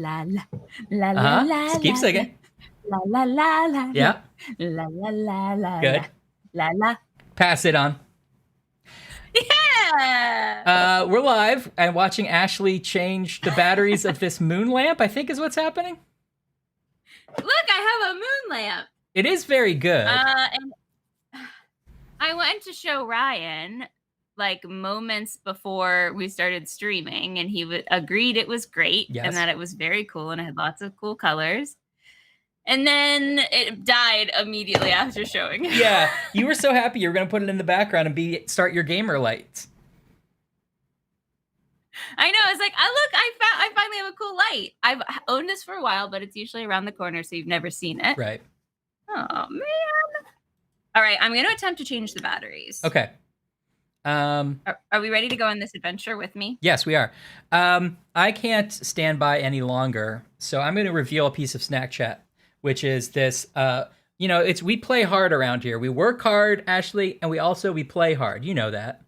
la la la la Uh-huh. la Just keep la singing. la la la la Yeah. la la la la Good. la la. Pass it on. Yeah. We're live and watching Ashley change the batteries of this moon lamp, I think is what's happening. Look, I have a moon lamp. It is very good. And I went to show Ryan like moments before we started streaming, and he agreed it was great and that it was very cool and it had lots of cool colors. And then it died immediately after showing it. Yeah, you were so happy you were going to put it in the background and start your gamer lights. I know. It's like, I finally have a cool light. I've owned this for a while, but it's usually around the corner, so you've never seen it. Right. Oh, man. All right, I'm going to attempt to change the batteries. Okay. Are we ready to go on this adventure with me? Yes, we are. I can't stand by any longer, so I'm going to reveal a piece of Snack Chat, which is this. We play hard around here. We work hard, Ashley, and we play hard. You know that.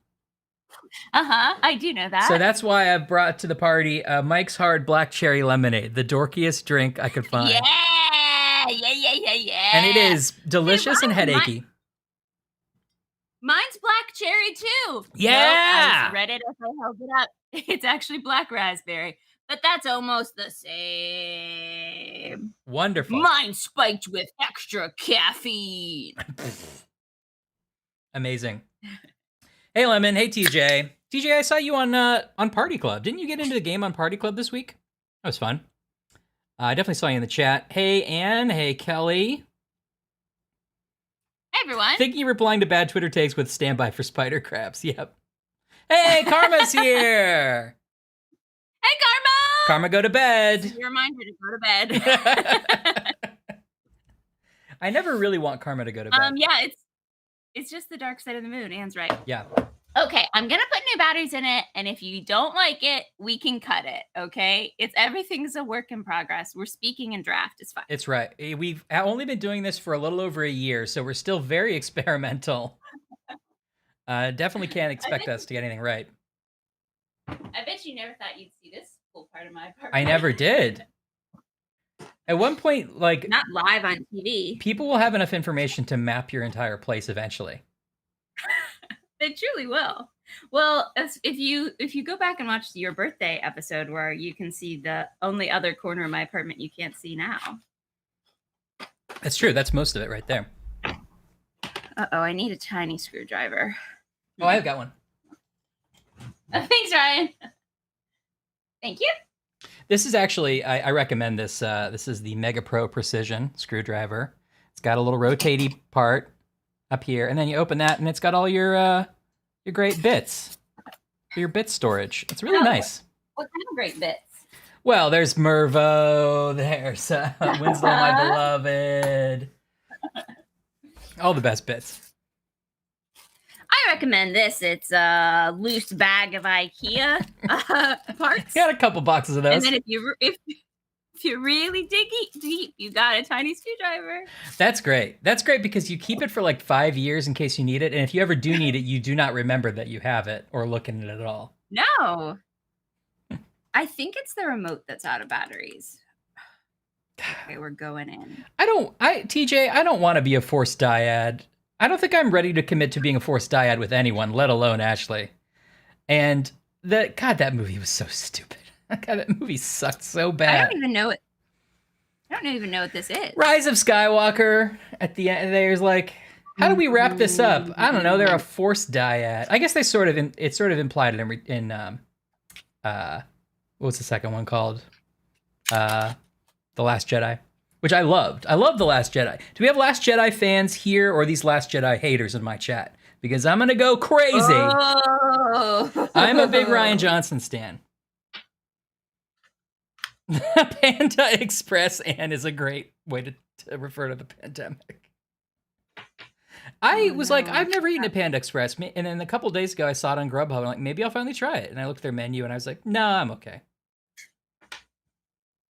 I do know that. So that's why I brought to the party Mike's Hard Black Cherry Lemonade, the dorkiest drink I could find. Yeah. And it is delicious and headachy. Mine's black cherry too. Yeah. Nope, I read it as I held it up. It's actually black raspberry, but that's almost the same. Wonderful. Mine's spiked with extra caffeine. Amazing. Hey, Lemon. Hey, TJ. TJ, I saw you on Party Club. Didn't you get into the game on Party Club this week? That was fun. I definitely saw you in the chat. Hey, Anne. Hey, Kelly. Hey, everyone. Thinking you replying to bad Twitter takes with standby for spider crabs. Yep. Hey, Karma's here. Hey, Karma. Karma, go to bed. Your reminder to go to bed. I never really want Karma to go to bed. Yeah, it's just the dark side of the moon. Anne's right. Yeah. Okay, I'm gonna put new batteries in it, and if you don't like it, we can cut it. Okay, everything's a work in progress. We're speaking in draft. It's fine. It's right. We've only been doing this for a little over a year, so we're still very experimental. Definitely can't expect us to get anything right. I bet you never thought you'd see this cool part of my apartment. I never did. At one point, like not live on TV, people will have enough information to map your entire place eventually. They truly will. Well, if you go back and watch your birthday episode where you can see the only other corner of my apartment you can't see now. That's true. That's most of it right there. Uh-oh, I need a tiny screwdriver. Oh, I've got one. Thanks, Ryan. Thank you. This is actually, I recommend this. This is the Mega Pro Precision screwdriver. It's got a little rotatey part up here, and then you open that, and it's got all your great bits, your bit storage. It's really nice. What kind of great bits? Well, there's Mervo, there's Winslow, my beloved. All the best bits. I recommend this. It's a loose bag of IKEA parts. Got a couple boxes of those. And then if you really dig deep, you got a tiny screwdriver. That's great. That's great because you keep it for like 5 years in case you need it. And if you ever do need it, you do not remember that you have it or look in it at all. No. I think it's the remote that's out of batteries. Okay, we're going in. TJ, I don't want to be a forced dyad. I don't think I'm ready to commit to being a forced dyad with anyone, let alone Ashley. And that movie was so stupid. God, that movie sucked so bad. I don't even know what this is. Rise of Skywalker. At the end, there's like, how do we wrap this up? I don't know. They're a forced dyad. I guess it's sort of implied in what's the second one called? The Last Jedi, which I loved. I love The Last Jedi. Do we have Last Jedi fans here, or are these Last Jedi haters in my chat? Because I'm gonna go crazy. Oh. I'm a big Rian Johnson stan. Panda Express and is a great way to refer to the pandemic. I was like, I've never eaten a Panda Express. And then a couple days ago, I saw it on Grubhub. I'm like, maybe I'll finally try it. And I looked at their menu and I was like, no, I'm okay.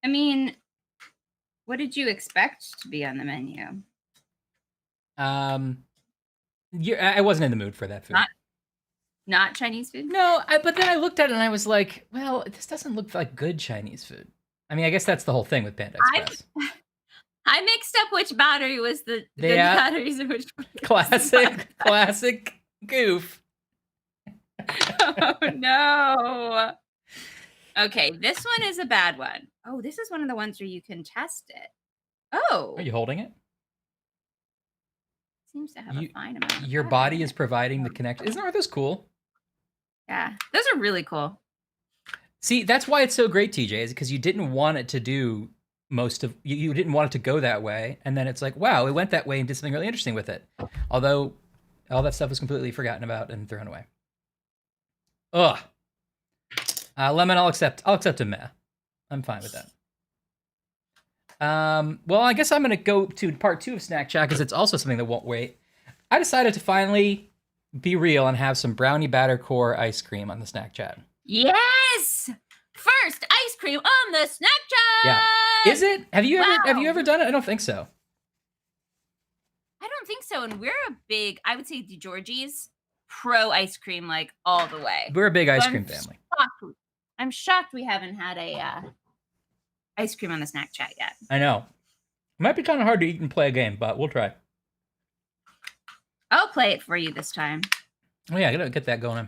I mean, what did you expect to be on the menu? I wasn't in the mood for that food. Not Chinese food? No, but then I looked at it and I was like, well, this doesn't look like good Chinese food. I mean, I guess that's the whole thing with Panda Express. I mixed up which battery was the good batteries and which one classic goof. Oh no. Okay, this one is a bad one. Oh, this is one of the ones where you can test it. Oh. Are you holding it? Seems to have a fine amount of your body is providing the connection. Aren't those cool? Yeah, those are really cool. See, that's why it's so great, TJ, is because you didn't want it to do you didn't want it to go that way, and then it's like, wow, it went that way and did something really interesting with it. Although all that stuff was completely forgotten about and thrown away. Ugh. Lemon, I'll accept a meh. I'm fine with that. Well, I guess I'm gonna go to part 2 of Snack Chat because it's also something that won't wait. I decided to finally be real and have some brownie batter core ice cream on the Snack Chat. Yes! First ice cream on the Snack Chat! Yeah. Is it? Have you ever done it? I don't think so. I don't think so. And we're a big, I would say DeGiorgie's pro ice cream, like all the way. We're a big ice cream family. I'm shocked we haven't had a ice cream on the Snack Chat yet. I know. It might be kind of hard to eat and play a game, but we'll try. I'll play it for you this time. Oh yeah, I gotta get that going.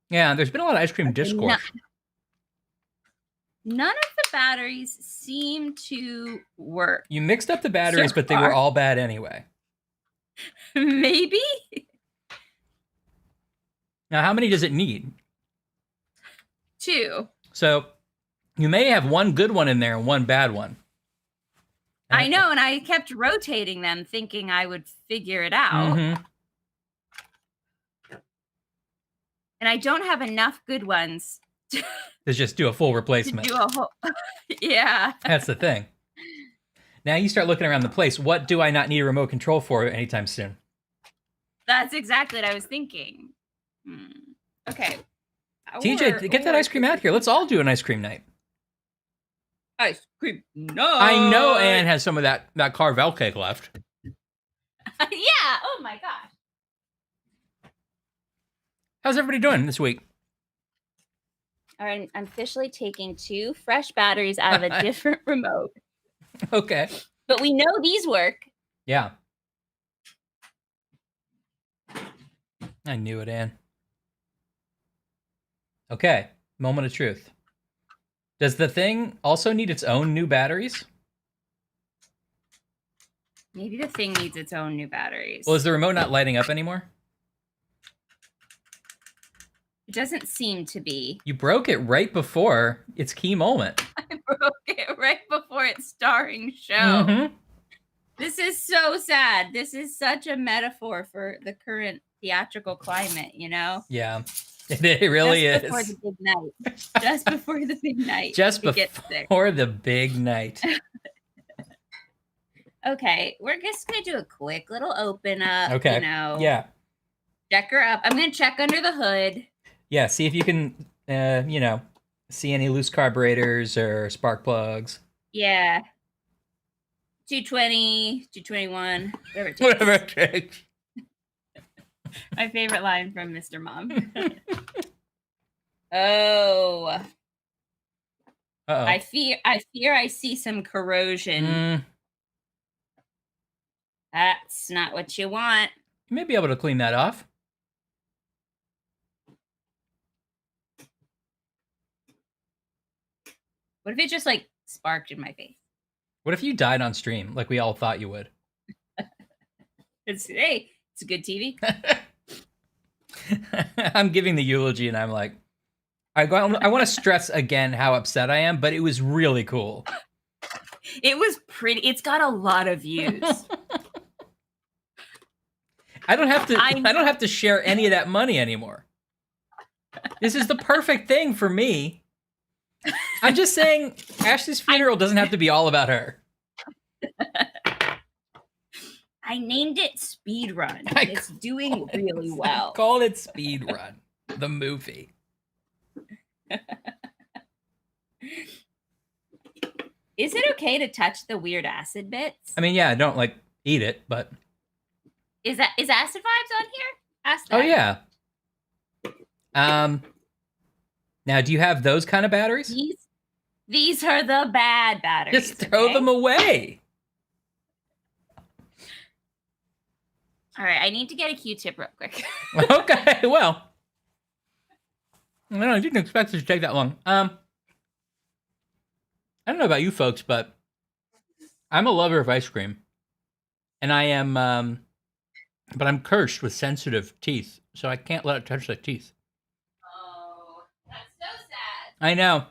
Yeah, there's been a lot of ice cream discourse. None of the batteries seem to work. You mixed up the batteries, but they were all bad anyway. Maybe? Now, how many does it need? 2. So, you may have one good one in there and one bad one. I know, and I kept rotating them, thinking I would figure it out. Mm-hmm. And I don't have enough good ones to just do a full replacement. To do a whole, yeah. That's the thing. Now you start looking around the place. What do I not need a remote control for anytime soon? That's exactly what I was thinking. Okay. TJ, get that ice cream out here. Let's all do an ice cream night. Ice cream night. I know Anne has some of that Carvel cake left. Yeah. Oh my gosh. How's everybody doing this week? All right, I'm officially taking 2 fresh batteries out of a different remote. Okay. But we know these work. Yeah. I knew it, Anne. Okay, moment of truth. Does the thing also need its own new batteries? Maybe the thing needs its own new batteries. Well, is the remote not lighting up anymore? It doesn't seem to be. You broke it right before its key moment. I broke it right before its starring show. Mm-hmm. This is so sad. This is such a metaphor for the current theatrical climate, you know? Yeah, it really is. Just before the big night. Just before the big night. Just before the big night. Okay, we're just going to do a quick little open up, okay. You know? Yeah. Check her up. I'm going to check under the hood. Yeah, see if you can, you know, see any loose carburetors or spark plugs. Yeah. 220, 221, whatever it takes. Whatever it takes. My favorite line from Mr. Mom. Oh. Uh-oh. I fear I see some corrosion. That's not what you want. You may be able to clean that off. What if it just like sparked in my face? What if you died on stream like we all thought you would? It's a good TV. I'm giving the eulogy and I'm like, I want to stress again how upset I am, but it was really cool. It was pretty. It's got a lot of views. I don't have to share any of that money anymore. This is the perfect thing for me. I'm just saying Ashley's funeral doesn't have to be all about her. I named it Speedrun. It's doing really well. Call it Speedrun, the movie. Is it okay to touch the weird acid bits? I mean, yeah, don't like eat it, but is acid vibes on here? Ask that. Oh yeah. Now, do you have those kind of batteries? These are the bad batteries. Just throw them away. All right, I need to get a Q-tip real quick. Okay, well. I didn't expect it to take that long. I don't know about you folks, but I'm a lover of ice cream. And I am, but I'm cursed with sensitive teeth, so I can't let it touch the teeth. Oh, that's so sad. I know.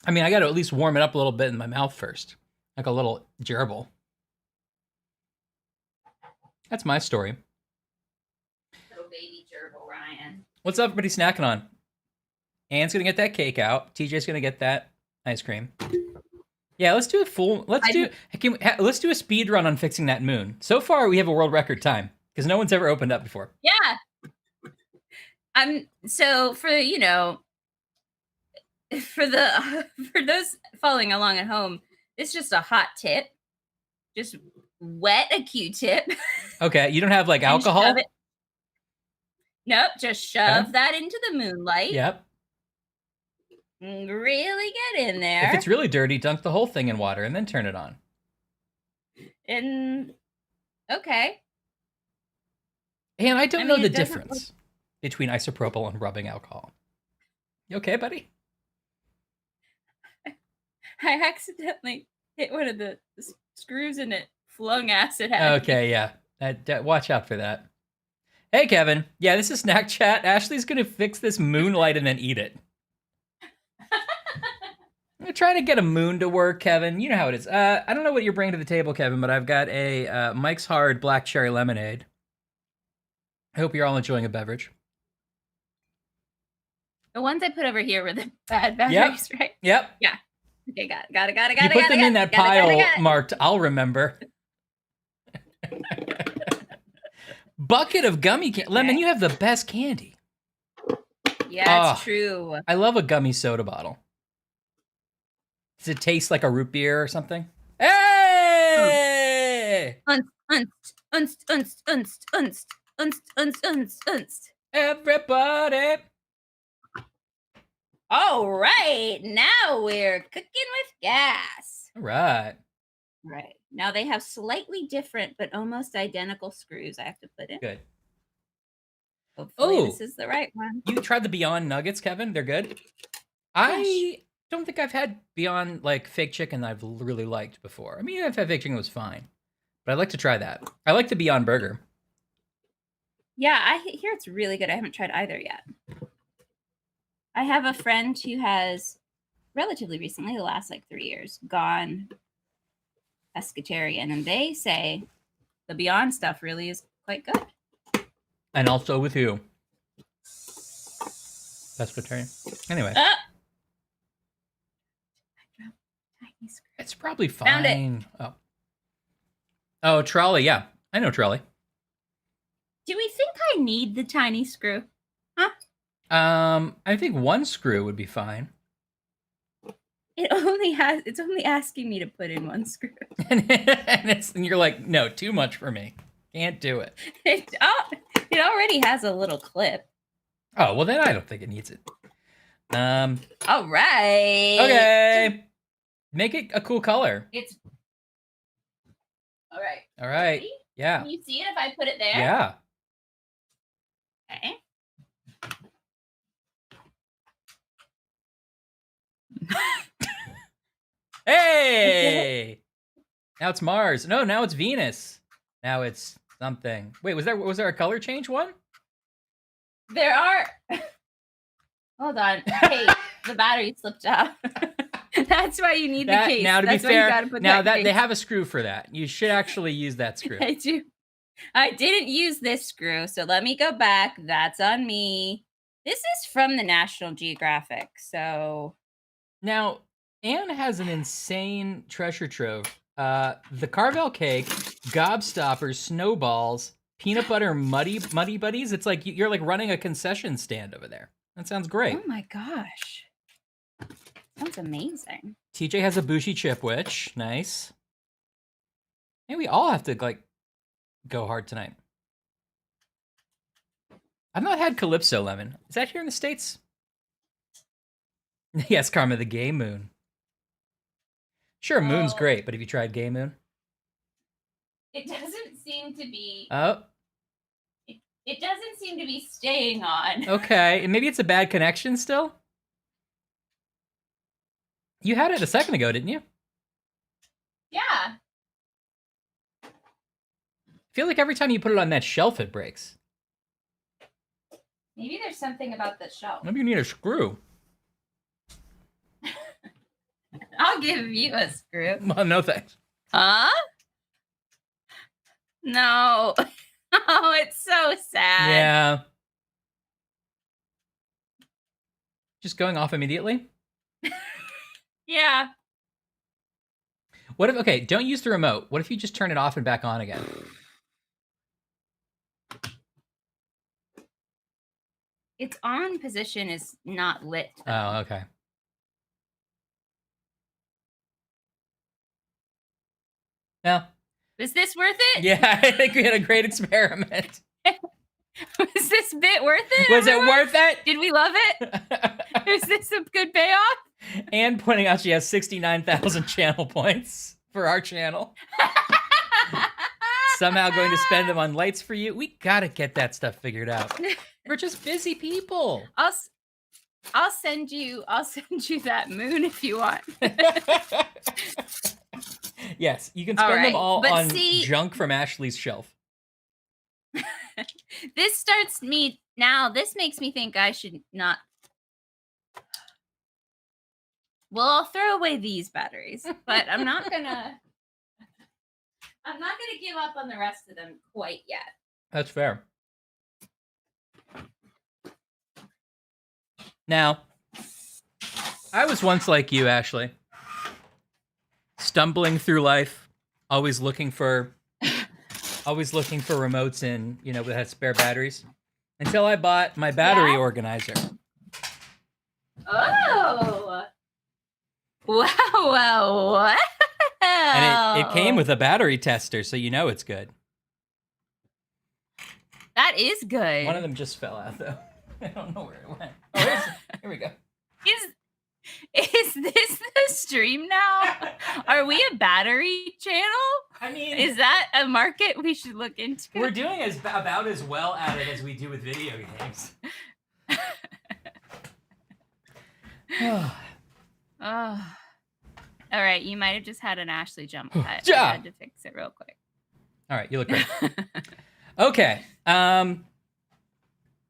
I mean, I got to at least warm it up a little bit in my mouth first, like a little gerbil. That's my story. Little baby gerbil Ryan. What's everybody snacking on? Anne's gonna get that cake out. TJ's gonna get that ice cream. Yeah, let's do a full. Let's do a speed run on fixing that moon. So far, we have a world record time because no one's ever opened up before. Yeah. So for for those following along at home, it's just a hot tip. Just wet a Q-tip. Okay, you don't have like alcohol? Nope, just shove that into the moonlight. Yep. Really get in there. If it's really dirty, dunk the whole thing in water and then turn it on. And okay. And I don't know the difference between isopropyl and rubbing alcohol. You okay, buddy? I accidentally hit one of the screws and it flung acid at me. Okay, yeah. Watch out for that. Hey, Kevin. Yeah, this is Snack Chat. Ashley's going to fix this moonlight and then eat it. I'm trying to get a moon to work, Kevin. You know how it is. I don't know what you're bringing to the table, Kevin, but I've got a Mike's Hard Black Cherry Lemonade. I hope you're all enjoying a beverage. The ones I put over here were the bad batteries, right? Yep. Yeah. Okay, got it. You put them in that pile marked, I'll remember. Bucket of gummy candy. Lemon, you have the best candy. Yeah, it's true. I love a gummy soda bottle. Does it taste like a root beer or something? Hey! Everybody! All right, now we're cooking with gas. All right. Right. Now they have slightly different but almost identical screws I have to put in. Good. Hopefully this is the right one. You tried the Beyond Nuggets, Kevin? They're good? I don't think I've had Beyond, like, fake chicken that I've really liked before. I mean, I've had fake chicken, it was fine. But I'd like to try that. I like the Beyond Burger. Yeah, I hear it's really good. I haven't tried either yet. I have a friend who has relatively recently, the last, 3 years, gone pescatarian, and they say the Beyond stuff really is quite good. And also with who? Pescatarian. Anyway. It's probably fine. Found it. Oh, trolley. Yeah, I know trolley. Do we think I need the tiny screw? Huh? I think one screw would be fine. It's only asking me to put in one screw. and you're like, no, too much for me. Can't do it. It already has a little clip. Oh, well then I don't think it needs it. All right. Okay. Make it a cool color. It's all right. All right. Ready? Yeah. Can you see it if I put it there? Yeah. Okay. Hey! Now it's Mars. No, now it's Venus. Now it's something. Wait, was there a color change one? There are. Hold on. Hey, the battery slipped out. That's why you need the case. Now, to That's be fair, now that they have a screw for that. You should actually use that screw. I do. I didn't use this screw, so let me go back. That's on me. This is from the National Geographic, so. Now, Anne has an insane treasure trove. The Carvel cake, gobstoppers, snowballs, peanut butter muddy buddies. It's like you're like running a concession stand over there. That sounds great. Oh my gosh. Sounds amazing. TJ has a Bushi chip witch. Nice. Hey, we all have to like go hard tonight. I've not had Calypso lemon. Is that here in the States? Yes, Karma, the gay moon. Sure, Moon's great, but have you tried Gay Moon? It doesn't seem to be. Oh. It doesn't seem to be staying on. Okay, and maybe it's a bad connection still? You had it a second ago, didn't you? Yeah. I feel like every time you put it on that shelf, it breaks. Maybe there's something about the shelf. Maybe you need a screw. I'll give you a screw. Well, no thanks. Huh? No. Oh, it's so sad. Yeah. Just going off immediately? Yeah. What if, okay, don't use the remote. What if you just turn it off and back on again? Its on position is not lit. Oh, okay. Now, is this worth it? Yeah, I think we had a great experiment. Was this bit worth it? Was it worth it? Did we love it? Is this a good payoff? And pointing out she has 69,000 channel points for our channel. Somehow going to spend them on lights for you. We gotta get that stuff figured out. We're just busy people. I'll send you that moon if you want. Yes, you can spend them all on junk from Ashley's shelf. This makes me think I should not. Well, I'll throw away these batteries, but I'm not gonna give up on the rest of them quite yet. That's fair. Now, I was once like you, Ashley. Stumbling through life, always looking for remotes in, that had spare batteries. Until I bought my battery organizer. Oh. Wow. And it came with a battery tester, so you know it's good. That is good. One of them just fell out, though. I don't know where it went. Oh, here we go. Is this the stream now? Are we a battery channel? I mean, is that a market we should look into? We're doing about as well at it as we do with video games. Oh. All right, you might have just had an Ashley jump cut. Yeah. I had to fix it real quick. All right, you look great. Okay.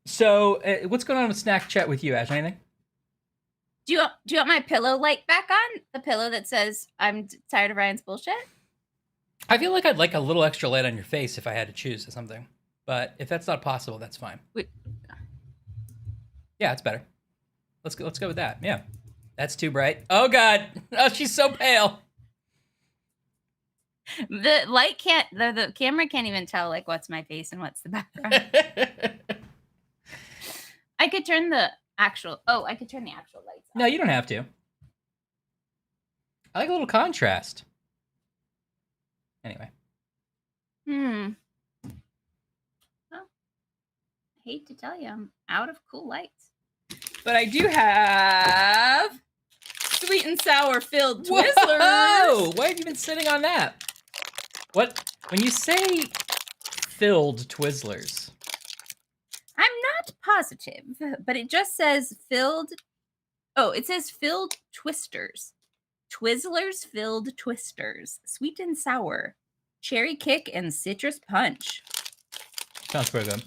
So what's going on with Snack Chat with you, Ash? Anything? Do you want my pillow light back on? The pillow that says I'm tired of Ryan's bullshit? I feel like I'd like a little extra light on your face if I had to choose something. But if that's not possible, that's fine. Wait. Yeah, it's better. Let's go with that. Yeah. That's too bright. Oh God. Oh, she's so pale. The light can't the camera can't even tell like what's my face and what's the background. I could turn the actual lights on. No, you don't have to. I like a little contrast. Anyway. Well, I hate to tell you, I'm out of cool lights. But I do have sweet and sour filled Twizzlers. Whoa! Why have you been sitting on that? What? When you say filled Twizzlers? I'm not positive, but it just says filled. Oh, it says filled Twisters. Twizzlers filled Twisters. Sweet and sour. Cherry kick and citrus punch. Sounds pretty good.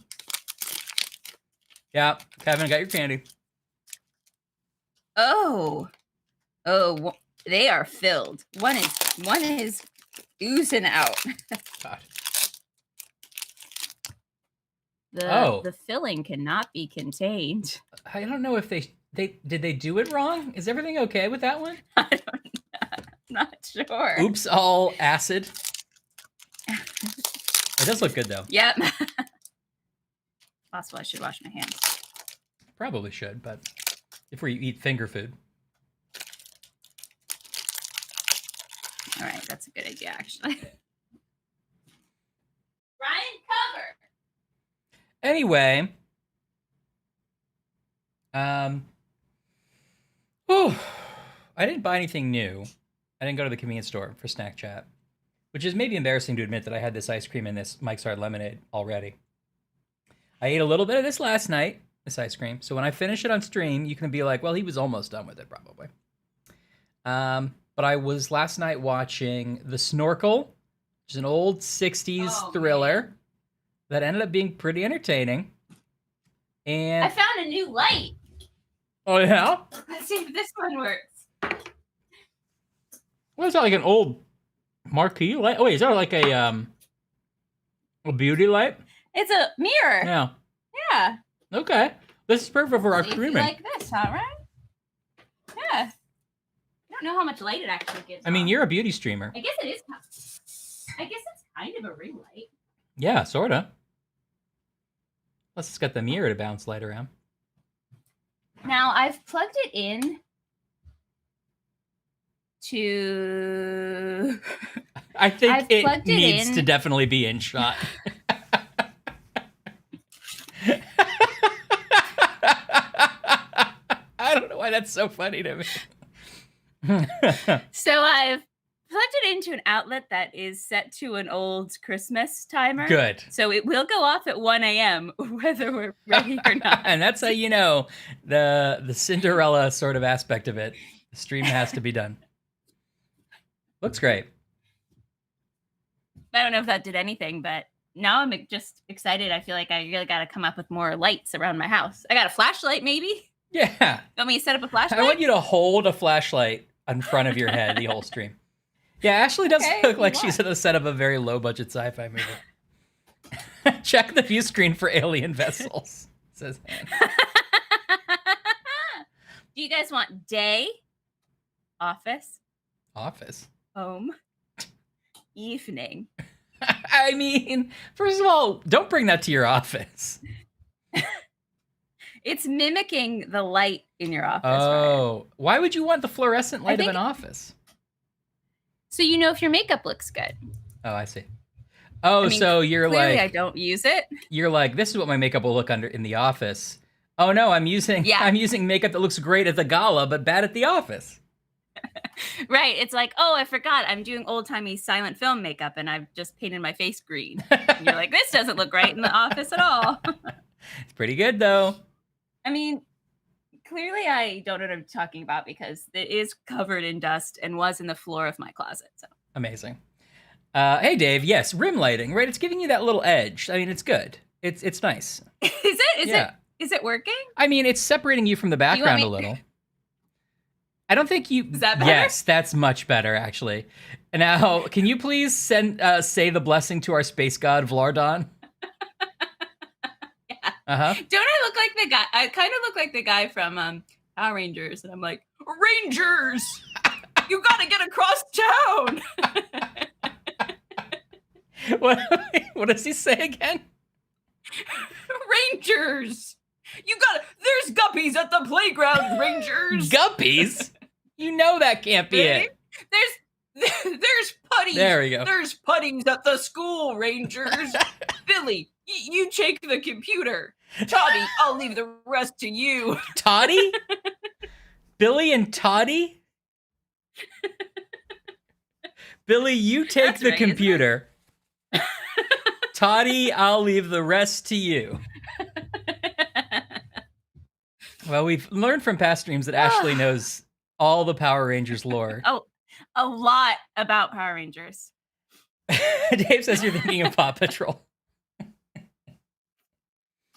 Yeah, Kevin, got your candy. Oh, they are filled. One is oozing out. God. The filling cannot be contained. I don't know if did they do it wrong? Is everything okay with that one? I don't know. I'm not sure. Oops, all acid. It does look good though. Yep. Possible I should wash my hands. Probably should, but if we eat finger food. All right, that's a good idea, actually. Ryan, cover. Anyway, I didn't buy anything new. I didn't go to the convenience store for snack chat, which is maybe embarrassing to admit that I had this ice cream and this Mike's Hard Lemonade already. I ate a little bit of this last night, this ice cream. So when I finish it on stream, you can be like, well, he was almost done with it, probably. But I was last night watching The Snorkel, which is an old 60s thriller that ended up being pretty entertaining. And I found a new light. Oh, yeah? Let's see if this one works. What is that, like an old marquee light? Oh, wait, is that like a beauty light? It's a mirror. Yeah. Yeah. Okay. This is perfect for our streaming. Like this, huh, right? Yeah. I don't know how much light it actually gives. I mean, you're a beauty streamer. I guess it is. I guess it's kind of a ring light. Yeah, sort of. Plus, it's got the mirror to bounce light around. Now, I've plugged it in to... I think it needs to definitely be in shot. I don't know why that's so funny to me. So I've plugged it into an outlet that is set to an old Christmas timer. Good. So it will go off at 1 a.m. whether we're ready or not. And that's how you know the Cinderella sort of aspect of it. The stream has to be done. Looks great. I don't know if that did anything, but now I'm just excited. I feel like I really got to come up with more lights around my house. I got a flashlight, maybe? Yeah. You want me to set up a flashlight? I want you to hold a flashlight in front of your head the whole stream. Yeah, Ashley does look like she's at the set of a very low-budget sci-fi movie. Check the view screen for alien vessels, says Anne. Do you guys want day, office, home, evening? I mean, first of all, don't bring that to your office. It's mimicking the light in your office. Oh, Ryan. Why would you want the fluorescent light of an office? So you know if your makeup looks good. Oh, I see. Oh, I mean, so you're clearly like, I don't use it. You're like, this is what my makeup will look under in the office. Oh no, I'm using makeup that looks great at the gala, but bad at the office. Right. It's like, oh, I forgot I'm doing old-timey silent film makeup and I've just painted my face green. And you're like, this doesn't look right in the office at all. It's pretty good though. I mean, clearly I don't know what I'm talking about because it is covered in dust and was in the floor of my closet. So amazing. Hey Dave, yes, rim lighting, right? It's giving you that little edge. I mean, it's good. It's nice. Is it working? I mean, it's separating you from the background a little. I don't think you... Is that better? Yes, that's much better, actually. Now, can you please say the blessing to our space god, Vlardon? Yeah. Uh-huh. Don't I look like the guy? I kind of look like the guy from Power Rangers, and I'm like, Rangers! You gotta get across town! What does he say again? Rangers! There's guppies at the playground, Rangers! Guppies? You know that can't be it. There's putties. There we go. There's putties at the school, Rangers. Billy, you check the computer. Toddy, I'll leave the rest to you. Toddy? Billy and Toddy? Billy, you take the computer. Toddy, I'll leave the rest to you. Well, we've learned from past streams that Ashley knows all the Power Rangers lore. Oh, a lot about Power Rangers. Dave says you're thinking of Paw Patrol.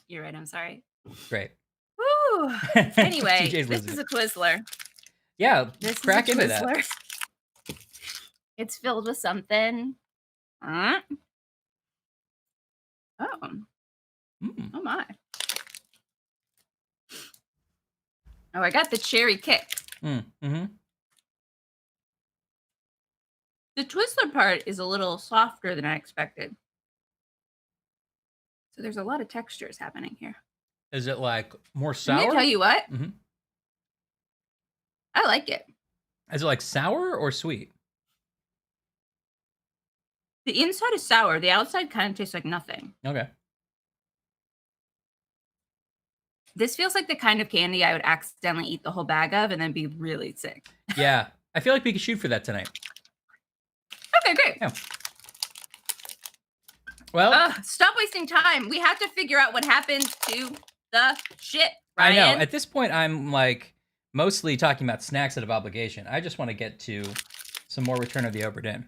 You're right, I'm sorry. Great. Woo. Anyway, this is a Twizzler. Yeah, crack into that. It's filled with something. Oh. Oh my. Oh, I got the cherry kick. Mm-hmm. The Twizzler part is a little softer than I expected. So there's a lot of textures happening here. Is it like more sour? Let me tell you what. I like it. Is it like sour or sweet? The inside is sour. The outside kind of tastes like nothing. Okay. This feels like the kind of candy I would accidentally eat the whole bag of and then be really sick. Yeah. I feel like we could shoot for that tonight. Okay, great. Yeah. Well, stop wasting time. We have to figure out what happens to the ship, Ryan. I know. At this point, I'm like mostly talking about snacks out of obligation. I just want to get to some more Return of the Obra Dinn.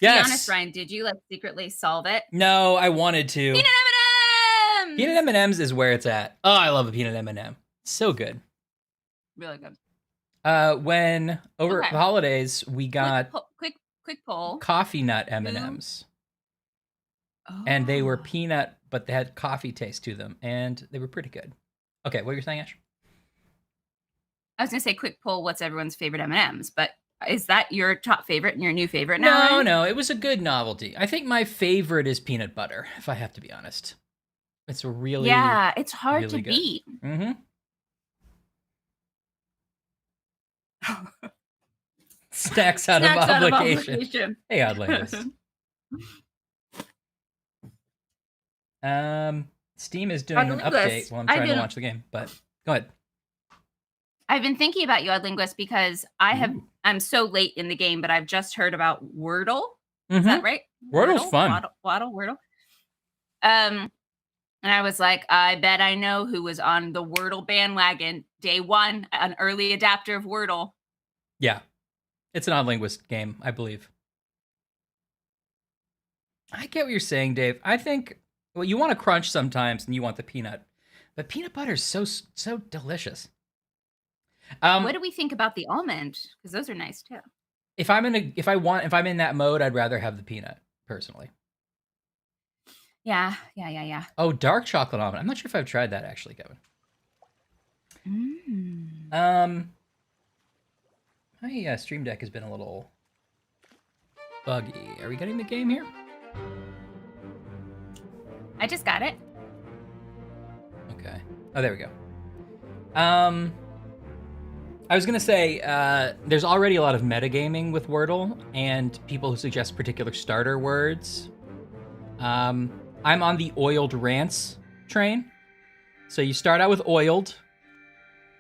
Yes. Be honest, Ryan. Did you like secretly solve it? No, I wanted to. Peanut M&Ms. Peanut M&Ms is where it's at. Oh, I love a peanut M&M. So good. Really good. When over the holidays we got quick poll. Coffee nut M&Ms. Oh. And they were peanut, but they had coffee taste to them, and they were pretty good. Okay, what were you saying, Ash? I was gonna say quick poll. What's everyone's favorite M&Ms? But is that your top favorite and your new favorite now? No, it was a good novelty. I think my favorite is peanut butter, if I have to be honest. It's really it's hard really to beat. Mm-hmm. Snacks out of obligation. Hey, Oddlingus. Steam is doing an update while I'm trying to launch the game, but go ahead. I've been thinking about you, Oddlingus, because I'm so late in the game, but I've just heard about Wordle. Is that right? Wordle's fun. Wordle. And I was like, I bet I know who was on the Wordle bandwagon day one, an early adapter of Wordle. Yeah. It's an Oddlingus game, I believe. I get what you're saying, Dave. I think, well, you want to crunch sometimes and you want the peanut, but peanut butter is so delicious. What do we think about the almond? Because those are nice too. If I'm in that mode, I'd rather have the peanut, personally. Yeah. Oh, dark chocolate almond. I'm not sure if I've tried that actually, Kevin. My Stream Deck has been a little buggy. Are we getting the game here? I just got it. Okay. Oh, there we go. I was gonna say, there's already a lot of metagaming with Wordle and people who suggest particular starter words. I'm on the oiled rants train. So you start out with oiled,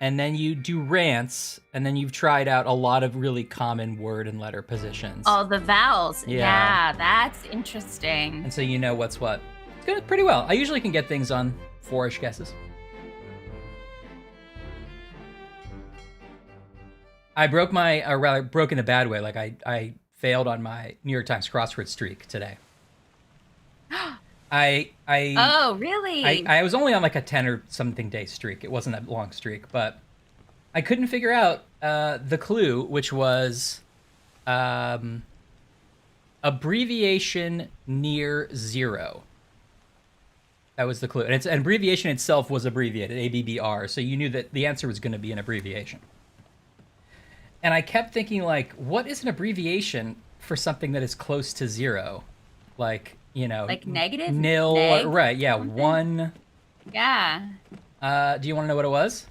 and then you do rants, and then you've tried out a lot of really common word and letter positions. All the vowels. Yeah, that's interesting. And so you know what's what. It's good, pretty well. I usually can get things on 4-ish guesses. I broke broke in a bad way. Like I failed on my New York Times crossword streak today. Oh, really? I was only on like a 10 or something day streak. It wasn't a long streak, but I couldn't figure out the clue, which was abbreviation near zero. That was the clue. And an abbreviation itself was abbreviated, ABBR, so you knew that the answer was going to be an abbreviation. And I kept thinking, like, what is an abbreviation for something that is close to zero? Like, you know, like negative, nil, neg, right? Yeah, something. 1. Yeah. Do you want to know what it was?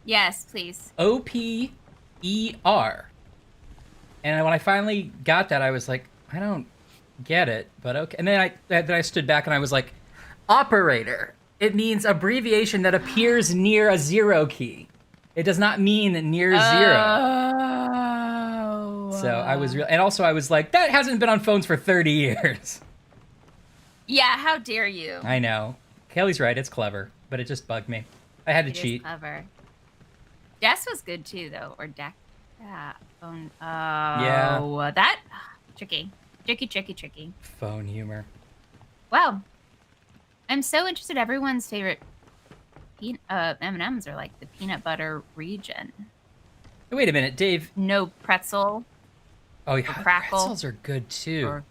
Yes, please. OPER. And when I finally got that, I was like, I don't get it, but okay. And then I stood back and I was like, operator. It means abbreviation that appears near a zero key. It does not mean near zero. Oh. So I was and also I was like, that hasn't been on phones for 30 years. Yeah, how dare you? I know. Kelly's right, it's clever, but it just bugged me. I had to cheat. Is clever. Des was good too, though, or Deck. Yeah. Phone. Oh, yeah. That tricky. Phone humor. Wow. I'm so interested. Everyone's favorite M&Ms are like the peanut butter region. Wait a minute, Dave. No pretzel. Oh yeah, crackle. Pretzels are good too. Or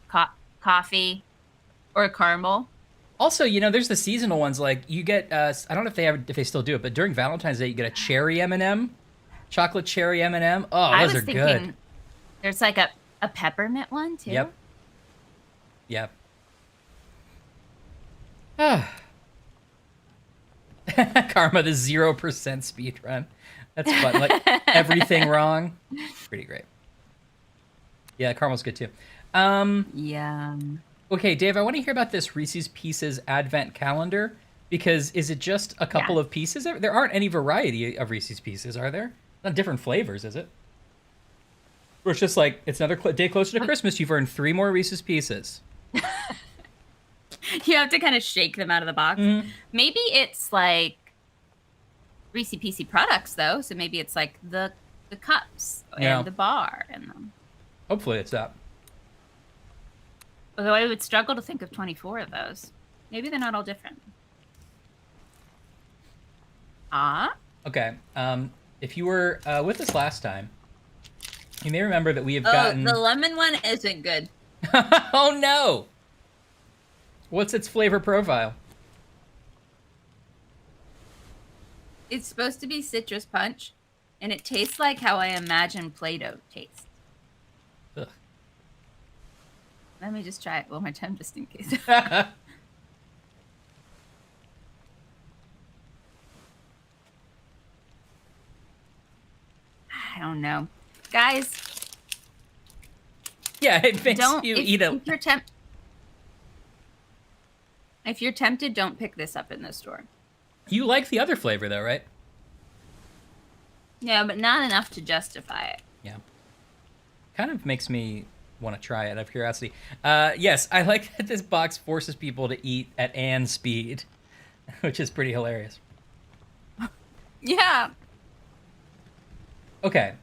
coffee, or caramel. Also, you know, there's the seasonal ones. Like you get, I don't know if they still do it, but during Valentine's Day, you get a cherry M&M, chocolate cherry M&M. Oh, those are good. There's like a peppermint one too. Yep. Ah. Karma, the 0% speed run. That's fun. Like everything wrong. Pretty great. Yeah, Karma's good too. Yeah. Okay, Dave, I want to hear about this Reese's Pieces Advent Calendar, because is it just a couple of pieces? There aren't any variety of Reese's Pieces, are there? Not different flavors, is it? Or it's just like, it's another day closer to Christmas. You've earned 3 more Reese's Pieces. You have to kind of shake them out of the box. Mm-hmm. Maybe it's like Reese's Piece products, though. So maybe it's like the cups and the bar in them. Hopefully it's that. Although I would struggle to think of 24 of those. Maybe they're not all different. Okay. If you were with us last time, you may remember that we have gotten... the lemon one isn't good. Oh, no! What's its flavor profile? It's supposed to be citrus punch, and it tastes like how I imagine Play-Doh tastes. Ugh. Let me just try it one more time, just in case. I don't know. Guys. Yeah, it makes you eat it. If you're tempted, don't pick this up in the store. You like the other flavor, though, right? Yeah, but not enough to justify it. Yeah. Kind of makes me want to try it out of curiosity. Yes, I like that this box forces people to eat at Anne's speed, which is pretty hilarious. Yeah. Okay.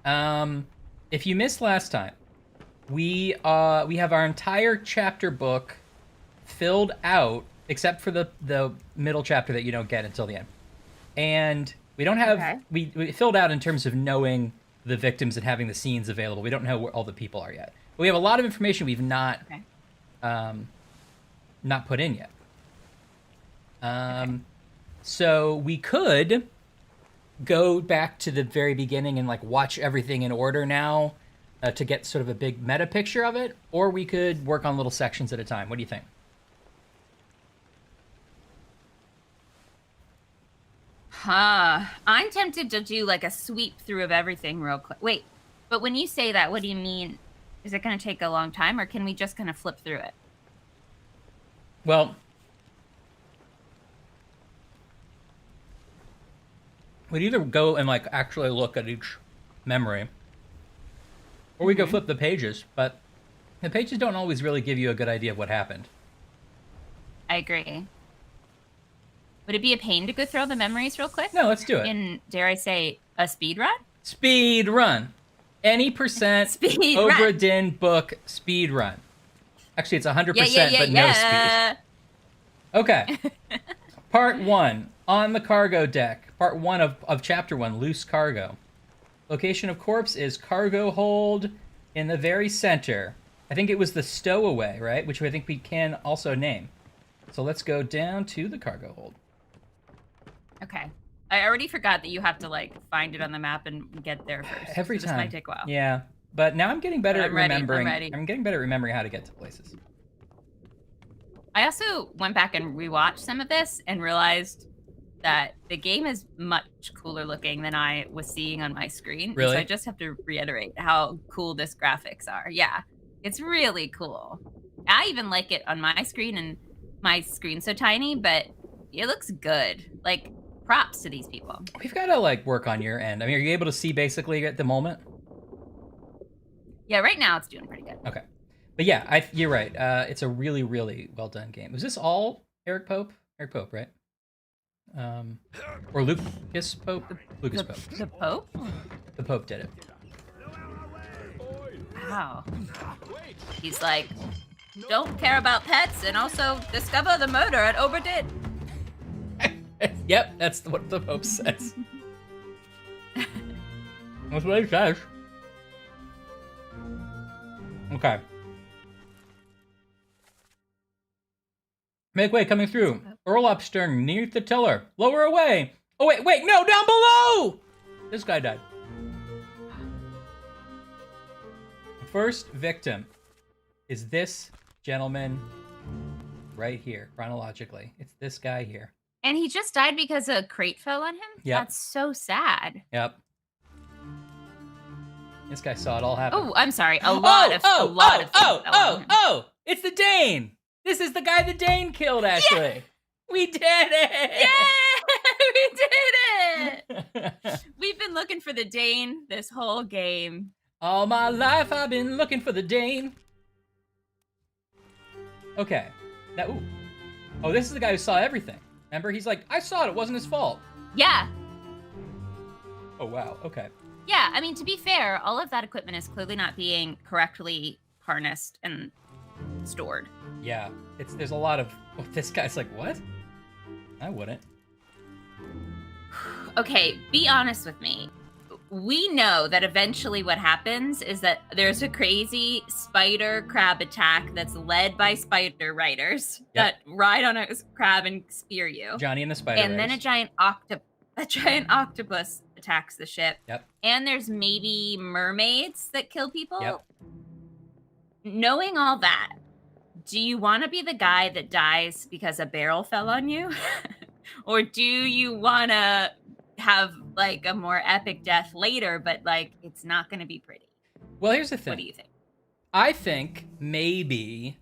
If you missed last time, we have our entire chapter book filled out, except for the middle chapter that you don't get until the end. And we don't have we filled out in terms of knowing the victims and having the scenes available. We don't know where all the people are yet. But we have a lot of information we've not not put in yet. So we could go back to the very beginning and like watch everything in order now to get sort of a big meta picture of it, or we could work on little sections at a time. What do you think? I'm tempted to do like a sweep through of everything real quick. Wait, but when you say that, what do you mean? Is it going to take a long time, or can we just kind of flip through it? Well, we'd either go and like actually look at each memory, or we go flip the pages, but the pages don't always really give you a good idea of what happened. I agree. Would it be a pain to go through all the memories real quick? No, let's do it. In, dare I say, a speed run? Speed run. Any percent speed Obra Dinn book speed run. Actually, it's 100%, but no speed. Okay. Part 1, on the cargo deck. Part 1 of Chapter 1, loose cargo. Location of corpse is cargo hold in the very center. I think it was the stowaway, right? Which I think we can also name. So let's go down to the cargo hold. Okay. I already forgot that you have to like find it on the map and get there first. Every time. This might take a while. Yeah. But now I'm getting better at remembering. I'm getting better at remembering how to get to places. I also went back and rewatched some of this and realized that the game is much cooler looking than I was seeing on my screen. Really? So I just have to reiterate how cool this graphics are. Yeah. It's really cool. I even like it on my screen, and my screen's so tiny, but it looks good. Like, props to these people. We've got to like work on your end. I mean, are you able to see basically at the moment? Yeah, right now it's doing pretty good. Okay. But yeah, you're right. It's a really, really well done game. Was this all Eric Pope? Eric Pope, right? Or Lucas Pope? Lucas Pope. The Pope? The Pope did it. Wow. He's like, don't care about pets and also discover the murder at Obra Dinn. Yep, that's what the Pope says. That's what he says. Okay. Make way, coming through. Earl up stern, near the tiller. Lower away. Oh, wait, no, down below! This guy died. First victim is this gentleman right here, chronologically. It's this guy here. And he just died because a crate fell on him? Yep. That's so sad. Yep. This guy saw it all happen. Oh, I'm sorry. A lot of It's the Dane. This is the guy the Dane killed, Ashley. Yeah! We did it. Yeah, we did it. We've been looking for the Dane this whole game. All my life I've been looking for the Dane. Okay. Now, ooh. Oh, this is the guy who saw everything. Remember? He's like, I saw it. It wasn't his fault. Yeah. Oh, wow. Okay. Yeah. I mean, to be fair, all of that equipment is clearly not being correctly harnessed and stored. Yeah. There's a lot of... Oh, this guy's like, what? I wouldn't. Okay, be honest with me. We know that eventually what happens is that there's a crazy spider crab attack that's led by spider riders that ride on a crab and spear you. Johnny and the spider And then a giant octopus attacks the ship. Yep. And there's maybe mermaids that kill people. Yep. Knowing all that, do you want to be the guy that dies because a barrel fell on you? Or do you want to have like a more epic death later, but like it's not going to be pretty? Well, here's the thing. What do you think? I think maybe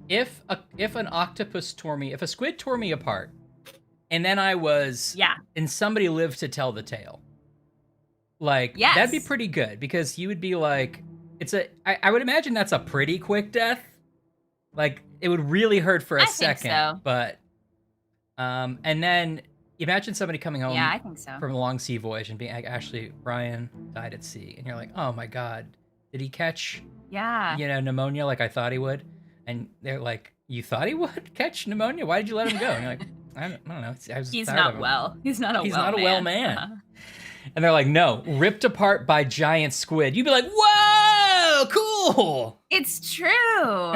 if an octopus tore me, if a squid tore me apart, and then I was, and somebody lived to tell the tale, like that'd be pretty good, because you would be like, I would imagine that's a pretty quick death. Like it would really hurt for a second, so. but and then imagine somebody coming home I think so. from a long sea voyage and being like, Ashley, Ryan died at sea. And you're like, oh my God, did he catch, pneumonia like I thought he would? And they're like, you thought he would catch pneumonia? Why did you let him go? And you're like, I don't know. He's not well. He's not a well man. Uh-huh. And they're like, no, ripped apart by giant squid. You'd be like, whoa, cool. It's true.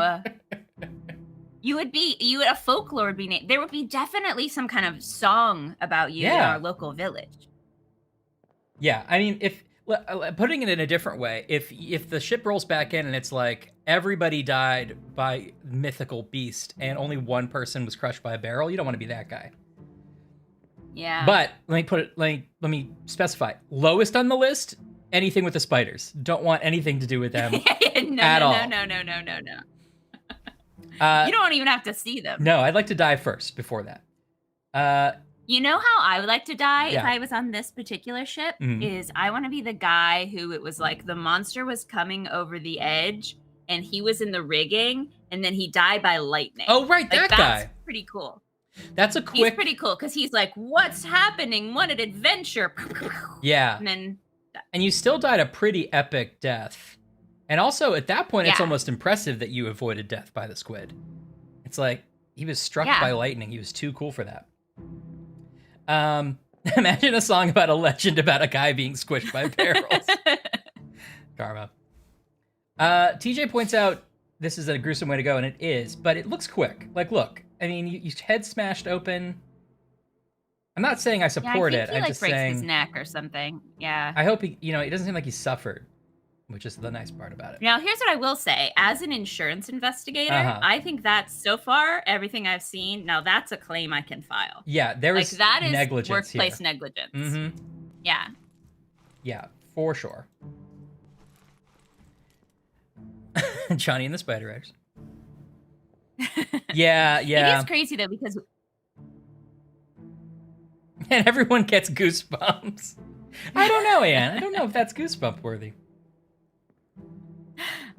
A folklore would be named. There would be definitely some kind of song about you in our local village. Yeah, I mean, if putting it in a different way, if the ship rolls back in and it's like everybody died by mythical beast and only one person was crushed by a barrel, you don't want to be that guy. Yeah. But let me specify. Lowest on the list, anything with the spiders. Don't want anything to do with them at all. No. You don't even have to see them. No, I'd like to die first before that. You know how I would like to die if I was on this particular ship? Is I want to be the guy who it was like the monster was coming over the edge and he was in the rigging and then he died by lightning. Oh, right, like, that guy. That's pretty cool. That's a quick... He's pretty cool because he's like, what's happening? What an adventure. Yeah. And then... And you still died a pretty epic death. And also, at that point, it's almost impressive that you avoided death by the squid. It's like, he was struck by lightning. He was too cool for that. Imagine a song about a legend about a guy being squished by barrels. Karma. TJ points out this is a gruesome way to go, and it is, but it looks quick. Like, look, I mean, you head smashed open. I'm not saying I support it. I'm like just breaks saying his neck or something. Yeah. I hope he, it doesn't seem like he suffered, which is the nice part about it. Now, here's what I will say. As an insurance investigator, I think that's, so far, everything I've seen, now that's a claim I can file. Yeah, there is that is negligence workplace here. negligence. Mm-hmm. Yeah. Yeah, for sure. Johnny and the Spider Eggs. Yeah. It is crazy, though, because... And everyone gets goosebumps. I don't know, Anne. I don't know if that's goosebump worthy.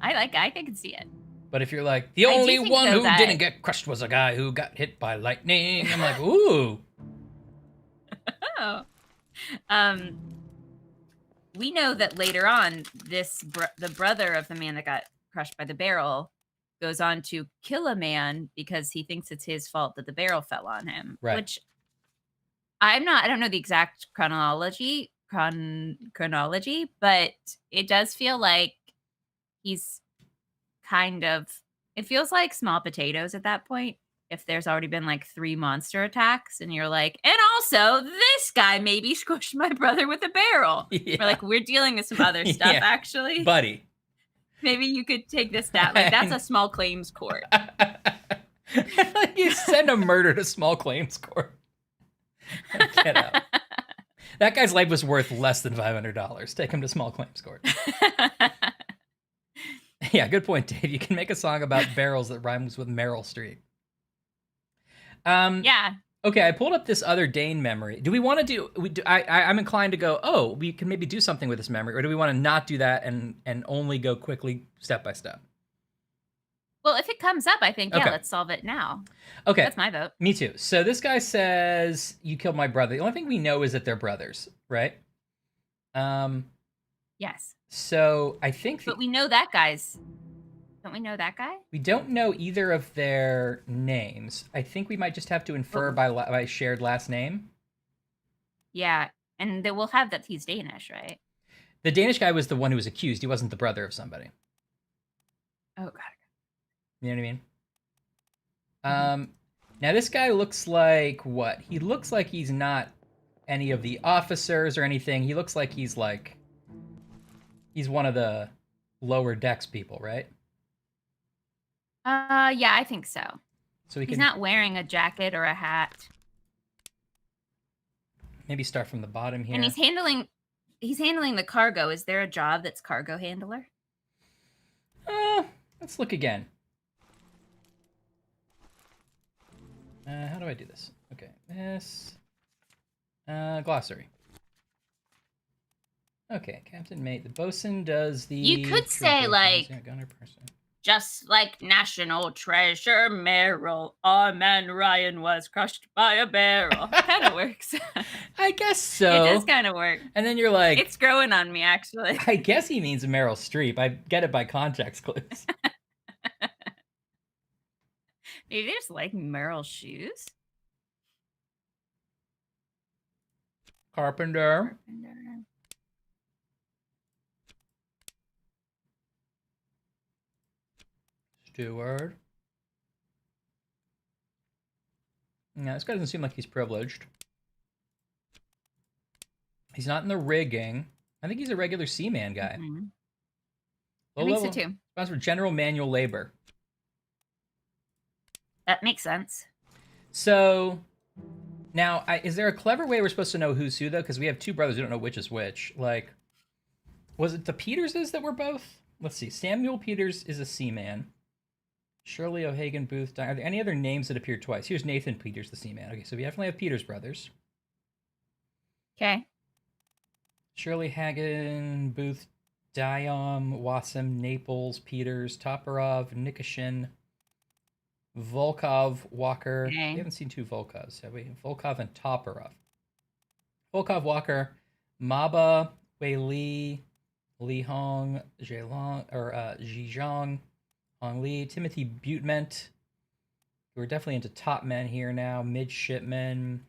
I can see it. But if you're like, the only one who didn't get crushed was a guy who got hit by lightning, I'm like, ooh. Oh. We know that later on, the brother of the man that got crushed by the barrel goes on to kill a man because he thinks it's his fault that the barrel fell on him. Right. Which I don't know the exact chronology, but it does feel like he's kind of, it feels like small potatoes at that point. If there's already been like 3 monster attacks and you're like, and also this guy maybe squished my brother with a barrel. Yeah. We're dealing with some other stuff, actually. Buddy. Maybe you could take this down. That's a small claims court. You send a murder to small claims court. Get out. That guy's life was worth less than $500. Take him to small claims court. Yeah, good point, Dave. You can make a song about barrels that rhymes with Meryl Streep. Yeah. Okay, I pulled up this other Dane memory. Do we want to do? I'm inclined to go. Oh, we can maybe do something with this memory, or do we want to not do that and only go quickly step by step? Well, if it comes up, I think Okay. let's solve it now. Okay, That's my vote. Me too. So this guy says you killed my brother. The only thing we know is that they're brothers, right? Yes. So I think, but we know that guy's. Don't we know that guy? We don't know either of their names. I think we might just have to infer by shared last name. Yeah, and we'll have that he's Danish, right? The Danish guy was the one who was accused. He wasn't the brother of somebody. Oh, God. You know what I mean? Now this guy looks like what? He looks like he's not any of the officers or anything. He looks like he's one of the lower decks people, right? Yeah, I think so. So he's not wearing a jacket or a hat. Maybe start from the bottom here. And he's handling the cargo. Is there a job that's cargo handler? Let's look again. How do I do this? Okay, this glossary. Okay, captain mate. The bosun does the. You could say like. Just like National Treasure Merrill, our man Ryan was crushed by a barrel. Kind of works. I guess so. It does kind of work. And then you're like... It's growing on me, actually. I guess he means Meryl Streep. I get it by context clues. Maybe they just like Meryl's shoes? Carpenter. Steward. Yeah, this guy doesn't seem like he's privileged. He's not in the rigging. I think he's a regular seaman guy. Mm-hmm. I think so too. Stands for general manual labor. That makes sense. So, now, is there a clever way we're supposed to know who's who, though? Because we have two brothers, we don't know which is which. Like, was it the Peterses that were both? Let's see. Samuel Peters is a seaman. Shirley O'Hagan Booth. Are there any other names that appear twice? Here's Nathan Peters, the seaman. Okay, so we definitely have Peters brothers. Okay. Shirley Hagen, Booth, Diom, Wassam, Naples, Peters, Toporov, Nikishin, Volkov, Walker. Okay. We haven't seen two Volkovs, have we? Volkov and Toporov. Volkov, Walker, Maba, Wei Li, Li Hong, Zhizhong, Hong Li, Timothy Butement. We're definitely into top men here now. Midshipmen.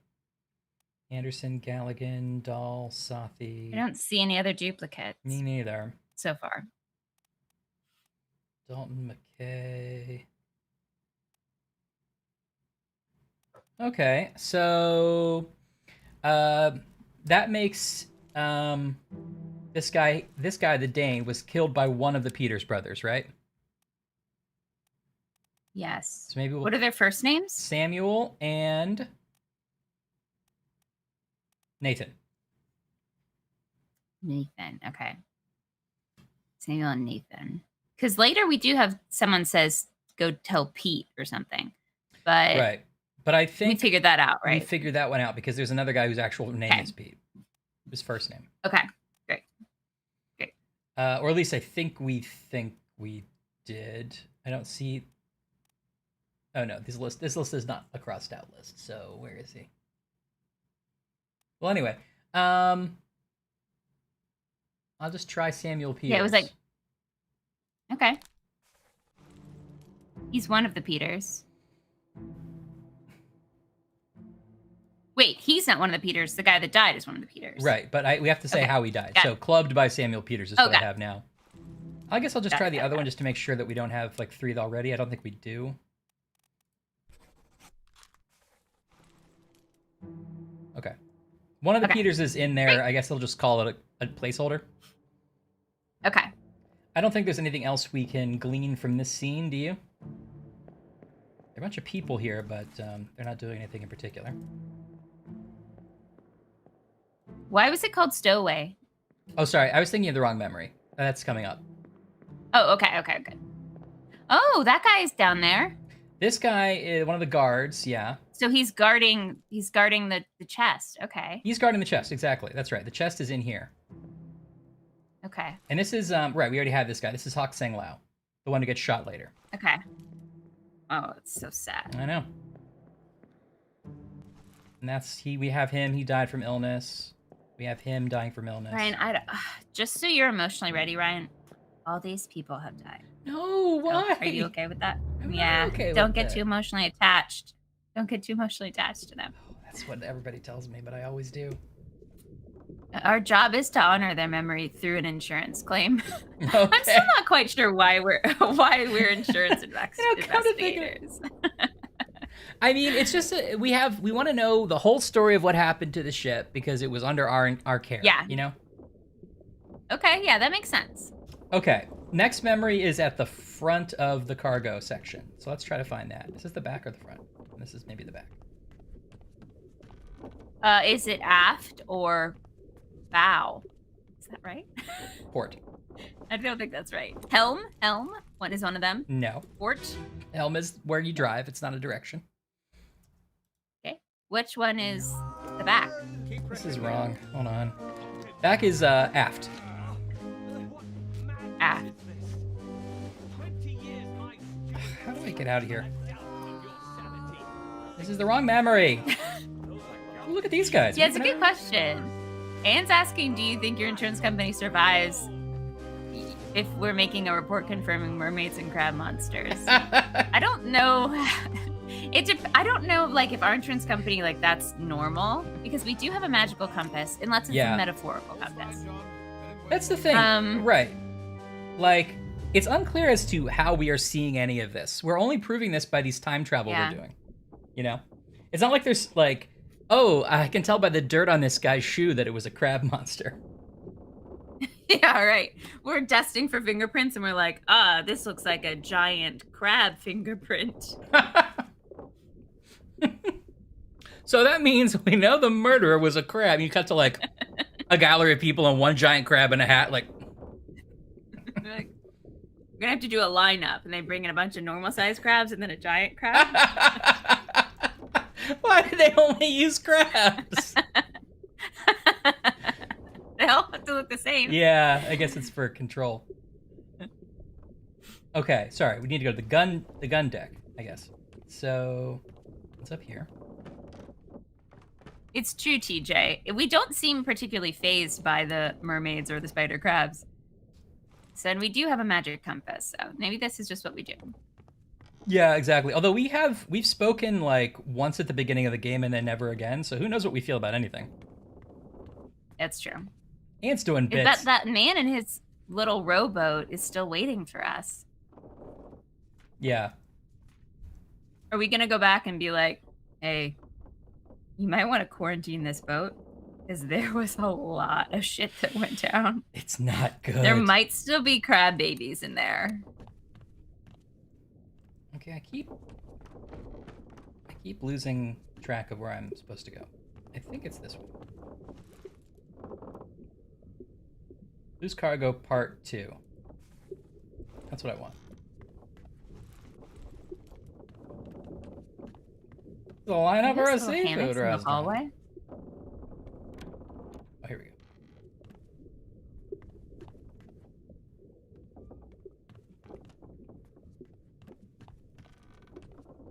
Anderson, Galligan, Dahl, Sathi. I don't see any other duplicates. Me neither. So far. Dalton McKay. Okay, so that makes this guy, the Dane, was killed by one of the Peters brothers, right? Yes. So maybe what are their first names? Samuel and Nathan. Nathan, okay. Samuel and Nathan. Because later we do have someone says, go tell Pete or something. But right. But I think we figured that out, right? We figured that one out because there's another guy whose actual name is Pete. His first name. Okay, great. Or at least I think we did. I don't see. Oh no, this list is not a crossed out list. So where is he? Well, anyway, I'll just try Samuel Peters. Yeah, it was like, okay. He's one of the Peters. Wait, he's not one of the Peters. The guy that died is one of the Peters. Right, but we have to say how he died. So clubbed by Samuel Peters is what I have now. I guess I'll just try the other one just to make sure that we don't have like 3 already. I don't think we do. Okay. One of the Peters is in there. Great. I guess I'll just call it a placeholder. Okay. I don't think there's anything else we can glean from this scene, do you? There are a bunch of people here, but they're not doing anything in particular. Why was it called Stowaway? Oh, sorry. I was thinking of the wrong memory. That's coming up. Oh, okay. Oh, that guy's down there. This guy is one of the guards, yeah. So he's guarding the chest. Okay. He's guarding the chest, exactly. That's right. The chest is in here. Okay. And this is right, we already had this guy. This is Hawk Sang Lao, the one who gets shot later. Okay. Oh, it's so sad. I know. And that's we have him, he died from illness. We have him dying from illness. Ryan, just so you're emotionally ready, Ryan, all these people have died. No, why? Are you okay with that? I'm yeah. Okay Don't get too emotionally attached. Don't get too emotionally attached to them. Oh, that's what everybody tells me, but I always do. Our job is to honor their memory through an insurance claim. Okay. I'm still not quite sure why we're insurance investigators. I mean, it's just we want to know the whole story of what happened to the ship because it was under our care. Yeah. You know. Okay. Yeah, that makes sense. Okay. Next memory is at the front of the cargo section. So let's try to find that. Is this the back or the front? This is maybe the back. Is it aft or bow? Is that right? Port. I don't think that's right. Helm? What is one of them? No. Port? Helm is where you drive. It's not a direction. Okay. Which one is the back? This is wrong. Hold on. Back is aft. Aft. How do I get out of here? This is the wrong memory. Look at these guys. Yeah, it's a good question. Anne's asking, do you think your insurance company survives if we're making a report confirming mermaids and crab monsters? I don't know. I don't know, like, if our insurance company, like, that's normal, because we do have a magical compass, unless it's a metaphorical compass. That's the thing, right? Like, it's unclear as to how we are seeing any of this. We're only proving this by these time travel we're doing. You know, it's not like there's like, oh, I can tell by the dirt on this guy's shoe that it was a crab monster. Yeah, right. We're testing for fingerprints and we're like, this looks like a giant crab fingerprint. So that means we know the murderer was a crab. You cut to like a gallery of people and one giant crab in a hat, like. We're gonna have to do a lineup, and they bring in a bunch of normal-sized crabs and then a giant crab. Why did they only use crabs? They all have to look the same. Yeah, I guess it's for control. Okay, sorry. We need to go to the gun deck, I guess. So, what's up here? It's true, TJ. We don't seem particularly fazed by the mermaids or the spider crabs. So, and we do have a magic compass, so maybe this is just what we do. Yeah, exactly. Although we've spoken like once at the beginning of the game and then never again, so who knows what we feel about anything. That's true. Ant's doing bits. That man in his little rowboat is still waiting for us. Yeah. Are we gonna go back and be like, hey, you might want to quarantine this boat? Because there was a lot of shit that went down. It's not good. There might still be crab babies in there. Okay, I keep losing track of where I'm supposed to go. I think it's this one. Loose cargo part 2. That's what I want. The lineup or a seafood restaurant? Hallway? Oh, here we go.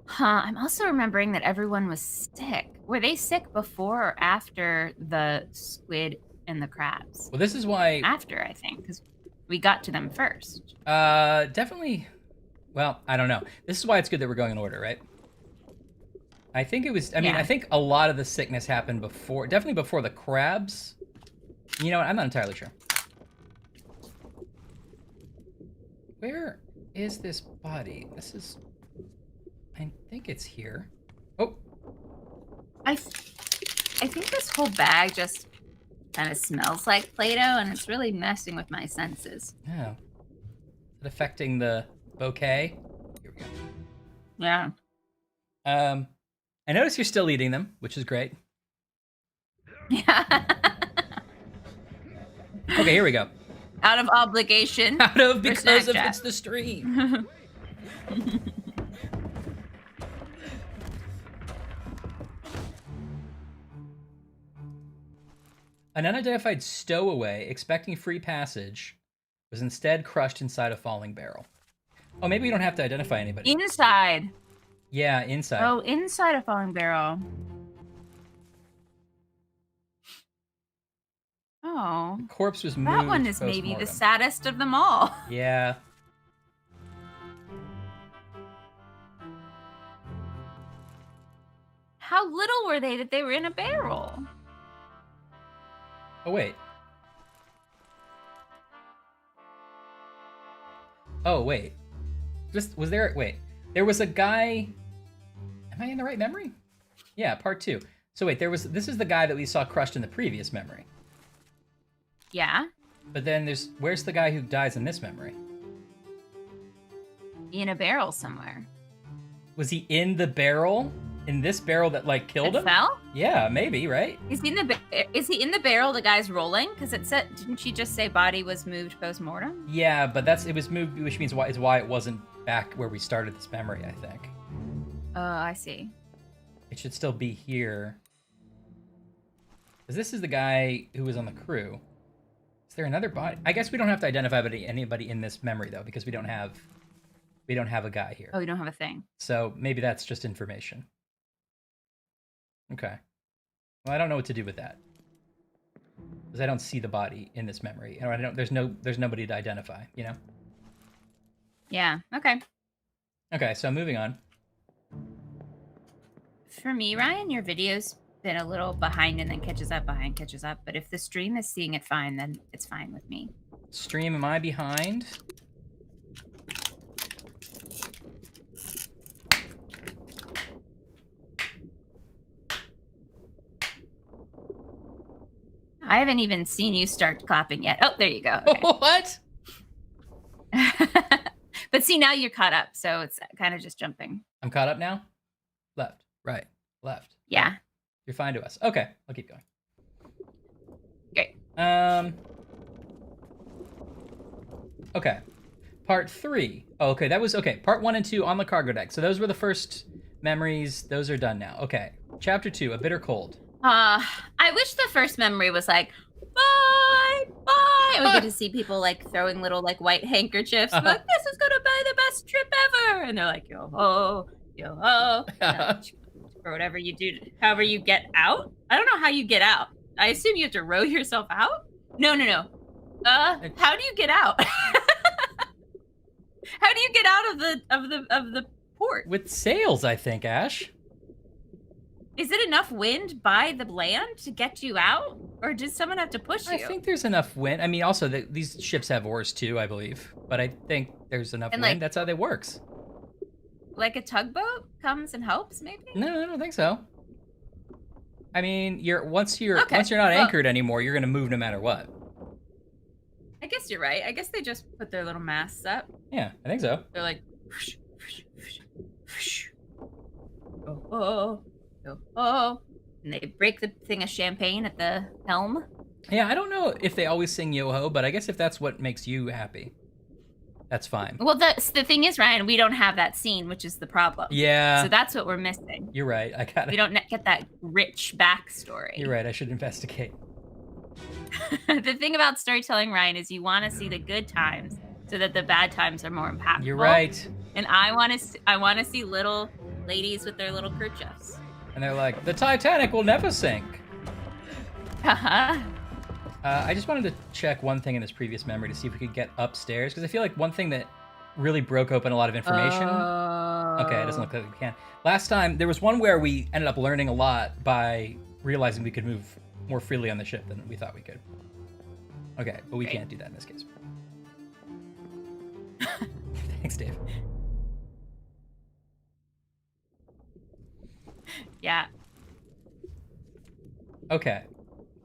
Huh, I'm also remembering that everyone was sick. Were they sick before or after the squid and the crabs? Well, this is why... After, I think, because we got to them first. Definitely... Well, I don't know. This is why it's good that we're going in order, right? I think it was... I mean, I think a lot of the sickness happened before... Definitely before the crabs. You know what? I'm not entirely sure. Where is this body? This is... I think it's here. Oh. I think this whole bag just kind of smells like Play-Doh, and it's really messing with my senses. Yeah. Is it affecting the bouquet? Here we go. Yeah. I notice you're still eating them, which is great. Yeah. Okay, here we go. Out of obligation. Out of because of it's the stream. An unidentified stowaway expecting free passage was instead crushed inside a falling barrel. Oh, maybe we don't have to identify anybody. Inside. Yeah, inside. Oh, inside a falling barrel. Oh. The corpse was moved. That one is maybe the saddest of them all. Yeah. How little were they that they were in a barrel? Oh, wait. Oh, wait. Was there... Wait. There was a guy... Am I in the right memory? Yeah, part 2. So wait, this is the guy that we saw crushed in the previous memory. Yeah. But then where's the guy who dies in this memory? In a barrel somewhere. Was he in the barrel? In this barrel that like killed him? Fell? Yeah, maybe, right? Is he in the barrel the guy's rolling? Because it said, didn't she just say body was moved post-mortem? Yeah, but it was moved, which means is why it wasn't back where we started this memory, I think. Oh, I see. It should still be here. Because this is the guy who was on the crew. Is there another body? I guess we don't have to identify anybody in this memory though, because we don't have a guy here. Oh, you don't have a thing. So maybe that's just information. Okay. Well, I don't know what to do with that. Because I don't see the body in this memory. And there's nobody to identify, you know? Yeah, okay. Okay, so moving on. For me, Ryan, your video's been a little behind and then catches up, behind, catches up. But if the stream is seeing it fine, then it's fine with me. Stream, am I behind? I haven't even seen you start clapping yet. Oh, there you go. Okay. What? But see, now you're caught up, so it's kind of just jumping. I'm caught up now? Left, right, left. Yeah. You're fine to us. Okay, I'll keep going. Great. Okay. Part 3. Oh, okay, that was... Okay, part 1 and 2 on the cargo deck. So those were the first memories. Those are done now. Okay. Chapter 2, A Bitter Cold. I wish the first memory was like, bye, bye. And we get to see people like throwing little like white handkerchiefs. Like, this is gonna be the best trip ever. And they're like, yo ho, yo ho. Or whatever you do, however you get out. I don't know how you get out. I assume you have to row yourself out? No. How do you get out? How do you get out of the port? With sails, I think, Ash. Is it enough wind by the land to get you out? Or does someone have to push you? I think there's enough wind. I mean, also, these ships have oars too, I believe. But I think there's enough wind. Like, that's how that works. Like a tugboat comes and helps, maybe? No, I don't think so. I mean, once you're not anchored anymore, you're going to move no matter what. I guess you're right. I guess they just put their little masts up. Yeah, I think so. They're like... Oh. And they break the thing of champagne at the helm. Yeah, I don't know if they always sing yo-ho, but I guess if that's what makes you happy, that's fine. Well, the thing is, Ryan, we don't have that scene, which is the problem. Yeah. So that's what we're missing. You're right. We don't get that rich backstory. You're right. I should investigate. The thing about storytelling, Ryan, is you want to see the good times so that the bad times are more impactful. You're right. And I want to see little ladies with their little kerchiefs. And they're like, the Titanic will never sink. Uh-huh. I just wanted to check one thing in this previous memory to see if we could get upstairs, because I feel like one thing that really broke open a lot of information. Okay, it doesn't look like we can. Last time, there was one where we ended up learning a lot by realizing we could move more freely on the ship than we thought we could. Okay, but we can't do that in this case. Thanks, Dave. Yeah. Okay.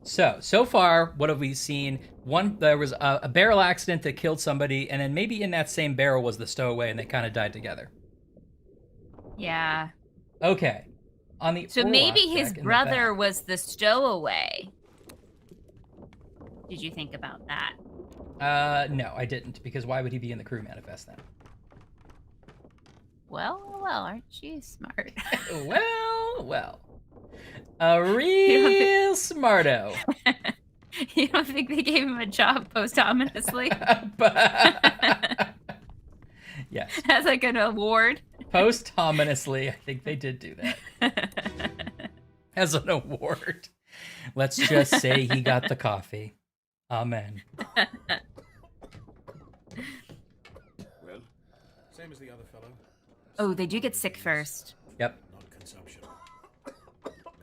So far, what have we seen? One, there was a barrel accident that killed somebody, and then maybe in that same barrel was the stowaway, and they kind of died together. Yeah. Okay. So maybe his brother was the stowaway. Did you think about that? No, I didn't, because why would he be in the crew manifest then? Well, aren't you smart? well. A real smarto. You don't think they gave him a job posthumously? Yes. As like an award? Posthumously, I think they did do that. As an award. Let's just say he got the coffee. Amen. Well, same as the other fellow. Oh, they do get sick first. Yep. Not consumption.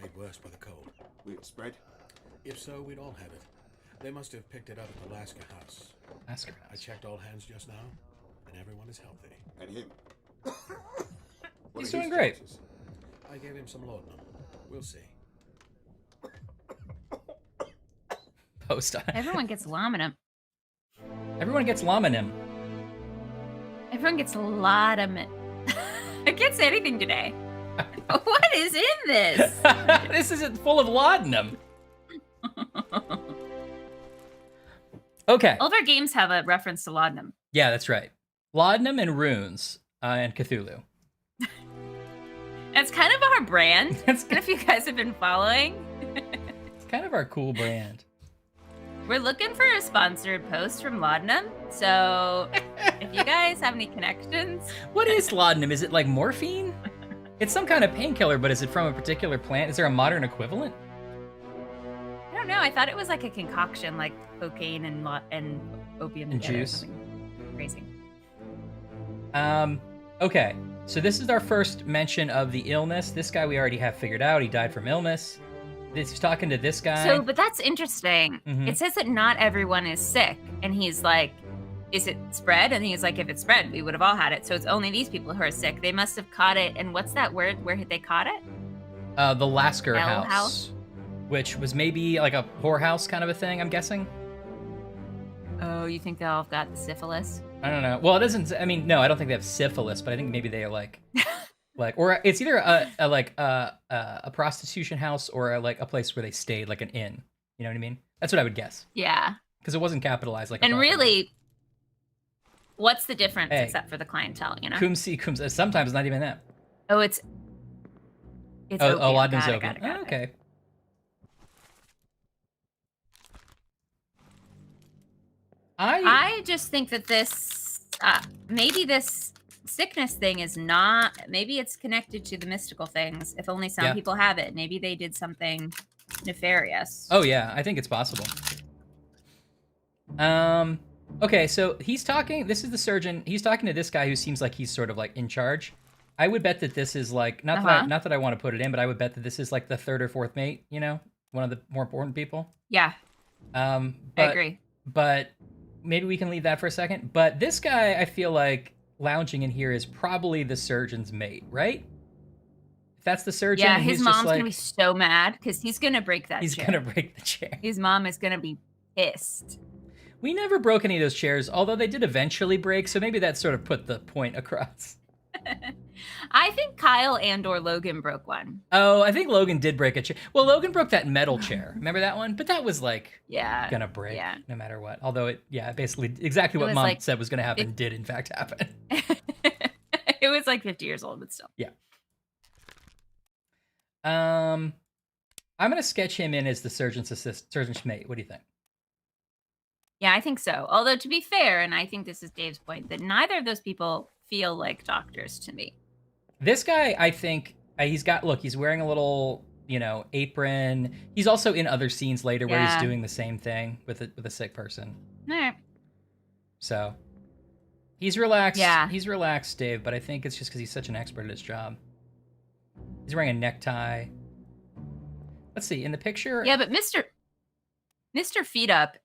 Made worse by the cold. Will it spread? If so, we'd all have it. They must have picked it up at the Lasker house. Lasker I house. checked all hands just now, and everyone is healthy. And him? He's doing great. Chances? I gave him some laudanum. We'll see. Everyone gets laudanum. Everyone gets laudanum. Everyone gets laudanum. I can't say anything today. What is in this? This isn't full of laudanum. Okay. All of our games have a reference to laudanum. Yeah, that's right. Laudanum and runes and Cthulhu. That's kind of our brand. That's If you guys have been following. It's kind of our cool brand. We're looking for a sponsored post from Laudanum. So if you guys have any connections. What is laudanum? Is it like morphine? It's some kind of painkiller, but is it from a particular plant? Is there a modern equivalent? I don't know. I thought it was like a concoction, like cocaine and opium And together, juice. something crazy. Okay. So this is our first mention of the illness. This guy we already have figured out. He died from illness. He's talking to this guy. So, but that's interesting. Mhm. It says that not everyone is sick. And he's like, is it spread? And he's like, if it's spread, we would have all had it. So it's only these people who are sick. They must have caught it. And what's that word where they caught it? The Lasker Hell house, house? which was maybe like a whorehouse kind of a thing, I'm guessing. Oh, you think they all got the syphilis? I don't know. Well, it doesn't. I mean, no, I don't think they have syphilis, but I think maybe they are like, or it's either a prostitution house or like a place where they stayed, like an inn. You know what I mean? That's what I would guess. Yeah. Because it wasn't capitalized like. And a property. really, what's the difference Hey. except for the clientele, you know? cum si, cum. Sometimes not even that. Oh, it's opium. Laudanum's Got it, opium. got it, got it. Okay. I just think that this, maybe this sickness thing is not, maybe it's connected to the mystical things. If only some Yeah. people have it. Maybe they did something nefarious. Oh yeah, I think it's possible. Okay, so he's talking. This is the surgeon. He's talking to this guy who seems like he's sort of like in charge. I would bet that this is like not that I want to put it in, but I would bet that this is like the third or fourth mate. You know, one of the more important people. Yeah, I agree. But maybe we can leave that for a second. But this guy, I feel like lounging in here is probably the surgeon's mate, right? If that's the surgeon, Yeah, and his he's mom's just like, gonna be so mad because he's gonna break that he's chair. gonna break the chair. His mom is gonna be pissed. We never broke any of those chairs, although they did eventually break, so maybe that sort of put the point across. I think Kyle and/or Logan broke one. Oh, I think Logan did break a chair. Well, Logan broke that metal chair. Remember that one? But that was like Yeah, gonna break yeah. no matter what. Although it, basically exactly It what was Mom like- said was gonna happen did in fact happen. It was like 50 years old, but still. Yeah. I'm gonna sketch him in as the surgeon's mate. What do you think? Yeah, I think so. Although to be fair, and I think this is Dave's point, that neither of those people feel like doctors to me. This guy, I think he's wearing a little, apron. He's also in other scenes later where he's Yeah. doing the same thing with a sick person. All right. So he's relaxed. Yeah. He's relaxed, Dave, but I think it's just because he's such an expert at his job. He's wearing a necktie. Let's see, in the picture. Yeah, but Mr. Feet Up,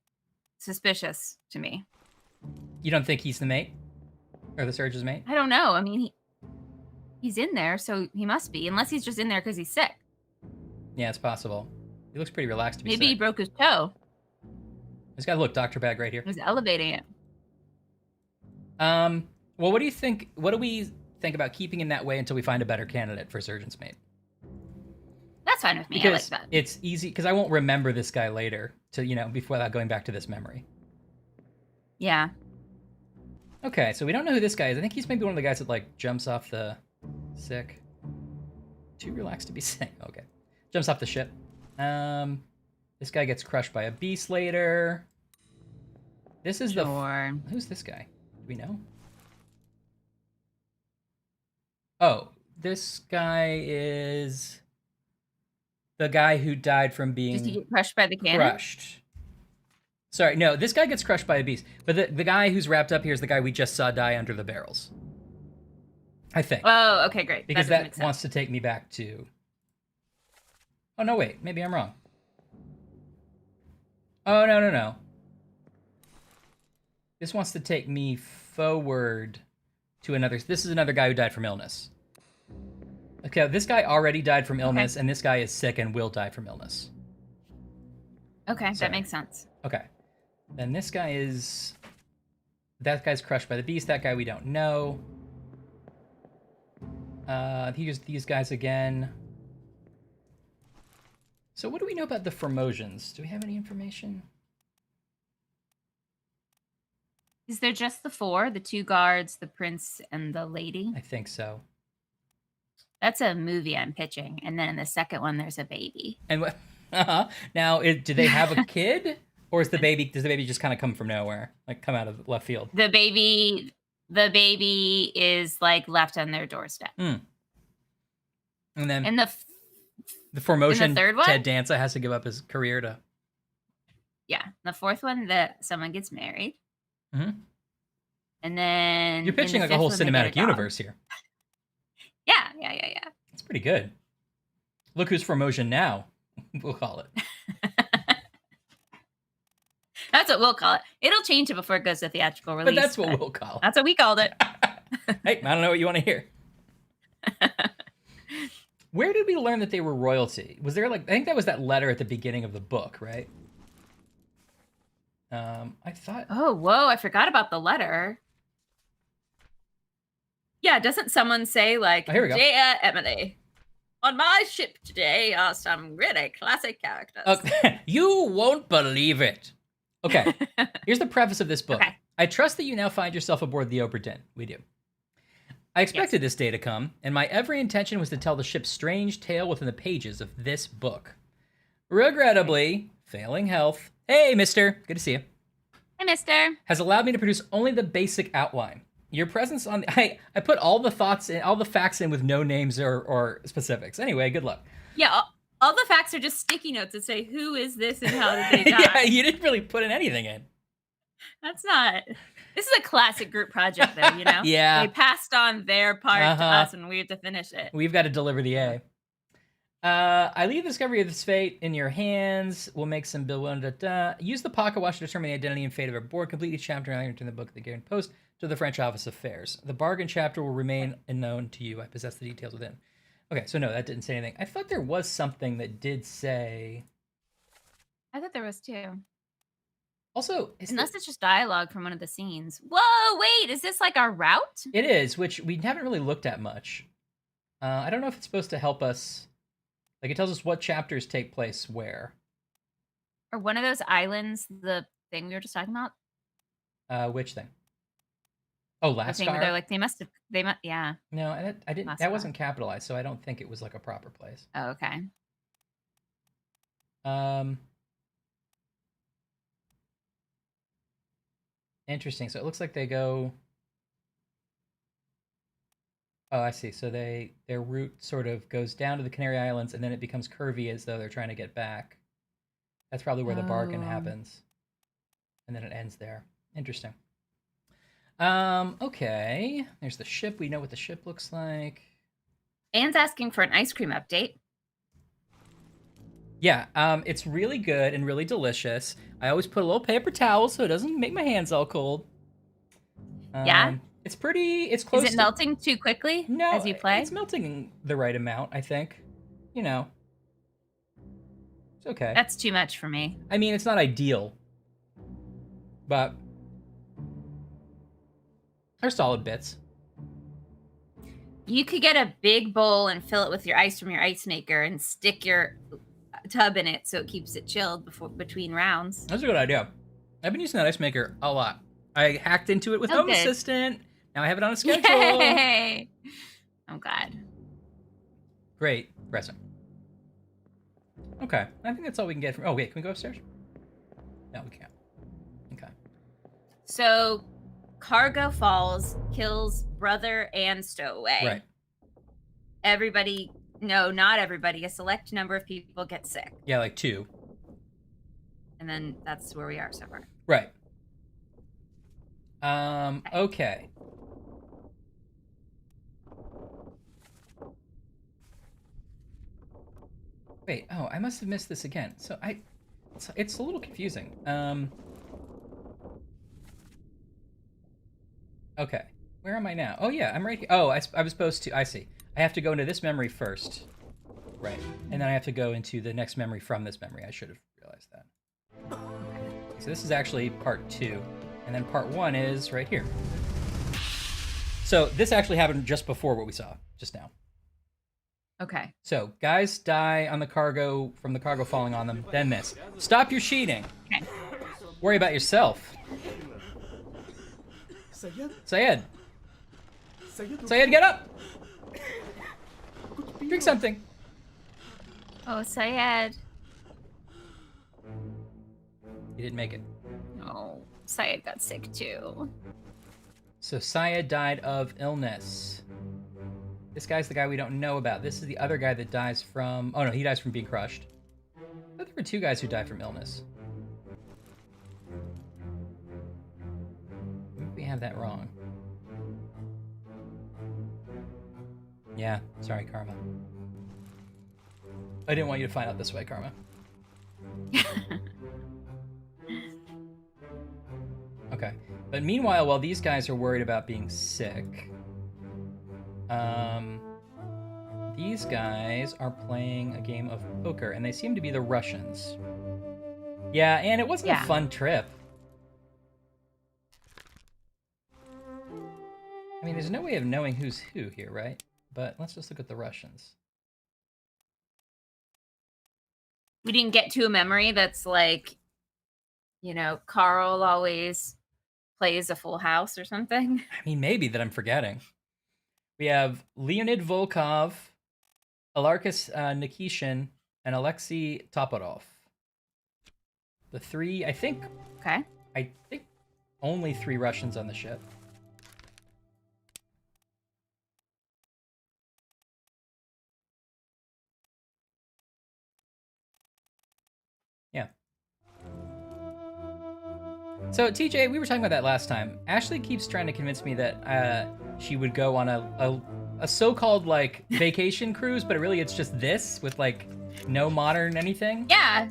suspicious to me. You don't think he's the mate? Or the surgeon's mate? I don't know. I mean, he's in there, so he must be, unless he's just in there because he's sick. Yeah, it's possible. He looks pretty relaxed to be Maybe he sick. broke his toe. This guy, look, Dr. Bag right here. He was elevating it. Well, what do you think? What do we think about keeping him that way until we find a better candidate for surgeon's mate? That's fine with me. Because I like that. it's easy, because I won't remember this guy later before that going back to this memory. Yeah. Okay, so we don't know who this guy is. I think he's maybe one of the guys that like jumps off the sick. Too relaxed to be sick. Okay. Jumps off the ship. This guy gets crushed by a beast later. This is Sure. Who's this guy? Do we know? Oh, this guy is the guy who died from being Did he get crushed by the cannon? crushed. Sorry, no, this guy gets crushed by a beast. But the guy who's wrapped up here is the guy we just saw die under the barrels. I think. Oh, okay, great. Because that wants to take me back to... Oh, no, wait. Maybe I'm wrong. Oh, no. This wants to take me forward to another... This is another guy who died from illness. Okay, this guy already died from illness, and this guy is sick and will die from illness. Okay, that makes sense. Okay. Then this guy is... That guy's crushed by the beast. That guy we don't know. Here's these guys again. So what do we know about the Formosians? Do we have any information? Is there just the 4? The 2 guards, the prince, and the lady? I think so. That's a movie I'm pitching. And then in the second one, there's a baby. And what? Now, do they have a kid, or does the baby just kind of come from nowhere, like come out of left field? The baby is like left on their doorstep. And then in the Formosan third one, Ted Danza has to give up his career to. Yeah, the 4th one that someone gets married. Mm-hmm. And then you're pitching like a whole cinematic universe here. Yeah. It's pretty good. Look who's Formosan now. We'll call it. That's what we'll call it. It'll change it before it goes to theatrical release. But that's what we'll call it. That's what we called it. Hey, I don't know what you want to hear. Where did we learn that they were royalty? Was there I think that was that letter at the beginning of the book, right? I thought... Oh, whoa, I forgot about the letter. Yeah, doesn't someone say, like, here we go. Dear Emily, on my ship today are some really classic characters. You won't believe it. Okay, here's the preface of this book. Okay. I trust that you now find yourself aboard the Obra Dinn. We do. I expected this day to come, and my every intention was to tell the ship's strange tale within the pages of this book. Regrettably, failing health... Hey, mister. Good to see you. Hey, mister. Has allowed me to produce only the basic outline. Your presence on... I put all the thoughts in, all the facts in with no names or specifics. Anyway, good luck. Yeah, all the facts are just sticky notes that say, who is this and how did they die? Yeah, you didn't really put in anything in. That's not... This is a classic group project, though, you know? Yeah. They passed on their part to us, and we have to finish it. We've got to deliver the A. I leave the discovery of this fate in your hands. We'll make some bill. Use the pocket watch to determine the identity and fate of our board. Complete each chapter and return the book of the Guaranteed Post to the French Office of Affairs. The bargain chapter will remain unknown to you. I possess the details within. Okay, so no, that didn't say anything. I thought there was something that did say... I thought there was too. Also, unless it's just dialogue from one of the scenes. Whoa, wait, is this like our route? It is, which we haven't really looked at much. I don't know if it's supposed to help us. Like, it tells us what chapters take place where. Or one of those islands, the thing we were just talking about? Which thing? Oh, Lascar? They're like, they must, yeah. No, I didn't. Lascar. That wasn't capitalized, so I don't think it was like a proper place. Oh, okay. Interesting. So it looks like they go... Oh, I see. So their route sort of goes down to the Canary Islands, and then it becomes curvy as though they're trying to get back. That's probably where the bargain happens. And then it ends there. Interesting. Okay. There's the ship. We know what the ship looks like. Anne's asking for an ice cream update. Yeah, it's really good and really delicious. I always put a little paper towel so it doesn't make my hands all cold. Yeah? It's close. Is it melting too quickly as you play? It's melting the right amount, I think. You know. It's okay. That's too much for me. I mean, it's not ideal. But they're solid bits. You could get a big bowl and fill it with your ice from your ice maker and stick your tub in it so it keeps it chilled between rounds. That's a good idea. I've been using that ice maker a lot. I hacked into it with Home Assistant. Now I have it on a schedule. Yay! I'm glad. Great. Pressing. Okay. I think that's all we can get from... Oh, wait. Can we go upstairs? No, we can't. Okay. So, cargo falls, kills brother and stowaway. Right. Everybody... No, not everybody. A select number of people get sick. Yeah, like 2. And then that's where we are so far. Right. Okay. Wait, oh, I must have missed this again. So it's a little confusing. Okay. Where am I now? Oh, yeah, I'm right here. Oh, I was supposed to... I see. I have to go into this memory first. Right. And then I have to go into the next memory from this memory. I should have realized that. Okay. So this is actually part 2. And then part 1 is right here. So this actually happened just before what we saw just now. Okay. So guys die on the cargo from the cargo falling on them. Then this. Stop your cheating. Okay. Worry about yourself. Syed. Syed, get up. Drink something. Oh, Syed. He didn't make it. No, Syed got sick too. So Syed died of illness. This guy's the guy we don't know about. This is the other guy that dies from... Oh, no, he dies from being crushed. I thought there were 2 guys who died from illness. Maybe we have that wrong. Yeah, sorry, Karma. I didn't want you to find out this way, Karma. Okay. But meanwhile, while these guys are worried about being sick... these guys are playing a game of poker, and they seem to be the Russians. Yeah, and it wasn't a fun trip. I mean, there's no way of knowing who's who here, right? But let's just look at the Russians. We didn't get to a memory that's like, you know, Carl always plays a full house or something. I mean, maybe that I'm forgetting. We have Leonid Volkov, Alarkus Nikishin, and Alexei Toporov. The 3, I think... Okay. I think only 3 Russians on the ship. Yeah. So, TJ, we were talking about that last time. Ashley keeps trying to convince me that she would go on a so-called, like, vacation cruise, but really it's just this, with, like, no modern anything. Yeah.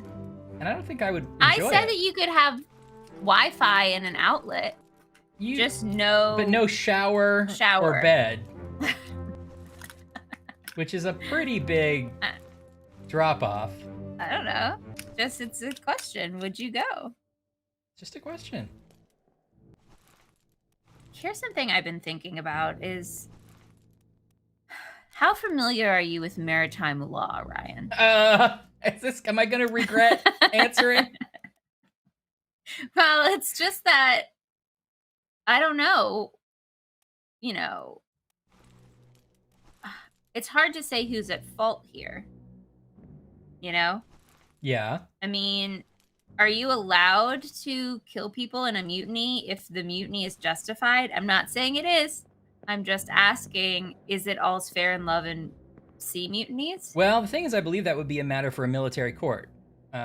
And I don't think I would enjoy I said it. that you could have Wi-Fi and an outlet. Just no... But no shower. Or bed. Which is a pretty big drop-off. I don't know. Just, it's a question. Would you go? Just a question. Here's something I've been thinking about is... How familiar are you with maritime law, Ryan? Am I going to regret answering? Well, it's just that, I don't know, you know, it's hard to say who's at fault here, you know? Yeah. I mean, are you allowed to kill people in a mutiny if the mutiny is justified? I'm not saying it is. I'm just asking, is it all's fair in love and sea mutinies? Well, the thing is, I believe that would be a matter for a military court,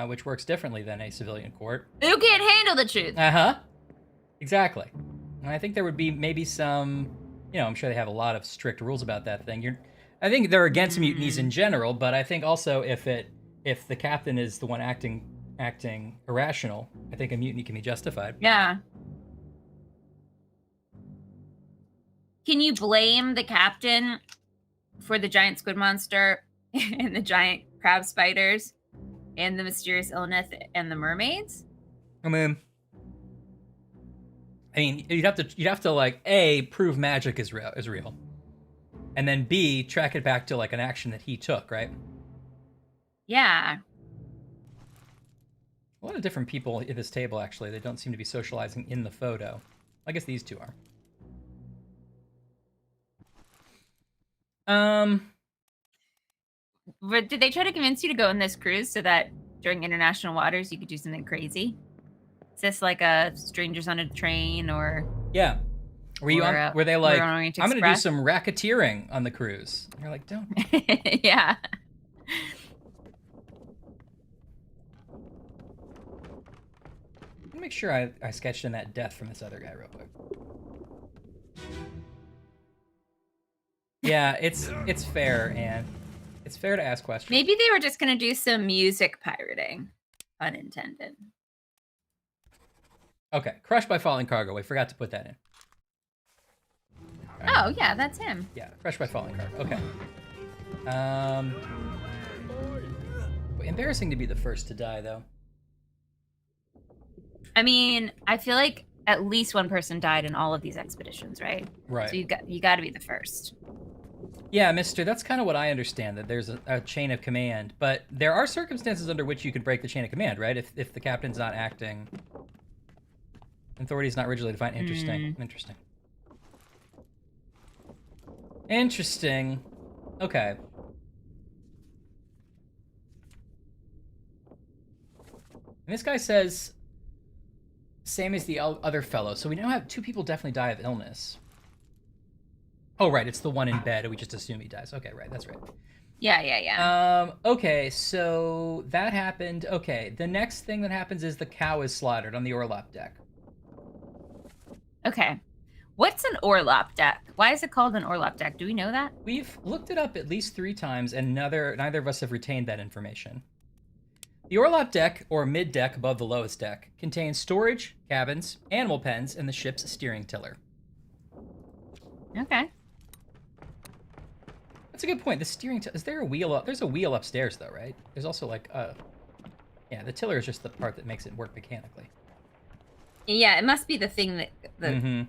which works differently than a civilian court. You can't handle the truth. Uh-huh. Exactly. And I think there would be maybe some, you know, I'm sure they have a lot of strict rules about that thing. I think they're against mutinies in general, but I think also if the captain is the one acting irrational, I think a mutiny can be justified. Yeah. Can you blame the captain for the giant squid monster and the giant crab spiders and the mysterious illness and the mermaids? I mean, you'd have to like A, prove magic is real, and then B, track it back to like an action that he took, right? Yeah. A lot of different people at this table, actually. They don't seem to be socializing in the photo. I guess these 2 are. Did they try to convince you to go on this cruise so that during international waters you could do something crazy? Is this like a strangers on a train or? Yeah. Were they like, I'm going to do some racketeering on the cruise? And you're like, don't. Yeah. Let me make sure I sketched in that death from this other guy real quick. Yeah, it's fair, Anne. It's fair to ask questions. Maybe they were just going to do some music pirating. Unintended. Okay, crushed by falling cargo. We forgot to put that in. Right. Oh, yeah, that's him. Yeah, crushed by falling cargo. Okay. Embarrassing to be the first to die, though. I mean, I feel like at least one person died in all of these expeditions, right? Right. So you got to be the first. Yeah, mister, that's kind of what I understand, that there's a chain of command. But there are circumstances under which you could break the chain of command, right? If the captain's not acting. Authority's not rigidly defined. Interesting. Interesting. Interesting. Okay. And this guy says, same as the other fellow. So we now have 2 people definitely die of illness. Oh, right. It's the one in bed. We just assume he dies. Okay, right. That's right. Yeah. Okay, so that happened. Okay, the next thing that happens is the cow is slaughtered on the orlop deck. Okay. What's an orlop deck? Why is it called an orlop deck? Do we know that? We've looked it up at least 3 times, and neither of us have retained that information. The orlop deck, or mid-deck above the lowest deck, contains storage, cabins, animal pens, and the ship's steering tiller. Okay. That's a good point. The steering tiller... Is there a wheel up? There's a wheel upstairs, though, right? There's also, like, yeah, the tiller is just the part that makes it work mechanically. Yeah, it must be the thing that...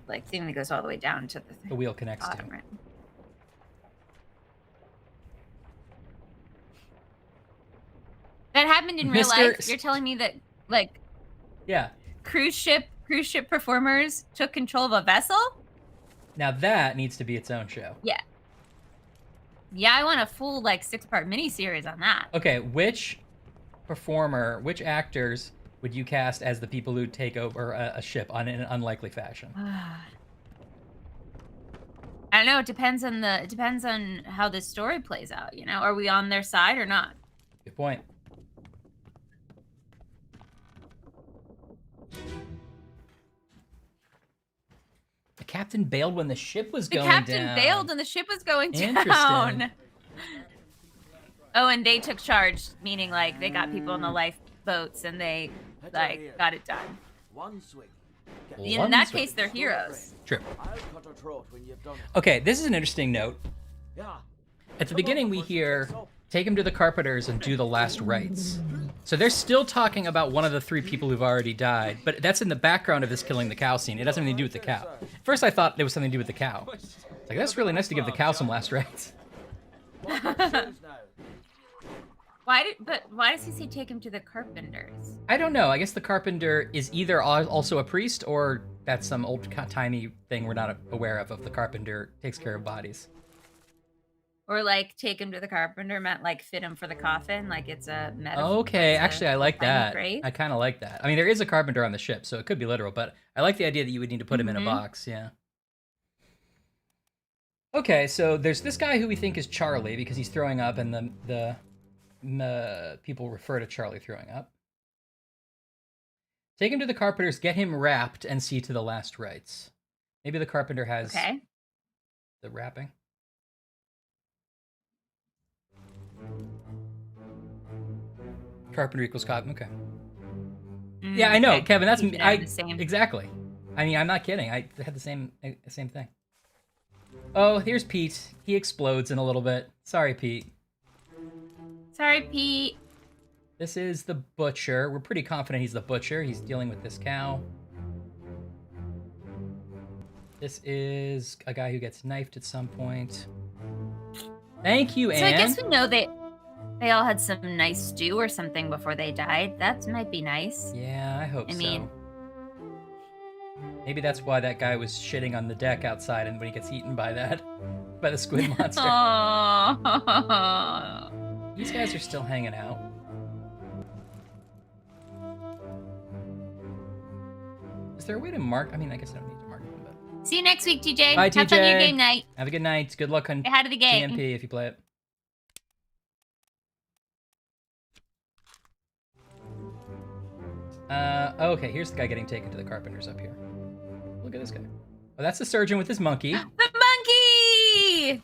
like, thing that goes all the way down to the wheel connects bottom, to. Right? That happened in real life? You're telling me that, like... Yeah. Cruise ship performers took control of a vessel? Now that needs to be its own show. Yeah. Yeah, I want a full, like, 6-part miniseries on that. Okay, which actors would you cast as the people who take over a ship in an unlikely fashion? I don't know. It depends on how this story plays out, you know? Are we on their side or not? Good point. The captain bailed when the ship was going down. The captain bailed when the ship was going down. Oh, and they took charge, meaning like they got people in the lifeboats and they like got it done. In that case, they're heroes. True. Okay, this is an interesting note. At the beginning, we hear, take him to the carpenters and do the last rites. So they're still talking about one of the 3 people who've already died, but that's in the background of this killing the cow scene. It has anything to do with the cow. First, I thought there was something to do with the cow. Like, that's really nice to give the cow some last rites. Why does he say take him to the carpenters? I don't know. I guess the carpenter is either also a priest or that's some old-timey thing we're not aware of the carpenter takes care of bodies. Or like take him to the carpenter meant like fit him for the coffin, like it's a metaphor. Okay, actually I like that. I kind of like that. I mean, there is a carpenter on the ship, so it could be literal, but I like the idea that you would need to put him in a box, yeah. Okay, so there's this guy who we think is Charlie because he's throwing up and the people refer to Charlie throwing up. Take him to the carpenters, get him wrapped, and see to the last rites. Maybe the carpenter has the wrapping. Carpenter equals cotton. Okay. Yeah, I know, Kevin. That's the same. Exactly. I mean, I'm not kidding. I had the same thing. Oh, here's Pete. He explodes in a little bit. Sorry, Pete. Sorry, Pete. This is the butcher. We're pretty confident he's the butcher. He's dealing with this cow. This is a guy who gets knifed at some point. Thank you, Anne. So I guess we know they all had some nice stew or something before they died. That might be nice. Yeah, I hope so. I mean, maybe that's why that guy was shitting on the deck outside and when he gets eaten by the squid monster. Aww. These guys are still hanging out. Is there a way to mark? I mean, I guess I don't need to mark them, but... See you next week, TJ. Bye, Have TJ. fun your game night. Have a good night. Good luck on Say hi to the game. TMP if you play it. Okay, here's the guy getting taken to the carpenters up here. Look at this guy. Oh, that's the surgeon with his monkey. The monkey!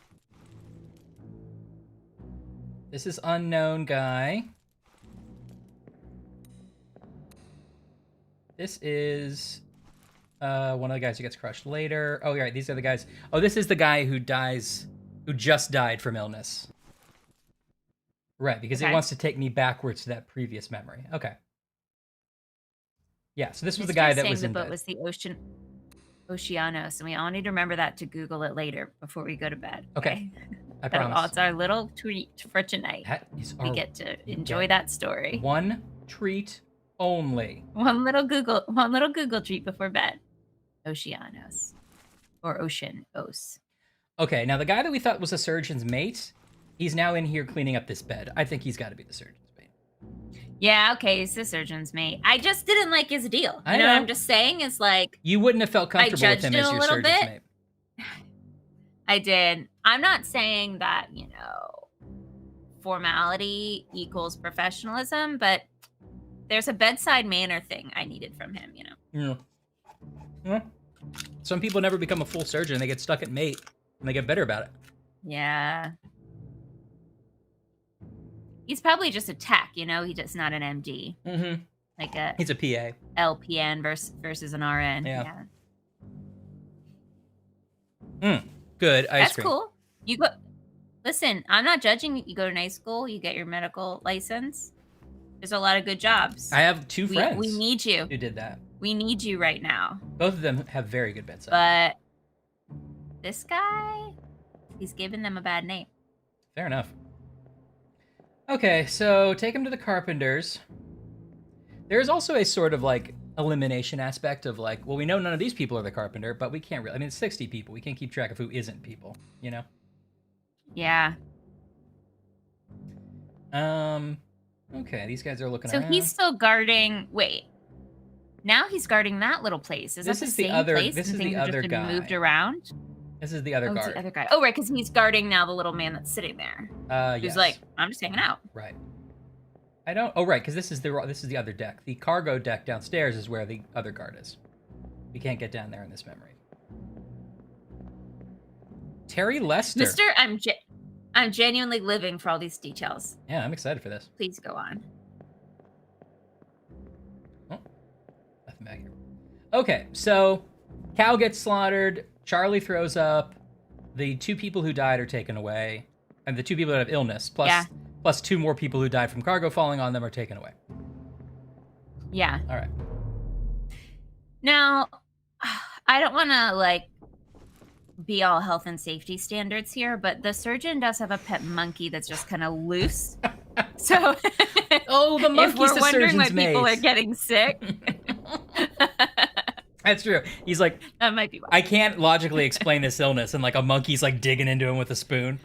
This is unknown guy. This is one of the guys who gets crushed later. Oh, right, these are the guys. Oh, this is the guy who dies, who just died from illness. Right, because it wants to take me backwards to that previous memory. Okay. Yeah, so this was the guy that was in bed. The boat was the Oceanos, and we all need to remember that to Google it later before we go to bed. Okay. I promise. It's our little treat for tonight. We get to enjoy that story. One treat only. One little Google treat before bed. Oceanos. Or Ocean Os. Okay, now the guy that we thought was a surgeon's mate, he's now in here cleaning up this bed. I think he's got to be the surgeon's mate. Yeah, okay, he's the surgeon's mate. I just didn't like his deal. I know what I'm just saying is like... You wouldn't have felt comfortable with him as your surgeon's mate. I did. I'm not saying that, formality equals professionalism, but there's a bedside manner thing I needed from him, Yeah. Some people never become a full surgeon. They get stuck at mate, and they get better about it. Yeah. He's probably just a tech, He's just not an MD. Mm-hmm. He's a PA. LPN versus an RN. Yeah. Good ice cream. That's cool. You go. Listen, I'm not judging. You go to night school. You get your medical license. There's a lot of good jobs. I have two friends. We need you. Who did that? We need you right now. Both of them have very good bedside. But this guy, he's giving them a bad name. Fair enough. Okay, so take him to the carpenters. There's also a sort of elimination aspect of well, we know none of these people are the carpenter, but we can't really. I mean, it's 60 people. We can't keep track of who isn't people, Yeah. Okay, these guys are looking around. So he's still guarding. Wait. Now he's guarding that little place. Is that the same place? This is the other guy. Moved around. This is the other guard. It's the other guy. Oh, right, because he's guarding now the little man that's sitting there. Who's yes. I'm just hanging out. Right. I don't. Oh, right, because this is the other deck. The cargo deck downstairs is where the other guard is. We can't get down there in this memory. Terry Lester. Mister, I'm genuinely living for all these details. Yeah, I'm excited for this. Please go on. Oh, nothing back here. Okay, so cow gets slaughtered. Charlie throws up. The two people who died are taken away, and the two people that have illness plus two more people who died from cargo falling on them are taken away. Yeah. All right. Now, I don't want to be all health and safety standards here, but the surgeon does have a pet monkey that's just kind of loose. So, the monkey's if we're the wondering why surgeon's mate. People are getting sick. That's true. He's that might be why. I can't logically explain this illness, and a monkey's digging into him with a spoon.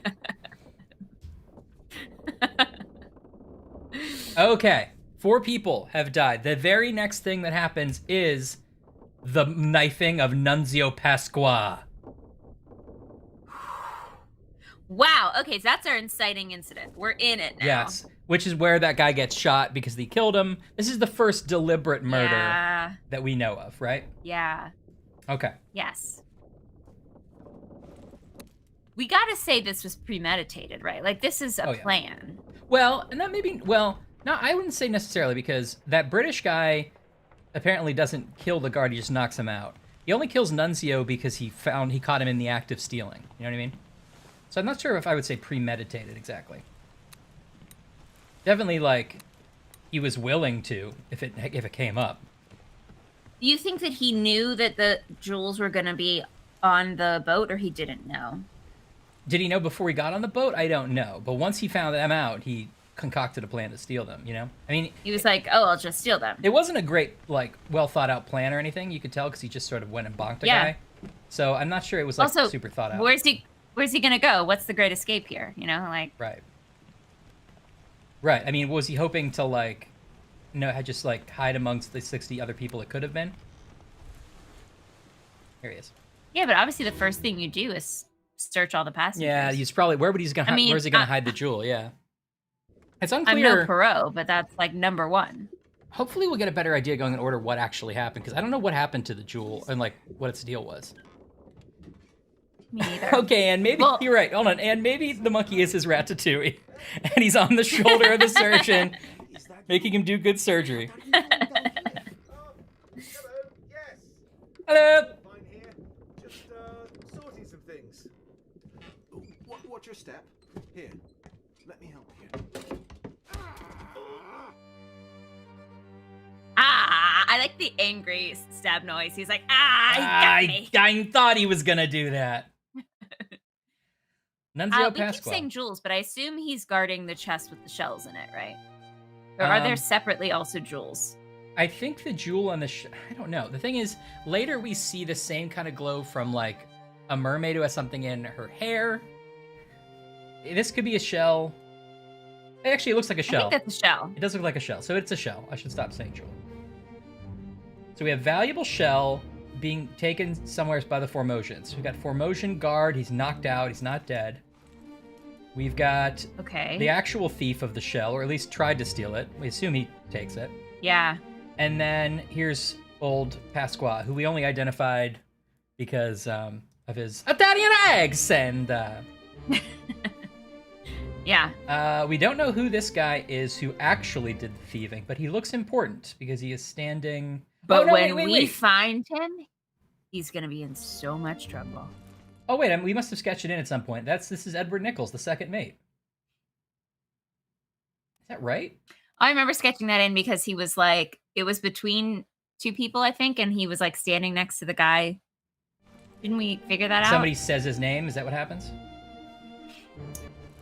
Okay, 4 people have died. The very next thing that happens is the knifing of Nunzio Pasqua. Wow. Okay, so that's our inciting incident. We're in it now. Yes, which is where that guy gets shot because they killed him. This is the first deliberate murder that we know of, right? Yeah. Okay. Yes. We gotta say this was premeditated, right? This is a plan. Well, and that maybe... Well, no, I wouldn't say necessarily, because that British guy apparently doesn't kill the guard, he just knocks him out. He only kills Nunzio because he caught him in the act of stealing. You know what I mean? So I'm not sure if I would say premeditated exactly. Definitely, he was willing to, if it came up. Do you think that he knew that the jewels were going to be on the boat, or he didn't know? Did he know before he got on the boat? I don't know. But once he found them out, he concocted a plan to steal them, I mean... He was I'll just steal them. It wasn't a great, well-thought-out plan or anything. You could tell because he just sort of went and bonked a guy. So I'm not sure it was, also, super thought out. Where's he going to go? What's the great escape here? Right. Right. I mean, was he hoping to, like, just, like, hide amongst the 60 other people it could have been? Here he is. Yeah, but obviously the first thing you do is search all the passengers. Yeah, he's probably... where's he gonna hide the jewel? Yeah. It's unclear. I'm no Perot, but that's, like, number one. Hopefully we'll get a better idea going in order what actually happened, because I don't know what happened to the jewel and, like, what its deal was. Me neither. Okay, and maybe... You're right. Hold on. And maybe the monkey is his Ratatouille. And he's on the shoulder of the surgeon, making him do good surgery. Hello. Fine here. Just sorting some things. Watch your step. Here. Let me help you. I like the angry stab noise. He's like, he got me. I thought he was gonna do that. Nunzio We keep Pasqua. saying jewels, but I assume he's guarding the chest with the shells in it, right? Or are there separately also jewels? I think the jewel on the... I don't know. The thing is, later we see the same kind of glow from, like, a mermaid who has something in her hair. This could be a shell. Actually, it looks like a shell. I think that's a shell. It does look like a shell, so it's a shell. I should stop saying jewel. So we have valuable shell being taken somewhere by the Formosions. We've got Formosan guard. He's knocked out. He's not dead. We've got the actual thief of the shell, or at least tried to steal it. We assume he takes it. Yeah. And then here's old Pasqua, who we only identified because of his Italian accent. Yeah. We don't know who this guy is who actually did the thieving, but he looks important because he is standing... But we find him, he's going to be in so much trouble. Oh, wait, we must have sketched it in at some point. This is Edward Nichols, the second mate. Is that right? I remember sketching that in because he was like, it was between two people, I think, and he was like standing next to the guy. Didn't we figure that out? Somebody says his name, is that what happens?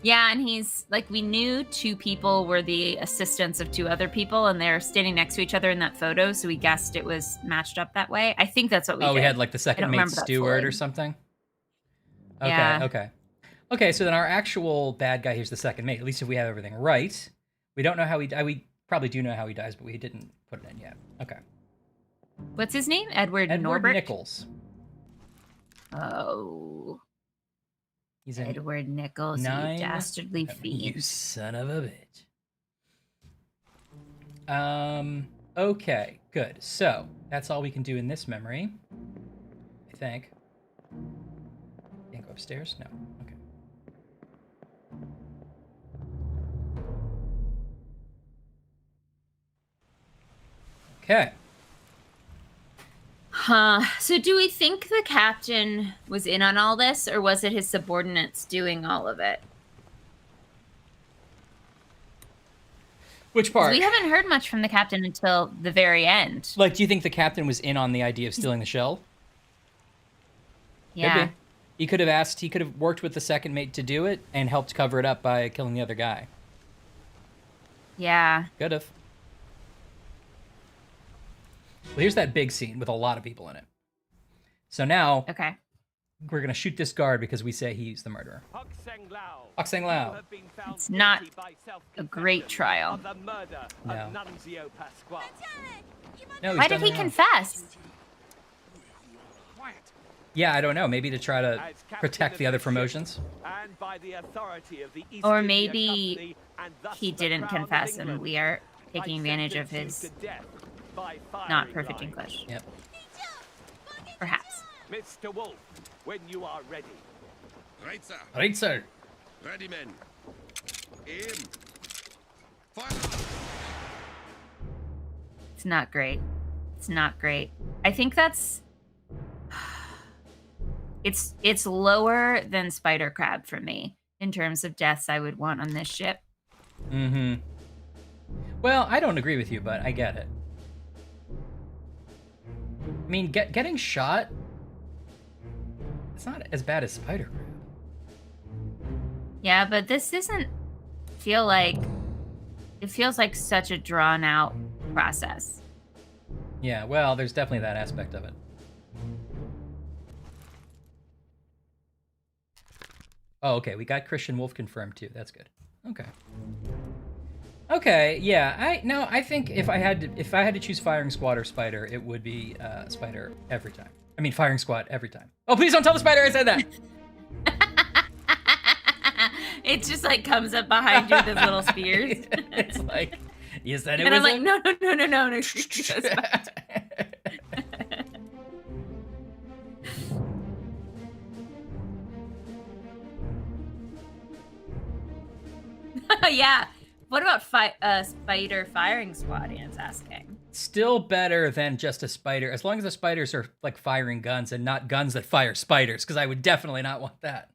Yeah, and he's like, we knew two people were the assistants of two other people, and they're standing next to each other in that photo, so we guessed it was matched up that way. I think that's what we did. Oh, we had like the second mate steward or something? Okay, yeah. Okay, so then our actual bad guy here's the second mate, at least if we have everything right. We don't know how he died. We probably do know how he dies, but we didn't put it in yet. Okay. What's his name? Edward Norbert? Nichols. Oh. He's in Edward Nichols, you dastardly fiend. You son of a bitch. Okay, good. So, that's all we can do in this memory. I think. Can't go upstairs? No. Okay. Okay. Huh. So do we think the captain was in on all this, or was it his subordinates doing all of it? Which part? We haven't heard much from the captain until the very end. Like, do you think the captain was in on the idea of stealing the shell? Yeah. Could be. He could have worked with the second mate to do it and helped cover it up by killing the other guy. Yeah. Could have. Well, here's that big scene with a lot of people in it. So now, we're going to shoot this guard because we say he's the murderer. Hokseng Lao. It's not a great trial. No. Why did he confess? Yeah, I don't know. Maybe to try to protect the other Formosions? Or maybe he didn't confess and we are taking advantage of his not perfect English. Yep. Perhaps. Mr. Wolf, when you are ready. Right, sir. Right, sir. Ready, men. Aim. Fire. It's not great. It's not great. I think that's... It's lower than Spider Crab for me in terms of deaths I would want on this ship. Mm-hmm. Well, I don't agree with you, but I get it. I mean, getting shot, it's not as bad as Spider Crab. Yeah, but this doesn't feel like... It feels like such a drawn-out process. Yeah, well, there's definitely that aspect of it. Oh, okay, we got Christian Wolf confirmed, too. That's good. Okay. Okay, yeah. I think if I had to choose firing squad or spider, it would be spider every time. I mean firing squad every time. Oh, please don't tell the spider I said that. It just like comes up behind you with those little spears. It's like, you said it and was I'm like, no. Yeah. What about spider firing squad? Anne's asking. Still better than just a spider, as long as the spiders are like firing guns and not guns that fire spiders, because I would definitely not want that.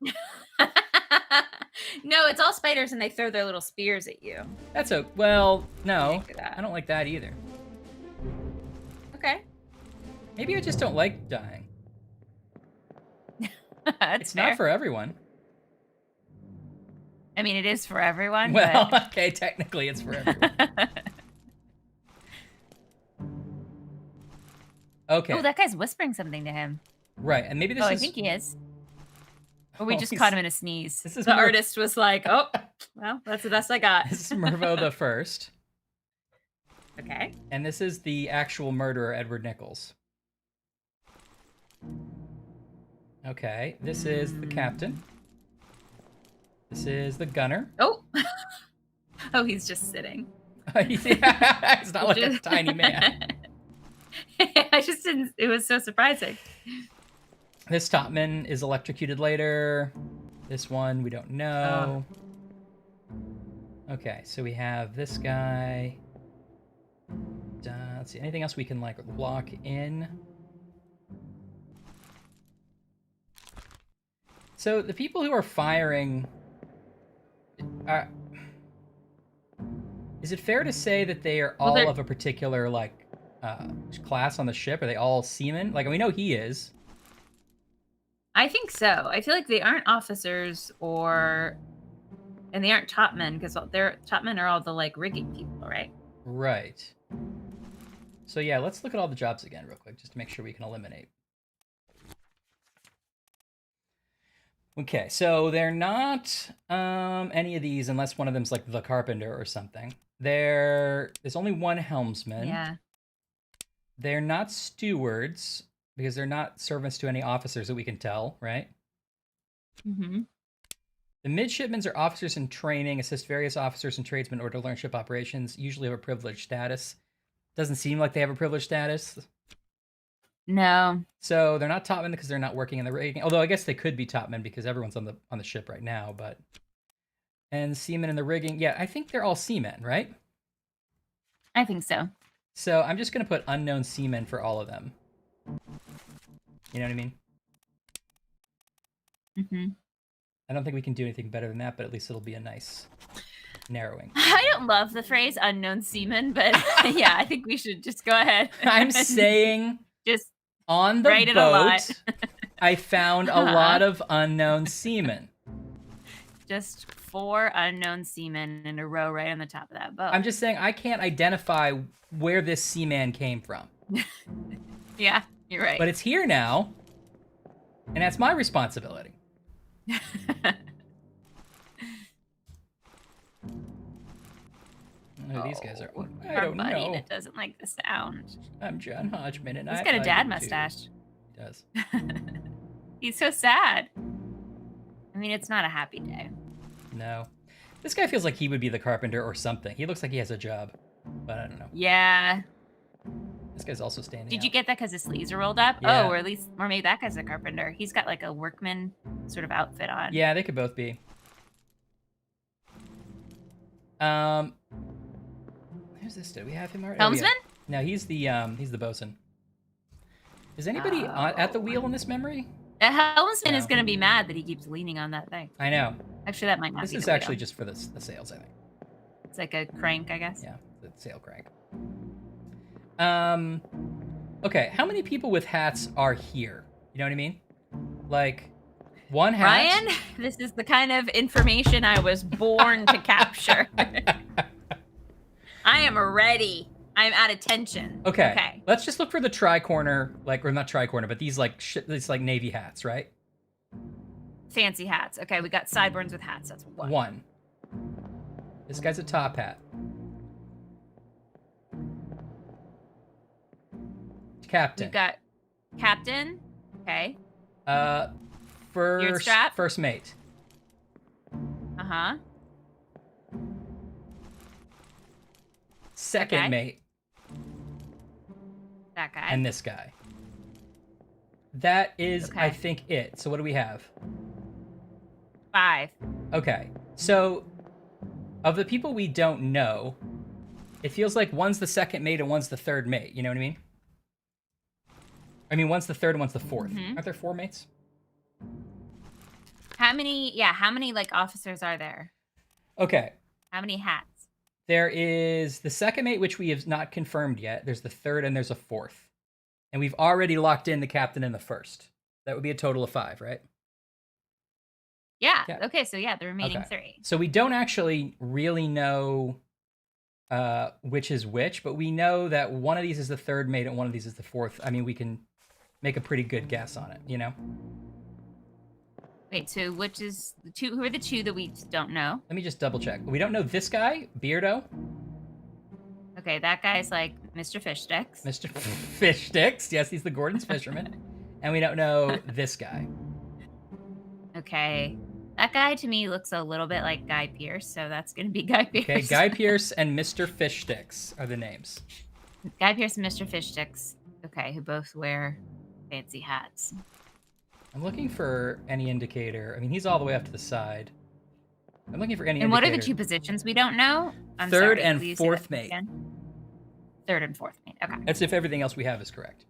No, it's all spiders and they throw their little spears at you. Well, no. I don't like that either. Okay. Maybe I just don't like dying. It's fair. Not for everyone. I mean, it is for everyone. Well, but... okay, technically it's for everyone. Okay. Oh, that guy's whispering something to him. Right, and maybe this is... I think he is. Or we just caught him in a sneeze. This is the artist was like, oh, well, that's the best I got. This is Mervo the First. Okay. And this is the actual murderer, Edward Nichols. Okay, this is the captain. This is the gunner. Oh. Oh, he's just sitting. He's not like a tiny man. I just didn't, it was so surprising. This topman is electrocuted later. This one, we don't know. Okay, so we have this guy. Let's see, anything else we can like lock in? So the people who are firing are... Is it fair to say that they are all of a particular like class on the ship? Are they all seamen? Like, we know he is. I think so. I feel like they aren't officers and they aren't topmen, because their topmen are all the like rigging people, right? Right. So yeah, let's look at all the jobs again real quick, just to make sure we can eliminate. Okay, so they're not any of these unless one of them's like the carpenter or something. There's only one helmsman. Yeah. They're not stewards, because they're not servants to any officers that we can tell, right? Mm-hmm. The midshipmen are officers in training, assist various officers and tradesmen in order to learn ship operations, usually have a privileged status. Doesn't seem like they have a privileged status. No. So they're not topmen because they're not working in the rigging. Although I guess they could be topmen because everyone's on the ship right now, but... And seamen in the rigging. Yeah, I think they're all seamen, right? I think so. So I'm just going to put unknown seamen for all of them. You know what I mean? Mm-hmm. I don't think we can do anything better than that, but at least it'll be a nice narrowing. I don't love the phrase unknown seaman, but yeah, I think we should just go ahead. I'm saying just on the write it boat, a lot. I found a lot of unknown seamen. Just 4 unknown seamen in a row right on the top of that boat. I'm just saying I can't identify where this seaman came from. Yeah, you're right. But it's here now, and that's my responsibility. Oh, these guys are... I don't buddy know. that doesn't like the sound. I'm John Hodgman, and He's I got a like dad it mustache. Too. He does. He's so sad. I mean, it's not a happy day. No. This guy feels like he would be the carpenter or something. He looks like he has a job, but I don't know. Yeah. This guy's also standing Did out. you get that because his sleeves are rolled up? Yeah. Oh, or maybe that guy's a carpenter. He's got like a workman sort of outfit on. Yeah, they could both be. Who's this dude? We have him already. Helmsman? Oh, yeah. No, he's the bosun. Is anybody at the wheel in this memory? The helmsman No. is going to be mad that he keeps leaning on that thing. I know. Actually, that might not This be is the actually wheel. just for the sails, I think. It's like a crank, I guess. Yeah, the sail crank. Okay, how many people with hats are here? You know what I mean? Like, one hat? Ryan, this is the kind of information I was born to capture. I am ready. I'm at attention. Okay. Let's just look for the tri-corner, like, or not tri-corner, but these like navy hats, right? Fancy hats. Okay, we got sideburns with hats. That's one. One. This guy's a top hat. Captain. We've got captain. Okay. First mate. Uh-huh. Second mate. That guy. And this guy. That is, Okay. I think, it. So what do we have? 5. Okay. So, of the people we don't know, it feels like one's the second mate and one's the third mate. You know what I mean? I mean, one's the third and one's the fourth. Aren't there 4 mates? How many, like, officers are there? Okay. How many hats? There is the second mate, which we have not confirmed yet. There's the third and there's a fourth. And we've already locked in the captain and the first. That would be a total of 5, right? Yeah. Okay, so the remaining 3. So we don't actually really know which is which, but we know that one of these is the third mate and one of these is the fourth. I mean, we can make a pretty good guess on it, you know? Wait, so which is the 2? Who are the 2 that we don't know? Let me just double check. We don't know this guy, Beardo. Okay, that guy's like Mr. Fish Sticks. Mr. Fish Sticks. Yes, he's the Gordon's fisherman. And we don't know this guy. Okay. That guy to me looks a little bit like Guy Pearce, so that's going to be Guy Pearce. Okay, Guy Pearce and Mr. Fish Sticks are the names. Guy Pearce and Mr. Fish Sticks. Okay, who both wear fancy hats. I'm looking for any indicator. I mean, he's all the way up to the side. I'm looking for any And indicator. what are the 2 positions we don't know? Third and fourth mate. Third and fourth mate. Okay. That's if everything else we have is correct.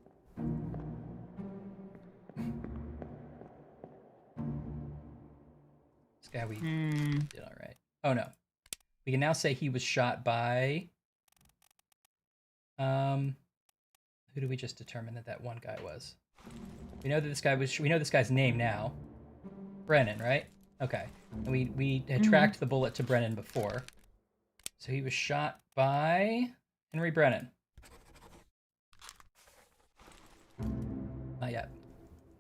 This guy we did all right. Oh no. We can now say he was shot by who did we just determine that one guy was? We know that this guy was, we know this guy's name now. Brennan, right? Okay. And we had tracked the bullet to Brennan before. So he was shot by Henry Brennan. Not yet.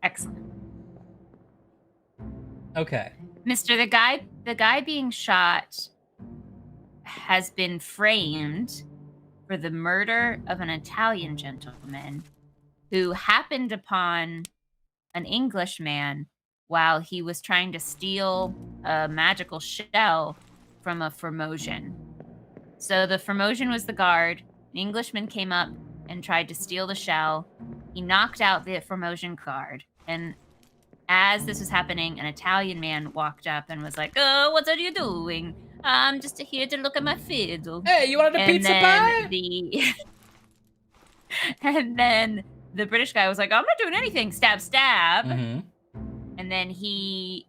Excellent. Okay. Mr. The guy being shot has been framed for the murder of an Italian gentleman who happened upon an Englishman while he was trying to steal a magical shell from a Formosan. So the Formosan was the guard. An Englishman came up and tried to steal the shell. He knocked out the Formosan guard. And as this was happening, an Italian man walked up and was like, "Oh, what are you doing? I'm just here to look at my fiddle." Hey, you wanted a pizza pie? And then the British guy was like, "I'm not doing anything." Stab, stab. Mm-hmm. And then he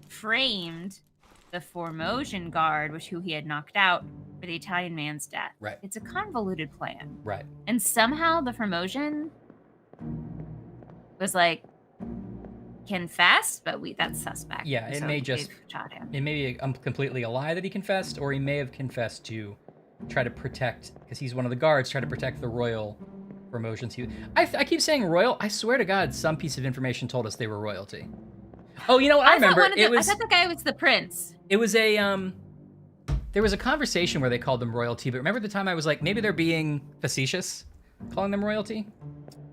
framed the Formosan guard, who he had knocked out, for the Italian man's death. Right. It's a convoluted plan. Right. And somehow the Formosan was like, confessed, but that's suspect. Yeah, it may just, shot him. it may be completely a lie that he confessed, or he may have confessed to try to protect, because he's one of the guards, try to protect the royal Formosans. I keep saying royal. I swear to God, some piece of information told us they were royalty. Oh, you know what? I remember. I thought the guy was the prince. It was a, there was a conversation where they called them royalty, but remember the time I was like, maybe they're being facetious, calling them royalty?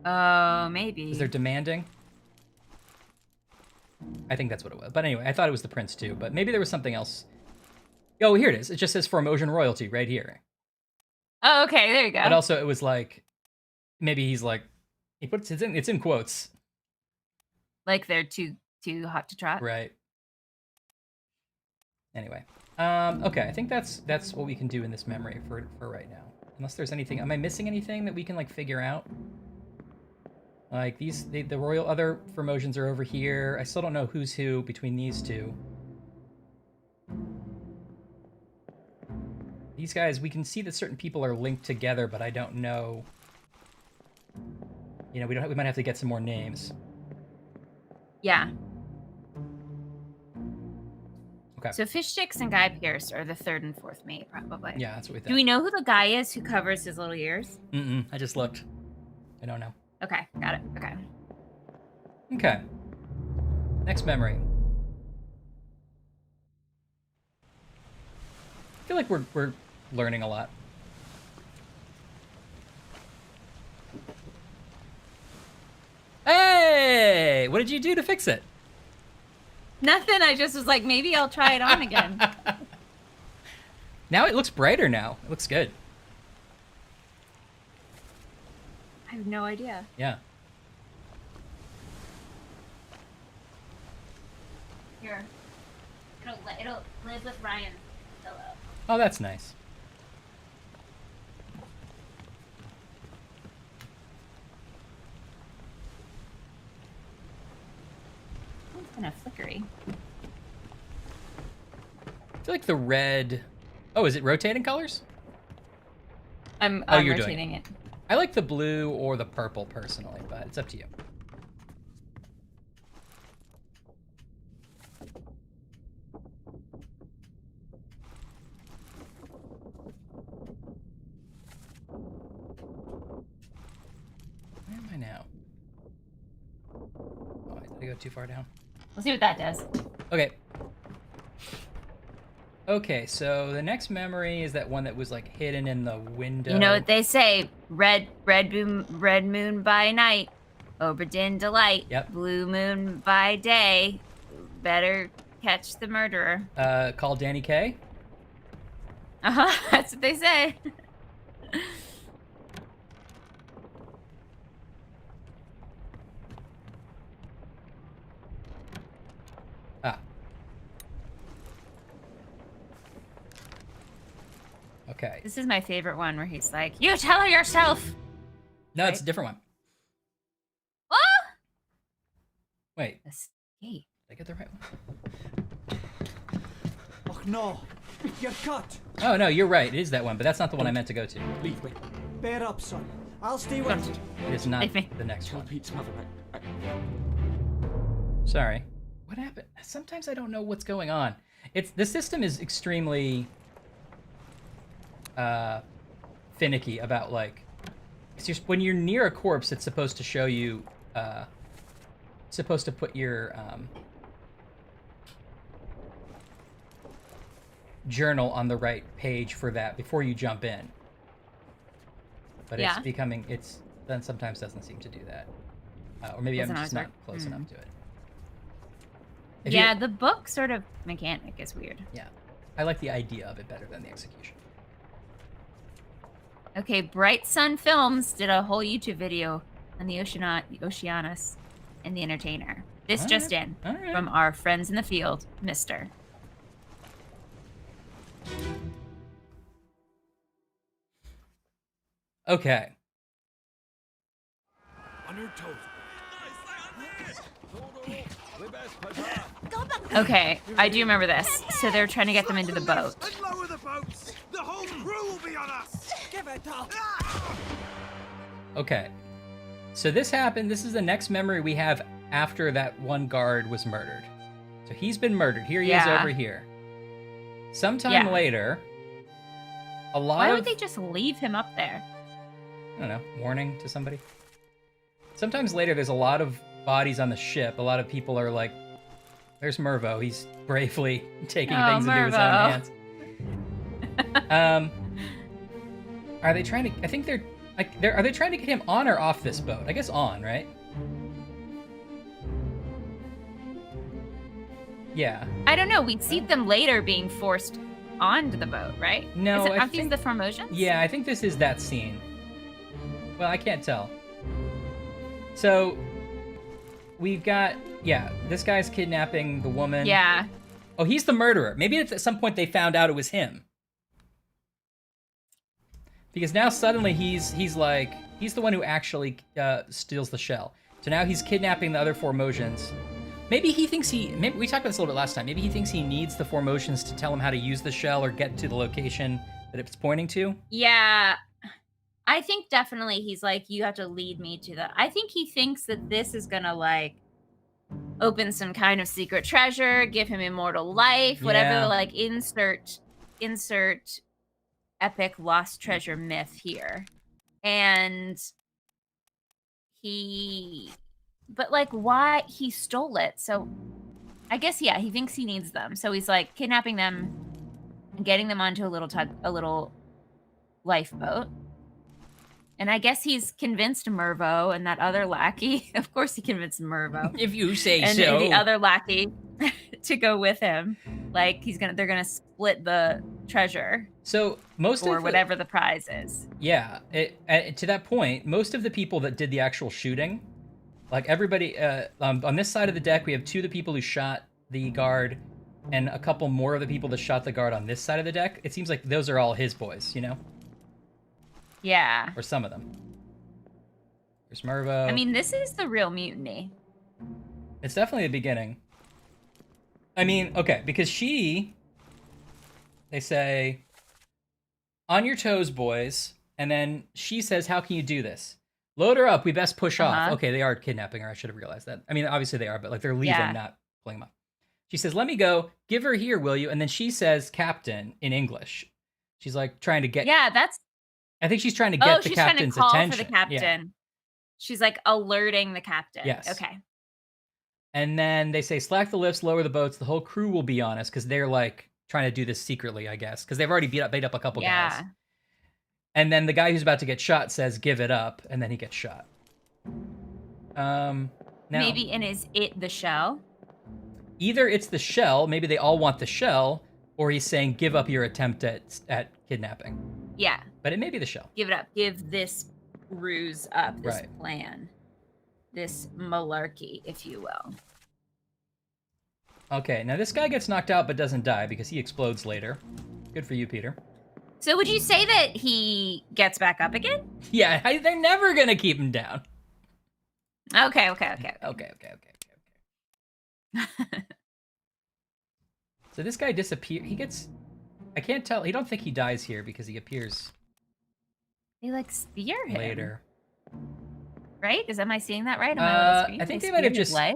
Oh, maybe. Because they're demanding. I think that's what it was. But anyway, I thought it was the prince too, but maybe there was something else. Oh, here it is. It just says Formosan royalty right here. Oh, okay, there you go. But also it was like, maybe he's like, he puts it's in quotes. Like they're too hot to trot. Right. Anyway. Okay, I think that's what we can do in this memory for right now. Unless there's anything, am I missing anything that we can like figure out? Like the royal other Formosans are over here. I still don't know who's who between these two. These guys, we can see that certain people are linked together, but I don't know. You know, we might have to get some more names. Yeah. Okay. So Fish Sticks and Guy Pearce are the third and fourth mate, probably. Yeah, that's what we think. Do we know who the guy is who covers his little ears? I just looked. I don't know. Okay, got it. Okay. Okay. Next memory. I feel like we're learning a lot. Hey, what did you do to fix it? Nothing. I just was like, maybe I'll try it on again. Now it looks brighter now. It looks good. I have no idea. Yeah. Here. It'll live with Ryan's pillow. Oh, that's nice. It's kind of flickery. I feel like the red... Oh, is it rotating colors? I'm you're rotating doing it. I like the blue or the purple personally, but it's up to you. Where am I now? Oh, did I go too far down? We'll see what that does. Okay. Okay, so the next memory is that one that was like hidden in the window. You know what they say? Red moon by night, Obra Dinn delight. Yep. Blue moon by day, better catch the murderer. Call Danny Kaye. That's what they say. Ah. Okay. This is my favorite one where he's like, "You tell her yourself." No, it's a different one. Oh! Wait, Escape. did I get the right one? Oh no, you're cut. Oh, no, you're right. It is that one, but that's not the one I meant to go to. Leave me. Bear up, son. I'll stay with you. It is not Leave me. the next Tell one. Pete's mother Sorry. What happened? Sometimes I don't know what's going on. The system is extremely finicky about like it's just when you're near a corpse, it's supposed to show you supposed to put your journal on the right page for that before you jump in. But Yeah. it's then sometimes doesn't seem to do that. Or maybe Doesn't I'm just always not work. close Mm. enough to it. If you- Yeah, the book sort of mechanic is weird. Yeah. I like the idea of it better than the execution. Okay, Bright Sun Films did a whole YouTube video on the Oceanus and the Entertainer. This All just right. in All right. from our friends in the field, Mister. Okay. On your toes. Okay, I do remember this. So they're trying to get them into the boat. And lower the boats. The whole crew will be on us. Give it up. Okay. So this happened. This is the next memory we have after that one guard was murdered. So he's been murdered. Here he is Yeah. over here. Sometime Yeah. later, a lot Why of... would they just leave him up there? I don't know, warning to somebody. Sometimes later, there's a lot of bodies on the ship. A lot of people are like, there's Mervo. He's bravely taking Oh, things into his own Mervo. hands. Are they trying to... I think they're... are they trying to get him on or off this boat? I guess on, right? Yeah. I don't know. We see them later being forced onto the boat, right? No, I aren't these think- the Formosions? Yeah, I think this is that scene. Well, I can't tell. So, we've got... Yeah, this guy's kidnapping the woman. Yeah. Oh, he's the murderer. Maybe at some point they found out it was him. Because now suddenly he's the one who actually steals the shell. So now he's kidnapping the other Formosians. Maybe he thinks maybe we talked about this a little bit last time. Maybe he thinks he needs the Formosians to tell him how to use the shell or get to the location that it's pointing to. Yeah. I think definitely he's like, you have to lead me to the... I think he thinks that this is gonna like open some kind of secret treasure, give him immortal life, whatever, Yeah. like insert epic lost treasure myth here. And but like why he stole it. So I guess yeah, he thinks he needs them. So he's like kidnapping them and getting them onto a little lifeboat. And I guess he's convinced Mervo and that other lackey. Of course, he convinced Mervo. If you say and so. the other lackey to go with him. Like they're gonna split the treasure. So or whatever the prize is. Yeah, to that point, most of the people that did the actual shooting, like everybody on this side of the deck, we have 2 of the people who shot the guard, and a couple more of the people that shot the guard on this side of the deck. It seems like those are all his boys, you know? Yeah. Or some of them. There's Mervo. I mean, this is the real mutiny. It's definitely the beginning. I mean, okay, because they say, on your toes, boys, and then she says, how can you do this? Load her up, we best push off. Okay, they are kidnapping her, I should have realized that. I mean, obviously they are, but like they're leaving, not pulling them up. She says, let me go, give her here, will you? And then she says, captain, in English. She's like trying to get... Yeah, that's... I think she's trying to get the captain's attention. She's trying to call for the captain. Yeah. She's like alerting the captain. Yes. Okay. And then they say, slack the lifts, lower the boats, the whole crew will be on us, because they're like trying to do this secretly, I guess, because they've already beat up a couple guys. And then the guy who's about to get shot says, give it up, and then he gets shot. Now, maybe, and is it the shell? Either it's the shell, maybe they all want the shell, or he's saying, give up your attempt at kidnapping. Yeah. But it may be the shell. Give it up. Give this ruse up, this plan. This malarkey, if you will. Okay, now this guy gets knocked out but doesn't die because he explodes later. Good for you, Peter. So would you say that he gets back up again? Yeah, they're never going to keep him down. Okay. So this guy disappears. He gets... I can't tell. I don't think he dies here because he appears... They like spear him. Later. Right? Am I seeing that right? Am I on the screen? I think they might have just... leg?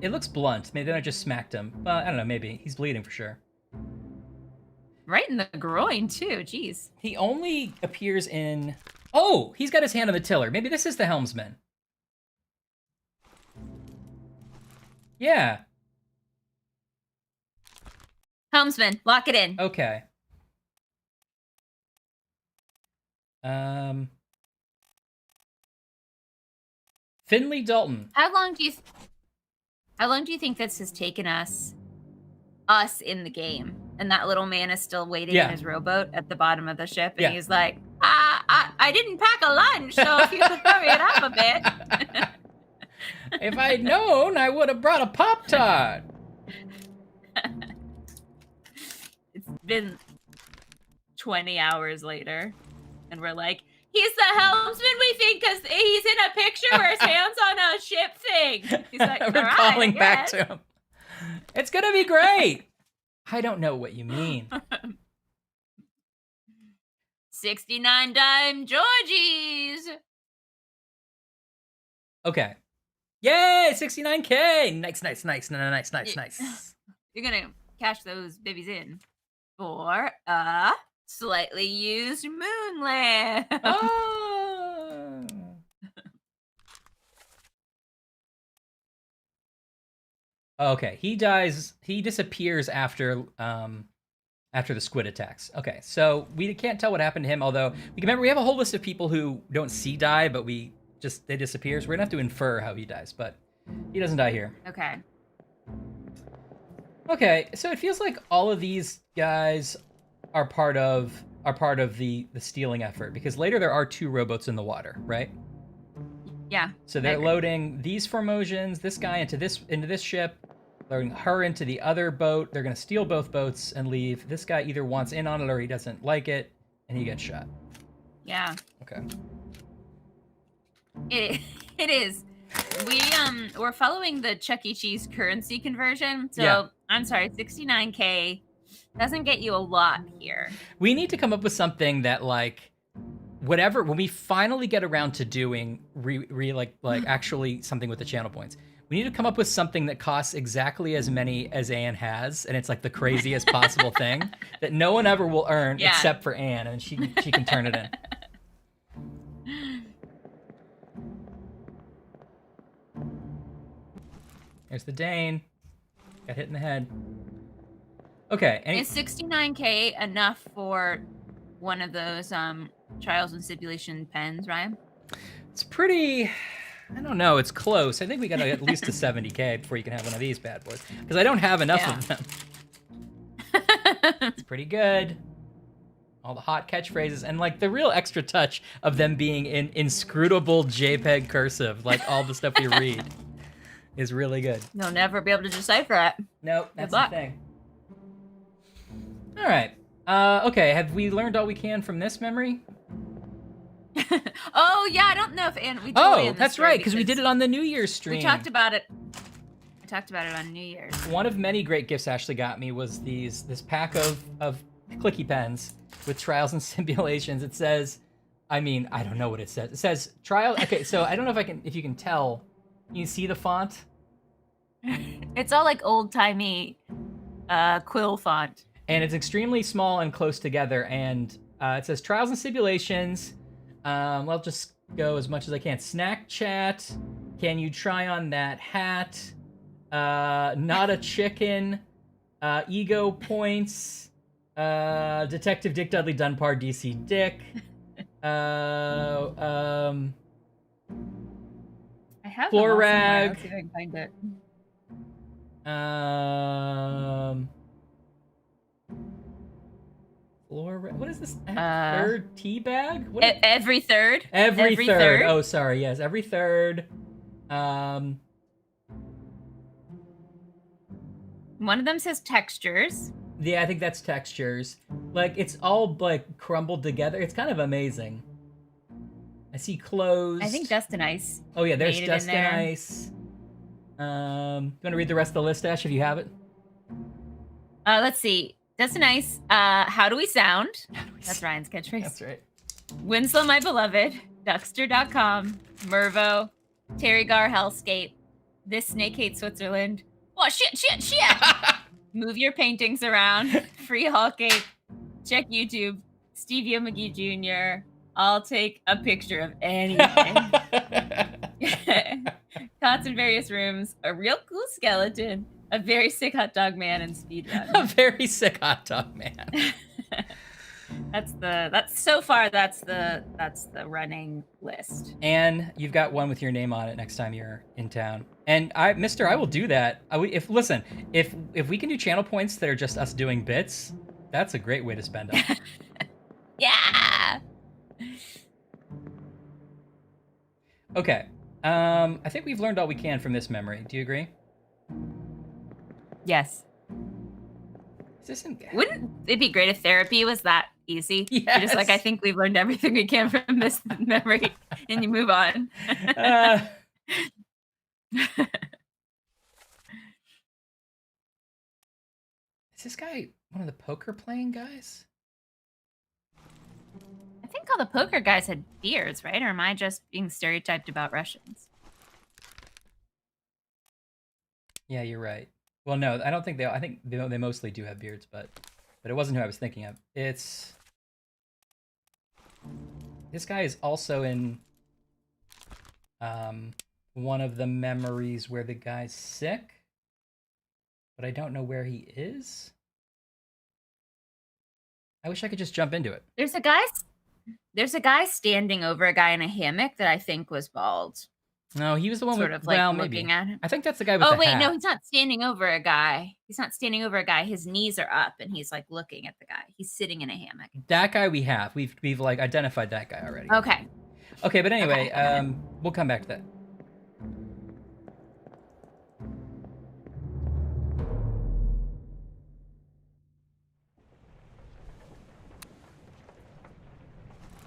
It looks blunt. Maybe they just smacked him. Well, I don't know. Maybe. He's bleeding for sure. Right in the groin, too. Jeez. He only appears in... Oh! He's got his hand on the tiller. Maybe this is the helmsman. Yeah. Helmsman, lock it in. Okay. Finley Dalton. How long do you think this has taken us in the game? And that little man is still waiting in his rowboat at the bottom of the ship, and he's like, I didn't pack a lunch, so if you could hurry it up a bit. If I'd known, I would have brought a Pop-Tart. It's been 20 hours later, and we're like, he's the helmsman we think because he's in a picture where his hand's on a ship thing. He's like, we're calling back to him. It's gonna be great. I don't know what you mean. 69 dime Georgies. Okay. Yay, 69K. Nice. You're gonna cash those babies in for a slightly used moon lamp. Oh. Okay, he dies. He disappears after the squid attacks. Okay, so we can't tell what happened to him. Although we have a whole list of people who don't see die, but they disappear. So we're gonna have to infer how he dies, but he doesn't die here. Okay. Okay, so it feels like all of these guys are part of the stealing effort, because later there are 2 rowboats in the water, right? Yeah. So they're loading these Formosions, this guy into this ship, loading her into the other boat. They're gonna steal both boats and leave. This guy either wants in on it or he doesn't like it, and he gets shot. Yeah. Okay. It is. We're following the Chuck E. Cheese currency conversion. So I'm sorry, 69K doesn't get you a lot here. We need to come up with something that, like, whatever, when we finally get around to doing actually something with the channel points, we need to come up with something that costs exactly as many as Anne has, and it's like the craziest possible thing that no one ever will earn except for Anne, and she can turn it in. There's the Dane. Got hit in the head. Okay. Is 69K enough for one of those Trials and Stipulation pens, Ryan? It's pretty... I don't know. It's close. I think we got to at least to 70K before you can have one of these bad boys. Because I don't have enough of them. It's pretty good. All the hot catchphrases and like the real extra touch of them being in inscrutable JPEG cursive, like all the stuff we read, is really good. You'll never be able to decipher it. Nope, that's the thing. All right. Okay, have we learned all we can from this memory? Oh yeah, I don't know if we. Oh, that's right, because we did it on the New Year's stream. We talked about it. I talked about it on New Year's. One of many great gifts Ashley got me was this pack of clicky pens with Trials and Simulations. It says, I mean, I don't know what it says. It says trial. Okay, so I don't know if you can tell. You see the font? It's all like old timey quill font, and it's extremely small and close together. And it says Trials and Simulations. I'll just go as much as I can. Snack chat. Can you try on that hat? Not a chicken. Ego points. Detective Dick Dudley Dunbar, DC Dick. I have floor them all somewhere. rag. Let's see if I can find it. What is this? Third tea bag? Every third. Every third. Oh, sorry. Yes, every third. One of them says textures. Yeah, I think that's textures. Like, it's all, like, crumbled together. It's kind of amazing. I see clothes. I think Dust and Ice. Oh, yeah, there's Dust and Ice. You want to read the rest of the list, Ash, if you have it? Let's see. Dust and Ice. How do we sound? That's Ryan's catchphrase. That's right. Winslow, my beloved. Duckster.com. Mervo. Terry Gar Hellscape. This Snake Hates Switzerland. Oh, shit. Move your paintings around. Free Hall Cake. Check YouTube. Stevie McGee Jr. I'll take a picture of anything. Cots in various rooms. A real cool skeleton. A very sick hot dog man and speedrun. A very sick hot dog man. That's the running list. And you've got one with your name on it next time you're in town. And I will do that. If we can do channel points that are just us doing bits, that's a great way to spend them. Yeah. Okay. I think we've learned all we can from this memory. Do you agree? Yes. Wouldn't it be great if therapy was that easy? Yes. You're just like, I think we've learned everything we can from this memory, and you move on. Is this guy one of the poker playing guys? I think all the poker guys had beards, right? Or am I just being stereotyped about Russians? Yeah, you're right. Well, no, I don't think I think they mostly do have beards, but it wasn't who I was thinking of. This guy is also in one of the memories where the guy's sick, but I don't know where he is. I wish I could just jump into it. There's a guy standing over a guy in a hammock that I think was bald. No, he was the one sort with, of like looking looking at him. I think that's the guy with the hat. Oh wait, no, he's not standing over a guy. He's not standing over a guy. His knees are up and he's like looking at the guy. He's sitting in a hammock. That guy we have. We've like identified that guy already. Okay. Okay, but anyway, Okay. We'll come back to that.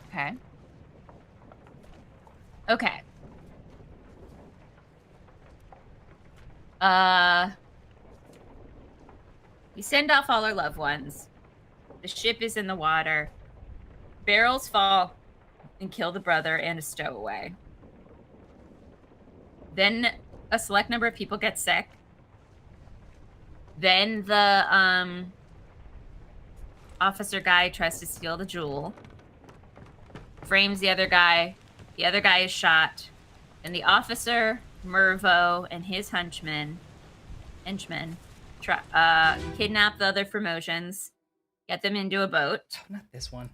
Okay. Okay. We send off all our loved ones. The ship is in the water. Barrels fall and kill the brother and a stowaway. Then a select number of people get sick. Then the officer guy tries to steal the jewel. Frames the other guy. The other guy is shot. And the officer, Mervo, and his henchmen kidnap the other Formosions, get them into a boat. Oh, not this one.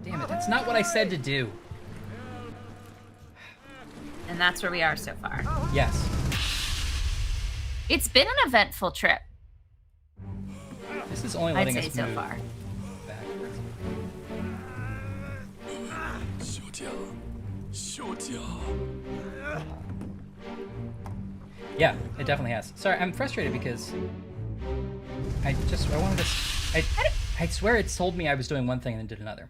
Damn it, that's not what I said to do. And that's where we are so far. Yes. It's been an eventful trip. This is only I'd letting say us so move far. backwards. Yeah, it definitely has. Sorry, I'm frustrated because I wanted to. I swear it told me I was doing one thing and then did another.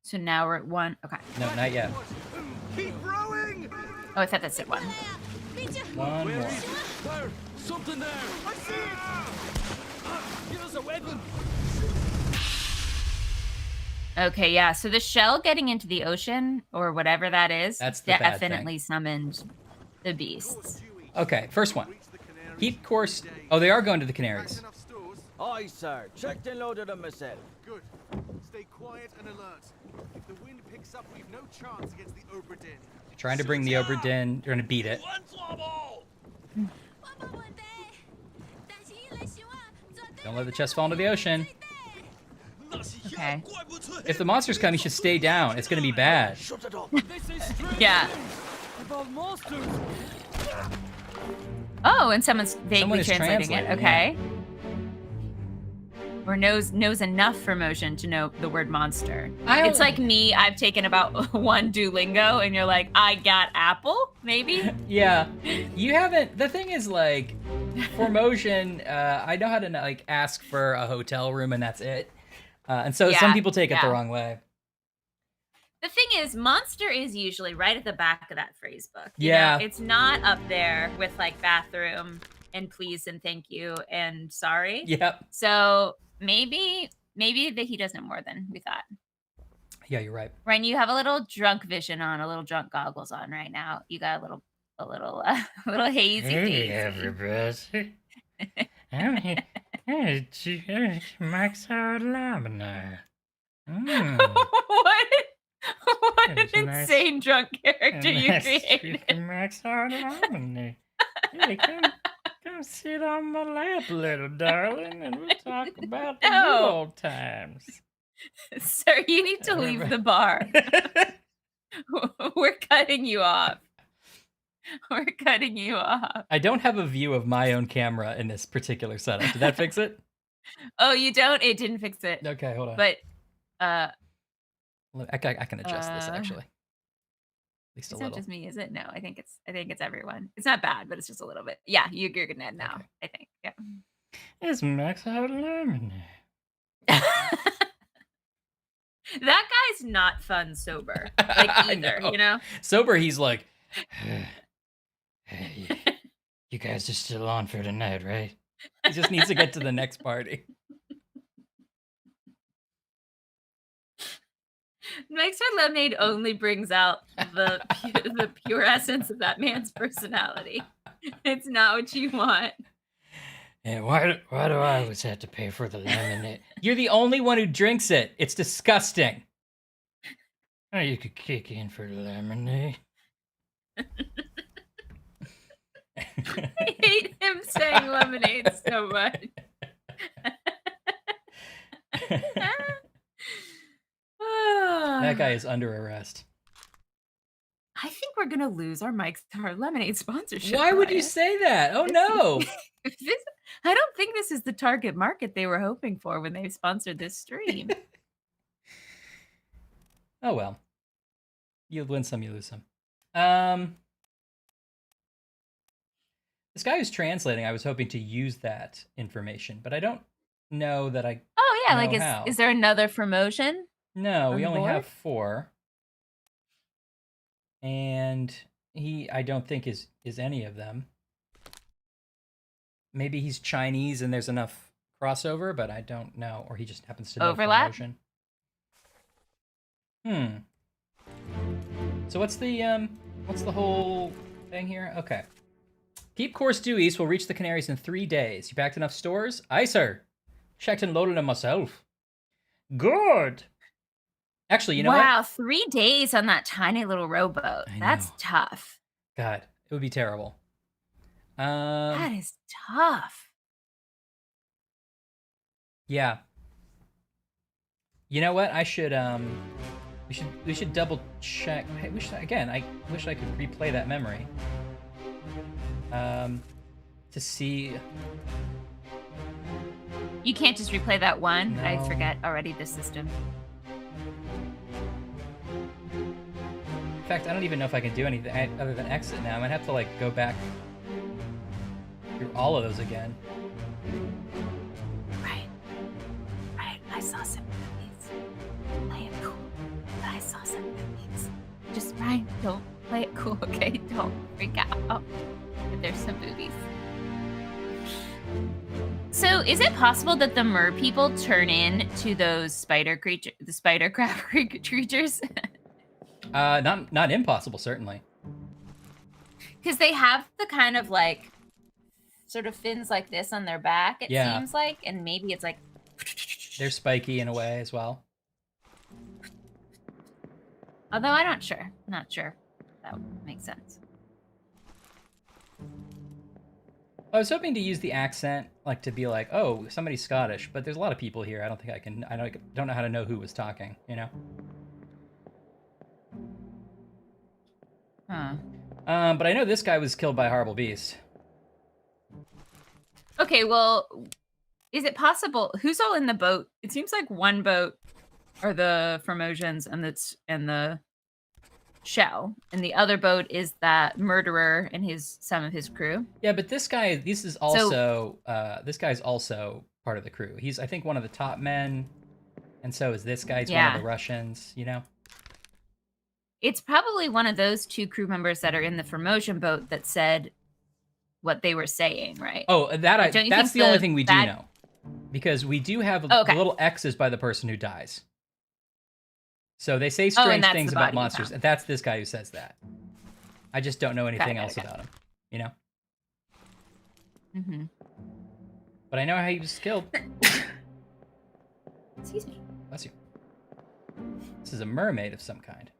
So now we're at 1. Okay. No, not yet. Keep rowing! Oh, I thought that said 1. One more. There! Something there! I see it! Give us a weapon! Okay, yeah. So the shell getting into the ocean or whatever that is, That's the bad definitely summoned the beasts. Okay, first one. Keep course. Oh, they are going to the Canaries. Enough stores? Aye, sir. Checked and loaded them myself. Good. Stay quiet and alert. If the wind picks up, we've no chance against the Obra Dinn. Trying to bring the Obra Dinn. They're going to beat it. Don't let the chest fall into the ocean. Okay. If the monsters come, you should stay down. It's going to be bad. Shut it up. Yeah. Oh, and someone's vaguely Someone is translating it. translating, Okay. Or knows enough for motion to know the word monster. It's like me. I've taken about 1 Duolingo, and you're like, I got apple, maybe. Yeah, you haven't. The thing is, like, for motion, I know how to like ask for a hotel room, and that's it. And so some people take it the wrong way. The thing is, monster is usually right at the back of that phrase book. You Yeah. know? It's not up there with like bathroom and please and thank you and sorry. Yep. So maybe that he does know more than we thought. Yeah, you're right. Ryan, you have a little drunk vision on, a little drunk goggles on right now. You got a little hazy. Hey, everybody. I'm here. Hey, Max Lamina. What an That's nice. insane drunk character you created. Max Lamina. Hey, come sit on my lap, little darling, and we'll talk about the No. good old times. Sir, you need to leave the bar. We're cutting you off. We're cutting you off. I don't have a view of my own camera in this particular setup. Did that fix it? Oh, you don't? It didn't fix it. Okay, hold on. But I can adjust this actually. At least a it's not little. just me, is it? No, I think it's everyone. It's not bad, but it's just a little bit. Yeah, you're good now. Okay. I think. Yeah. It's Max Lamina. That guy's not fun sober. Like I either, know. you know? Sober, he's like, Hey, you guys are still on for tonight, right? he just needs to get to the next party. Mike's Hard Lemonade only brings out the pure essence of that man's personality. It's not what you want. Yeah, why do I always have to pay for the lemonade? You're the only one who drinks it. It's disgusting. Oh, you could kick in for the lemonade. I hate him saying lemonade so much. That guy is under arrest. I think we're gonna lose our Mike's Hard Lemonade sponsorship. Why would you Ryan. say that? Oh no. I don't think this is the target market they were hoping for when they sponsored this stream. Oh well. You win some, you lose some. This guy who's translating, I was hoping to use that information, but I don't know that I. Oh yeah, know like how. is there another promotion? No, we On only have board? 4. And I don't think is any of them. Maybe he's Chinese and there's enough crossover, but I don't know. Or he just happens to know Overlap? promotion. So what's the whole thing here? Okay. Keep course due east. We'll reach the Canaries in 3 days. You packed enough stores? Aye, sir. Checked and loaded them myself. Good. Actually, you know what? Wow, 3 days on that tiny little rowboat. I That's know. tough. God, It would be terrible. That is tough. Yeah. You know what? I should we should double check. I wish I could replay that memory. To see. You can't just replay that one. No. I forget already the system. In fact, I don't even know if I can do anything other than exit now. I might have to like go back through all of those again. Right. I saw some movies. Play it cool. But I saw some movies. Just Ryan, don't play it cool, okay? Don't freak out. But there's some movies. So, is it possible that the mer people turn into those the spider crab creatures? Not impossible, certainly. Because they have the kind of like sort of fins like this on their back, it seems like, and maybe it's like they're spiky in a way as well. Although I'm not sure. Not sure that would make sense. I was hoping to use the accent, like to be like, oh, somebody's Scottish, but there's a lot of people here. I don't think I can. I don't know how to know who was talking. You know. Huh. But I know this guy was killed by a horrible beast. Okay, well, is it possible? Who's all in the boat? It seems like one boat are the Formosians and the shell, and the other boat is that murderer and some of his crew. Yeah, but this guy's also part of the crew. He's, I think, one of the top men, and so is this guy. He's one of the Russians, you know? It's probably one of those two crew members that are in the Formosian boat that said what they were saying, right? Oh, that's the only thing we do know. Because we do have the little X's by the person who dies. So they say strange things about monsters, and that's this guy who says that. I just don't know anything else about him, you know? Mm-hmm. But I know how he was killed. Excuse me. Bless you. This is a mermaid of some kind.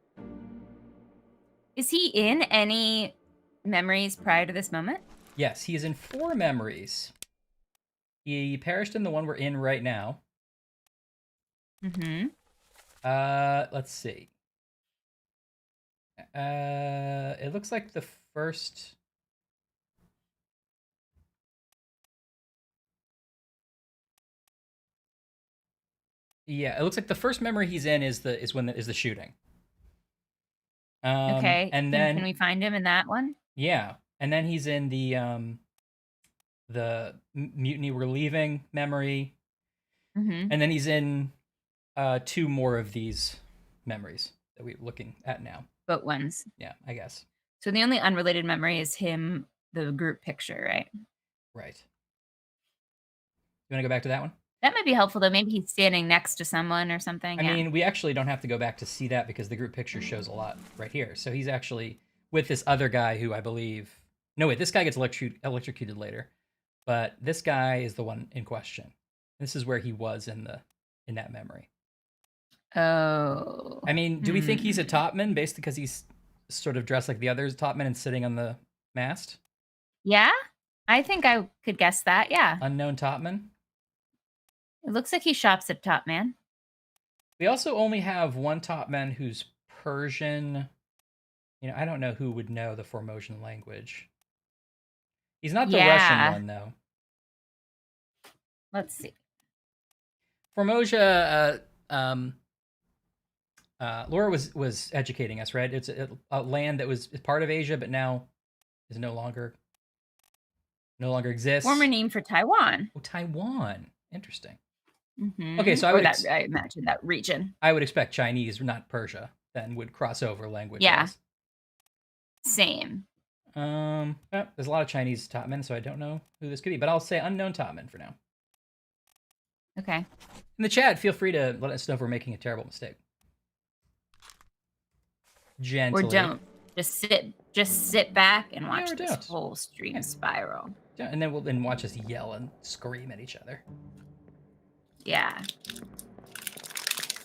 Is he in any memories prior to this moment? Yes, he is in 4 memories. He perished in the one we're in right now. Mm-hmm. Let's see. It looks like the first... Yeah, it looks like the first memory he's in is the shooting. Okay. And then can we find him in that one? Yeah, and then he's in the mutiny we're leaving memory, Mm-hmm. and then he's in 2 more of these memories that we're looking at now. Boat ones. Yeah, I guess. So the only unrelated memory is him, the group picture, right? Right. You want to go back to that one? That might be helpful, though. Maybe he's standing next to someone or something. I mean, we actually don't have to go back to see that because the group picture shows a lot right here. So he's actually with this other guy who I believe... No, wait, this guy gets electrocuted later. But this guy is the one in question. This is where he was in that memory. Oh. I mean, do we think he's a topman based because he's sort of dressed like the others topman and sitting on the mast? Yeah, I think I could guess that. Yeah. Unknown topman? It looks like he shops at Top Man. We also only have one topman who's Persian. You know, I don't know who would know the Formosian language. He's not the Russian one, though. Let's see. Formosia, Laura was educating us, right? It's a land that was part of Asia, but now is no longer exists. Former name for Taiwan. Oh, Taiwan. Interesting. Mm-hmm. Okay, so I imagine that region. I would expect Chinese, not Persia, then would cross over language. Yeah. Same. There's a lot of Chinese topmen, so I don't know who this could be, but I'll say unknown topman for now. Okay. In the chat, feel free to let us know if we're making a terrible mistake. Gently. Or don't. Just sit back and watch this don't. whole stream spiral. Yeah, and then watch us yell and scream at each other. Yeah.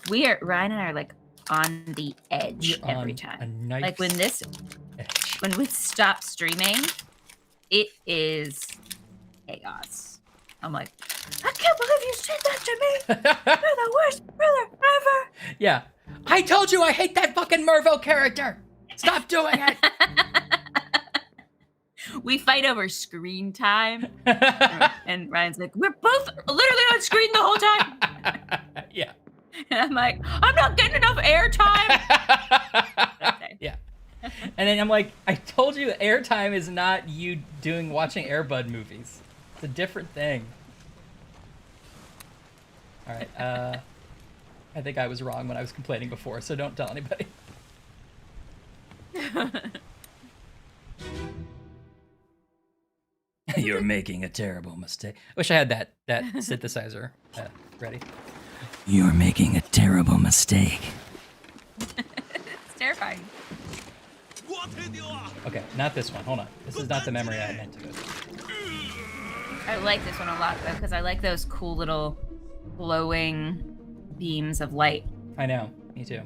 Ryan and I are like on the edge every time. A knife's like when this edge. when we stop streaming, it is chaos. I'm like, I can't believe you said that to me. You're the worst brother ever. Yeah. I told you I hate that fucking Mervo character. Stop doing it. We fight over screen time. And Ryan's like, we're both literally on screen the whole time. Yeah. And I'm like, I'm not getting enough airtime. Okay. Yeah. And then I'm like, I told you airtime is not you watching Airbud movies. It's a different thing. All right. I think I was wrong when I was complaining before, so don't tell anybody. You're making a terrible mistake. Wish I had that synthesizer ready. You're making a terrible mistake. It's terrifying. Okay, not this one. Hold on. This is not the memory I meant to go to. I like this one a lot, though, because I like those cool little glowing beams of light. I know. Me too.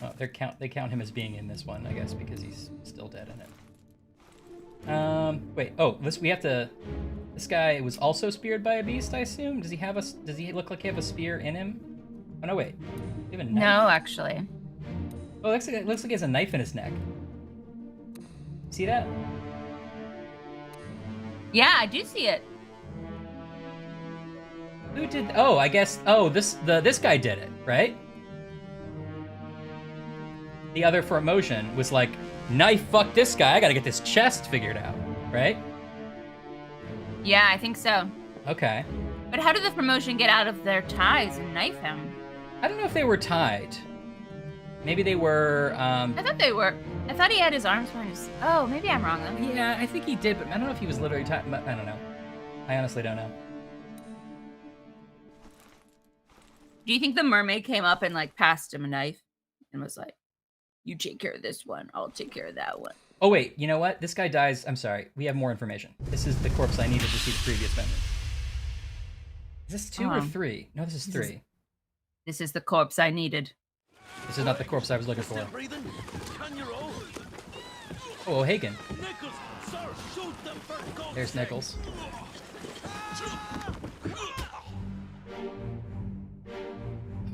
Oh, they count him as being in this one, I guess, because he's still dead in it. Wait. Oh, we have to. This guy was also speared by a beast, I assume. Does he look like he have a spear in him? Oh no, wait. Do you have a knife? No, actually. Oh, it looks like he has a knife in his neck. See that? Yeah, I do see it. Who did? Oh, I guess. Oh, this guy did it, right? The other for emotion was like, knife fuck this guy. I gotta get this chest figured out, right? Yeah, I think so. Okay. But how did the promotion get out of their ties and knife him? I don't know if they were tied. Maybe they were. I thought they were. I thought he had his arms behind his. Oh, maybe I'm wrong though. Yeah, I think he did, but I don't know if he was literally tied. I don't know. I honestly don't know. Do you think the mermaid came up and like passed him a knife and was like, "You take care of this one, I'll take care of that one"? Oh wait, you know what? This guy dies. I'm sorry. We have more information. This is the corpse I needed to see the previous memory. Is this 2 or 3? No, this is 3. This is the corpse I needed. This is not the corpse I was looking for. Oh, Hagen. There's Nichols.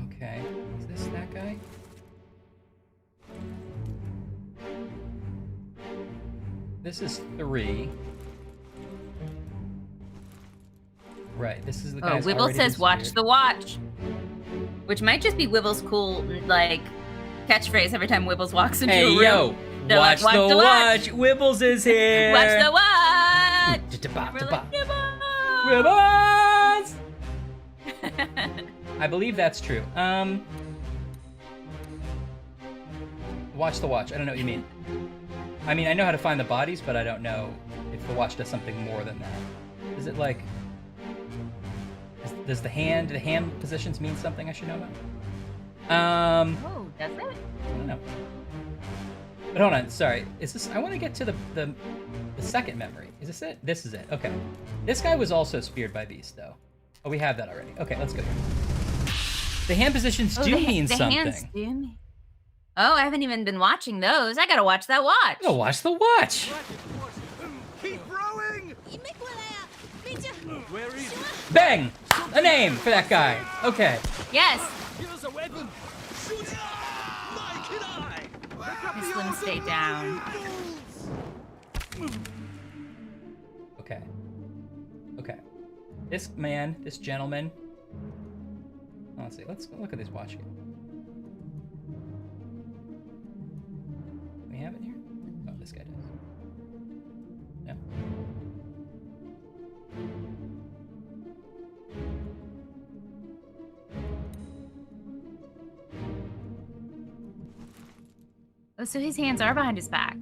Okay, is this that guy? This is 3. Right, this is the guy. Oh, Wibble says, "Watch the watch," which might just be Wibble's cool like catchphrase every time Wibbles walks into a room. Hey yo, watch like, the watch. Wibbles is here. Watch the watch. Wibbles. I believe that's true. Watch the watch. I don't know what you mean. I mean, I know how to find the bodies, but I don't know if the watch does something more than that. Is it like... Does the hand positions mean something I should know about? Oh, does it? I don't know. But hold on, sorry. Is this... I want to get to the second memory. Is this it? This is it. Okay. This guy was also speared by beast, though. Oh, we have that already. Okay, let's go here. The hand positions do mean something. Hands do mean... Oh, I haven't even been watching those. I gotta watch that watch. Oh, watch the watch. Keep rowing! Where is it? Bang! A name for that guy. Okay. Yes. Here's a weapon. Shoot it! My kid eye! Just let him stay down. Okay. Okay. This man, this gentleman. Oh, let's see. Let's look at this watch here. We have it here? Oh, this guy does. No. Oh, so his hands are behind his back.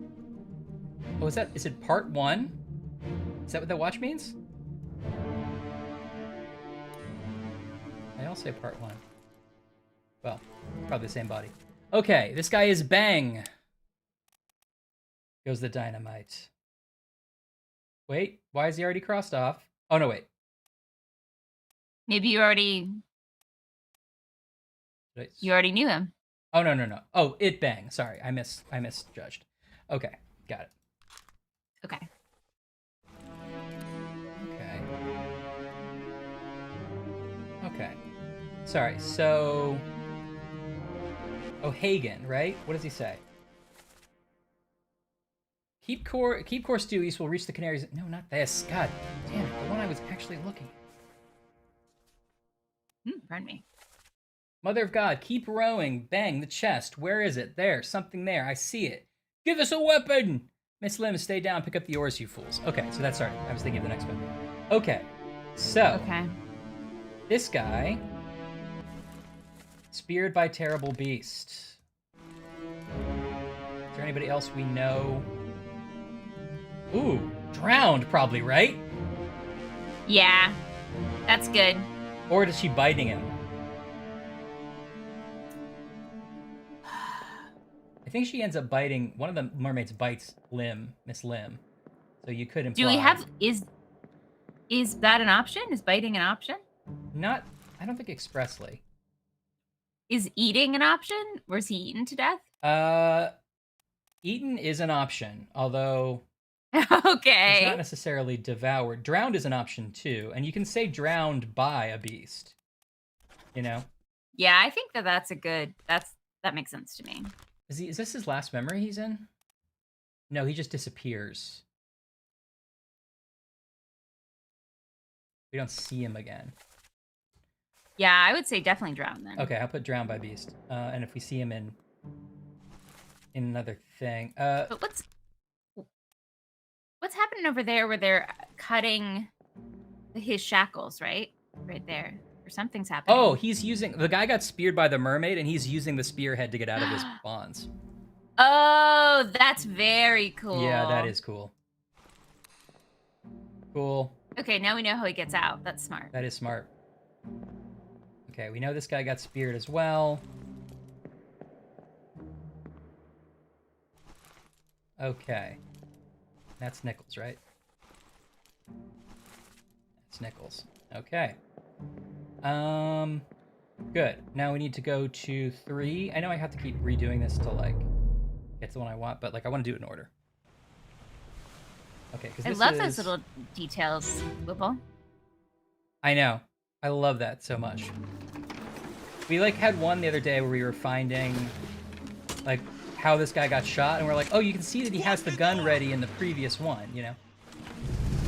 Oh, is it part 1? Is that what that watch means? I'll say part 1. Well, probably the same body. Okay, this guy is Bang. Goes the dynamite. Wait, why is he already crossed off? Oh, no, wait. Maybe you already knew him. Oh, no. Oh, it bang. Sorry, I misjudged. Okay, got it. Okay. Okay. Sorry, so... Oh, Hagen, right? What does he say? Keep course due east. Will reach the Canaries. No, not this. God damn it. The one I was actually looking at. Pardon me. Mother of God, keep rowing. Bang, the chest. Where is it? There, something there. I see it. Give us a weapon! Miss Lim, stay down. Pick up the oars, you fools. Okay, so that's sorry. I was thinking of the next one. Okay, so. Okay. This guy. Speared by terrible beast. Is there anybody else we know? Ooh, drowned probably, right? Yeah, that's good. Or is she biting him? I think she ends up biting, one of the mermaids bites Miss Lim. So you could imply. Do we have, is that an option? Is biting an option? Not, I don't think expressly. Is eating an option? Was he eaten to death? Eaten is an option, although Okay. it's not necessarily devoured. Drowned is an option too, and you can say drowned by a beast. You know? Yeah, I think that's a good, that makes sense to me. Is this his last memory he's in? No, he just disappears. We don't see him again. Yeah, I would say definitely drown then. Okay, I'll put drowned by beast. And if we see him in another thing, But what's happening over there where they're cutting his shackles, right? Right there. Or something's happening. oh, he's using, the guy got speared by the mermaid, and he's using the spearhead to get out of his bonds. Oh, that's very cool. Yeah, that is cool. Cool. Okay, now we know how he gets out. That's smart. That is smart. Okay, we know this guy got speared as well. Okay. That's Nichols, right? That's Nichols. Okay. Good. Now we need to go to 3. I know I have to keep redoing this to, like, get to the one I want, but, like, I want to do it in order. Okay, because I love those little details, Whipple. I know. I love that so much. We, like, had one the other day where we were finding, like, how this guy got shot, and we're like, oh, you can see that he has the gun ready in the previous one, you know?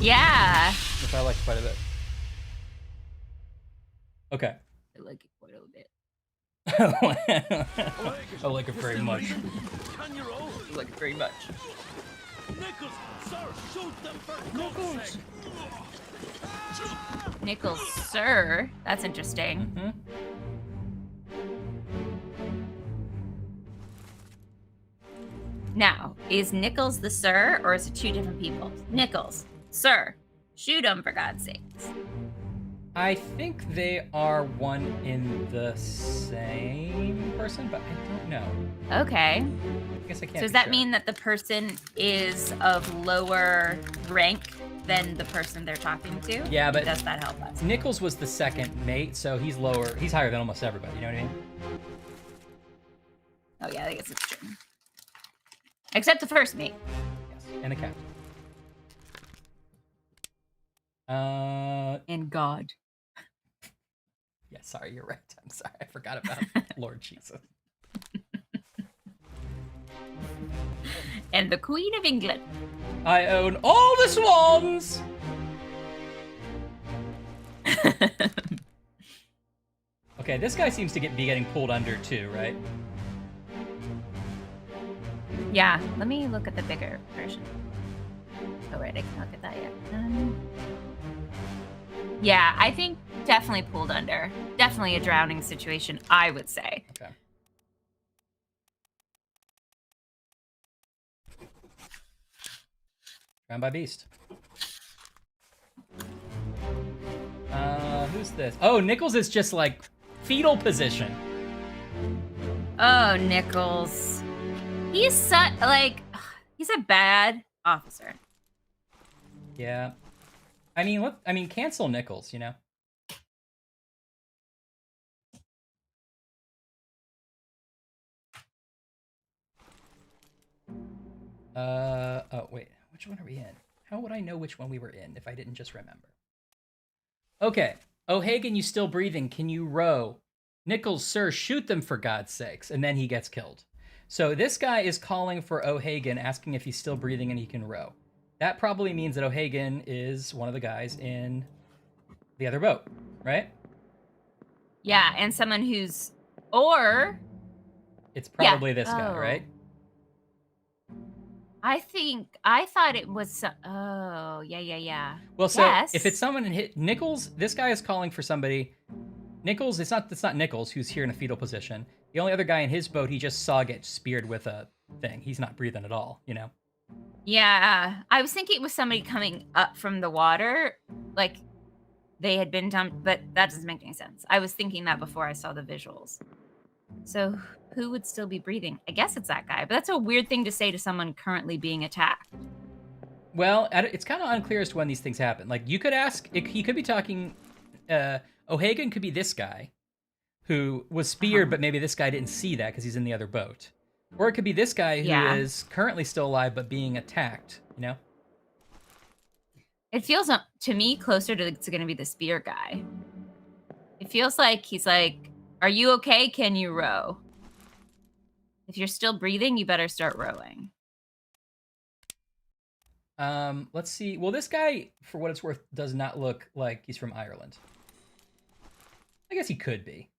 Yeah. Which I like quite a bit. Okay. I like it quite a bit. I like it very much. Can you roll? I like it very much. Nichols, sir, shoot them for God's sake. Nichols, sir. That's interesting. Mm-hmm. Now, is Nichols the sir, or is it two different people? Nichols, sir. Shoot him, for God's sakes. I think they are one in the same person, but I don't know. Okay. I guess I can't. So does be that sure. mean that the person is of lower rank than the person they're talking to? Yeah, but does that help us? Nichols was the second mate, so he's lower. He's higher than almost everybody. You know what I mean? Oh yeah, I guess it's true. Except the first mate. Yes, and the captain. And God. Yeah, sorry, you're right. I'm sorry, I forgot about Lord Jesus. And the Queen of England. I own all the swans. Okay, this guy seems to be getting pulled under too, right? Yeah, let me look at the bigger version. Oh, right, I can't look at that yet. Yeah, I think definitely pulled under. Definitely a drowning situation, I would say. Okay. Drowned by beast. Who's this? Oh, Nichols is just like fetal position. Oh, Nichols. He's he's a bad officer. Yeah. I mean, cancel Nichols, you know? Oh, wait. Which one are we in? How would I know which one we were in if I didn't just remember? Okay. O'Hagan, you still breathing? Can you row? Nichols, sir, shoot them for God's sakes. And then he gets killed. So this guy is calling for O'Hagan, asking if he's still breathing and he can row. That probably means that O'Hagan is one of the guys in the other boat, right? Yeah, and someone who's... Or... It's probably this guy, right? I thought it was... Oh, yeah. Well, so if it's someone in Nichols, this guy is calling for somebody. Nichols, it's not Nichols who's here in a fetal position. The only other guy in his boat he just saw get speared with a thing. He's not breathing at all, you know? Yeah, I was thinking it was somebody coming up from the water, like they had been dumped, but that doesn't make any sense. I was thinking that before I saw the visuals. So who would still be breathing? I guess it's that guy, but that's a weird thing to say to someone currently being attacked. Well, it's kind of unclear as to when these things happen. Like, you could ask, he could be talking, O'Hagan could be this guy who was speared, but maybe this guy didn't see that because he's in the other boat. Or it could be this guy who is currently still alive but being attacked, you know? It feels, to me, closer to it's going to be the spear guy. It feels like he's like, are you okay? Can you row? If you're still breathing, you better start rowing. Let's see. Well, this guy, for what it's worth, does not look like he's from Ireland. I guess he could be.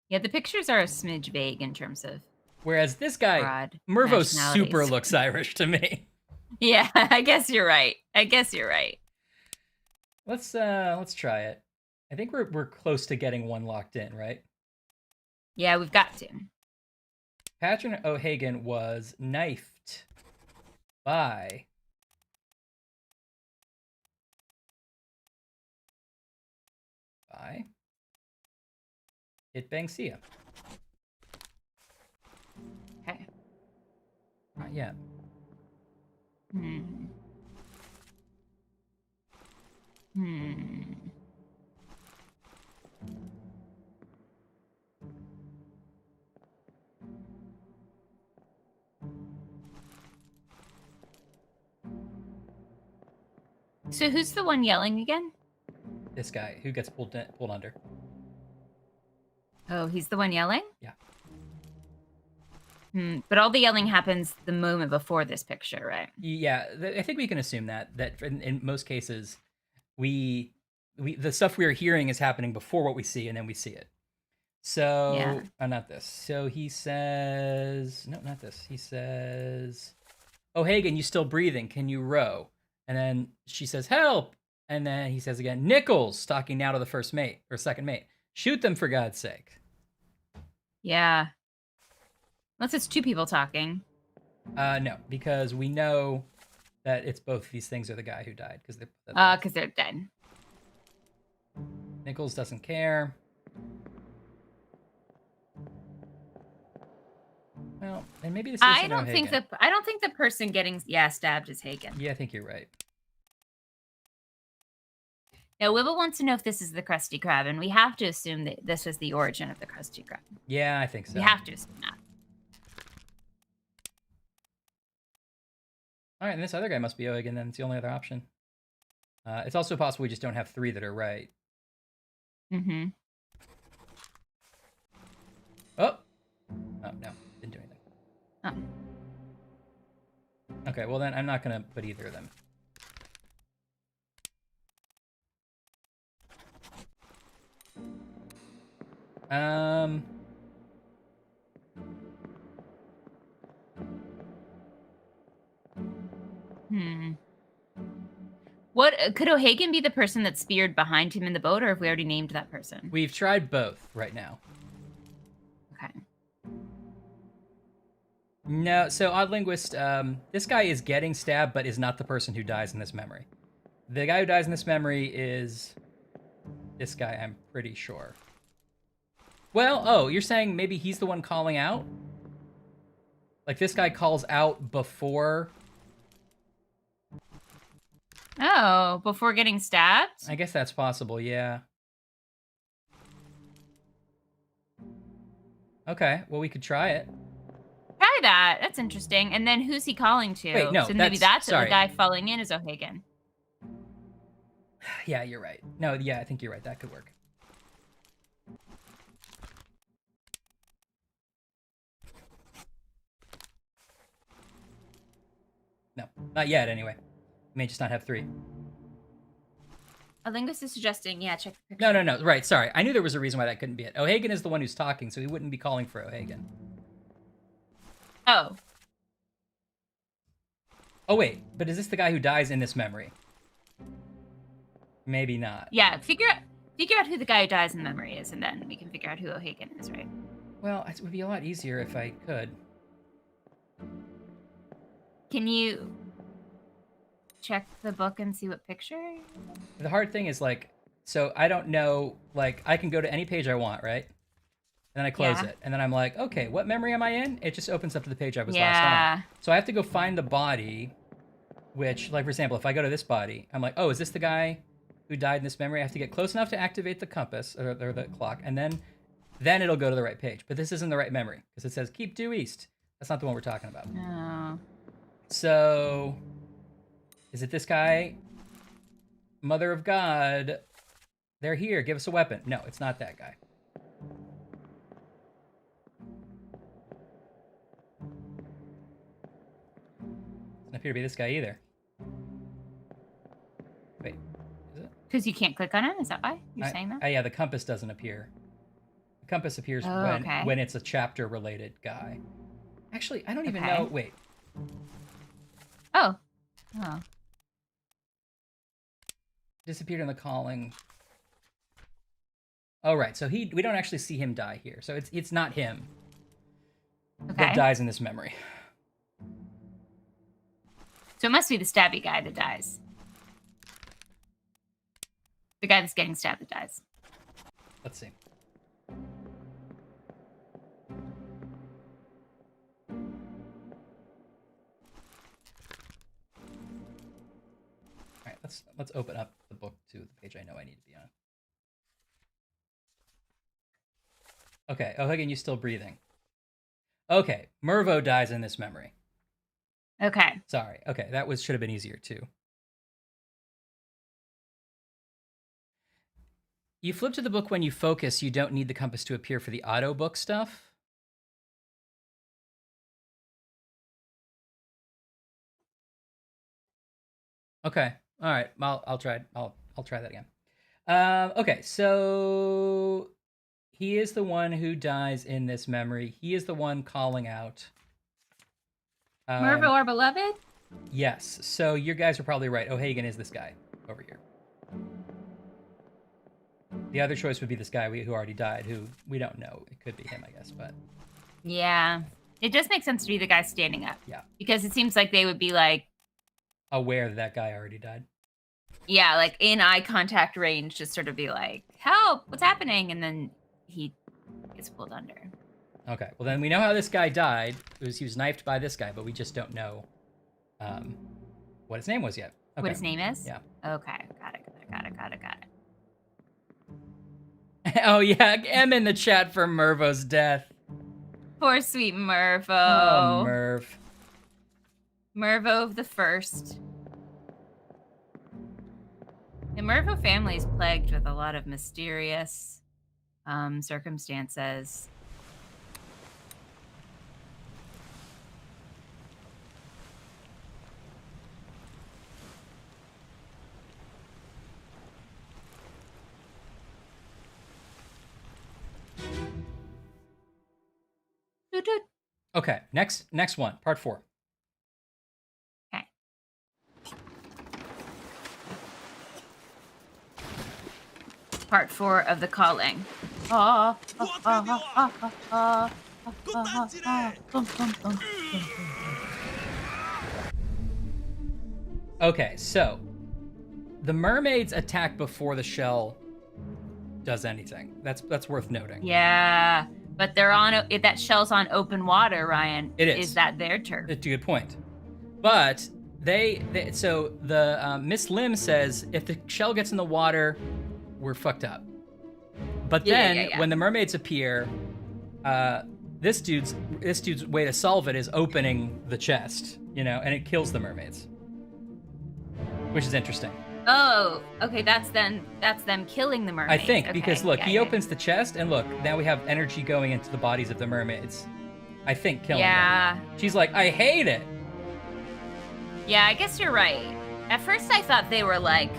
Yeah, the pictures are a smidge vague in terms of... Whereas this guy, Mervo super looks Irish to me. Yeah, I guess you're right. Let's try it. I think we're close to getting one locked in, right? Yeah, we've got to. Patrick O'Hagan was knifed by It Banksia. Okay. Not yet. So who's the one yelling again? This guy who gets pulled under. Oh, he's the one yelling? Yeah. But all the yelling happens the moment before this picture, right? Yeah, I think we can assume that in most cases, the stuff we are hearing is happening before what we see, and then we see it. So, not this. So he says, no, not this. He says, O'Hagan, you still breathing? Can you row? And then she says, help. And then he says again, Nichols, talking now to the first mate or second mate. Shoot them for God's sake. Yeah. Unless it's two people talking. No, because we know that it's both these things are the guy who died because they're dead. Nichols doesn't care. Well, and maybe this is I don't think the person getting stabbed is Hagen. Yeah, I think you're right. Now, Wibble wants to know if this is the Krusty Krab, and we have to assume that this is the origin of the Krusty Krab. Yeah, I think so. We have to assume that. All right, and this other guy must be O'Hagan, then it's the only other option. It's also possible we just don't have three that are right. Mm-hmm. Oh, no, didn't do anything. Oh. Okay, well then I'm not going to put either of them. What could O'Hagan be the person that speared behind him in the boat, or have we already named that person? We've tried both right now. Okay. No, so Odd Linguist, this guy is getting stabbed, but is not the person who dies in this memory. The guy who dies in this memory is this guy, I'm pretty sure. Well, oh, you're saying maybe he's the one calling out? Like this guy calls out before... Oh, before getting stabbed? I guess that's possible, yeah. Okay, well, we could try it. Try that. That's interesting. And then who's he calling to? Wait, no, so maybe that's sorry. the guy falling in is O'Hagan. Yeah, you're right. No, yeah, I think you're right. That could work. No, not yet, anyway. We may just not have 3. A linguist is suggesting, yeah, check the picture. No. Right, sorry. I knew there was a reason why that couldn't be it. O'Hagan is the one who's talking, so he wouldn't be calling for O'Hagan. Oh. Oh, wait. But is this the guy who dies in this memory? Maybe not. Yeah, figure out who the guy who dies in memory is, and then we can figure out who O'Hagan is, right? Well, it would be a lot easier if I could. Can you check the book and see what picture? The hard thing is, like, so I don't know, like, I can go to any page I want, right? And then I close it. And then I'm like, okay, what memory am I in? It just opens up to the page I was last on. So I have to go find the body, which, like, for example, if I go to this body, I'm like, oh, is this the guy who died in this memory? I have to get close enough to activate the compass, or the clock, and then it'll go to the right page. But this isn't the right memory, because it says keep due east. That's not the one we're talking about. No. So, is it this guy? Mother of God, they're here, give us a weapon. No, it's not that guy. Doesn't appear to be this guy either. Wait, is it? Because you can't click on it? Is that why you're saying that? Yeah, the compass doesn't appear. The compass appears when it's a chapter-related guy. Actually, I don't even know. Wait. Oh. Disappeared in the calling. Oh, right. So we don't actually see him die here. So it's not him that dies in this memory. So it must be the stabby guy that dies. The guy that's getting stabbed that dies. Let's see. All right, let's open up the book to the page I know I need to be on. Okay, O'Hagan, you still breathing? Okay, Mervo dies in this memory. Okay. Sorry. Okay, that should have been easier too. You flip to the book when you focus. You don't need the compass to appear for the auto book stuff. Okay. All right. I'll try. I'll try that again. Okay. So he is the one who dies in this memory. He is the one calling out. Mervo, our beloved? Yes. So you guys are probably right. O'Hagan is this guy over here. The other choice would be this guy who already died, who we don't know. It could be him, I guess, but... Yeah. It does make sense to be the guy standing up. Yeah. Because it seems like they would be, like... aware that guy already died. Yeah, like, in eye contact range, just sort of be like, help, what's happening? And then he gets pulled under. Okay, well then we know how this guy died. He was knifed by this guy, but we just don't know what his name was yet. Okay. What his name is? Yeah. Okay, got it. Oh yeah, M in the chat for Mervo's death. Poor sweet Mervo. Oh, Merv. Mervo the First. The Mervo family is plagued with a lot of mysterious circumstances. Okay, next one, part 4. Okay. Part 4 of The Calling. Okay, so the mermaids attack before the shell does anything. That's worth noting. Yeah. But they're on that shell's on open water, Ryan. It is. Is that their turf? It's a good point. But so the Miss Lim says if the shell gets in the water, we're fucked up. But then when the mermaids appear, this dude's way to solve it is opening the chest, you know, and it kills the mermaids, which is interesting. Oh, okay, that's them killing the mermaids. I think, okay. because look, yeah, he yeah. opens the chest, and look, now we have energy going into the bodies of the mermaids. I think killing them. She's like, I hate it. Yeah, I guess you're right. At first I thought they were like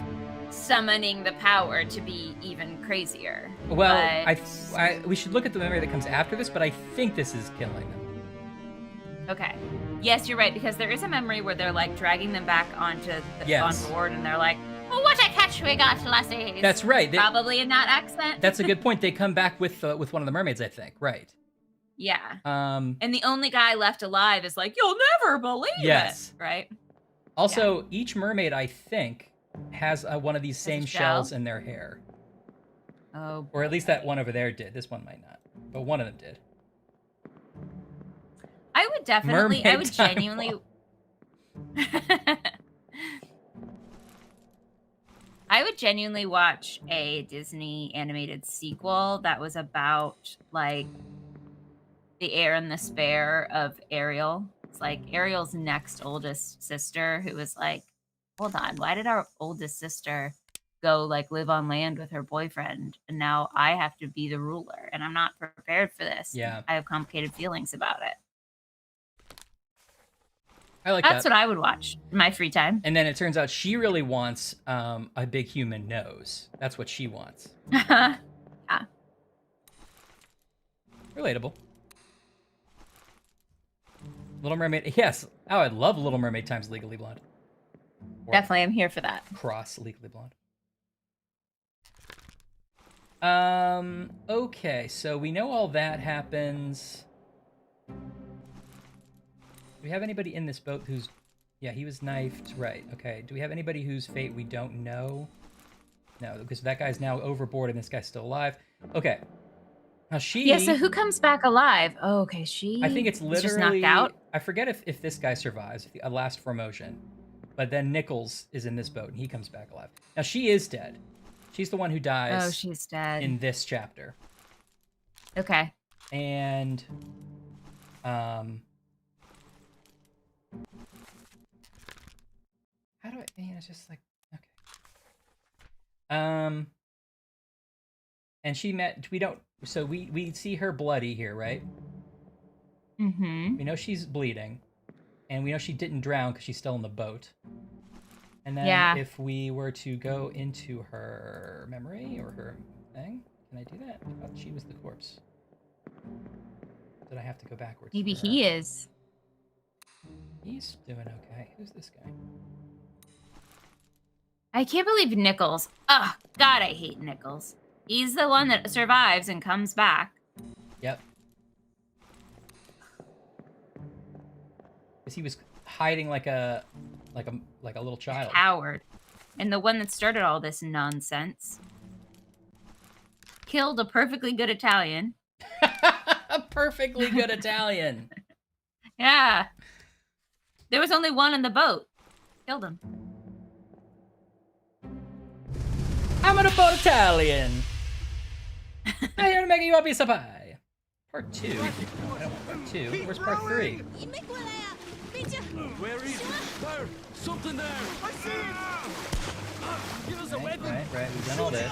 summoning the power to be even crazier. Well, but... we should look at the memory that comes after this, but I think this is killing them. Okay. Yes, you're right, because there is a memory where they're like dragging them back onto the on board, and they're like, "Oh, what a catch we got, lassies!" That's right. Probably in that accent. That's a good point. They come back with one of the mermaids, I think. Right. Yeah. And the only guy left alive is like, "You'll never believe it." Right. Also, each mermaid, I think, has one of these same shells in their hair. Oh. Or at least that one over there did. This one might not, but one of them did. I would definitely, Mermaid I would genuinely. I would genuinely watch a Disney animated sequel that was about like the heir and the spare of Ariel. It's like Ariel's next oldest sister who was like, hold on, why did our oldest sister go like live on land with her boyfriend, and now I have to be the ruler, and I'm not prepared for this. Yeah. I have complicated feelings about it. I like That's that. what I would watch in my free time. And then it turns out she really wants a big human nose. That's what she wants. Yeah. Relatable. Little Mermaid. Yes. Oh, I love Little Mermaid times Legally Blonde. Or Definitely, I'm here for that. cross Legally Blonde. Okay, so we know all that happens. Do we have anybody in this boat who's... Yeah, he was knifed. Right, okay. Do we have anybody whose fate we don't know? No, because that guy's now overboard and this guy's still alive. Okay. Now she... Yeah, so who comes back alive? Oh, okay, she... I think it's literally... just knocked out? I forget if this guy survives, a last promotion. But then Nichols is in this boat and he comes back alive. Now she is dead. She's the one who dies. Oh, she's dead. In this chapter. Okay. And... How do I... it's just like... Okay. And she met... We don't... So we see her bloody here, right? Mm-hmm. We know she's bleeding. And we know she didn't drown because she's still in the boat. And then if we were to go into her memory or her thing... Can I do that? I thought she was the corpse. Did I have to go backwards? Maybe he is. He's doing okay. Who's this guy? I can't believe Nichols. Oh, God, I hate Nichols. He's the one that survives and comes back. Yep. Because he was hiding like a little child. Coward. And the one that started all this nonsense. Killed a perfectly good Italian. A perfectly good Italian. Yeah. There was only one in the boat. Killed him. I'm an boat Italian. I'm here to make you a piece of pie. Part 2. I don't want part 2. Where's part 3? Where is it? There! Something there! I see it! Give us a weapon! Right. We've done all this.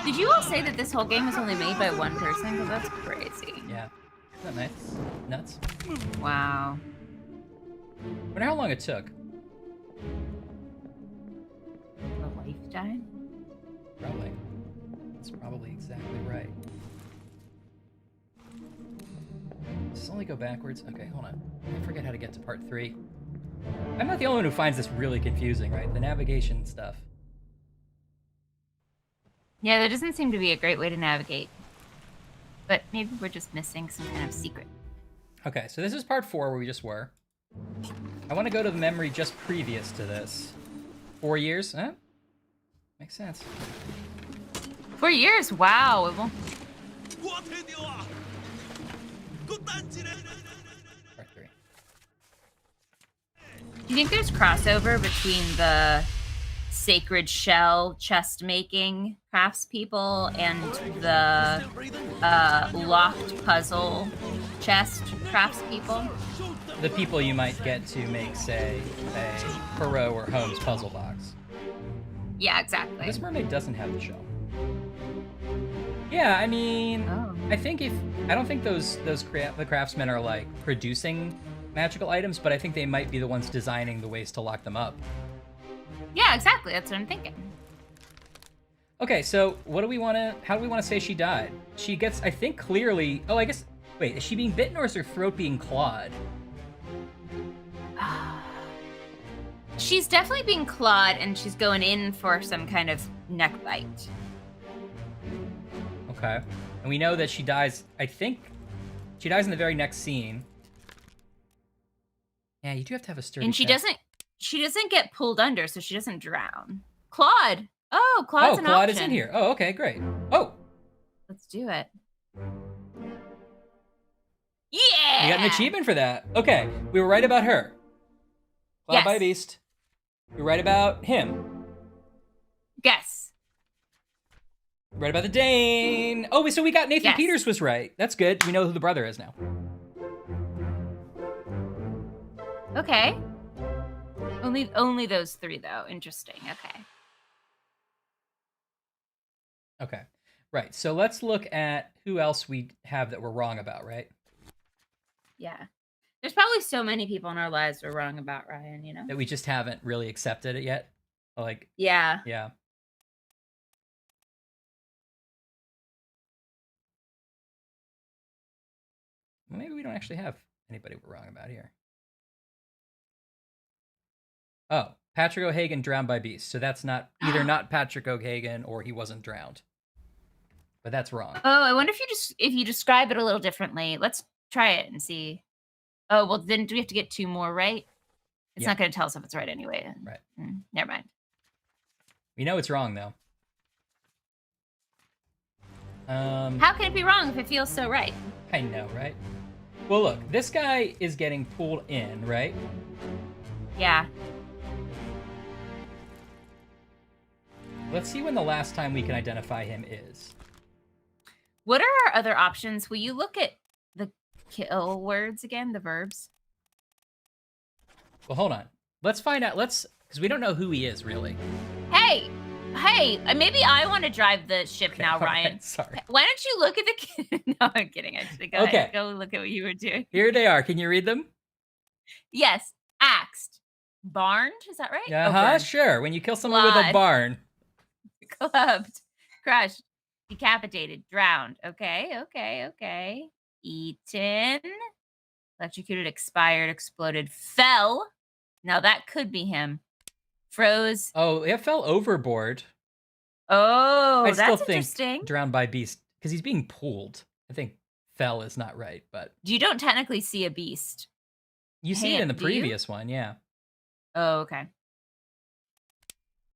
Did you all say that this whole game was only made by one person? Because that's crazy. Yeah. Isn't that nice? Nuts. Wow. I wonder how long it took. A lifetime? Probably. That's probably exactly right. Does this only go backwards? Okay, hold on. I forget how to get to part 3. I'm not the only one who finds this really confusing, right? The navigation stuff. Yeah, there doesn't seem to be a great way to navigate. But maybe we're just missing some kind of secret. Okay, so this is part 4 where we just were. I want to go to the memory just previous to this. 4 years? Huh? Makes sense. 4 years? Wow. It won't... Part 3. Do you think there's crossover between the sacred shell chest making craftspeople and the locked puzzle chest craftspeople. The people you might get to make, say, a Perot or Holmes puzzle box. Yeah, exactly. This mermaid doesn't have the shell. Yeah, I mean, I don't think the craftsmen are like producing magical items, but I think they might be the ones designing the ways to lock them up. Yeah, exactly. That's what I'm thinking. Okay, so how do we want to say she died? She gets, I think, clearly. Oh, I guess. Wait, is she being bitten or is her throat being clawed? She's definitely being clawed, and she's going in for some kind of neck bite. Okay, and we know that she dies. I think she dies in the very next scene. Yeah, you do have to have a sturdy. And she chest. doesn't get pulled under, so she doesn't drown. Claude. Oh, Claude's an Claude option. is in here. Oh, okay, great. Oh, let's do it. Yeah! We got an achievement for that. Okay, we were right about her. Claude by Beast. We were right about him. Yes. Right about the Dane. Oh, so we got Nathan Peters was right. That's good. We know who the brother is now. Okay. Only those three, though. Interesting. Okay. Okay. Right. So let's look at who else we have that we're wrong about, right? Yeah. There's probably so many people in our lives we're wrong about, Ryan, you know? That we just haven't really accepted it yet. Like, yeah. Yeah. Well, maybe we don't actually have anybody we're wrong about here. Oh, Patrick O'Hagan drowned by beast. So that's not either not Patrick O'Hagan or he wasn't drowned. But that's wrong. Oh, I wonder if you describe it a little differently. Let's try it and see. Oh, well, then do we have to get two more right? It's not going to tell us if it's right anyway. Right. Never mind. We know it's wrong, though. How can it be wrong if it feels so right? I know, right? Well, look, this guy is getting pulled in, right? Yeah. Let's see when the last time we can identify him is. What are our other options? Will you look at the kill words again, the verbs? Well, hold on. Let's find out. Because we don't know who he is, really. Hey, maybe I want to drive the ship now, Ryan. Right, sorry. Why don't you look at the... No, I'm kidding, actually. Go ahead. Go look at what you were doing. Here they are. Can you read them? Yes. Axed. Barned, is that right? Uh-huh, sure. When you kill someone with a barn. Clubbed. Crushed. Decapitated. Drowned. Okay. Eaten. Electrocuted. Expired. Exploded. Fell. Now that could be him. Froze. Oh, it fell overboard. Oh, I that's still think interesting. drowned by beast because he's being pulled. I think fell is not right, but you don't technically see a beast. You see it in the previous one, yeah. Oh, okay.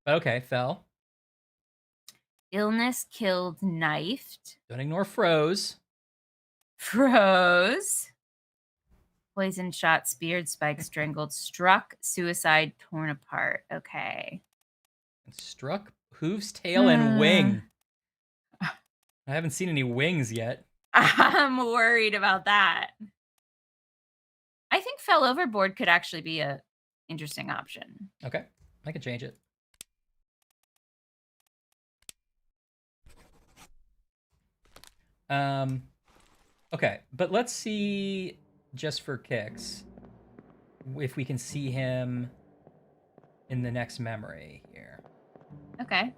Okay, fell. Illness, killed, knifed. Don't ignore froze. Froze. Poison, shot, speared, spiked, strangled, struck, suicide, torn apart. Okay. Struck, hooves, tail, and wing. I haven't seen any wings yet. I'm worried about that. I think fell overboard could actually be a interesting option. Okay, I can change it. Okay, but let's see, just for kicks, if we can see him in the next memory here. Okay.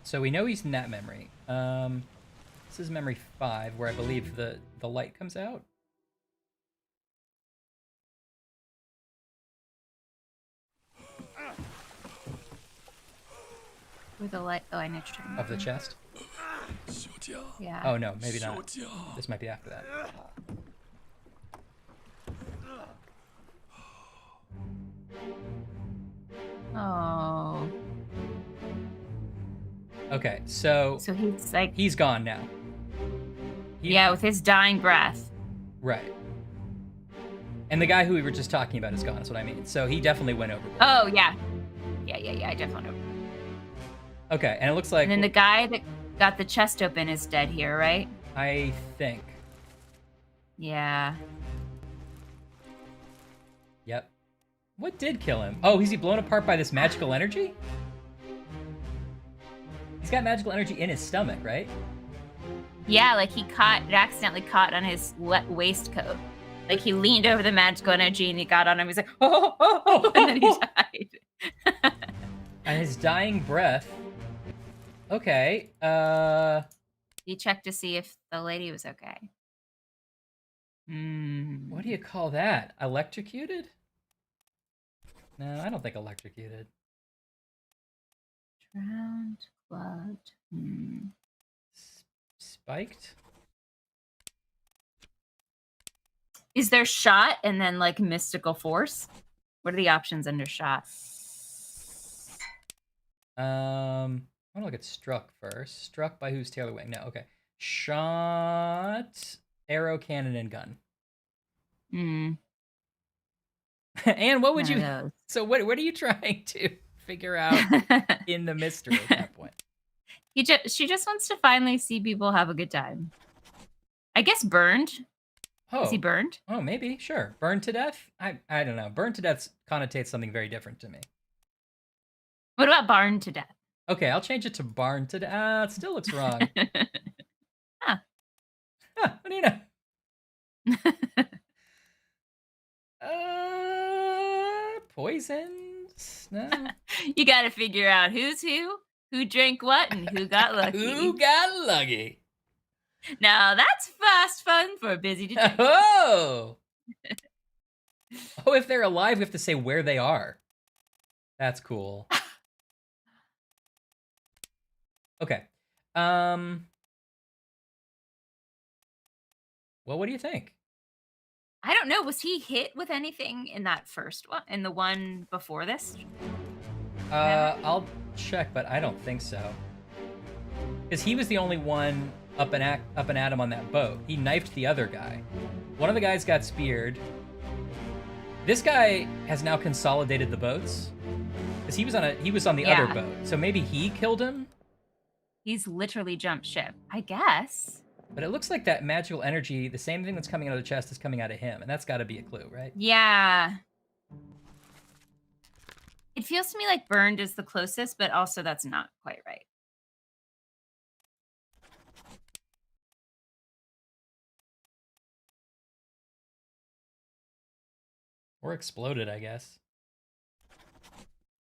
So we know he's in that memory. This is memory 5, where I believe the light comes out. With the light. Oh, I know what you're talking about. Of the chest? Yeah. Oh, no, maybe not. This might be after that. Oh. Okay, so he's like... He's gone now. Yeah, with his dying breath. Right. And the guy who we were just talking about is gone, is what I mean. So he definitely went overboard. Oh, yeah. Yeah, I definitely know. Okay, and it looks like... And then the guy that got the chest open is dead here, right? I think. Yeah. Yep. What did kill him? Oh, is he blown apart by this magical energy? He's got magical energy in his stomach, right? Yeah, like it accidentally caught on his waistcoat. Like he leaned over the magical energy and he got on him. He's like, oh, and then he died. And his dying breath. Okay. He checked to see if the lady was okay. What do you call that? Electrocuted? No, I don't think electrocuted. Drowned, clubbed. Spiked? Is there shot and then like mystical force? What are the options under shot? I want to look at struck first. Struck by whose tailor wing? No, okay. Shot, arrow, cannon, and gun. And what would you... So what are you trying to figure out in the mystery at that point? She just wants to finally see people have a good time. I guess burned. Oh. Is he burned? Oh, maybe. Sure. Burned to death? I don't know. Burned to death connotates something very different to me. What about barn to death? Okay, I'll change it to barn to death. It still looks wrong. Huh. What do you know? Poisons? No. You got to figure out who's who drank what, and who got lucky. Who got lucky? Now that's fast fun for busy detectives. Oh! Oh, if they're alive, we have to say where they are. That's cool. Okay. Well, what do you think? I don't know. Was he hit with anything in that first one? In the one before this? I'll check, but I don't think so. Because he was the only one up and at him on that boat. He knifed the other guy. One of the guys got speared. This guy has now consolidated the boats. Because he was on the other boat. So maybe he killed him? He's literally jumped ship, I guess. But it looks like that magical energy, the same thing that's coming out of the chest is coming out of him. And that's got to be a clue, right? Yeah. It feels to me like burned is the closest, but also that's not quite right. Or exploded, I guess.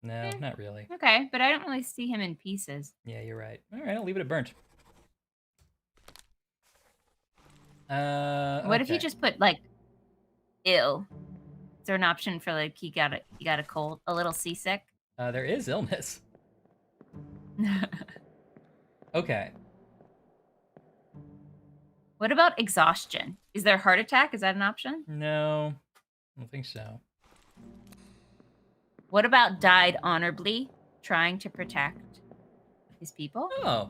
No, not really. Okay, but I don't really see him in pieces. Yeah, you're right. All right, I'll leave it at burnt. What if you just put like ill? Is there an option for like he got a cold, a little seasick? There is illness. Okay. What about exhaustion? Is there heart attack? Is that an option? No, I don't think so. What about died honorably, trying to protect his people? Oh,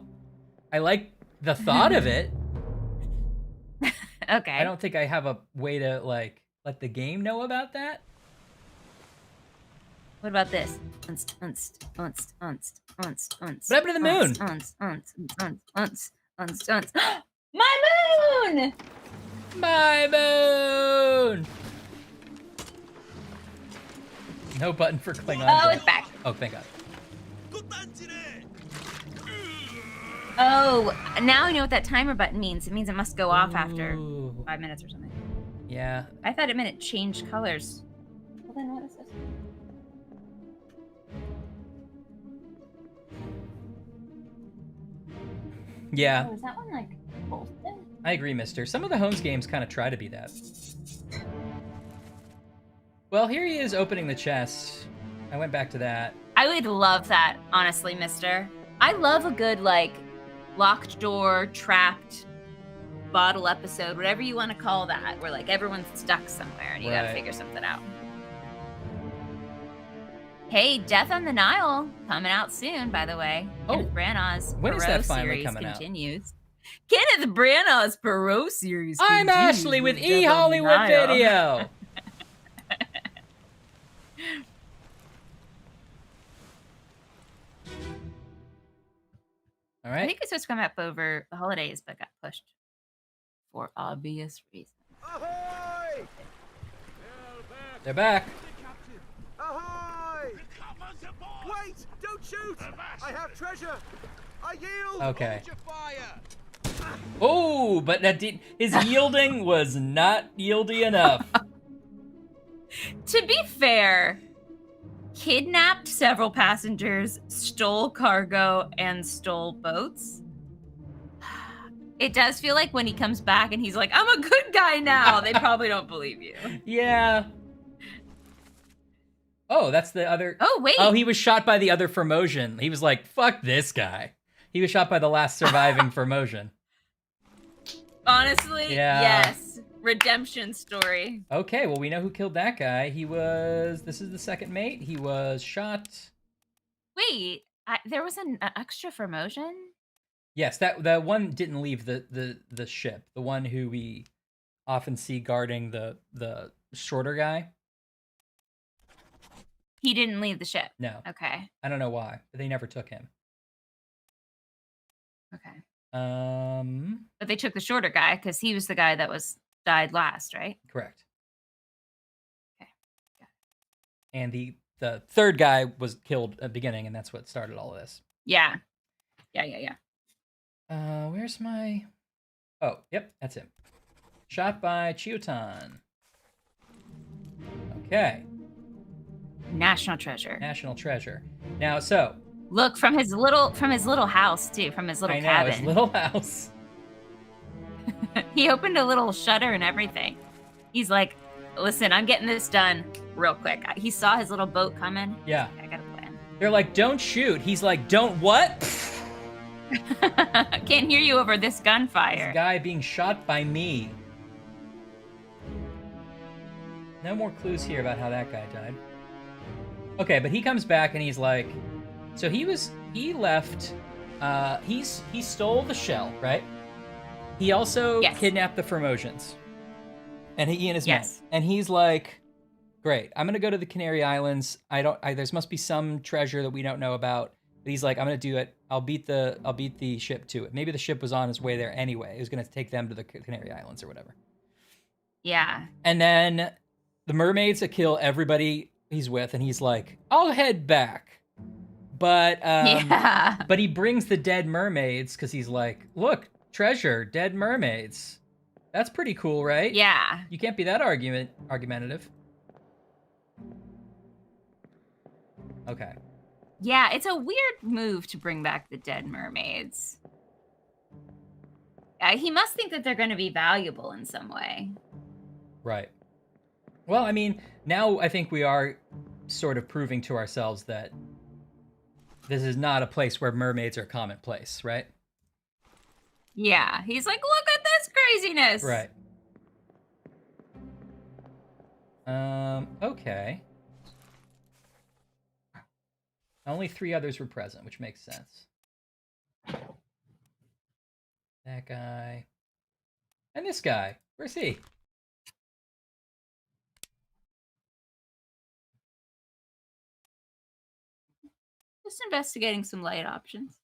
I like the thought of it. Okay. I don't think I have a way to like let the game know about that. What about this? What happened to the moon? My moon! My moon! No button for Klingon. Oh, it's back. Oh, thank God. Oh, now I know what that timer button means. It means it must go off after 5 minutes or something. Yeah. I thought it meant it changed colors. Well, then what is this? Yeah. Oh, is that one like bolted? I agree, mister. Some of the Holmes games kind of try to be that. Well, here he is opening the chest. I went back to that. I would love that, honestly, mister. I love a good, like, locked door, trapped bottle episode, whatever you want to call that, where, like, everyone's stuck somewhere and you gotta figure something out. Hey, Death on the Nile, coming out soon, by the way. Oh, Kenneth Branagh's when is that finally series coming out? continues. Kenneth Branagh's Perot series I'm continues Ashley with Death on the eHollywood Nile. Video. All I right. think it's supposed to come up over the holidays, but got pushed for obvious reasons. Ahoy! They're back. Ahoy! Wait! Don't shoot! I have treasure! I yield! Okay. Hold your fire. Oh, but his yielding was not yieldy enough. To be fair, kidnapped several passengers, stole cargo, and stole boats. It does feel like when he comes back and he's like, I'm a good guy now, they probably don't believe you. Yeah. Oh, that's the other. Oh, wait. Oh, he was shot by the other Formosan. He was like, fuck this guy. He was shot by the last surviving Formosan. Honestly, Yeah. yes. Redemption story. Okay, well, we know who killed that guy. This is the second mate. He was shot. Wait, there was an extra Formosan? Yes, that one didn't leave the ship. The one who we often see guarding the shorter guy. He didn't leave the ship. No. Okay. I don't know why, but they never took him. Okay. But they took the shorter guy because he was the guy that died last, right? Correct. Okay. And the third guy was killed at the beginning, and that's what started all of this. Yeah. Where's my... Oh, yep, that's him. Shot by Chiotan. Okay. National treasure. National treasure. Now, so... Look, from his little house, too. From his little cabin. I know, his little house. He opened a little shutter and everything. He's like, listen, I'm getting this done real quick. He saw his little boat coming. Yeah. I got a plan. They're like, don't shoot. He's like, don't what? Can't hear you over this gunfire. This guy being shot by me. No more clues here about how that guy died. Okay, but he comes back and he's like, so he left, he stole the shell, right? He also kidnapped the Formosians. And he and his men. And he's like, great, I'm gonna go to the Canary Islands. There must be some treasure that we don't know about. But he's like, I'm gonna do it. I'll beat the ship to it. Maybe the ship was on its way there anyway. It was gonna take them to the Canary Islands or whatever. Yeah. And then the mermaids that kill everybody he's with, and he's like, I'll head back. But but he brings the dead mermaids because he's like, look, treasure, dead mermaids. That's pretty cool, right? Yeah. You can't be that argumentative. Okay. Yeah, it's a weird move to bring back the dead mermaids. He must think that they're going to be valuable in some way. Right. Well, I mean, now I think we are sort of proving to ourselves that this is not a place where mermaids are commonplace, right? Yeah, he's like, look at this craziness. Right. Okay. Only 3 others were present, which makes sense. That guy. And this guy. Where's he? Just investigating some light options.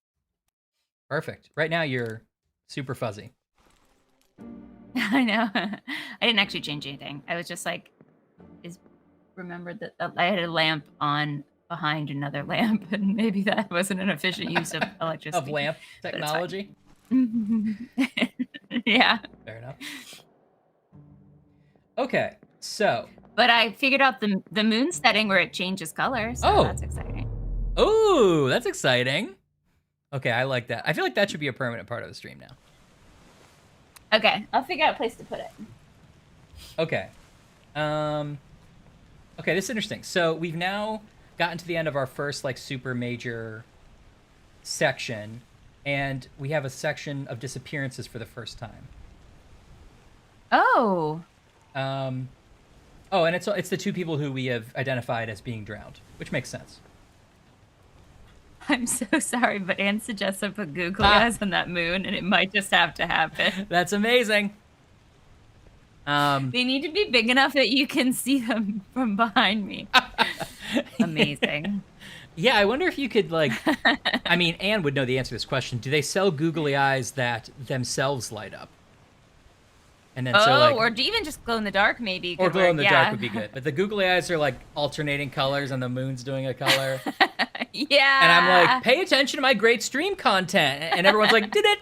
Perfect. Right now you're super fuzzy. I know. I didn't actually change anything. I was just like, remembered that I had a lamp on behind another lamp, and maybe that wasn't an efficient use of electricity. Of lamp technology? Yeah. Fair enough. Okay, so. But I figured out the moon setting where it changes color, so that's exciting. Ooh, that's exciting. Okay, I like that. I feel like that should be a permanent part of the stream now. Okay, I'll figure out a place to put it. Okay. Okay, this is interesting. So we've now gotten to the end of our first like super major section, and we have a section of disappearances for the first time. Oh. Oh, and it's the 2 people who we have identified as being drowned, which makes sense. I'm so sorry, but Anne suggests I put googly eyes on that moon, and it might just have to happen. That's amazing. They need to be big enough that you can see them from behind me. Amazing. Yeah, I wonder if you could, like, I mean, Anne would know the answer to this question. Do they sell googly eyes that themselves light up? And then or even just glow in the dark, maybe. Or glow in the dark would be good. But the googly eyes are like alternating colors, and the moon's doing a color. Yeah. And I'm like, pay attention to my great stream content, and everyone's like, did it.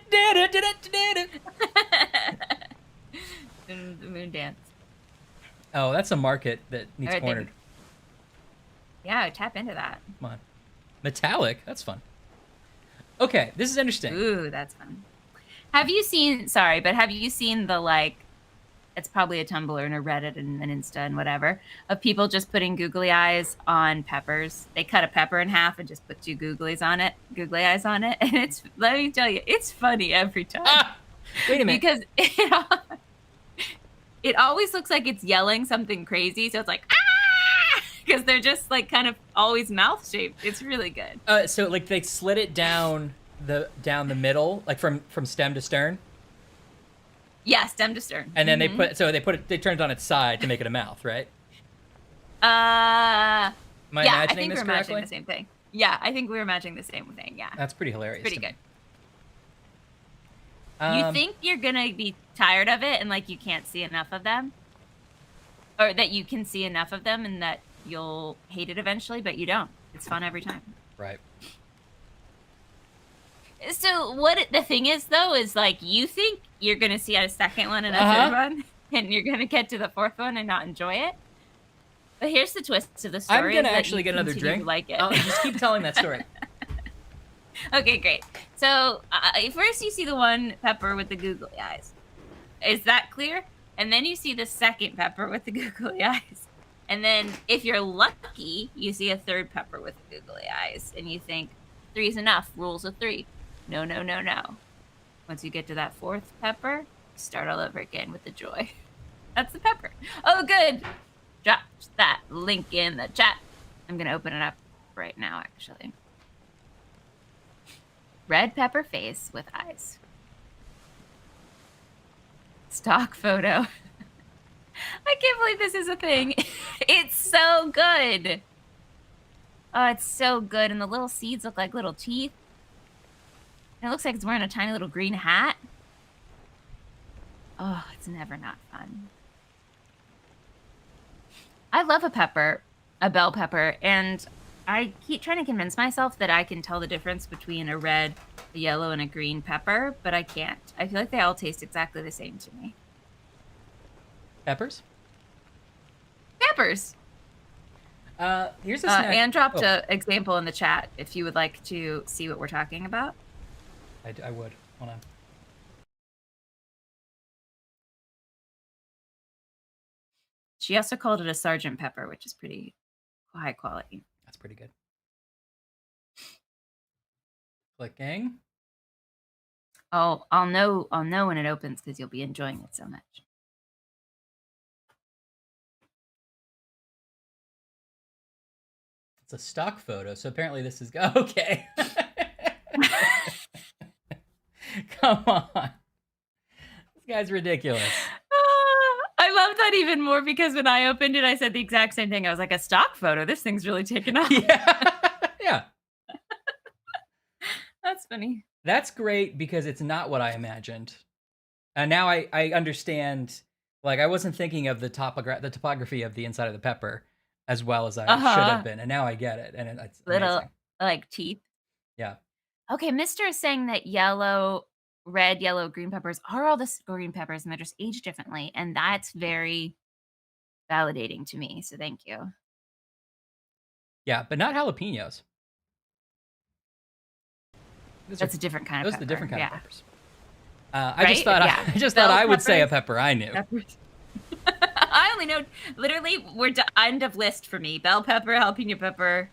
The moon dance. Oh, that's a market that needs cornered. Yeah, tap into that. Come on. Metallic? That's fun. Okay, this is interesting. Ooh, that's fun. Have you seen the, like, it's probably a Tumblr and a Reddit and an Insta and whatever, of people just putting googly eyes on peppers? They cut a pepper in half and just put 2 googly eyes on it. And let me tell you, it's funny every time. Wait a minute. Because it always looks like it's yelling something crazy. So it's like, ah! Because they're just, like, kind of always mouth shaped. It's really good. So, like, they slit it down the middle, like from stem to stern. Yeah, stem to stern. And then they turned it on its side to make it a mouth, right? I imagining think this we're correctly? imagining the same thing. Yeah, I think we were imagining the same thing. Yeah, That's pretty hilarious. pretty good. Me. You think you're gonna be tired of it and, like, you can't see enough of them, or that you can see enough of them and that you'll hate it eventually, but you don't. It's fun every time. Right. So what the thing is, though, is, like, you think you're gonna see a second one and a third one, and you're gonna get to the fourth one and not enjoy it. But here's the twist of the story. I'm gonna actually get another drink. Like it. Just keep telling that story. Okay, great. So first you see the one pepper with the googly eyes. Is that clear? And then you see the second pepper with the googly eyes. And then if you're lucky, you see a third pepper with the googly eyes. And you think, 3's enough. Rules of 3. No, no, no, no. Once you get to that fourth pepper, start all over again with the joy. That's the pepper. Oh, good. Drop that link in the chat. I'm going to open it up right now, actually. Red pepper face with eyes. Stock photo. I can't believe this is a thing. It's so good. Oh, it's so good. And the little seeds look like little teeth. And it looks like it's wearing a tiny little green hat. Oh, it's never not fun. I love a bell pepper, and I keep trying to convince myself that I can tell the difference between a red, a yellow, and a green pepper, but I can't. I feel like they all taste exactly the same to me. Peppers? Peppers! Here's a snack. Anne dropped an example in the chat if you would like to see what we're talking about. I would. Hold on. She also called it a sergeant pepper, which is pretty high quality. That's pretty good. Clicking. Oh, I'll know when it opens because you'll be enjoying it so much. It's a stock photo, so apparently this is okay. Come on. This guy's ridiculous. I love that even more because when I opened it, I said the exact same thing. I was like, a stock photo? This thing's really taken off. Yeah. Yeah. That's funny. That's great because it's not what I imagined. And now I understand, like, I wasn't thinking of the topography of the inside of the pepper as well as I should have been. And now I get it. And it's little, amazing. like, teeth. Yeah. Okay, Mr. is saying that red, yellow, green peppers are all the green peppers and they're just aged differently. And that's very validating to me. So thank you. Yeah, but not jalapenos. That's a different kind of pepper. Those are the different kind of peppers. I Right? just thought Yeah. I just Bell thought I would say a peppers. pepper I knew. Peppers. I only know, literally, we're end of list for me. Bell pepper, jalapeno pepper,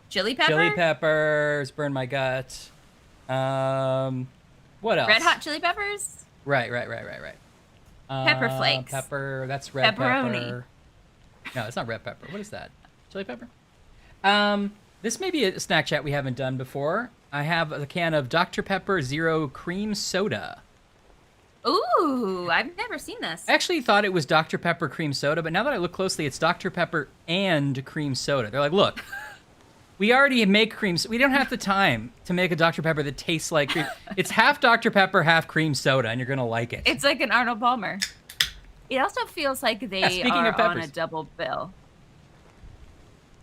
chili pepper. Chili peppers, burn my gut. What else? Red hot chili peppers. Right. Pepper flakes. Pepper, that's red Pepperoni. pepper. No, it's not red pepper. What is that? Chili pepper? This may be a snack chat we haven't done before. I have a can of Dr. Pepper Zero Cream Soda. Ooh, I've never seen this. I actually thought it was Dr. Pepper Cream Soda, but now that I look closely, it's Dr. Pepper and Cream Soda. They're like, look, We already make creams. We don't have the time to make a Dr. Pepper that tastes like cream. It's half Dr. Pepper, half cream soda, and you're gonna like it. It's like an Arnold Palmer. It also feels like they are on a double bill.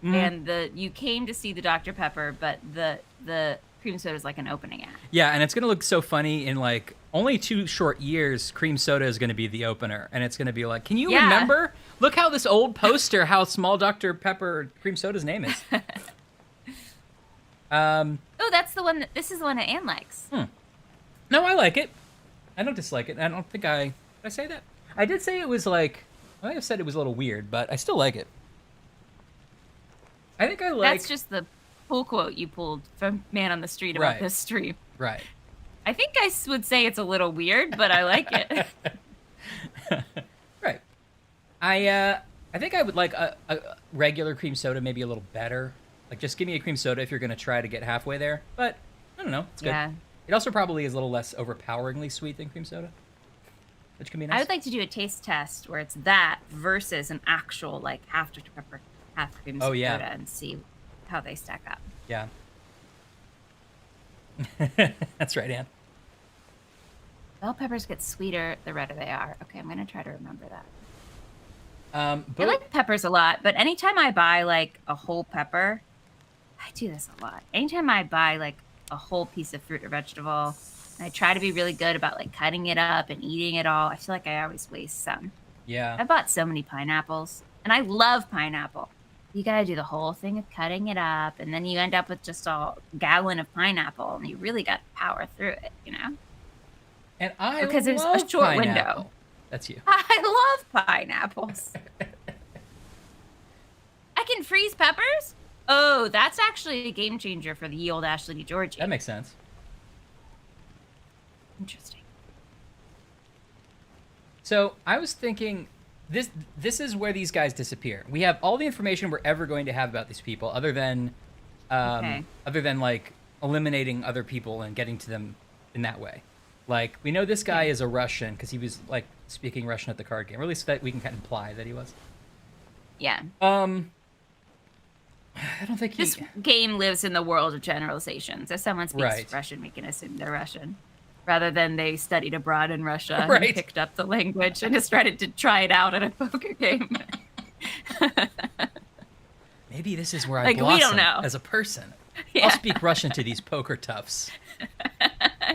And you came to see the Dr. Pepper, but the cream soda is like an opening act. Yeah, and it's gonna look so funny in like only 2 short years. Cream soda is gonna be the opener, and it's gonna be like, can you remember? Look how this old poster, how small Dr. Pepper cream soda's name is. Oh, that's the one. This is the one that Anne likes. No, I like it. I don't dislike it. I don't think did I say that? I did say it was like, I might have said it was a little weird, but I still like it. I think I like. That's just the pull quote you pulled from Man on the Street about this stream. Right. I think I would say it's a little weird, but I like it. Right. I think I would like a regular cream soda, maybe a little better. Like, just give me a cream soda if you're going to try to get halfway there. But, I don't know. It's good. Yeah. It also probably is a little less overpoweringly sweet than cream soda, which can be nice. I would like to do a taste test where it's that versus an actual, like, half Dr. Pepper, half cream soda and see how they stack up. Yeah. That's right, Anne. Bell peppers get sweeter the redder they are. Okay, I'm going to try to remember that. I like peppers a lot, but anytime I buy, like, a whole pepper, I do this a lot. Anytime I buy, like, a whole piece of fruit or vegetable, and I try to be really good about, like, cutting it up and eating it all, I feel like I always waste some. Yeah. I bought so many pineapples, and I love pineapple. You gotta do the whole thing of cutting it up, and then you end up with just a gallon of pineapple, and you really got to power through it, you know? And I because love there's a short pineapple. window. That's you. I love pineapples. I can freeze peppers? Oh, that's actually a game changer for the ye old Ashley D. Georgie. That makes sense. Interesting. So I was thinking, this is where these guys disappear. We have all the information we're ever going to have about these people, other than like eliminating other people and getting to them in that way. Like, we know this guy is a Russian because he was like speaking Russian at the card game, or at least that we can kind of imply that he was. Yeah. I don't think this game lives in the world of generalizations. If someone speaks Russian, we can assume they're Russian, rather than they studied abroad in Russia and picked up the language and decided to try it out at a poker game. Maybe this is where I blossom we don't know. As a person. Yeah. I'll speak Russian to these poker toughs.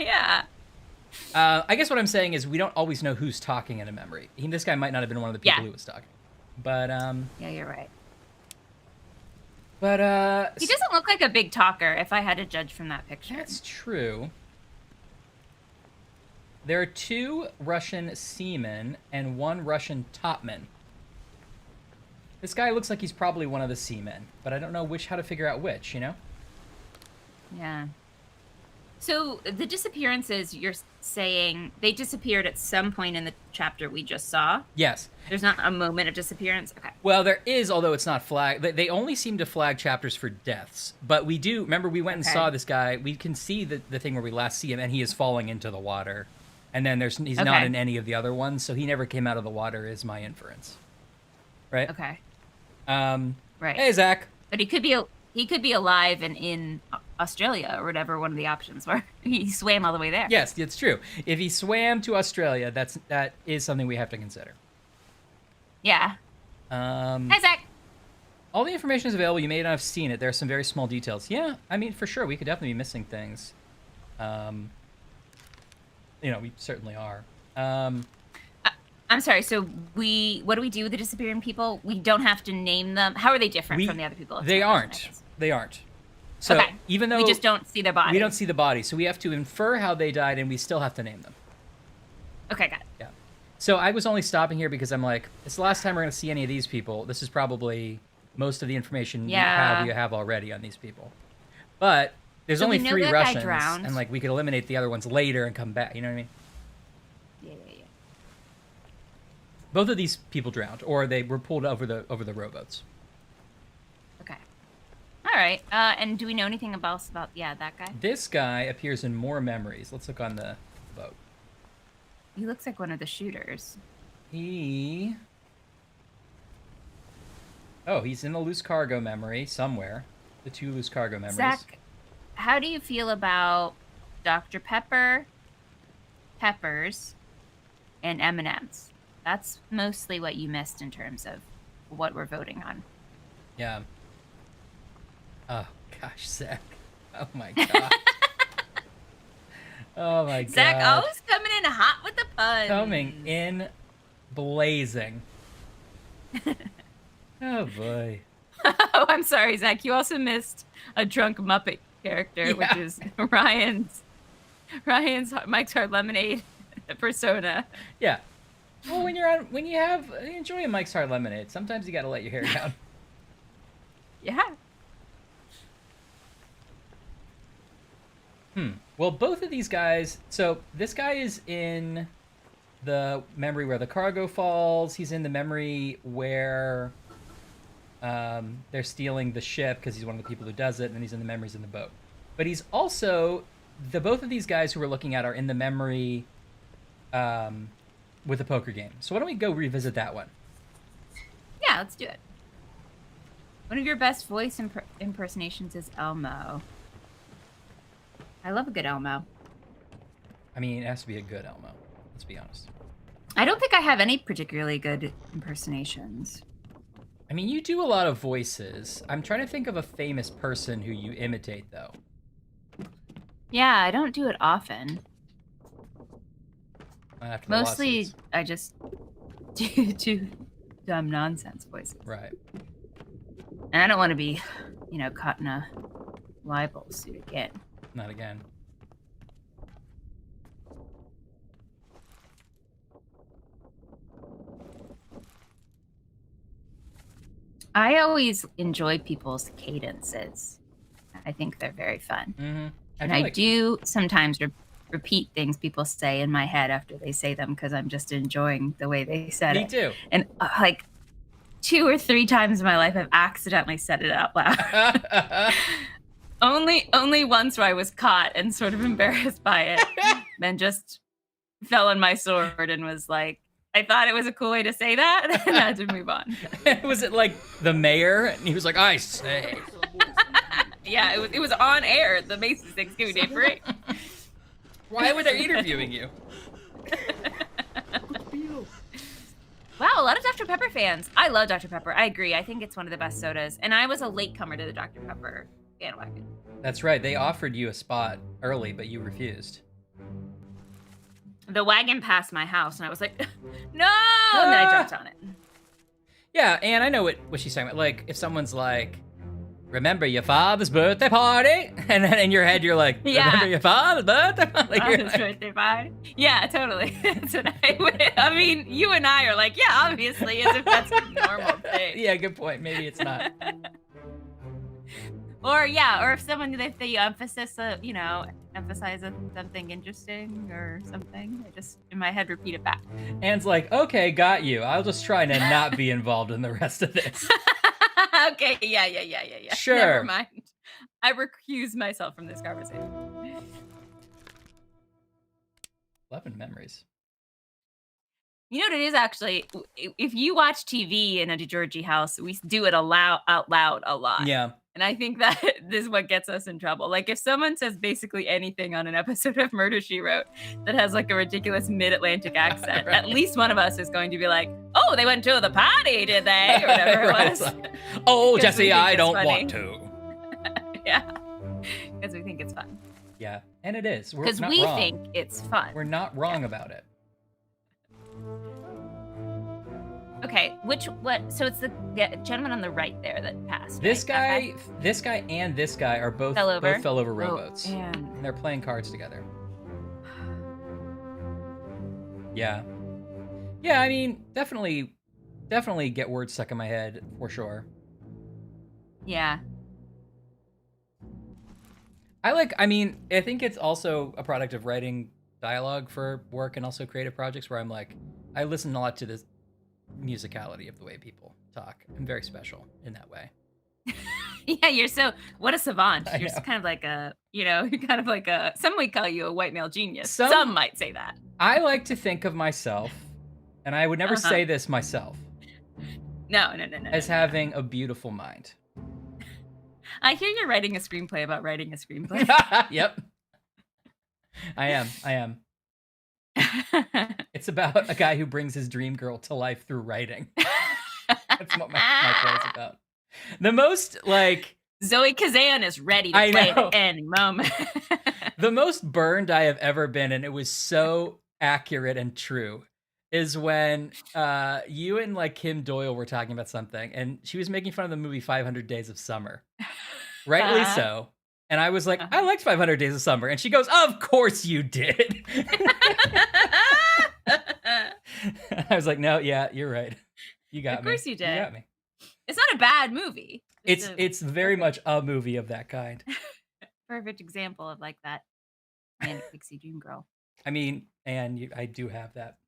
Yeah. I guess what I'm saying is we don't always know who's talking in a memory. This guy might not have been one of the people who was talking. But yeah, you're right. But he doesn't look like a big talker if I had to judge from that picture. That's true. There are 2 Russian seamen and 1 Russian topman. This guy looks like he's probably one of the seamen, but I don't know how to figure out which, you know? Yeah. So the disappearances, you're saying they disappeared at some point in the chapter we just saw? Yes. There's not a moment of disappearance? Okay. Well, there is, although it's not flagged. They only seem to flag chapters for deaths. But we do, remember we went and saw this guy. We can see the thing where we last see him, and he is falling into the water. And then he's not in any of the other ones, so he never came out of the water is my inference. Right? Okay. Right. Hey, Zach. But he could be alive and in Australia or whatever one of the options were. He swam all the way there. Yes, it's true. If he swam to Australia, that is something we have to consider. Yeah. Hi, Zach. All the information is available. You may not have seen it. There are some very small details. Yeah, I mean, for sure, we could definitely be missing things. We certainly are. I'm sorry. So what do we do with the disappearing people? We don't have to name them. How are they different from the other people? They aren't. They aren't. So even though we just don't see their body, we don't see the body, so we have to infer how they died, and we still have to name them. Okay, got it. Yeah. So I was only stopping here because I'm like, it's the last time we're going to see any of these people. This is probably most of the information we have already on these people. But there's only 3 Russians, and like we could eliminate the other ones later and come back. You know what I mean? Yeah. Both of these people drowned, or they were pulled over the rowboats. Okay. All right. And do we know anything else about that guy? This guy appears in more memories. Let's look on the boat. He looks like one of the shooters. Oh, he's in a loose cargo memory somewhere. The two loose cargo memories. Zach, how do you feel about Dr. Pepper, Peppers, and M&Ms? That's mostly what you missed in terms of what we're voting on. Yeah. Oh, gosh, Zach. Oh, my God. Oh, my God. Zach always coming in hot with the puns. Coming in blazing. Oh, boy. Oh, I'm sorry, Zach. You also missed a drunk Muppet character, which is Ryan's Mike's Hard Lemonade persona. Yeah. Well, when you enjoy a Mike's Hard Lemonade, sometimes you got to let your hair down. Yeah. Well, both of these guys. So this guy is in the memory where the cargo falls. He's in the memory where they're stealing the ship because he's one of the people who does it, and then he's in the memories in the boat. But he's also both of these guys who we're looking at are in the memory with the poker game. So why don't we go revisit that one? Yeah, let's do it. One of your best voice impersonations is Elmo. I love a good Elmo. I mean, it has to be a good Elmo. Let's be honest. I don't think I have any particularly good impersonations. I mean, you do a lot of voices. I'm trying to think of a famous person who you imitate, though. Yeah, I don't do it often. After the Mostly, lawsuits. I just do dumb nonsense voices. Right. And I don't want to be, caught in a libel suit again. Not again. I always enjoy people's cadences. I think they're very fun. Mm-hmm. And I do sometimes repeat things people say in my head after they say them because I'm just enjoying the way they said it. Me too. And like 2 or 3 times in my life, I've accidentally said it out loud. Only once where I was caught and sort of embarrassed by it, then just fell on my sword and was like, I thought it was a cool way to say that, and I had to move on. Was it like the mayor? And he was like, I say. Yeah, it was on air at the Macy's Thanksgiving Day Parade. Why were they interviewing you? Wow, a lot of Dr. Pepper fans. I love Dr. Pepper. I agree. I think it's one of the best sodas. And I was a latecomer to the Dr. Pepper bandwagon. That's right. They offered you a spot early, but you refused. The wagon passed my house, and I was like, no! And then I jumped on it. Yeah, and I know what she's talking about. Like, if someone's like, remember your father's birthday party? And then in your head, you're like, remember your father's birthday party? Like, birthday party? Yeah, totally. I mean, you and I are like, yeah, obviously, as if that's a normal thing. Yeah, good point. Maybe it's not. Or if they emphasize something interesting or something, I just, in my head, repeat it back. Anne's like, okay, got you. I'll just try to not be involved in the rest of this. Okay, yeah. Sure. Never mind. I recuse myself from this conversation. 11 memories. You know what it is, actually? If you watch TV in a DeGeorgie house, we do it out loud a lot. Yeah. And I think that this is what gets us in trouble. Like, if someone says basically anything on an episode of Murder, She Wrote that has like a ridiculous mid-Atlantic accent, right. At least one of us is going to be like, oh, they went to the party, did they? Or whatever it was. Like, oh, Jesse, I don't want to. Yeah. Because we think it's fun. Yeah, and it is. Because we think it's fun. We're not wrong about it. Okay, so it's the gentleman on the right there that passed. This right? guy and this guy are both fell over rowboats. And they're playing cards together. Yeah. Yeah, I mean, definitely get words stuck in my head for sure. Yeah. I think it's also a product of writing dialogue for work and also creative projects where I'm like, I listen a lot to this musicality of the way people talk. I'm very special in that way. Yeah, what a savant. You're kind of like some might call you a white male genius. Some might say that. I like to think of myself, and I would never say this myself. No. As having a beautiful mind. I hear you're writing a screenplay about writing a screenplay. Yep. I am. It's about a guy who brings his dream girl to life through writing. That's what my play's about. The most, like... Zoe Kazan is ready to play at any moment. The most burned I have ever been, and it was so accurate and true, is when you and like Kim Doyle were talking about something, and she was making fun of the movie 500 Days of Summer. Rightly so. And I was like, I liked 500 Days of Summer. And she goes, of course you did. I was like, no, yeah, you're right. You got me. Of course you did. You got me. It's not a bad movie. It's very much a movie of that kind. Perfect example of like that Manic Pixie Dream Girl. I mean, and I do have that.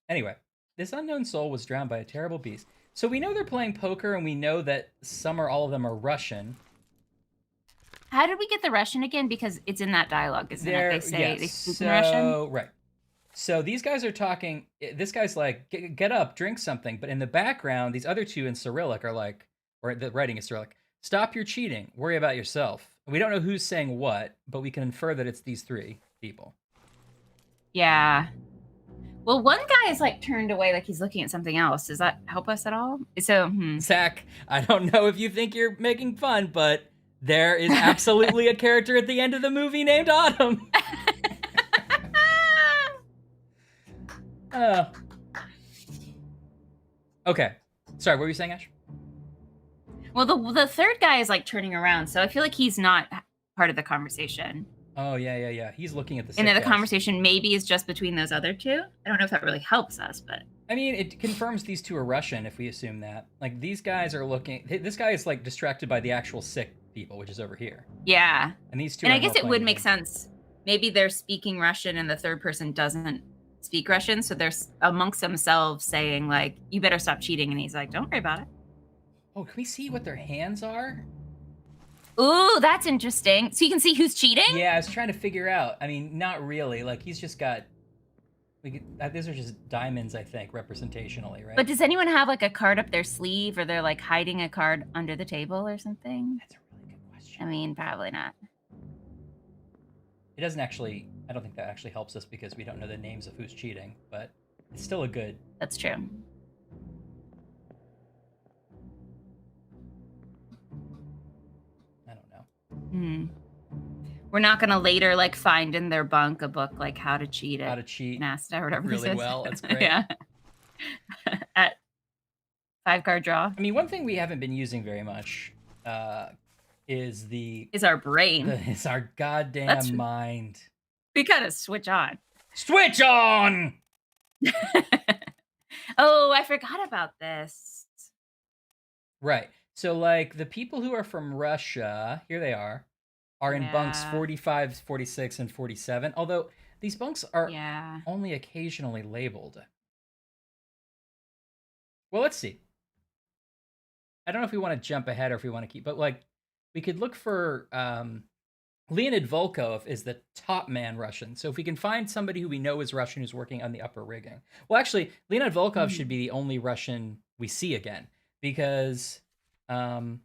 Anyway, this unknown soul was drowned by a terrible beast. So we know they're playing poker, and we know that all of them are Russian. How did we get the Russian again? Because it's in that dialogue, isn't it? They say they speak in Russian. Right. So these guys are talking. This guy's like, get up, drink something. But in the background, these other two in Cyrillic are like, or the writing is Cyrillic, stop your cheating. Worry about yourself. We don't know who's saying what, but we can infer that it's these three people. Yeah. Well, one guy is like turned away, like he's looking at something else. Does that help us at all? So, Zach, I don't know if you think you're making fun, but there is absolutely a character at the end of the movie named Autumn. Okay. Sorry, what were you saying, Ash? Well, the third guy is like turning around, so I feel like he's not part of the conversation. Oh, yeah. He's looking at the and then the conversation maybe is just between those other two. I don't know if that really helps us, but... I mean, it confirms these two are Russian if we assume that. Like, these guys are looking... This guy is, like, distracted by the actual sick people, which is over here. Yeah. And these two And I guess it would make sense. Maybe they're speaking Russian and the third person doesn't speak Russian, so they're amongst themselves saying, like, you better stop cheating. And he's like, don't worry about it. Oh, can we see what their hands are? Ooh, that's interesting. So you can see who's cheating? Yeah, I was trying to figure out. I mean, not really. Like, he's just got... these are just diamonds, I think, representationally, right? But does anyone have, like, a card up their sleeve, or they're, like, hiding a card under the table or something? That's a really good question. I mean, probably not. It doesn't actually... I don't think that actually helps us because we don't know the names of who's cheating, but it's still a good... That's true. We're not gonna later like find in their bunk a book like how to cheat Nasta or whatever. Really well. That's great. Yeah. At 5-card draw. I mean, one thing we haven't been using very much is our brain. It's our goddamn mind. We gotta switch on. Switch on. Oh, I forgot about this. Right. So, like, the people who are from Russia, here they are in bunks 45, 46, and 47. Although, these bunks are only occasionally labeled. Well, let's see. I don't know if we want to jump ahead or if we want to keep... But, like, we could look for... Leonid Volkov is the top man Russian. So if we can find somebody who we know is Russian who's working on the upper rigging... Well, actually, Leonid Volkov should be the only Russian we see again. Because... if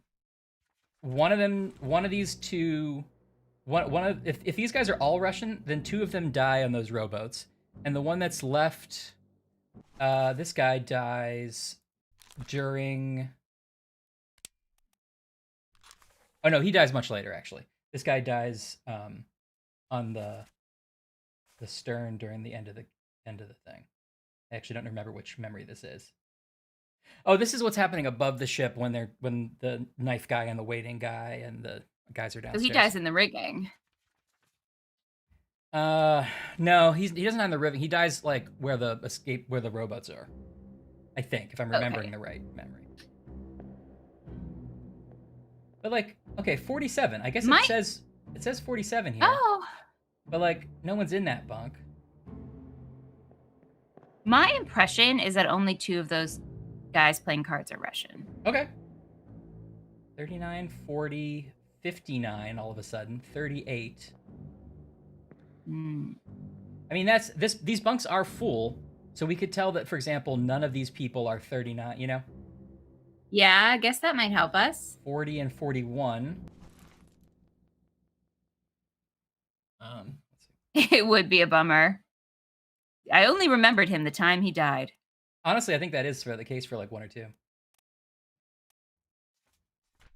these guys are all Russian, then two of them die on those rowboats, and the one that's left, this guy dies during. Oh no, he dies much later. Actually, this guy dies on the stern during the end of the thing. I actually don't remember which memory this is. Oh, this is what's happening above the ship when the knife guy and the waiting guy and the guys are downstairs. So he dies in the rigging. No, he doesn't have the rigging. He dies like where the rowboats are. I think, if I'm remembering the right memory. But like, okay, 47. I guess it says 47 here. Oh. But like, no one's in that bunk. My impression is that only two of those guys playing cards are Russian. Okay. 39, 40, 59 all of a sudden, 38. I mean, these bunks are full, so we could tell that, for example, none of these people are 39, you know? Yeah, I guess that might help us. 40 and 41. Let's see. It would be a bummer. I only remembered him the time he died. Honestly, I think that is the case for like 1 or 2. The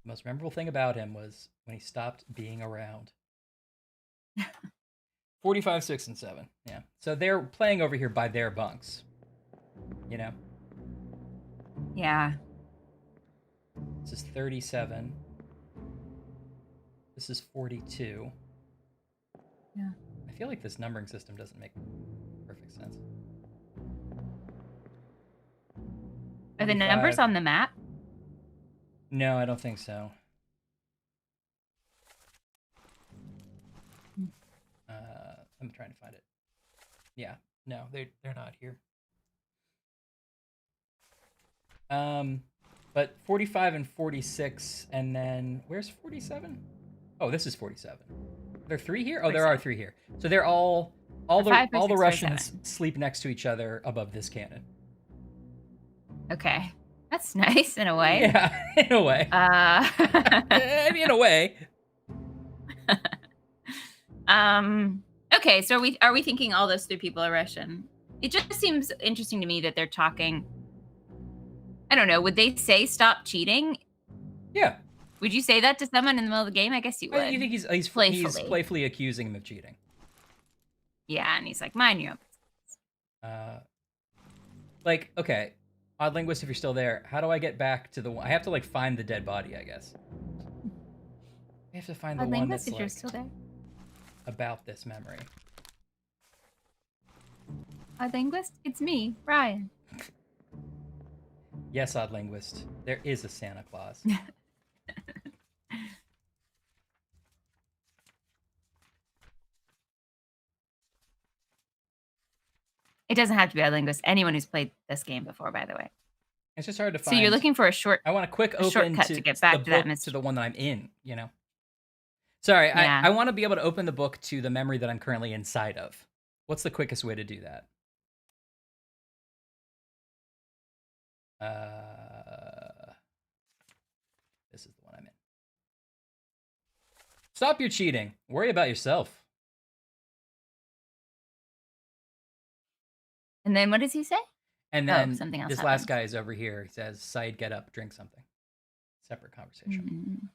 most memorable thing about him was when he stopped being around. 45, 6, and 7. Yeah. So they're playing over here by their bunks. You know? Yeah. This is 37. This is 42. Yeah. I feel like this numbering system doesn't make perfect sense. Are the numbers 45. on the map? No, I don't think so. I'm trying to find it. Yeah, no, they're not here. But 45 and 46, and then where's 47? Oh, this is 47. There are 3 here. Oh, there are 3 here. So they're all the Russians sleep next to each other above this cannon. Okay, that's nice in a way. Yeah, in a way. I mean, in a way. Okay, so are we thinking all those 3 people are Russian? It just seems interesting to me that they're talking. I don't know. Would they say stop cheating? Yeah. Would you say that to someone in the middle of the game? I guess you would. You think he's playfully accusing him of cheating? Yeah, and he's like, mind your own business. Like, okay, Odd Linguist, if you're still there, how do I get back to the one? I have to like find the dead body, I guess. I have to find the one that's if like you're still there. About this memory. Odd Linguist, it's me, Ryan. Yes, Odd Linguist, there is a Santa Claus. It doesn't have to be Odd Linguist. Anyone who's played this game before, by the way. It's just hard to find. So you're looking for I want a quick shortcut to get back to that to the one that I'm in, you know? Sorry, yeah. I want to be able to open the book to the memory that I'm currently inside of. What's the quickest way to do that? This is the one I'm in. Stop your cheating. Worry about yourself. And then what does he say? And then something else this happens. last guy is over here. He says, Said, get up, drink something. Separate conversation. Mm-hmm.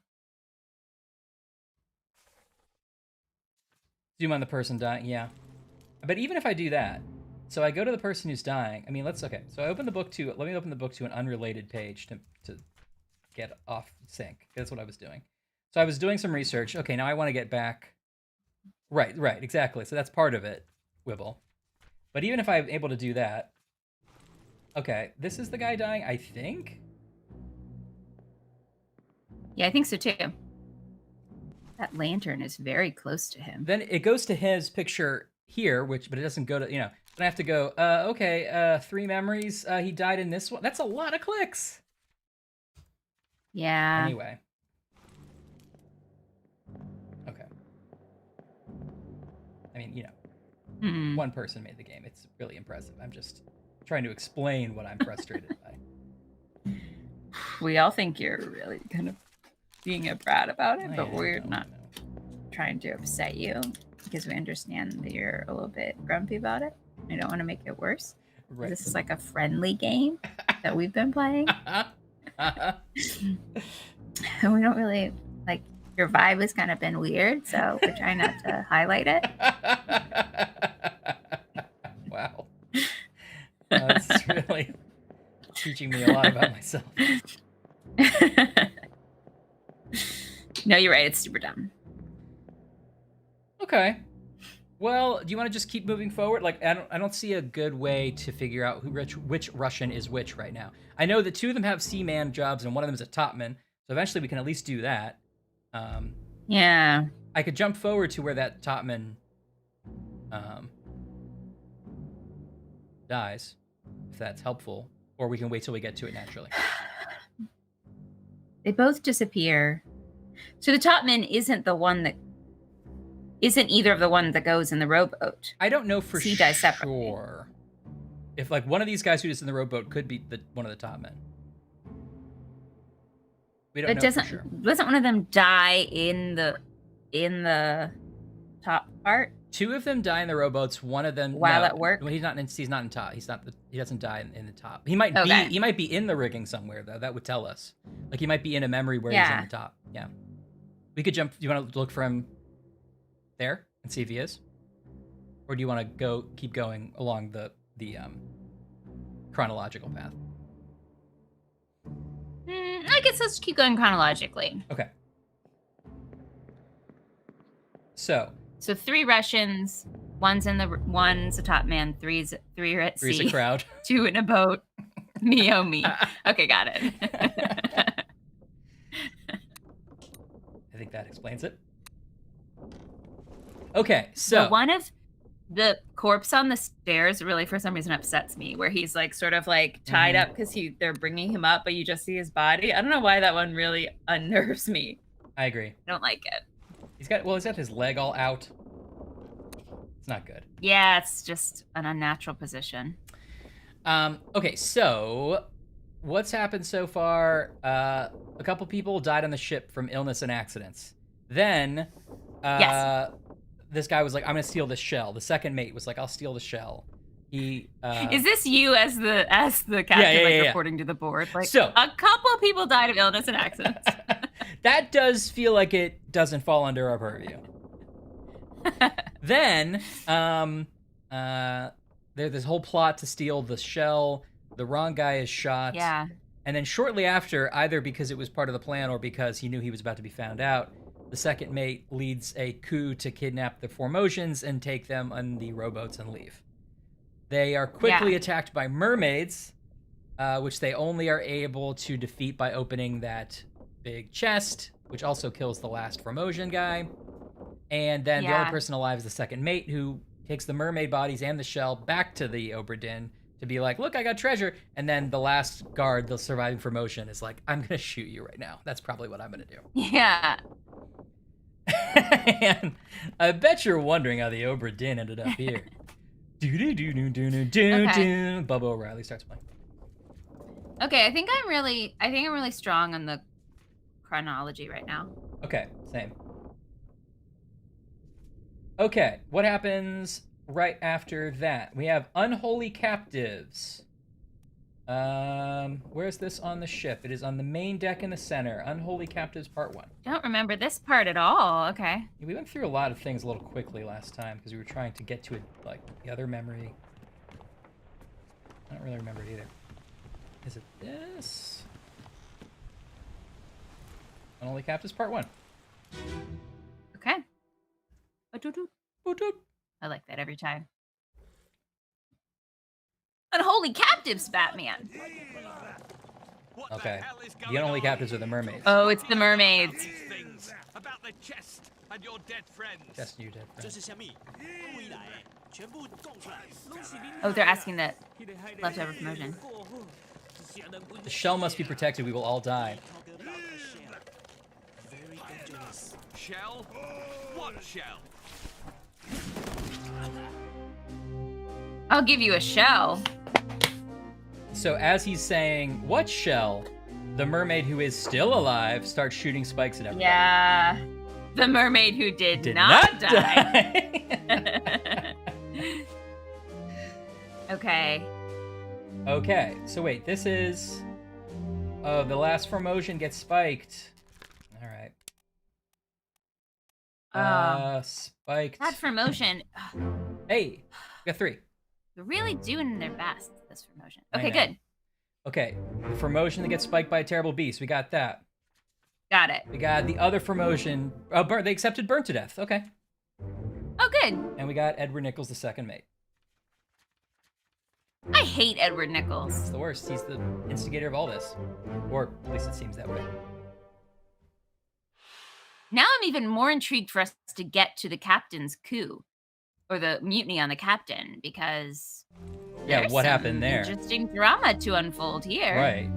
Zoom on the person dying, yeah. But even if I do that, so I go to the person who's dying. I mean, okay. So I open the book let me open the book to an unrelated page to get off sync. That's what I was doing. So I was doing some research. Okay, now I want to get back. Right, exactly. So that's part of it, Wibble. But even if I'm able to do that, okay, this is the guy dying, I think? Yeah, I think so too. That lantern is very close to him. Then it goes to his picture here, but it doesn't go to, then I have to go, okay, 3 memories, he died in this one. That's a lot of clicks. Yeah. Anyway. Okay. I mean, one person made the game. It's really impressive. I'm just trying to explain what I'm frustrated by. We all think you're really kind of being a brat about it, but we're not trying to upset you because we understand that you're a little bit grumpy about it. I don't want to make it worse. Right. This is like a friendly game that we've been playing. And we don't really like your vibe has kind of been weird, so we're trying not to highlight it. Wow. That's really teaching me a lot about myself. No, you're right. It's super dumb. Okay. Well, do you want to just keep moving forward? Like, I don't see a good way to figure out which Russian is which right now. I know that 2 of them have seaman jobs and one of them is a topman. So eventually we can at least do that. Yeah. I could jump forward to where that topman dies, if that's helpful, or we can wait till we get to it naturally. They both disappear. So the topman isn't either of the ones that goes in the rowboat. I don't know for he dies separately. If like one of these guys who is in the rowboat could be one of the top men. We don't It know doesn't. for sure. Doesn't one of them die in the top part? 2 of them die in the rowboats. One of them While no, at work? Well, he's not in top. He doesn't die in the top. He might Okay. be in the rigging somewhere though. That would tell us. Like he might be in a memory where he's in Yeah. the top. Yeah. We could jump. Do you want to look for him there and see if he is, or do you want to keep going along the chronological path? I guess let's keep going chronologically. Okay. So 3 Russians, one's a top man, three's at three's sea, a crowd. 2 in a boat. Me, oh me. Okay, got it. I think that explains it. Okay, so The one of the corpse on the stairs really, for some reason, upsets me. Where he's like sort of like tied up because they're bringing him up, but you just see his body. I don't know why that one really unnerves me. I agree. I don't like it. He's got his leg all out. It's not good. Yeah, it's just an unnatural position. Okay, so what's happened so far? A couple people died on the ship from illness and accidents. Then, Yes. This guy was like, "I'm gonna steal this shell." The second mate was like, "I'll steal the shell." He Is this you as the captain, yeah. reporting to the board? Like, So- a couple of people died of illness and accidents. that does feel like it doesn't fall under our purview. Then, there's this whole plot to steal the shell. The wrong guy is shot. Yeah. And then shortly after, either because it was part of the plan or because he knew he was about to be found out, the second mate leads a coup to kidnap the Formosians and take them on the rowboats and leave. They are quickly attacked by mermaids, which they only are able to defeat by opening that big chest, which also kills the last Formosian guy. And then the only person alive is the second mate, who takes the mermaid bodies and the shell back to the Obra Dinn to be like, "Look, I got treasure." And then the last guard, the surviving Formosan, is like, "I'm gonna shoot you right now. That's probably what I'm gonna do." Yeah. And I bet you're wondering how the Obra Dinn ended up here. Do. Bubba O'Reilly starts playing. Okay, I think I'm really strong on the chronology right now. Okay, same. Okay, what happens right after that? We have unholy captives. Where's this on the ship? It is on the main deck in the center. Unholy Captives Part 1. Don't remember this part at all. Okay. We went through a lot of things a little quickly last time because we were trying to get to it, like the other memory. I don't really remember it either. Is it this? Unholy Captives Part 1. Okay. I like that every time. Unholy captives, Batman. Okay. The unholy captives are the mermaids. Oh, it's the mermaids. Things about the chest and your dead friends. Just you, dead friends. Oh, they're asking that leftover promotion. The shell must be protected. We will all die. Shell? What shell? I'll give you a shell. So as he's saying, "What shell?" the mermaid, who is still alive, starts shooting spikes at everybody. Yeah. The mermaid who did not die. Okay. Okay, so wait, this is... Oh, the last Formosan gets spiked. Alright. Spiked. That promotion. Hey, we got 3. They're really doing their best, this promotion. I Okay, know. good. Okay, the Formosan that gets spiked by a terrible beast. We got that. Got it. We got the other Formosan. Oh, they accepted burnt to death. Okay. Oh, good. And we got Edward Nichols, the second mate. I hate Edward Nichols. It's the worst. He's the instigator of all this. Or at least it seems that way. Now I'm even more intrigued for us to get to the captain's coup. Or the mutiny on the captain, because... Yeah, there's what some happened there? Interesting drama to unfold here. Right.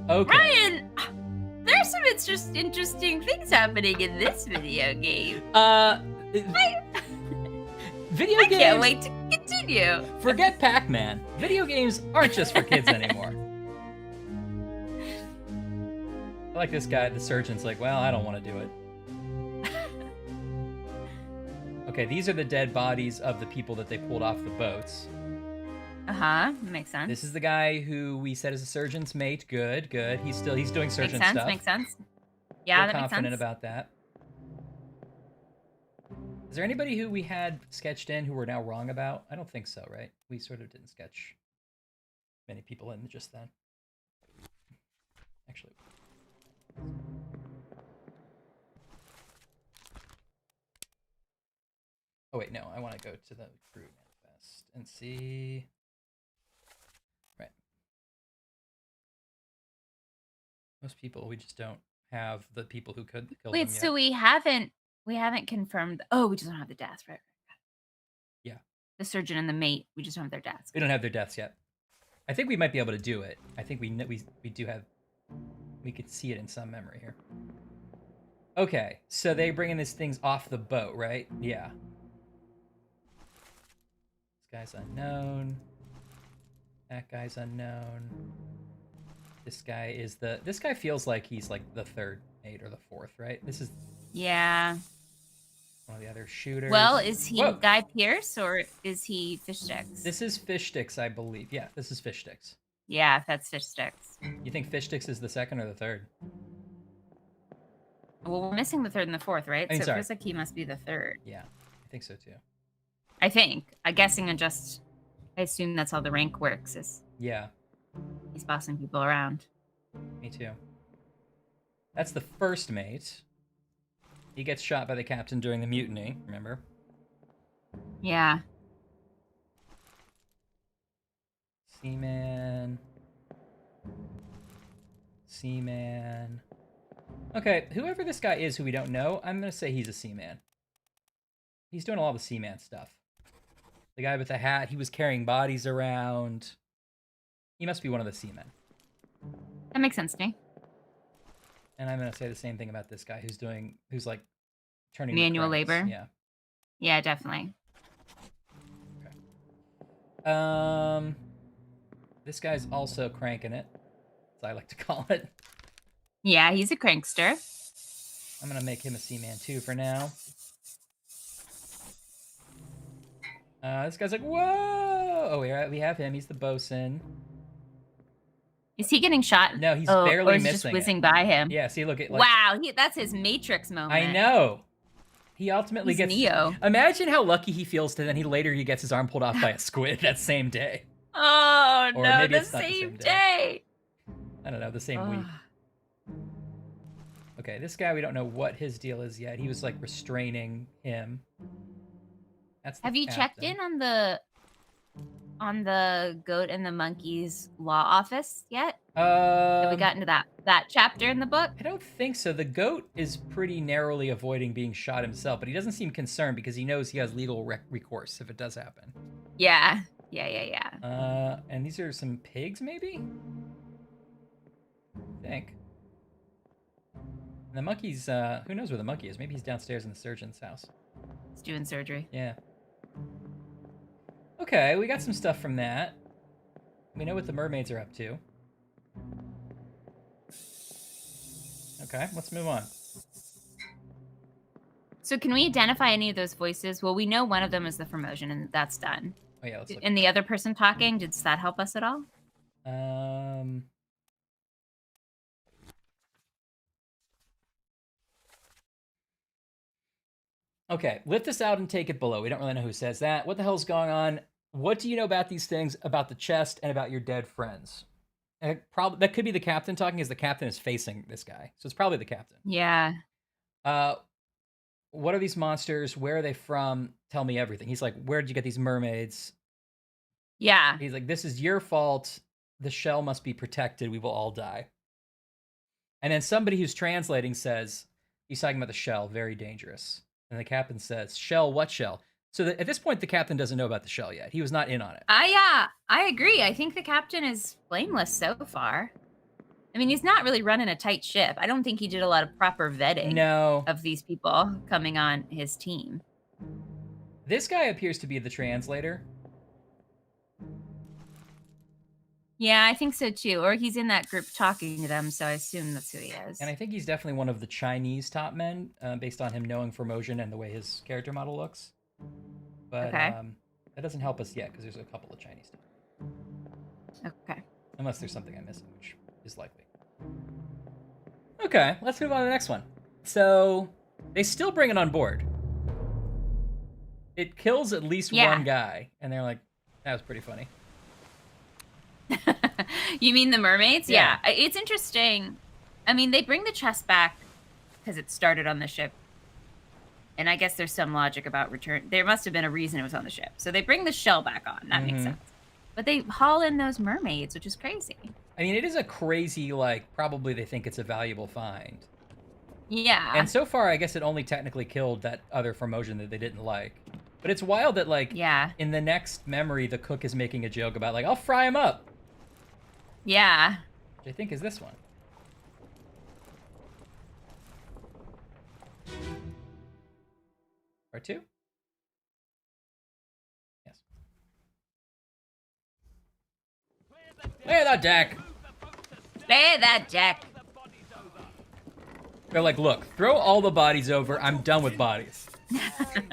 Okay. Ryan, there's some interesting things happening in this video game. Video I games. can't wait to continue. Forget Pac-Man. Video games aren't just for kids anymore. like this guy, the surgeon's like, well, I don't want to do it. Okay, these are the dead bodies of the people that they pulled off the boats. Makes sense. This is the guy who we said is a surgeon's mate. Good. He's doing surgeon stuff. Makes sense. Yeah, that makes sense. Confident about that. Is there anybody who we had sketched in who we're now wrong about? I don't think so, right? We sort of didn't sketch many people in just then. Actually. Oh wait, no, I want to go to the crew manifest and see. Right. Most people, we just don't have the people who could kill them Wait, yet. so we haven't confirmed. Oh, we just don't have the deaths, right? Yeah. The surgeon and the mate, we just don't have their deaths. We don't have their deaths yet. I think we might be able to do it. I think we do have. We could see it in some memory here. Okay, so they bringing these things off the boat, right? Yeah. This guy's unknown. That guy's unknown. This guy is this guy feels like he's like the third mate or the fourth, right? This is Yeah. one of the other shooters. Well, is he Guy Pearce or is he Fish Sticks? This is Fish Sticks, I believe. Yeah, this is Fish Sticks. Yeah, that's Fish Sticks. You think Fish Sticks is the second or the third? Well, we're missing the third and the fourth, right? I mean, so sorry. it feels like he must be the third. Yeah, I think so too. I think. I'm guessing I assume that's how the rank works, is Yeah. he's bossing people around. Me too. That's the first mate. He gets shot by the captain during the mutiny, remember? Yeah. Seaman. Okay, whoever this guy is who we don't know, I'm going to say he's a seaman. He's doing all the seaman stuff. The guy with the hat, he was carrying bodies around. He must be one of the seamen. That makes sense to me. And I'm going to say the same thing about this guy who's like turning Manual the cranks. labor? Yeah. Yeah, definitely. Okay. This guy's also cranking it, as I like to call it. Yeah, he's a crankster. I'm going to make him a seaman too for now. This guy's like, whoa! Oh, we have him. He's the bosun. Is he getting shot? No, he's barely barely or is missing just whizzing by him. Yeah, see, look at wow, that's his Matrix moment. I know. He ultimately He's gets Neo. Imagine how lucky he feels to then he gets his arm pulled off by a squid that same day. Oh Or no, maybe the it's not the same same day. I don't know, the same week. Okay, this guy, we don't know what his deal is yet. He was like restraining him. That's the Have you checked captain. in on the goat and the monkey's law office yet? Have we gotten to that chapter in the book? I don't think so. The goat is pretty narrowly avoiding being shot himself, but he doesn't seem concerned because he knows he has legal recourse if it does happen. Yeah. And these are some pigs, maybe? I think. And the monkey's, who knows where the monkey is? Maybe he's downstairs in the surgeon's house. He's doing surgery. Yeah. Okay, we got some stuff from that. We know what the mermaids are up to. Okay, let's move on. So can we identify any of those voices? Well, we know one of them is the Formosan, and that's done. Oh yeah, let's look. And the other person talking, does that help us at all? Okay, lift this out and take it below. We don't really know who says that. What the hell's going on? What do you know about these things, about the chest, and about your dead friends? And that could be the captain talking, as the captain is facing this guy. So it's probably the captain. Yeah. What are these monsters? Where are they from? Tell me everything. He's like, where did you get these mermaids? Yeah. He's like, this is your fault. The shell must be protected. We will all die. And then somebody who's translating says, he's talking about the shell, very dangerous. And the captain says, shell, what shell? So at this point, the captain doesn't know about the shell yet. He was not in on it. I agree. I think the captain is blameless so far. I mean, he's not really running a tight ship. I don't think he did a lot of proper vetting of these people coming on his team. This guy appears to be the translator. Yeah, I think so too. Or he's in that group talking to them, so I assume that's who he is. And I think he's definitely one of the Chinese top men, based on him knowing Formosan and the way his character model looks. But that doesn't help us yet, because there's a couple of Chinese top. Okay. Unless there's something I'm missing, which is likely. Okay, let's move on to the next one. So, they still bring it on board. It kills at least one guy, and they're like, that was pretty funny. You mean the mermaids? Yeah. It's interesting. I mean, they bring the chest back because it started on the ship. And I guess there's some logic about return. There must have been a reason it was on the ship. So they bring the shell back on. That makes sense. But they haul in those mermaids, which is crazy. I mean, it is a crazy, like, probably they think it's a valuable find. Yeah. And so far, I guess it only technically killed that other Formosan that they didn't like. But it's wild that, like, in the next memory, the cook is making a joke about, like, I'll fry him up. Yeah. Which I think is this one. Part 2? Yes. Clear that deck! Clear that deck! They're like, look, throw all the bodies over. I'm done with bodies. Give him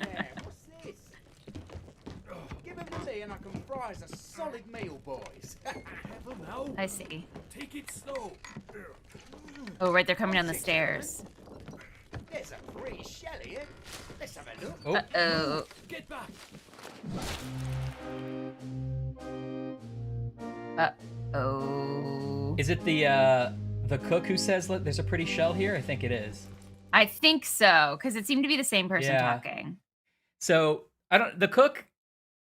the tea and I can fry us a solid meal, boys. I see. Take it slow. Oh, right, they're coming down the stairs. There's a free shell here. Let's have a look. Oh. Uh-oh. Get back. Uh-oh. Is it the cook who says there's a pretty shell here? I think it is. I think so, because it seemed to be the same person talking. So the cook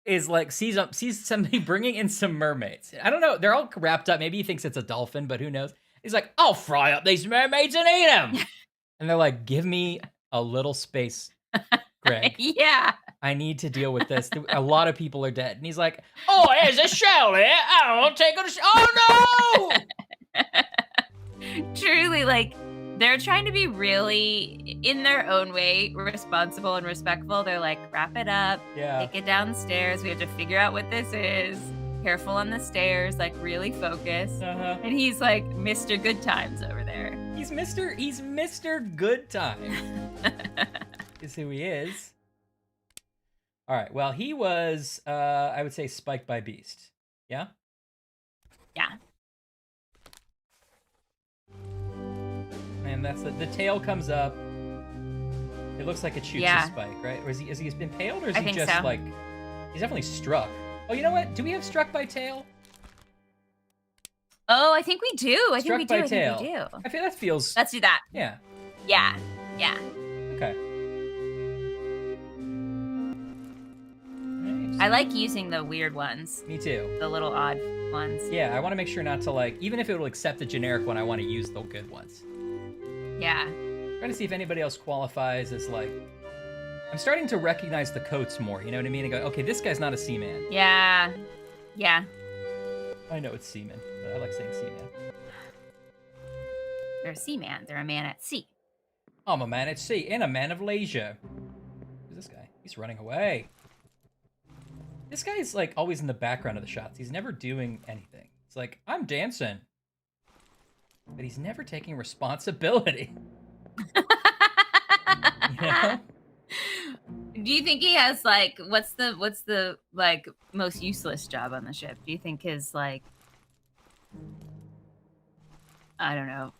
is like sees somebody bringing in some mermaids. I don't know. They're all wrapped up. Maybe he thinks it's a dolphin, but who knows? He's like, I'll fry up these mermaids and eat them. And they're like, give me a little space, Greg. Yeah. I need to deal with this. A lot of people are dead. And he's like, oh, there's a shell here. I'll take it. Oh, no! Truly, like, they're trying to be really, in their own way, responsible and respectful. They're like, wrap it up, take it downstairs. We have to figure out what this is. Careful on the stairs, like really focus. And he's like Mr. Good Times over there. He's Mr. Good Times. Is who he is. All right. Well, he was, I would say, spiked by Beast. Yeah. Yeah. And that's the tail comes up. It looks like it shoots a spike, right? Or is he been impaled, or is he just like he's definitely struck? Oh, you know what? Do we have struck by tail? Oh, I think we do. I think we do. I feel that feels. Let's do that. Yeah. Yeah. Yeah. Okay. Nice. I like using the weird ones. Me too. The little odd ones. Yeah, I want to make sure not to like, even if it will accept the generic one, I want to use the good ones. Yeah. Trying to see if anybody else qualifies as like. I'm starting to recognize the coats more. You know what I mean? And go, okay, this guy's not a seaman. Yeah. Yeah. I know it's seaman, but I like saying seaman. They're a seaman. They're a man at sea. I'm a man at sea and a man of leisure. Who's this guy? He's running away. This guy's like always in the background of the shots. He's never doing anything. It's like, I'm dancing. But he's never taking responsibility. You know? Do you think he has like what's the like most useless job on the ship? Do you think his like I don't know.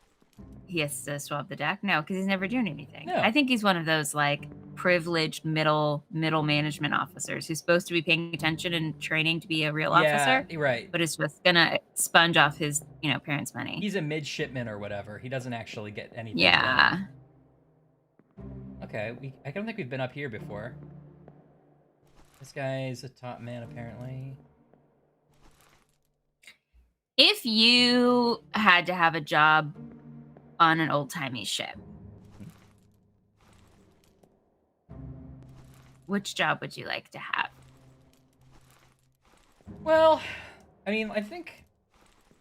He has to swab the deck? No, because he's never doing anything. No. I think he's one of those like privileged middle management officers who's supposed to be paying attention and training to be a real officer. Yeah, right. But is just gonna sponge off his, parents' money. He's a midshipman or whatever. He doesn't actually get anything. Yeah. Done. Okay, I don't think we've been up here before. This guy's a top man, apparently. If you had to have a job on an old-timey ship, which job would you like to have? Well, I mean, I think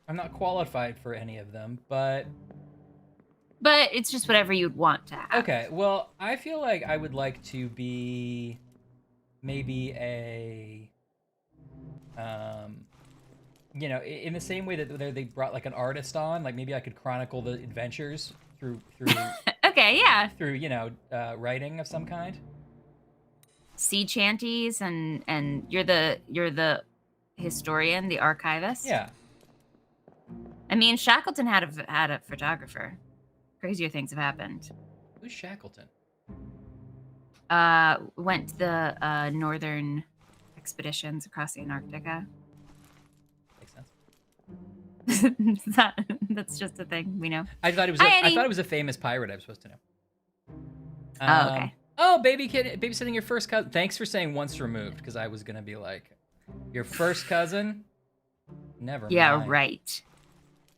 I'm not qualified for any of them, but it's just whatever you'd want to have. Okay, well, I feel like I would like to be maybe a you know, in the same way that they brought like an artist on, like maybe I could chronicle the adventures through Okay, yeah. through, you know, writing of some kind. Sea chanties and you're the historian, the archivist. Yeah. I mean, Shackleton had a photographer. Crazier things have happened. Who's Shackleton? Went to the northern expeditions across the Antarctica. Makes sense. That's just a thing we know. I thought it was I thought it was a famous pirate I was supposed to know. Oh, okay. Oh, babysitting your first cousin. Thanks for saying once removed, because I was gonna be like, your first cousin? Never Yeah, mind. right.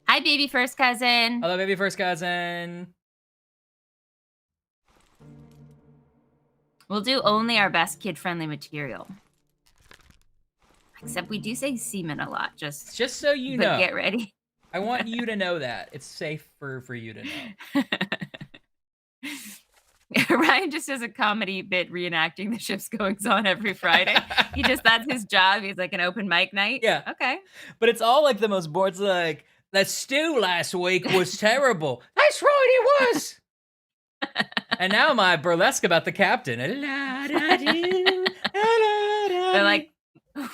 Hi, baby first cousin. Hello, baby first cousin. We'll do only our best kid-friendly material. Except we do say semen a lot, just so you but know. Get ready. I want you to know that. It's safe for you to know. Ryan just does a comedy bit reenacting the ship's goings on every Friday. That's his job. He's like an open mic night. Yeah. Okay. But it's all like the most bored. It's like, that stew last week was terrible. That's right, it was. And now my burlesque about the captain. They're like,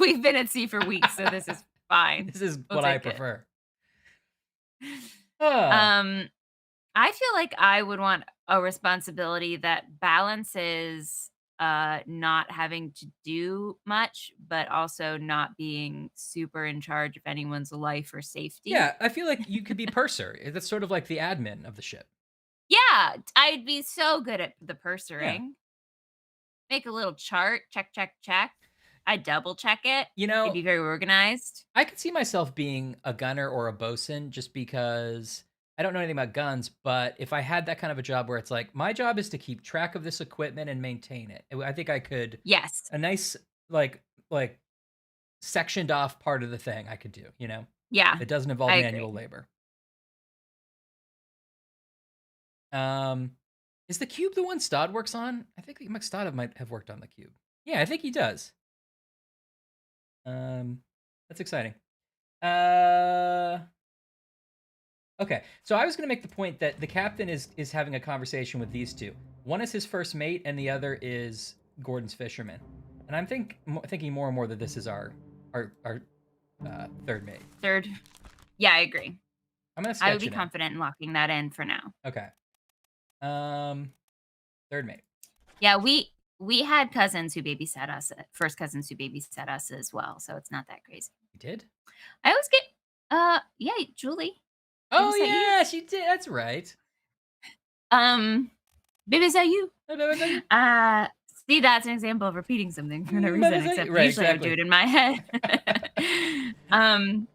we've been at sea for weeks, so this is fine. This is We'll what I take it. prefer. I feel like I would want a responsibility that balances not having to do much, but also not being super in charge of anyone's life or safety. Yeah, I feel like you could be purser. That's sort of like the admin of the ship. Yeah, I'd be so good at the pursering. Yeah. Make a little chart, check, check, check. I double check it. You know, it'd be very organized. I could see myself being a gunner or a bosun just because I don't know anything about guns, but if I had that kind of a job where it's like, my job is to keep track of this equipment and maintain it. I think I could. Yes. A nice, like sectioned off part of the thing I could do, you know? Yeah. It doesn't involve manual labor. Is the cube the one Stod works on? I think Stod might have worked on the cube. Yeah, I think he does. That's exciting. Okay, so I was going to make the point that the captain is having a conversation with these two. One is his first mate, and the other is Gordon's fisherman. And I'm thinking more and more that this is our third mate. Third. Yeah, I agree. I'm gonna sketch I would be it confident in locking that in for now. Okay. Third mate. Yeah, we had cousins who babysat us, first cousins who babysat us as well, so it's not that crazy. You did? I always get, yeah, Julie. Oh yeah, she did. That's right. Babysat you. See, that's an example of repeating something for no reason, except right, usually I would do it in my head. And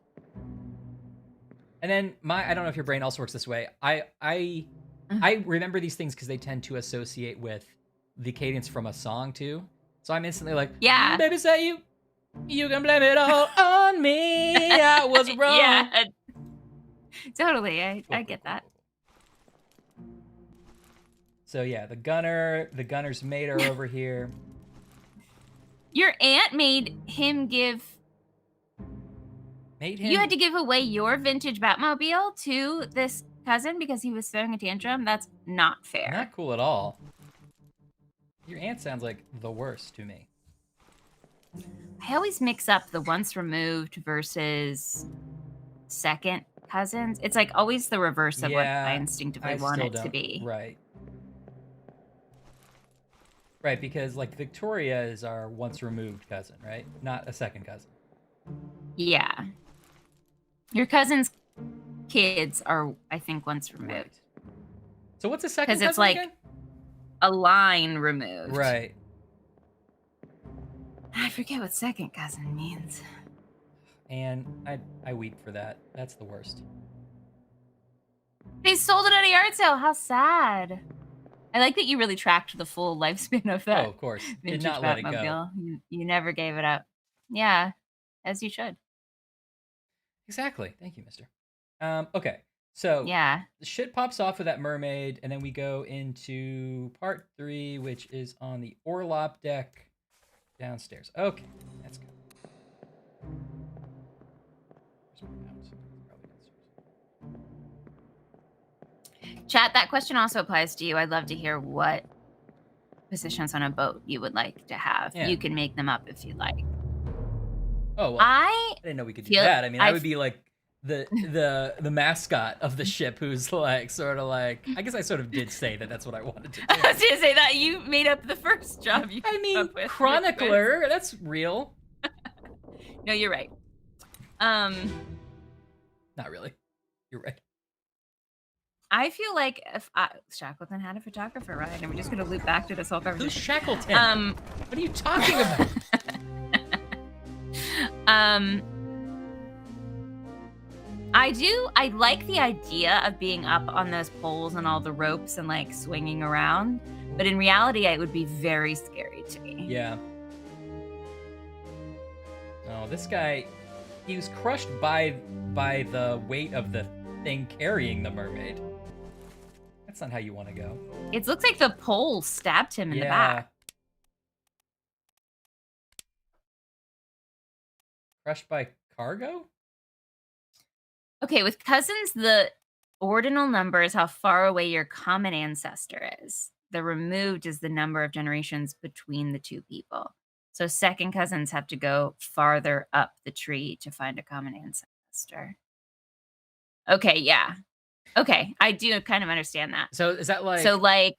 then I don't know if your brain also works this way. I remember these things because they tend to associate with the cadence from a song too. So I'm instantly like, yeah, baby, say you can blame it all on me. I was wrong. Yeah, totally. I get that. So yeah, the gunner's mate are over here. Your aunt made him give. You had to give away your vintage Batmobile to this cousin because he was throwing a tantrum? That's not fair. Not cool at all. Your aunt sounds like the worst to me. I always mix up the once removed versus second cousins. It's like always the reverse of what I instinctively want it to be. Right. Right, because like Victoria is our once removed cousin, right? Not a second cousin. Yeah. Your cousin's kids are, I think, once removed. Right. So what's a second cousin? Because it's like again? a line removed. Right. I forget what second cousin means. And I weep for that. That's the worst. They sold it at a yard sale. How sad. I like that you really tracked the full lifespan of that. Oh, of course. Did not let it go. You never gave it up. Yeah, as you should. Exactly. Thank you, mister. Okay. So yeah, the shit pops off with that mermaid, and then we go into part 3, which is on the Orlop deck downstairs. Okay, let's go. Chat, that question also applies to you. I'd love to hear what positions on a boat you would like to have. Yeah. You can make them up if you like. Oh, well, I didn't know we could do feel- that. I mean, I I've- would be like the mascot of the ship who's like sort of like, I guess I sort of did say that that's what I wanted to do. I was gonna say that you made up the first job you I came mean, up with. chronicler, that's real. No, you're right. Not really. You're right. I feel like if Shackleton had a photographer, right? And we're just gonna loop back to this whole Who's conversation. Shackleton? What are you talking about? I like the idea of being up on those poles and all the ropes and like swinging around, but in reality, it would be very scary to me. Yeah. Oh, this guy, he was crushed by the weight of the thing carrying the mermaid. That's not how you want to go. It looks like the pole stabbed him in the back. Crushed by cargo? Okay, with cousins, the ordinal number is how far away your common ancestor is. The removed is the number of generations between the two people. So second cousins have to go farther up the tree to find a common ancestor. Okay, yeah. Okay, I do kind of understand that. So is that like... So like...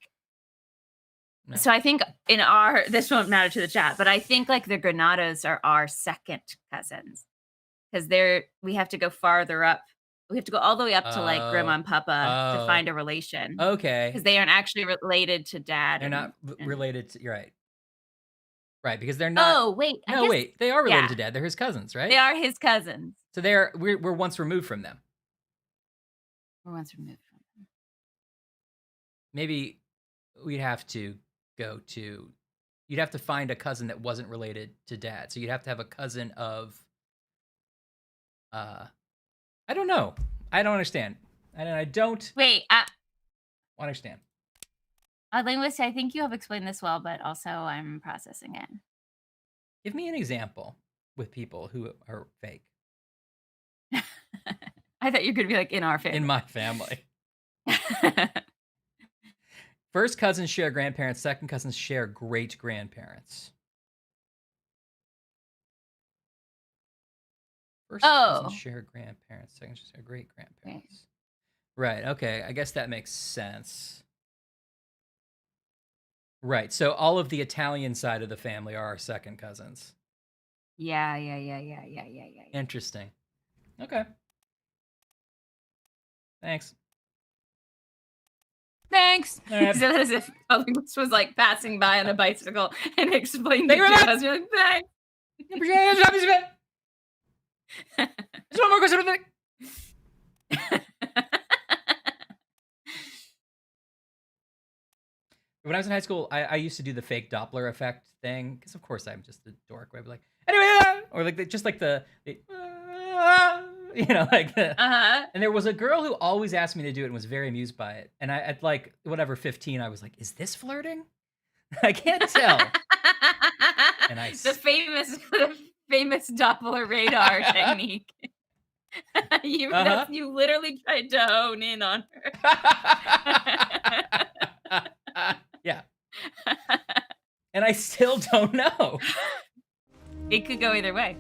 No. So I think in this won't matter to the chat, but I think like the Granados are our second cousins. Because we have to go farther up. We have to go all the way up to like Grandma and Papa to find a relation. Okay. Because they aren't actually related to Dad. They're not related to... You're right. Right, because they're not... Oh, wait. Wait. They are related to Dad. They're his cousins, right? They are his cousins. So we're once removed from them. We're once removed from them. Maybe we'd have to go to... You'd have to find a cousin that wasn't related to Dad. So you'd have to have a cousin of... I don't know. I don't understand. I don't... Wait. understand. Linguist, I think you have explained this well, but also I'm processing it. Give me an example with people who are fake. I thought you were going to be like in our family. In my family. First cousins share grandparents. Second cousins share great-grandparents. First cousins share grandparents. Second cousins share great-grandparents. Right, okay. I guess that makes sense. Right, so all of the Italian side of the family are our second cousins. Yeah. Interesting. Okay. Thanks. Thanks. He said that as if a linguist was like passing by on a bicycle and explained it to us. You're like, thanks. When I was in high school, I used to do the fake Doppler effect thing because, of course, I'm just a dork. I'd be like, anyway, or like just like the you know, like the. And there was a girl who always asked me to do it and was very amused by it. And I, at like whatever 15, I was like, is this flirting? I can't tell. And the famous Doppler radar technique. You literally tried to hone in on her. Yeah. And I still don't know. It could go either way.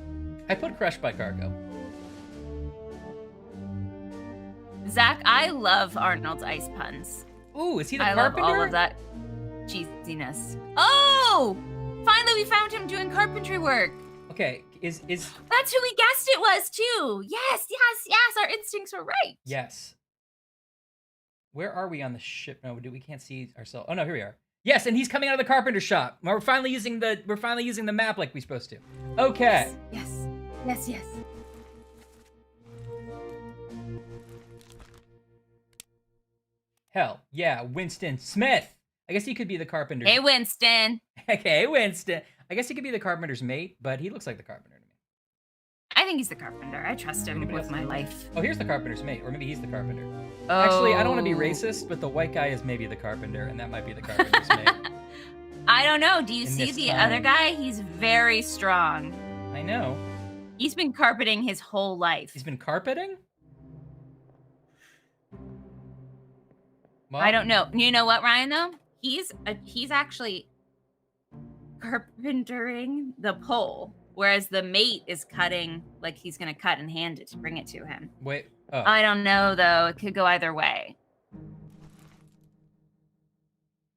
I put crushed by cargo. Zach, I love Arnold's ice puns. Ooh, is he the carpenter? I love all of that cheesiness. Oh! Finally, we found him doing carpentry work. Okay, is that's who we guessed it was too. Yes. Our instincts were right. Yes. Where are we on the ship? No, we can't see ourselves. Oh no, here we are. Yes, and he's coming out of the carpenter shop. We're finally using the map like we're supposed to. Okay. Yes. Hell yeah, Winston Smith. I guess he could be the carpenter. Hey, Winston. Okay, Winston. I guess he could be the carpenter's mate, but he looks like the carpenter to me. I think he's the carpenter. I trust him with my life. Oh, here's the carpenter's mate, or maybe he's the carpenter. Oh. Actually, I don't want to be racist, but the white guy is maybe the carpenter, and that might be the carpenter's mate. I don't know. Do you see the other guy? He's very strong. I know. He's been carpeting his whole life. He's been carpeting? Well, I don't know. You know what, Ryan? Though he's actually carpentering the pole, whereas the mate is cutting, like he's gonna cut and hand it to bring it to him. Wait. Oh. I don't know though. It could go either way.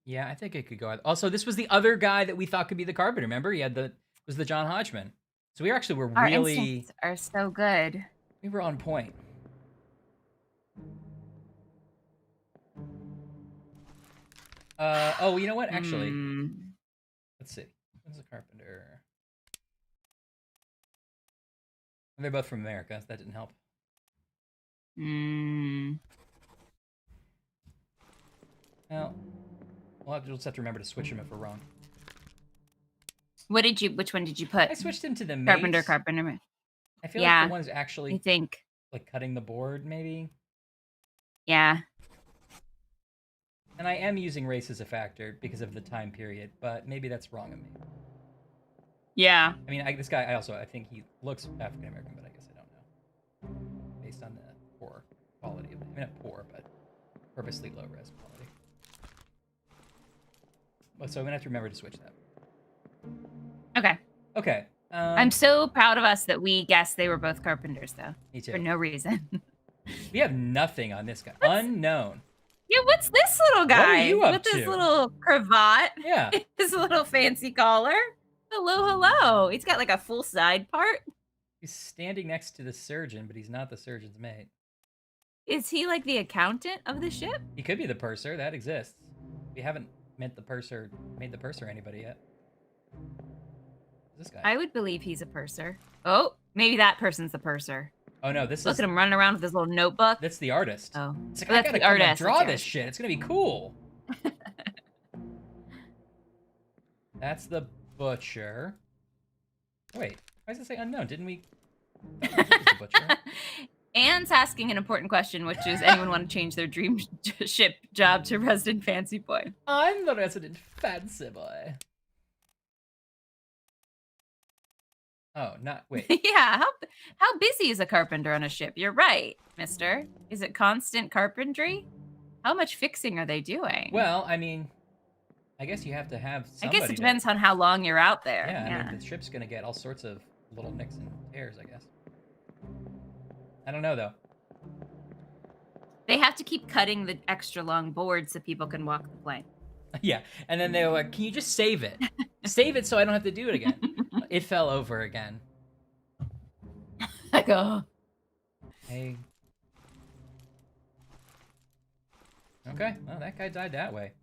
Yeah, I think it could go. Also, this was the other guy that we thought could be the carpenter. Remember, he had was the John Hodgman. So we actually were Our really instincts are so good. we were on point. Oh, you know what? Actually, let's see. Who's the carpenter? They're both from America. So that didn't help. Well, we'll just have to remember to switch them if we're wrong. Which one did you put? I switched him to the Carpenter. I feel like the one's actually I think like cutting the board, maybe. Yeah. And I am using race as a factor because of the time period, but maybe that's wrong of me. Yeah. I mean, this guy, I think he looks African American, but I guess I don't know. Based on the poor quality of it. I mean, not poor, but purposely low res quality. Well, so I'm gonna have to remember to switch that. Okay. Okay. I'm so proud of us that we guessed they were both carpenters, though. Me too. For no reason. We have nothing on this guy. Unknown. Yeah, what's this little guy? What are you up with to? his little cravat? Yeah. His little fancy collar. Hello. He's got like a full side part. He's standing next to the surgeon, but he's not the surgeon's mate. Is he like the accountant of the ship? He could be the purser. That exists. We haven't made the purser anybody yet. Who's this guy? I would believe he's a purser. Oh, maybe that person's the purser. Oh no, this Look is. at him running around with his little notebook. That's the artist. Oh, It's like, oh, I that's gotta the come and artist. draw That's this shit. It's gonna be cool. That's the butcher. Wait, why does it say unknown? Didn't we? That was the butcher. Anne's asking an important question, which is, anyone want to change their dream ship job to resident fancy boy? I'm the resident fancy boy. Oh, wait. Yeah, how busy is a carpenter on a ship? You're right, mister. Is it constant carpentry? How much fixing are they doing? Well, I mean, I guess you have to have somebody. I guess it depends on how long you're out there. Yeah, I mean, the ship's gonna get all sorts of little nicks and tears, I guess. I don't know, though. They have to keep cutting the extra long boards so people can walk the plank. Yeah, and then they were like, can you just save it? Save it so I don't have to do it again. It fell over again. I go. Hey. Okay, well, that guy died that way.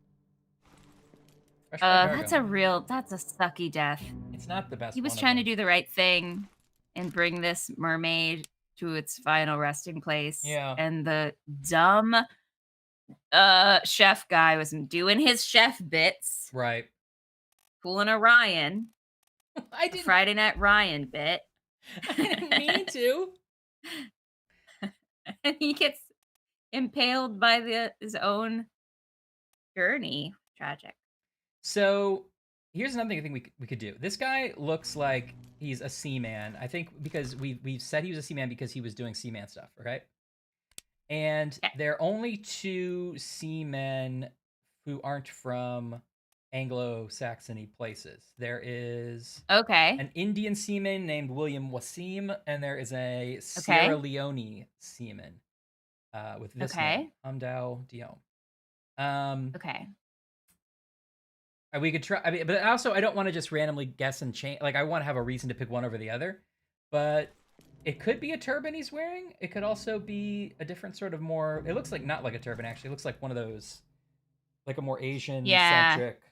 That's a sucky death. It's not the best. He was trying to do the right thing and bring this mermaid to its final resting place. Yeah. And the dumb chef guy was doing his chef bits. Right. Fooling a Ryan. I didn't. Friday Night Ryan bit. I didn't mean to. And he gets impaled by his own journey. Tragic. So here's another thing I think we could do. This guy looks like he's a seaman. I think because we've said he was a seaman because he was doing seaman stuff, right? And there are only two seamen who aren't from Anglo-Saxony places. There is an Indian seaman named William Wasim, and there is a Sierra Leone seaman with this name, Hamdou Diom. We could try. I mean, but also I don't want to just randomly guess and change. Like I want to have a reason to pick one over the other. But it could be a turban he's wearing. It could also be a different sort of more. It looks like not like a turban actually. It looks like one of those, like a more Asian centric.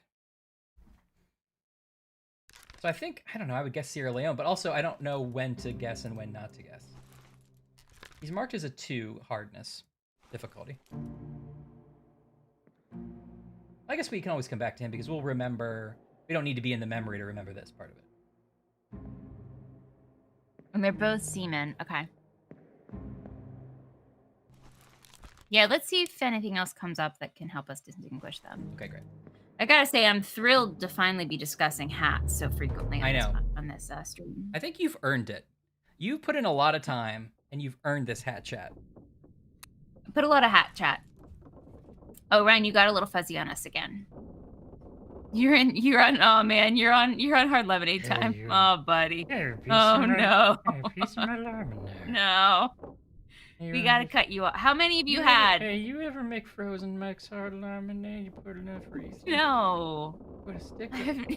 So I think I don't know. I would guess Sierra Leone, but also I don't know when to guess and when not to guess. He's marked as a 2 hardness difficulty. I guess we can always come back to him because we'll remember. We don't need to be in the memory to remember this part of it. And they're both seamen. Okay. Yeah, let's see if anything else comes up that can help us distinguish them. Okay, great. I gotta say, I'm thrilled to finally be discussing hats so frequently on this stream. I think you've earned it. You've put in a lot of time, and you've earned this hat chat. Put a lot of hat chat. Oh, Ryan, you got a little fuzzy on us again. You're on. Oh man, you're on hard lemonade Hey, time. you. Oh, buddy. Here, a piece Oh of my, no. here, a piece of my lemonade. No. Hey, We you gotta ever- cut you off. How many of you ever- had? Hey, you ever make frozen Mike's hard lemonade? You put it in the freezer. No. Put a stick.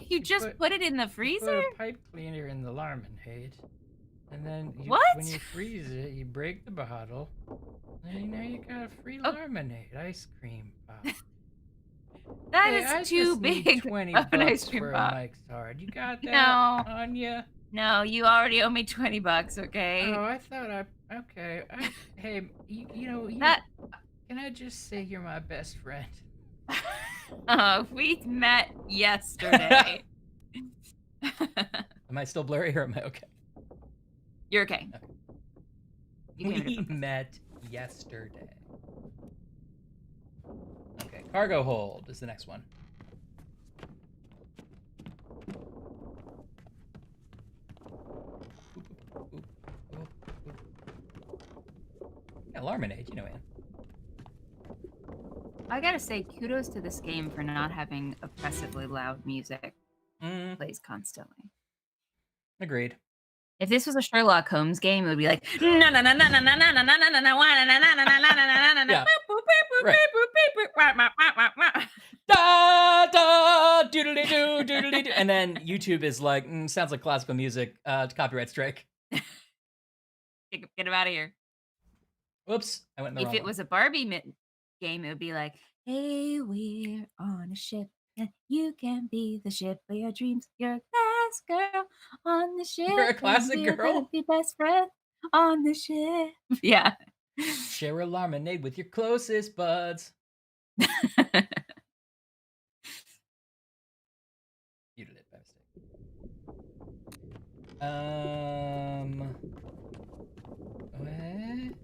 You just put it in the Put freezer? a pipe cleaner in the lemonade, and then What? when you freeze it, you break the bottle, and now you got a free Oh. lemonade ice cream pop. That Hey, is I too just need big 20 of an ice bucks cream for pop. a Mike's hard. You got that No. on ya? No, you already owe me $20, okay? Oh, I thought okay. Hey, That- can I just say you're my best friend? We met yesterday. Am I still blurry or am I okay? You're okay. You came to We focus. met yesterday. Okay, cargo hold is the next one. Yeah, Larminade, you know, Ann. I gotta say, kudos to this game for not having oppressively loud music plays constantly. Agreed. If this was a Sherlock Holmes game, it would be like no no no no no no no no no no no no Yeah. Da da doodly doo doodly doo, and then YouTube is like, sounds like classical music. Copyright strike. Get him out of here. Whoops, I went in the If wrong it one. was a Barbie game, it would be like, hey, we're on a ship, and you can be the ship of your dreams. You're a class girl on the ship. You're a and classic we're girl? gonna be best friends on the ship. Yeah. Share a Larminade with your closest buds. You did it by mistake. What?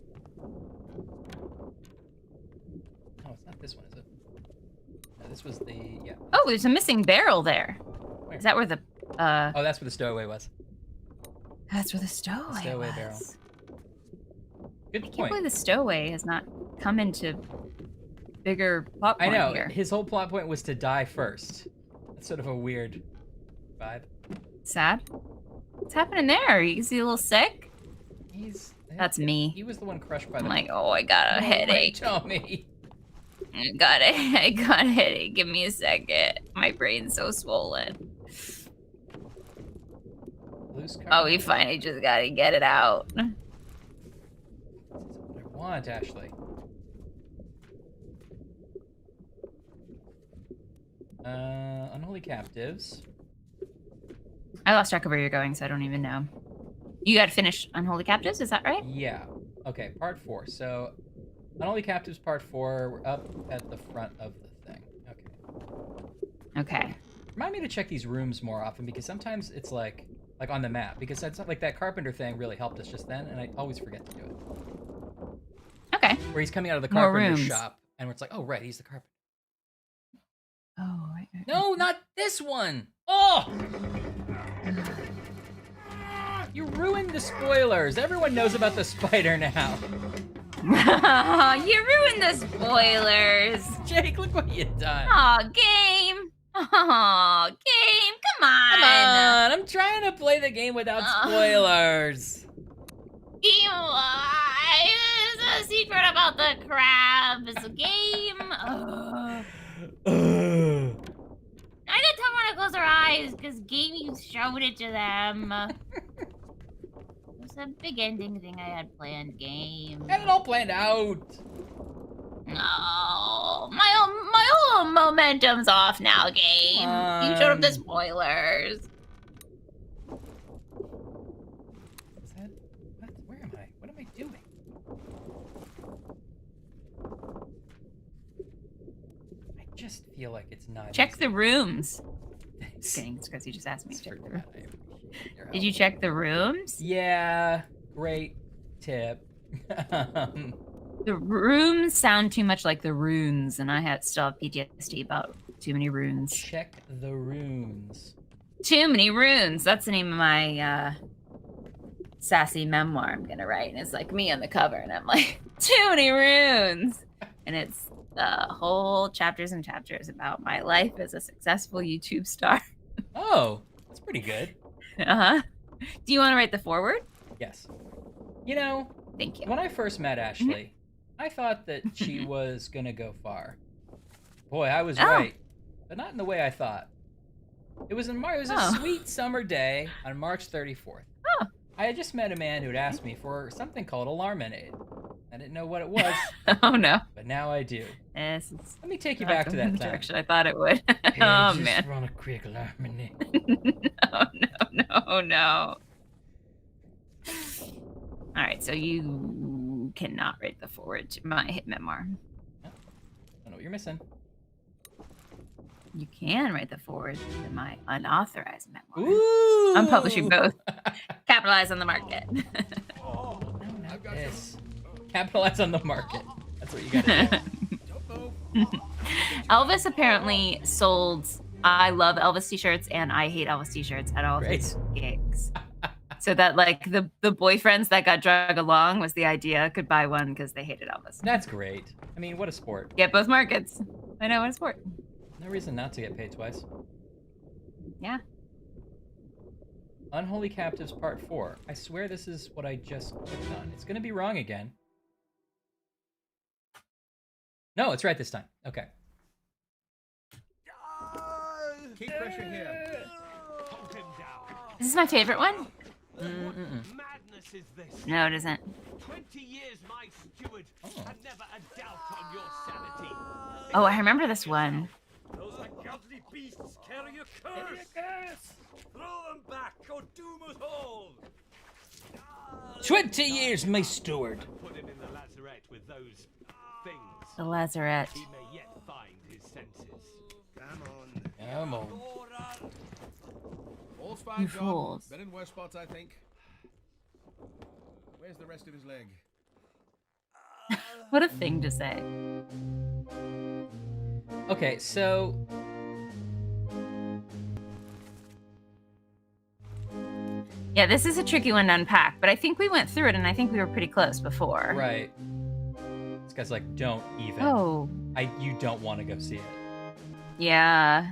Oh, it's not this one, is it? No, this was the yeah. Oh, there's a missing barrel there. Where? Is that where the Oh, that's where the stowaway was. That's where the stowaway, Stowaway was. barrel. Good I can't point. believe the stowaway has not come into bigger plot I point know. here. His whole plot point was to die first. That's sort of a weird vibe. Sad. What's happening there? Is he a little sick? That's me. He was the one crushed by the. I'm like, oh, I got a No way, headache. Tommy. I got a headache. Give me a second. My brain's so swollen. Loose card. Oh, we finally just gotta get it out. This is what I want, Ashley. Unholy captives. I lost track of where you're going, so I don't even know. You gotta finish Unholy Captives, is that right? Yeah. Okay, part 4. So, Unholy Captives part 4. We're up at the front of the thing. Okay. Okay. Remind me to check these rooms more often because sometimes it's like on the map because that's like that carpenter thing really helped us just then, and I always forget to do it. Okay. Where he's coming out of the More carpenter rooms. shop, and it's like, oh right, he's the carpenter. Oh, right. No, not this one. Oh! You ruined the spoilers. Everyone knows about the spider now. You ruined the spoilers. Jake, look what you done. Aw, game. Aw, game. Come on. Come on, I'm trying to play the game without spoilers. Game. It's a secret about the crabs. Game. I didn't tell her to close her eyes because game you showed it to them. It was a big ending thing I had planned. Game. Had it all planned out. No, my whole momentum's off now, game. You showed up the spoilers. Is that what? Where am I? What am I doing? I just feel like it's not. Check easy. the rooms. Thanks. Just kidding, it's because you just asked me to check the room. I appreciate your Did you help. check the rooms? Yeah, great tip. The rooms sound too much like the runes, and I still have PTSD about too many runes. Check the runes. Too many runes. That's the name of my sassy memoir I'm gonna write, and it's like me on the cover, and I'm like, too many runes, and it's whole chapters and chapters about my life as a successful YouTube star. Oh, that's pretty good. Uh-huh. Do you want to write the foreword? Yes. You know, Thank you. when I first met Ashley, I thought that she was gonna go far. Boy, I was right, but not in the way I thought. It was in March. It was a sweet summer day on March 34th. Oh. I had just met a man who'd asked me for something called a Larminade. I didn't know what it was. Oh no. But now I do. Let me take you back to that time. Direction I thought it would. Hey, oh just man. want a quick Larminade. No. All right, so you cannot write the foreword to my hit memoir. I don't know what you're missing. You can write the foreword to my unauthorized memoir. Ooh! I'm publishing both. Capitalize on the market. Yes. Capitalize on the market. That's what you gotta do. Elvis apparently sold I love Elvis t-shirts and I hate Elvis t-shirts at all of his gigs. So that like the boyfriends that got drug along was the idea could buy one because they hated Elvis. That's great. I mean, what a sport. Get both markets. I know, what a sport. No reason not to get paid twice. Yeah. Unholy Captives Part 4. I swear this is what I just clicked on. It's gonna be wrong again. No, it's right this time. Okay. Keep pressuring here. Hold him down. This is my favorite one. Madness is this? No, it isn't. 20 years my steward, and never a doubt on your sanity. Oh, I remember this one. Those ungodly beasts carry your curse. Throw them back or doom us all. 20 years, my steward. Put him in the lazarette with those things. The lazarette. He may yet find his senses. Come on. Come on. All's fine, You John. fools. Been in worse spots, I think. Where's the rest of his leg? What a thing to say. Okay, so... Yeah, this is a tricky one to unpack, but I think we went through it and I think we were pretty close before. Right. This guy's like, don't even. Oh. You don't want to go see it. Yeah.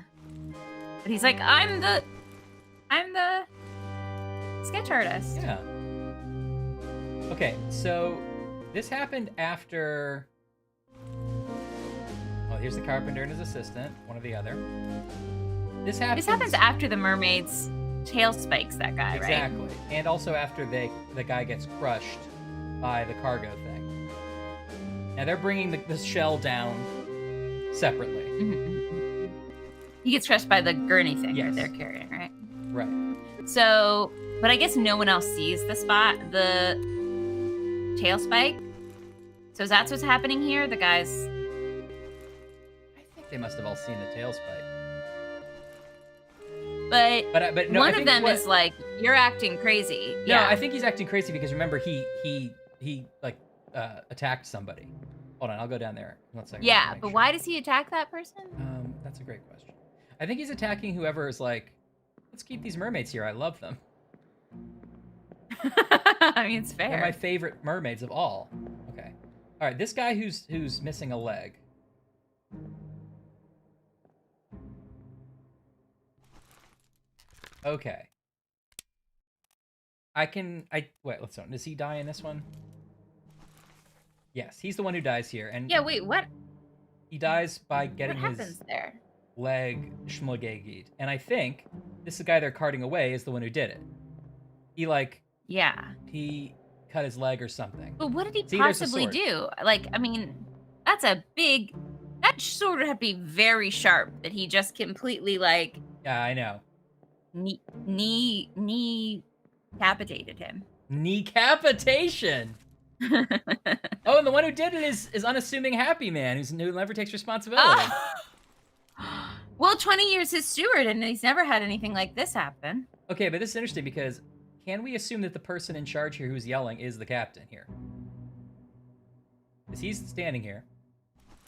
But he's like, I'm the sketch artist. Yeah. Okay, so this happened after... Oh, here's the carpenter and his assistant, one or the other. This happens after the mermaid's tail spikes that guy, right? Exactly. And also after the guy gets crushed by the cargo thing. Now they're bringing the shell down separately. Mm-hmm. He gets crushed by the gurney thing that they're carrying, right? Right. So, but I guess no one else sees the tail spike. So that's what's happening here. The guys. I think they must have all seen the tail spike. But no, one of them is like, you're acting crazy. No, Yeah. I think he's acting crazy because remember he like attacked somebody. Hold on, I'll go down there. 1 second. Yeah, but why does he attack that person? That's a great question. I think he's attacking whoever is like, let's keep these mermaids here. I love them. I mean, it's fair. They're my favorite mermaids of all. Okay. All right, this guy who's missing a leg. Okay. Wait, let's see. Does he die in this one? Yes, he's the one who dies here. And yeah, wait, what? He dies by getting What his happens there? leg schmuggegied. And I think this guy they're carting away is the one who did it. He he cut his leg or something. But what did he See, there's the possibly sword. do? Like, I mean, that sword would have to be very sharp that he just completely like Yeah, I know. knee decapitated him. Kneecapitation. Oh, and the one who did it is unassuming happy man who never takes responsibility. Well, 20 years his steward, and he's never had anything like this happen. Okay, but this is interesting because can we assume that the person in charge here who's yelling is the captain here? Because he's standing here.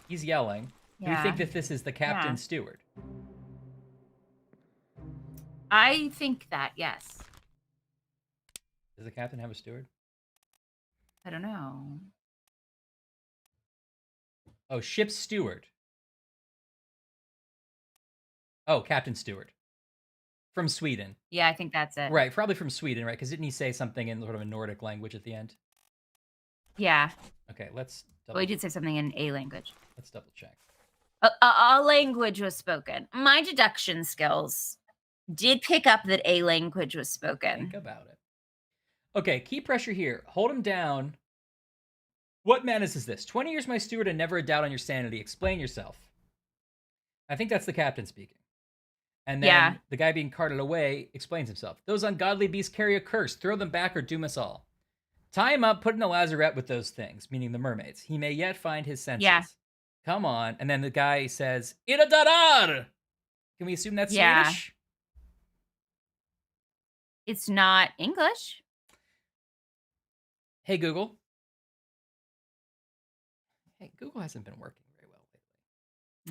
He's yelling. Do we think that this is the captain's steward? I think that, yes. Does the captain have a steward? I don't know. Oh, ship's steward. Oh, Captain Steward. From Sweden. Yeah, I think that's it. Right, probably from Sweden, right? Because didn't he say something in sort of a Nordic language at the end? Yeah. Okay, let's Well, he did say something in a language. Let's double check. A language was spoken. My deduction skills did pick up that a language was spoken. Think about it. Okay, key pressure here. Hold him down. What madness is this? 20 years my steward and never a doubt on your sanity. Explain yourself. I think that's the captain speaking. And then the guy being carted away explains himself. Those ungodly beasts carry a curse. Throw them back or doom us all. Tie him up, put in a lazarette with those things, meaning the mermaids. He may yet find his senses. Yeah. Come on. And then the guy says, Ira darar! Can we assume that's Swedish? It's not English. Hey, Google. Hey, Google hasn't been working very well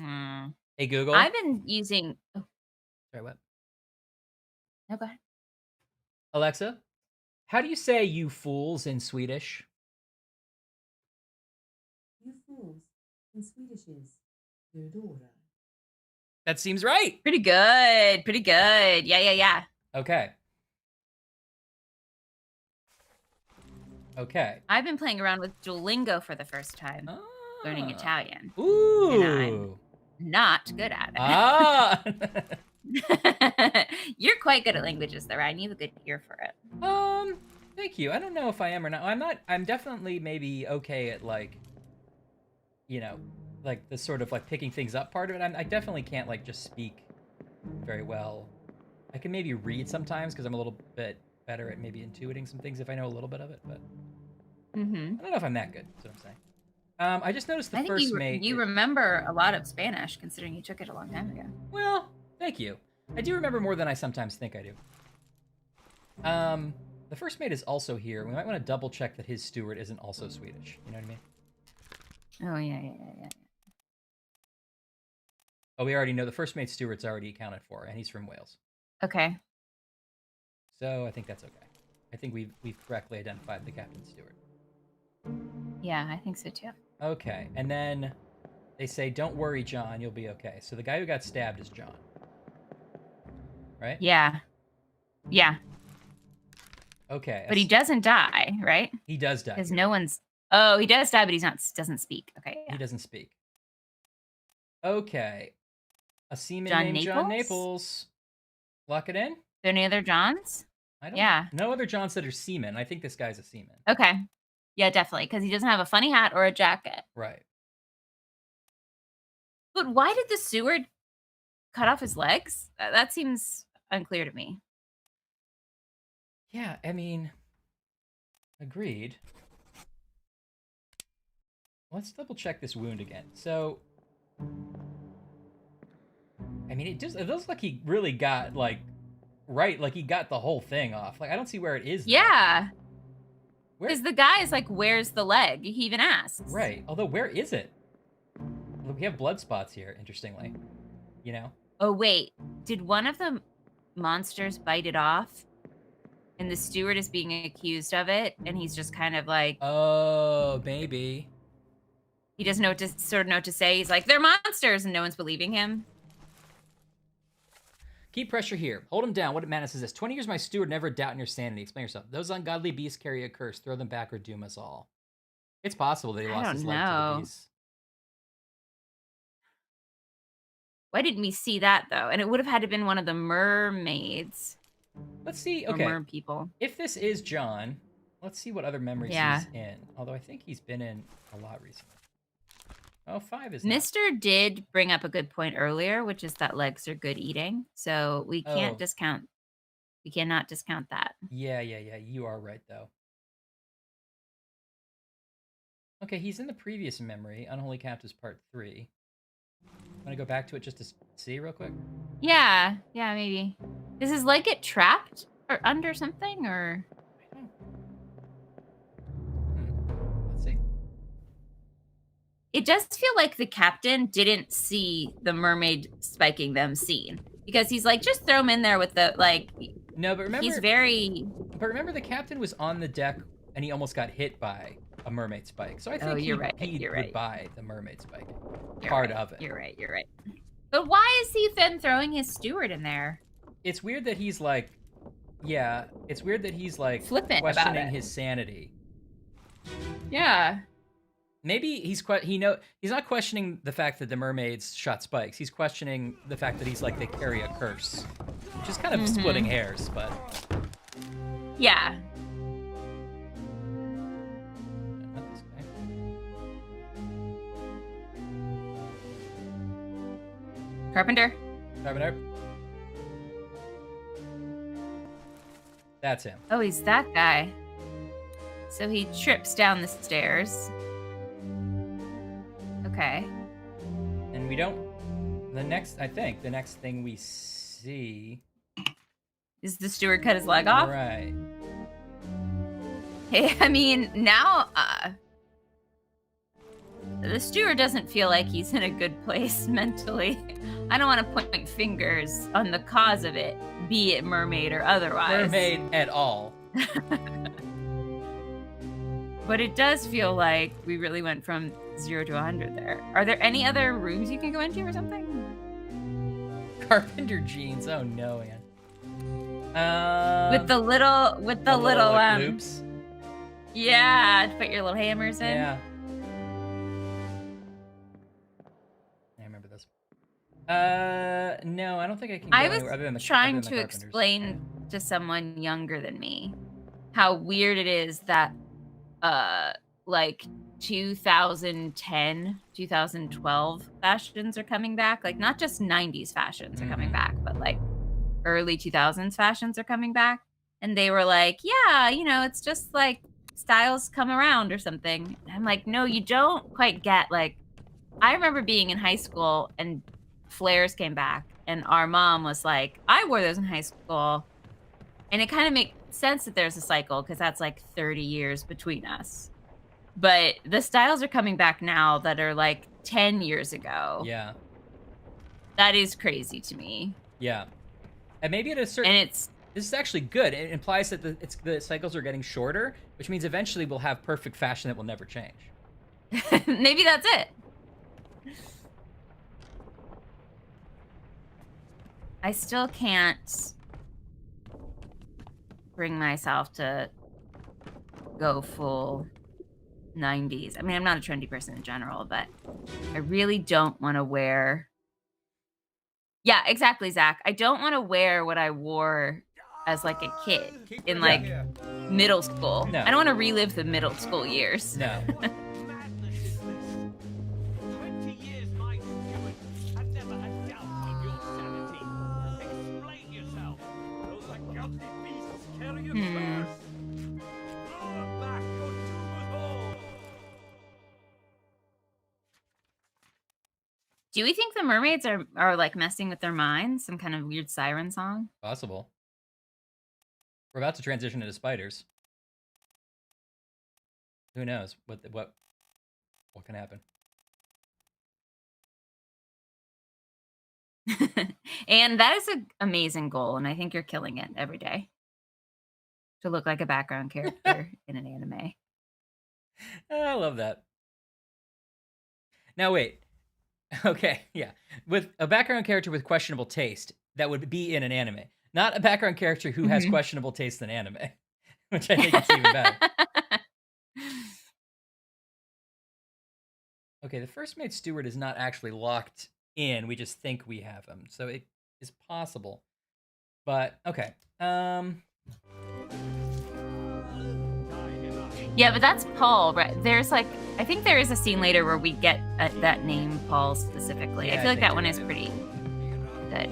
lately. Hey, Google. I've been using... Oh. Sorry, what? No, go ahead. Alexa, how do you say you fools in Swedish? You fools in Swedish is "dödårar." That seems right. Pretty good. Pretty good. Yeah. Okay. Okay. I've been playing around with Duolingo for the first time, learning Italian. Ooh. And I'm not good at it. Ah. You're quite good at languages, though, Ryan. You have a good ear for it. Thank you. I don't know if I am or not. I'm definitely maybe okay at like, you know, like the sort of like picking things up part of it. I definitely can't like just speak very well. I can maybe read sometimes because I'm a little bit better at maybe intuiting some things if I know a little bit of it, but I don't know if I'm that good. That's what I'm saying. I just noticed the first mate. You remember a lot of Spanish, considering you took it a long time ago. Well, thank you. I do remember more than I sometimes think I do. The first mate is also here. We might want to double check that his steward isn't also Swedish. You know what I mean? Oh, yeah. Oh, we already know the first mate's steward's already accounted for, and he's from Wales. Okay. So I think that's okay. I think we've correctly identified the captain's steward. Yeah, I think so too. Okay, and then they say, "Don't worry, John, you'll be okay." So the guy who got stabbed is John, right? Yeah. Okay. But he doesn't die, right? He does die. Because no one's... Oh, he does die, but doesn't speak. Okay, yeah. He doesn't speak. Okay. A seaman John named John Naples? Naples. Lock it in? Are there any other Johns? I don't Yeah. No other Johns that are seamen. I think this guy's a seaman. Okay. Yeah, definitely. Because he doesn't have a funny hat or a jacket. Right. But why did the steward cut off his legs? That seems unclear to me. Yeah, I mean, agreed. Let's double check this wound again. So, I mean, it looks like he really got like he got the whole thing off. Like, I don't see where it is. Yeah. Because the guy is like, "Where's the leg?" He even asks. Right. Although, where is it? We have blood spots here, interestingly. You know? Oh, wait. Did one of the monsters bite it off? And the steward is being accused of it, and he's just kind of like... Oh, maybe. He doesn't know what to say. He's like, "They're monsters," and no one's believing him. Keep pressure here. Hold him down. What madness is this? 20 years my steward, never doubt in your sanity. Explain yourself. Those ungodly beasts carry a curse. Throw them back or doom us all. It's possible that he lost his leg to the beasts. Why didn't we see that, though? And it would have had to have been one of the mermaids. Let's see. Okay. Mer people. If this is John, let's see what other memories he's in. Although I think he's been in a lot recently. Oh, 5 is Mr. did bring up a good point earlier, which is that legs are good eating. So we can't discount. We cannot discount that. Yeah. You are right, though. Okay, he's in the previous memory, Unholy Captives Part 3. Want to go back to it just to see real quick? Yeah, maybe. Does his leg get trapped or under something, or? Let's see. It does feel like the captain didn't see the mermaid spiking them scene, because he's like, just throw him in there with the like. No, but remember he's very. But remember, the captain was on the deck and he almost got hit by a mermaid spike. So I think Oh, he you're right. would buy the mermaid spike. You're Part right. of it. You're right. But why is he then throwing his steward in there? It's weird that he's like, yeah, it's weird that he's like Flippant about questioning it. his sanity. Yeah. Maybe he's not questioning the fact that the mermaids shot spikes. He's questioning the fact that he's like, they carry a curse, which is kind of splitting hairs, but Yeah. not this guy. Carpenter. That's him. Oh, he's that guy. So he trips down the stairs. Okay. And we don't. The next thing we see Is the steward cut his leg off? Right. Hey, I mean, now the steward doesn't feel like he's in a good place mentally. I don't want to point fingers on the cause of it, be it mermaid or otherwise. Mermaid at all. But it does feel like we really went from 0 to 100 there. Are there any other rooms you can go into or something? Carpenter jeans. Oh no, man. With the little like, loops. Yeah, to put your little hammers in. Yeah. I remember this. No, I don't think I can go I was anywhere other than the trying other than to the Carpenters. explain to someone younger than me how weird it is that like 2010, 2012 fashions are coming back. Like not just 90s fashions are coming back, but like early 2000s fashions are coming back. And they were like, yeah, you know, it's just like styles come around or something. And I'm like, no, you don't quite get, like, I remember being in high school and flares came back and our mom was like, I wore those in high school. And it kind of makes sense that there's a cycle because that's like 30 years between us. But the styles are coming back now that are like 10 years ago. Yeah. That is crazy to me. Yeah. And maybe at a certain... And it's... This is actually good. It implies that the cycles are getting shorter, which means eventually we'll have perfect fashion that will never change. Maybe that's it. I still can't bring myself to go full 90s. I mean, I'm not a trendy person in general, but I really don't want to wear... Yeah, exactly, Zach. I don't want to wear what I wore as like a kid in like middle school. No. I don't want to relive the middle school years. No. Madness is this. 20 years my steward had never a doubt on your sanity. Explain yourself. Those ungodly beasts carry you first. Throw them back or doom us all. Do we think the mermaids are like messing with their minds? Some kind of weird siren song? Possible. We're about to transition into spiders. Who knows what can happen? And that is an amazing goal, and I think you're killing it every day. To look like a background character in an anime. I love that. Now wait. Okay, yeah. With a background character with questionable taste, that would be in an anime. Not a background character who has questionable taste in anime, which I think is even better. Okay, the first mate steward is not actually locked in. We just think we have him. So it is possible. But, okay. Yeah, but that's Paul, right? There's like, I think there is a scene later where we get that name, Paul, specifically. Yeah, I feel like that one you're is right. pretty good.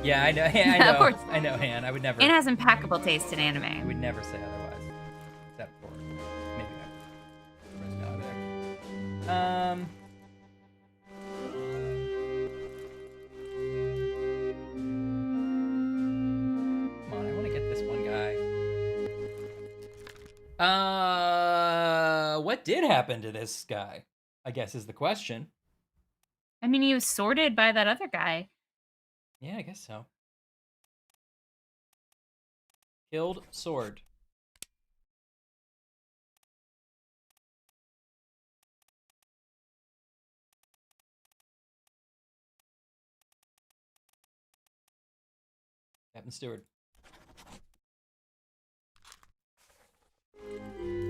Yeah, I know. I know. Of course. I know, Han. I would never. It has impeccable taste in I anime. would never say otherwise. Except for maybe I would. Come on, I want to get this one guy. What did happen to this guy? I guess is the question. I mean, he was sorted by that other guy. Yeah, I guess so. Killed sword. Captain Stewart.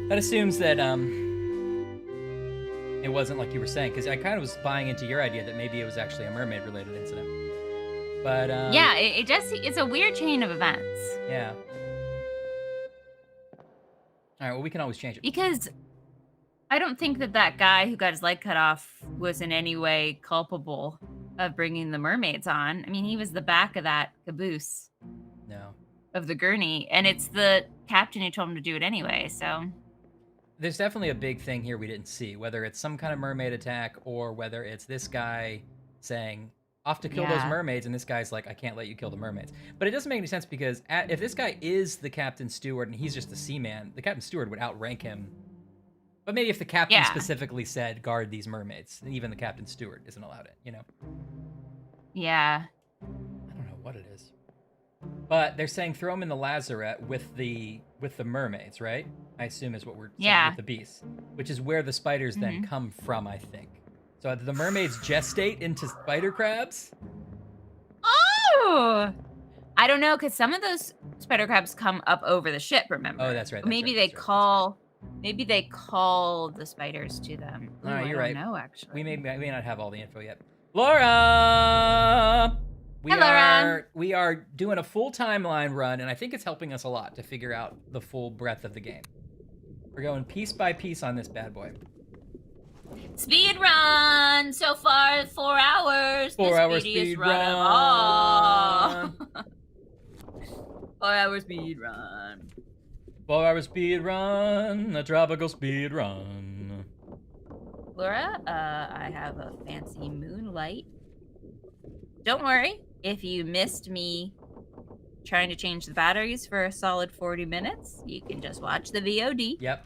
That assumes that it wasn't like you were saying, because I kind of was buying into your idea that maybe it was actually a mermaid-related incident. But yeah, it just it's a weird chain of events. Yeah. All right. Well, we can always change it. Because I don't think that guy who got his leg cut off was in any way culpable of bringing the mermaids on. I mean, he was the back of that caboose. No. Of the gurney, and it's the captain who told him to do it anyway, so. There's definitely a big thing here we didn't see, whether it's some kind of mermaid attack or whether it's this guy saying, off to kill those mermaids, and this guy's like, I can't let you kill the mermaids. But it doesn't make any sense because if this guy is the captain steward and he's just a seaman, the captain steward would outrank him. But maybe if the captain specifically said, guard these mermaids, then even the captain steward isn't allowed it, you know? Yeah. I don't know what it is. But they're saying throw him in the lazarette with the mermaids, right? I assume is what we're saying with the beasts, which is where the spiders then come from, I think. So the mermaids gestate into spider crabs? Oh! I don't know, because some of those spider crabs come up over the ship, remember? Oh, that's right. Maybe they call the spiders to them. Ooh, you're right. I don't know, actually. We may not have all the info yet. Laura! We are doing a full timeline run, and I think it's helping us a lot to figure out the full breadth of the game. We're going piece by piece on this bad boy. Speed run! So far, 4 hours. 4 hour speed run. 4 hour speed run. 4 hour speed run. A tropical speed run. Laura, I have a fancy moonlight. Don't worry, if you missed me trying to change the batteries for a solid 40 minutes, you can just watch the VOD. Yep.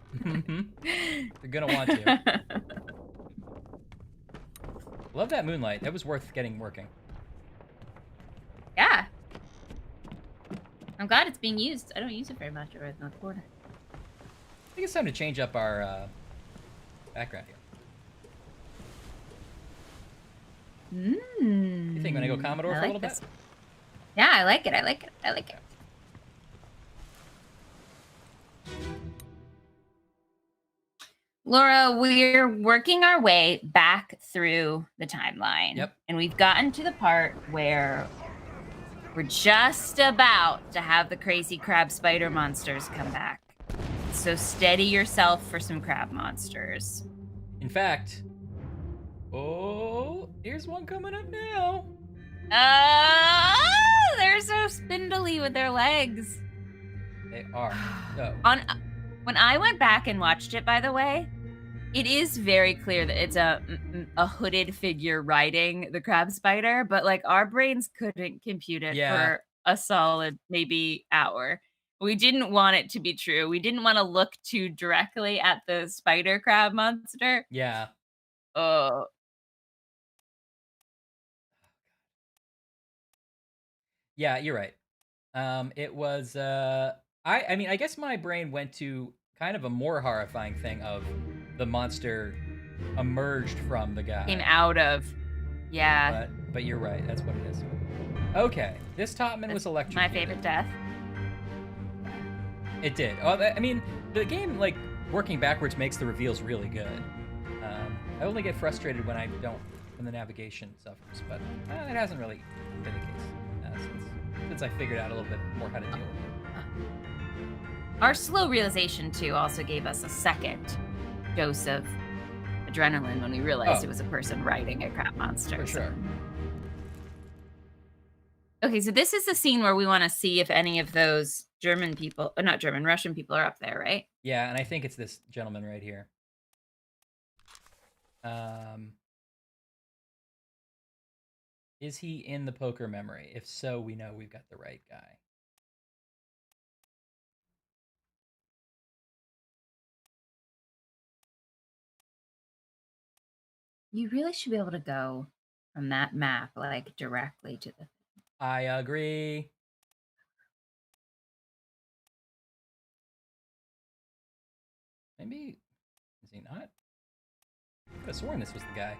You're gonna want to. Love that moonlight. That was worth getting working. Yeah. I'm glad it's being used. I don't use it very much over in the corner. I think it's time to change up our background here. You think I'm gonna go Commodore for a little bit? Yeah, I like it. I like it. Laura, we're working our way back through the timeline. Yep. And we've gotten to the part where we're just about to have the crazy crab spider monsters come back. So steady yourself for some crab monsters. In fact, here's one coming up now. They're so spindly with their legs. They are. So. When I went back and watched it, by the way, it is very clear that it's a hooded figure riding the crab spider, but like our brains couldn't compute it for a solid maybe hour. We didn't want it to be true. We didn't want to look too directly at the spider crab monster. Yeah. Yeah, you're right. It was I mean, I guess my brain went to kind of a more horrifying thing of the monster emerged from the guy. Came out of. Yeah. But you're right. That's what it is. Okay. This Topman was electrocuted. My favorite death. It did. I mean, the game, like, working backwards makes the reveals really good. I only get frustrated when when the navigation suffers, but it hasn't really been the case since I figured out a little bit more how to deal with it. Our slow realization, too, also gave us a second dose of adrenaline when we realized it was a person riding a crab monster. For sure. Okay, so this is the scene where we want to see if any of those Russian people are up there, right? Yeah, and I think it's this gentleman right here. Is he in the poker memory? If so, we know we've got the right guy. You really should be able to go from that map, like, directly to the... I agree. Maybe... Is he not? I could have sworn this was the guy.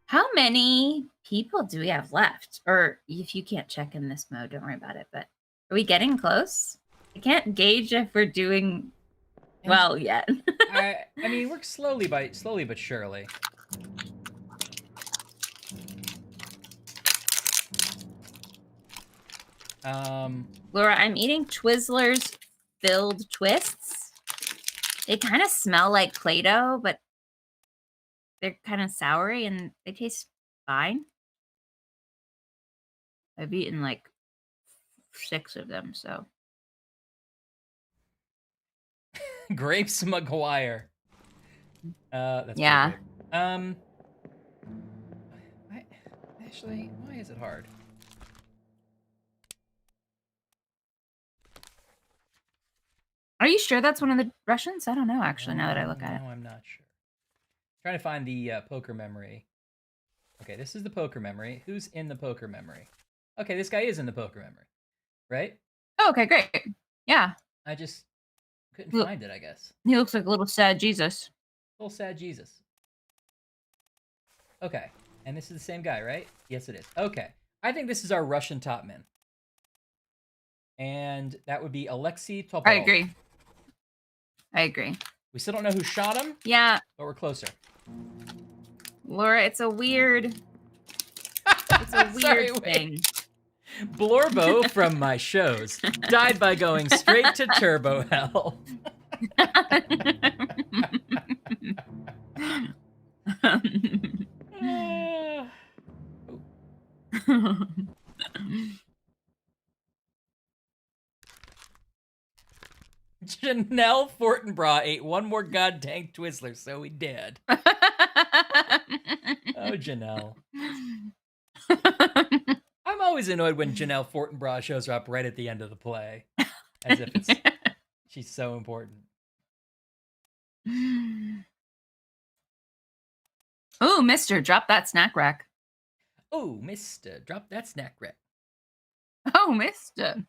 How many people do we have left? Or if you can't check in this mode, don't worry about it. But are we getting close? I can't gauge if we're doing well yet. I mean, we're slowly but surely. Laura, I'm eating Twizzlers filled twists. They kind of smell like Play-Doh, but they're kind of soury and they taste fine. I've eaten like 6 of them, so. Grapes McGuire. That's yeah. Actually, why is it hard? Are you sure that's one of the Russians? I don't know, actually, now that I look at it. No, I'm not sure. Trying to find the poker memory. Okay, this is the poker memory. Who's in the poker memory? Okay, this guy is in the poker memory, right? Oh, okay, great. Yeah. I just couldn't find it, I guess. He looks like a little sad Jesus. Little sad Jesus. Okay, and this is the same guy, right? Yes, it is. Okay, I think this is our Russian top man. And that would be Alexei Topolov. I agree. We still don't know who shot him. Yeah. But we're closer. Laura, it's a weird Sorry, thing. Blorbo from my shows died by going straight to turbo hell. Janelle Fortinbras ate one more goddamn Twizzler, so he did. Oh, Janelle. I'm always annoyed when Janelle Fortinbras shows up right at the end of the play. As if she's so important. Oh, mister, drop that snack rack. Oh, mister, drop that snack rack. Oh, mister.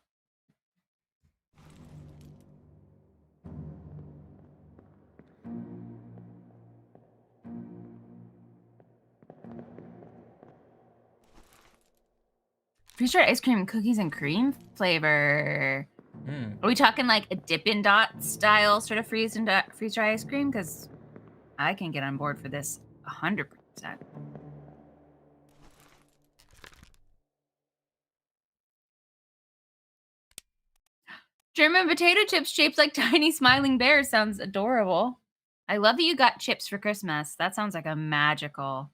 Freeze-dried ice cream, cookies and cream flavor. Are we talking like a Dippin' Dot style sort of freeze-dried ice cream? Because I can get on board for this 100%. German potato chips shaped like tiny smiling bears sounds adorable. I love that you got chips for Christmas. That sounds like a magical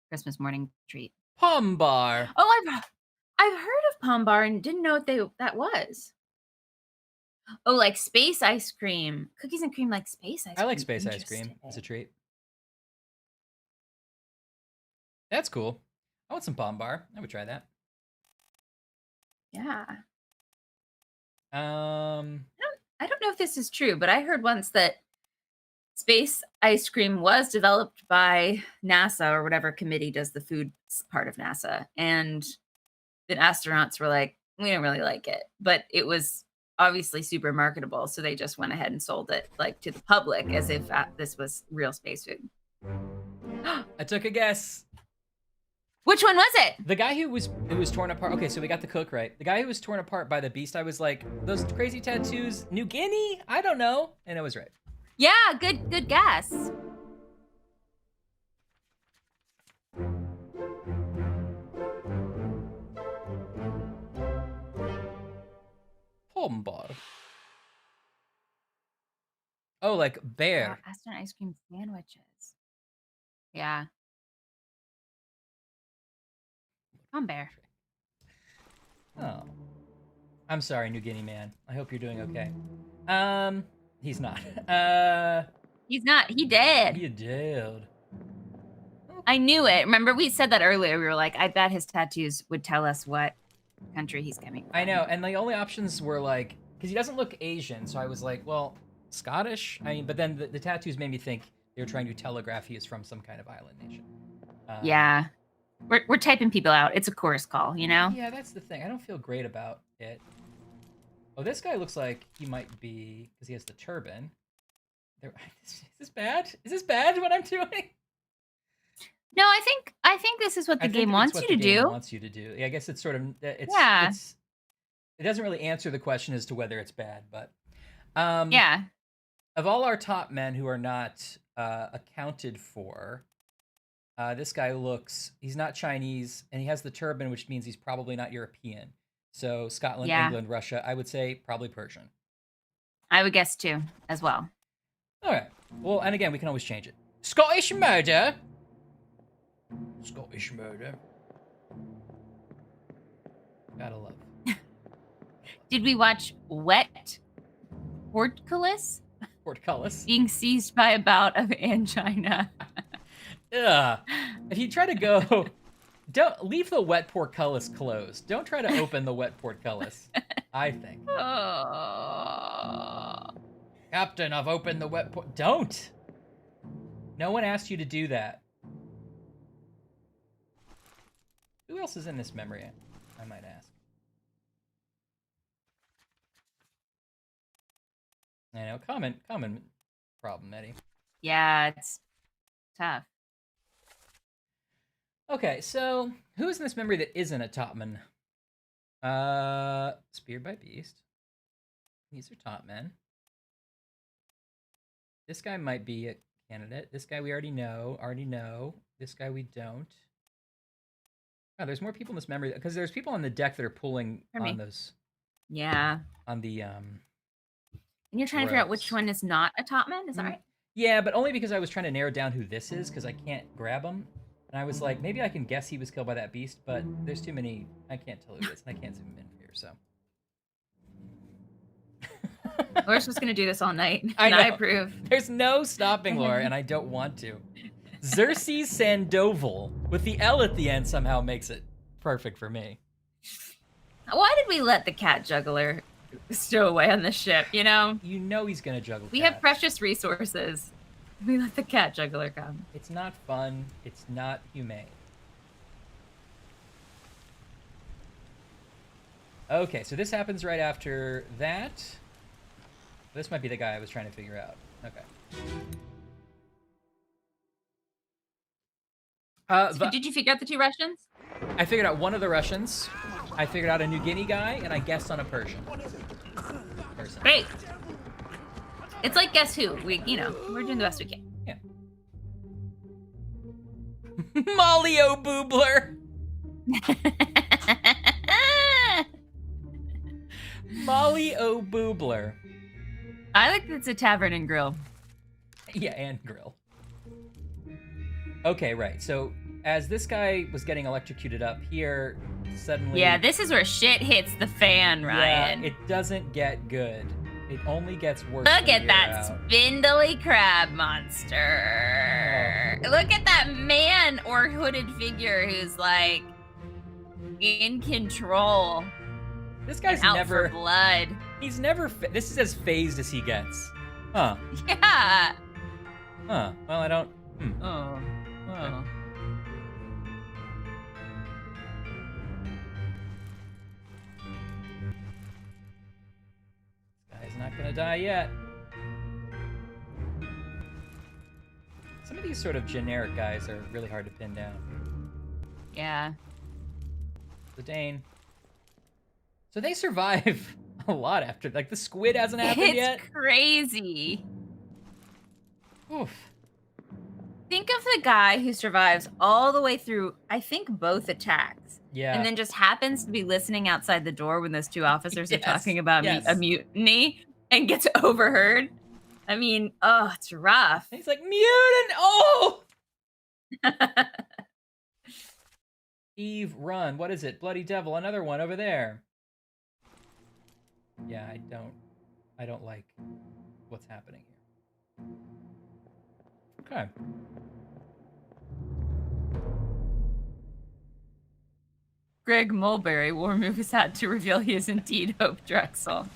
Christmas morning treat. Pom bar. Oh, I've heard of Pom bar and didn't know what that was. Oh, like space ice cream. Cookies and cream like space ice cream. I like space ice cream. It's a treat. That's cool. I want some Pom bar. I would try that. Yeah. I don't know if this is true, but I heard once that space ice cream was developed by NASA or whatever committee does the food part of NASA. And the astronauts were like, we don't really like it, but it was obviously super marketable. So they just went ahead and sold it like to the public as if this was real space food. I took a guess. Which one was it? The guy who was torn apart. Okay, so we got the cook right. The guy who was torn apart by the beast. I was like, those crazy tattoos, New Guinea? I don't know, and it was right. Yeah, good guess. Pom bar. Oh, like bear. Oh, astronaut ice cream sandwiches. Yeah. Pom bear. Oh. I'm sorry, New Guinea man. I hope you're doing okay. He's not. He's not. He did. He did. I knew it. Remember, we said that earlier. We were like, I bet his tattoos would tell us what country he's coming from. I know, and the only options were like, because he doesn't look Asian, so I was like, well, Scottish? I mean, but then the tattoos made me think they were trying to telegraph he is from some kind of island nation. Yeah. We're typing people out. It's a chorus call, you know? Yeah, that's the thing. I don't feel great about it. Oh, this guy looks like he might be, because he has the turban. Is this bad? Is this bad what I'm doing? No, I think this is what the I think game it's wants what you the to game do. wants you to do. Yeah, I guess it's sort of Yeah. it doesn't really answer the question as to whether it's bad, but Yeah. of all our top men who are not accounted for, this guy he's not Chinese, and he has the turban, which means he's probably not European. So Scotland, Yeah. England, Russia, I would say probably Persian. I would guess too, as well. All right. Well, and again, we can always change it. Scottish murder. Scottish murder. Gotta love. Did we watch Wet Portcullis Portcullis. being seized by a bout of angina? Ugh. If you try to go, don't leave the wet portcullis closed. Don't try to open the wet portcullis. I think. Oh. Captain, I've opened the wet port. Don't. No one asked you to do that. Who else is in this memory? I might ask. I know, common problem, Eddie. Yeah, it's tough. Okay, so who's in this memory that isn't a topman? Speared by Beast. These are top men. This guy might be a candidate. This guy we already know. This guy we don't. Oh, there's more people in this memory because there's people on the deck that are pulling on those. Yeah. On the And you're trying to figure out which one is not a topman, is that right? Yeah, but only because I was trying to narrow down who this is because I can't grab him. And I was like, maybe I can guess he was killed by that beast, but there's too many. I can't tell who it is, and I can't zoom in here, so. We're just going to do this all night. I know. I approve. There's no stopping, Laura, and I don't want to. Xerxes Sandoval with the L at the end somehow makes it perfect for me. Why did we let the cat juggler stow away on the ship, you know? You know he's going to juggle We cats. have precious resources. We let the cat juggler come. It's not fun. It's not humane. Okay, so this happens right after that. This might be the guy I was trying to figure out. Okay. So did you figure out the two Russians? I figured out one of the Russians. I figured out a New Guinea guy, and I guessed on a Persian. Great. It's like Guess Who. We're doing the best we can. Yeah. Molly O'Boobler. Molly O'Boobler. I like that it's a tavern and grill. Yeah, and grill. Okay, right. So as this guy was getting electrocuted up here, suddenly... Yeah, this is where shit hits the fan, Ryan. Yeah, it doesn't get good. It only gets worse. Look at that spindly crab monster. Oh. Look at that man or hooded figure who's like in control. This guy's out never for blood. He's never. This is as phased as he gets. Huh. Yeah. Huh. Well, I don't. Oh. Oh. Guy's not gonna die yet. Some of these sort of generic guys are really hard to pin down. Yeah. The Dane. So they survive a lot after, like, the squid hasn't happened yet. It's crazy. Oof. Think of the guy who survives all the way through, I think, both attacks. Yeah. And then just happens to be listening outside the door when those two officers are talking about a mutiny and gets overheard. I mean, oh, it's rough. He's like, mutant! Oh! Eve, run. What is it? Bloody devil. Another one over there. Yeah, I don't like what's happening here. Okay. Greg Mulberry will remove his hat to reveal he is indeed Hope Drexel.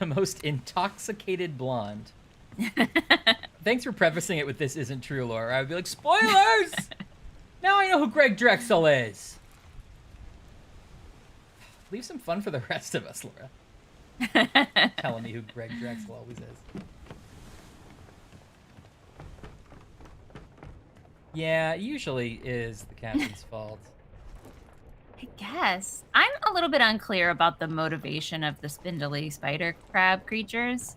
The most intoxicated blonde. Thanks for prefacing it with "this isn't true," Laura. I would be like, spoilers! Now I know who Greg Drexel is. Leave some fun for the rest of us, Laura. Telling me who Greg Drexel always is. Yeah, it usually is the captain's fault. I guess. I'm a little bit unclear about the motivation of the spindly spider crab creatures.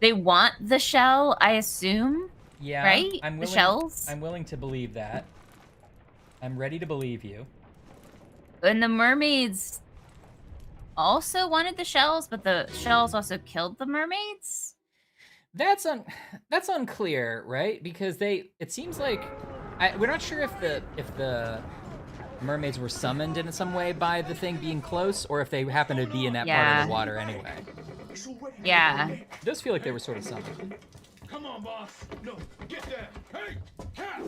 They want the shell, I assume. Yeah, right? I'm The willing. shells. I'm willing to believe that. I'm ready to believe you. And the mermaids also wanted the shells, but the shells also killed the mermaids. That's unclear, right? Because it seems like we're not sure if the mermaids were summoned in some way by the thing being close, or if they happened to be in that part of the water anyway. Yeah. It does feel like they were sort of summoned. Come on, boss. No, get there. Hey, cat.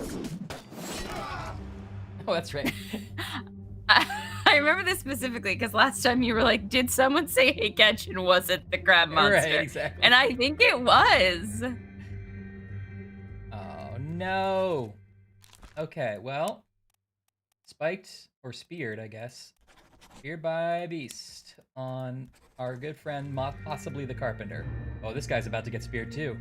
Oh, that's right. I remember this specifically because last time you were like, did someone say hey catch and was it the crab monster? Right, exactly. And I think it was. Oh, no. Okay, well, spiked or speared, I guess. Speared by a beast on our good friend, possibly the carpenter. Oh, this guy's about to get speared too.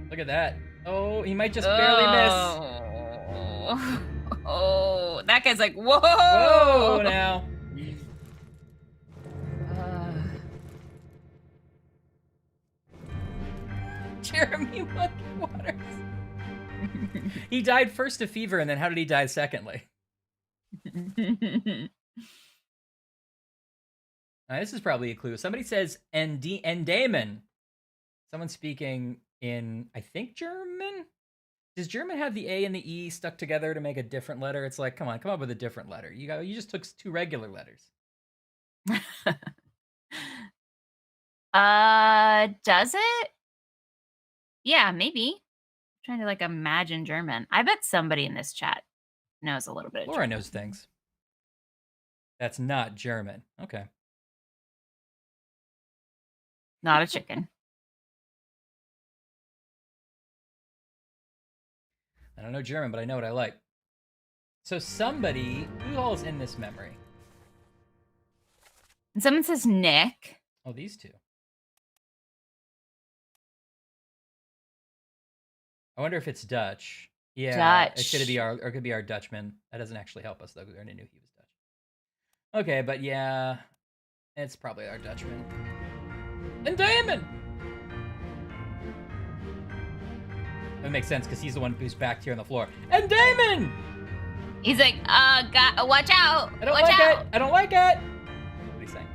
Look at that. Oh, he might just barely miss. Oh, that guy's like, whoa! Whoa, now. Jeremy Waters. He died first of fever, and then how did he die secondly? This is probably a clue. Somebody says Endamen. Someone speaking in, I think, German? Does German have the A and the E stuck together to make a different letter? It's like, come on, come up with a different letter. You just took 2 regular letters. Does it? Yeah, maybe. I'm trying to like imagine German. I bet somebody in this chat knows a little bit of Laura German. knows things. That's not German. Okay. Not a chicken. I don't know German, but I know what I like. So somebody, who all is in this memory? And someone says Nick. Oh, these two. I wonder if it's Dutch. Yeah, Dutch. It's gonna be it could be our Dutchman. That doesn't actually help us though, because we already knew he was Dutch. Okay, but yeah, it's probably our Dutchman. And Damon! That makes sense, because he's the one who's back here on the floor. And Damon! He's like, watch out! I don't watch like out! it! I don't like it! What are you saying?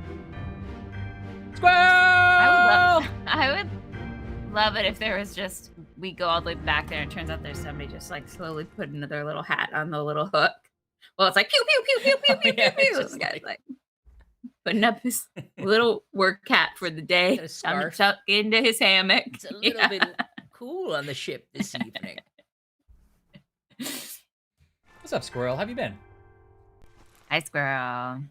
Squirrel! I would love it if there was just, we go all the way back there and it turns out there's somebody just like slowly putting their little hat on the little hook. Well, it's like pew, pew, pew, pew, pew, pew, Yeah, pew, pew. it's This guy's like putting up his little work hat for the day. A scarf. Tuck into his hammock. It's a little bit cool on the ship this evening. What's up, Squirrel? How have you been? Hi, Squirrel.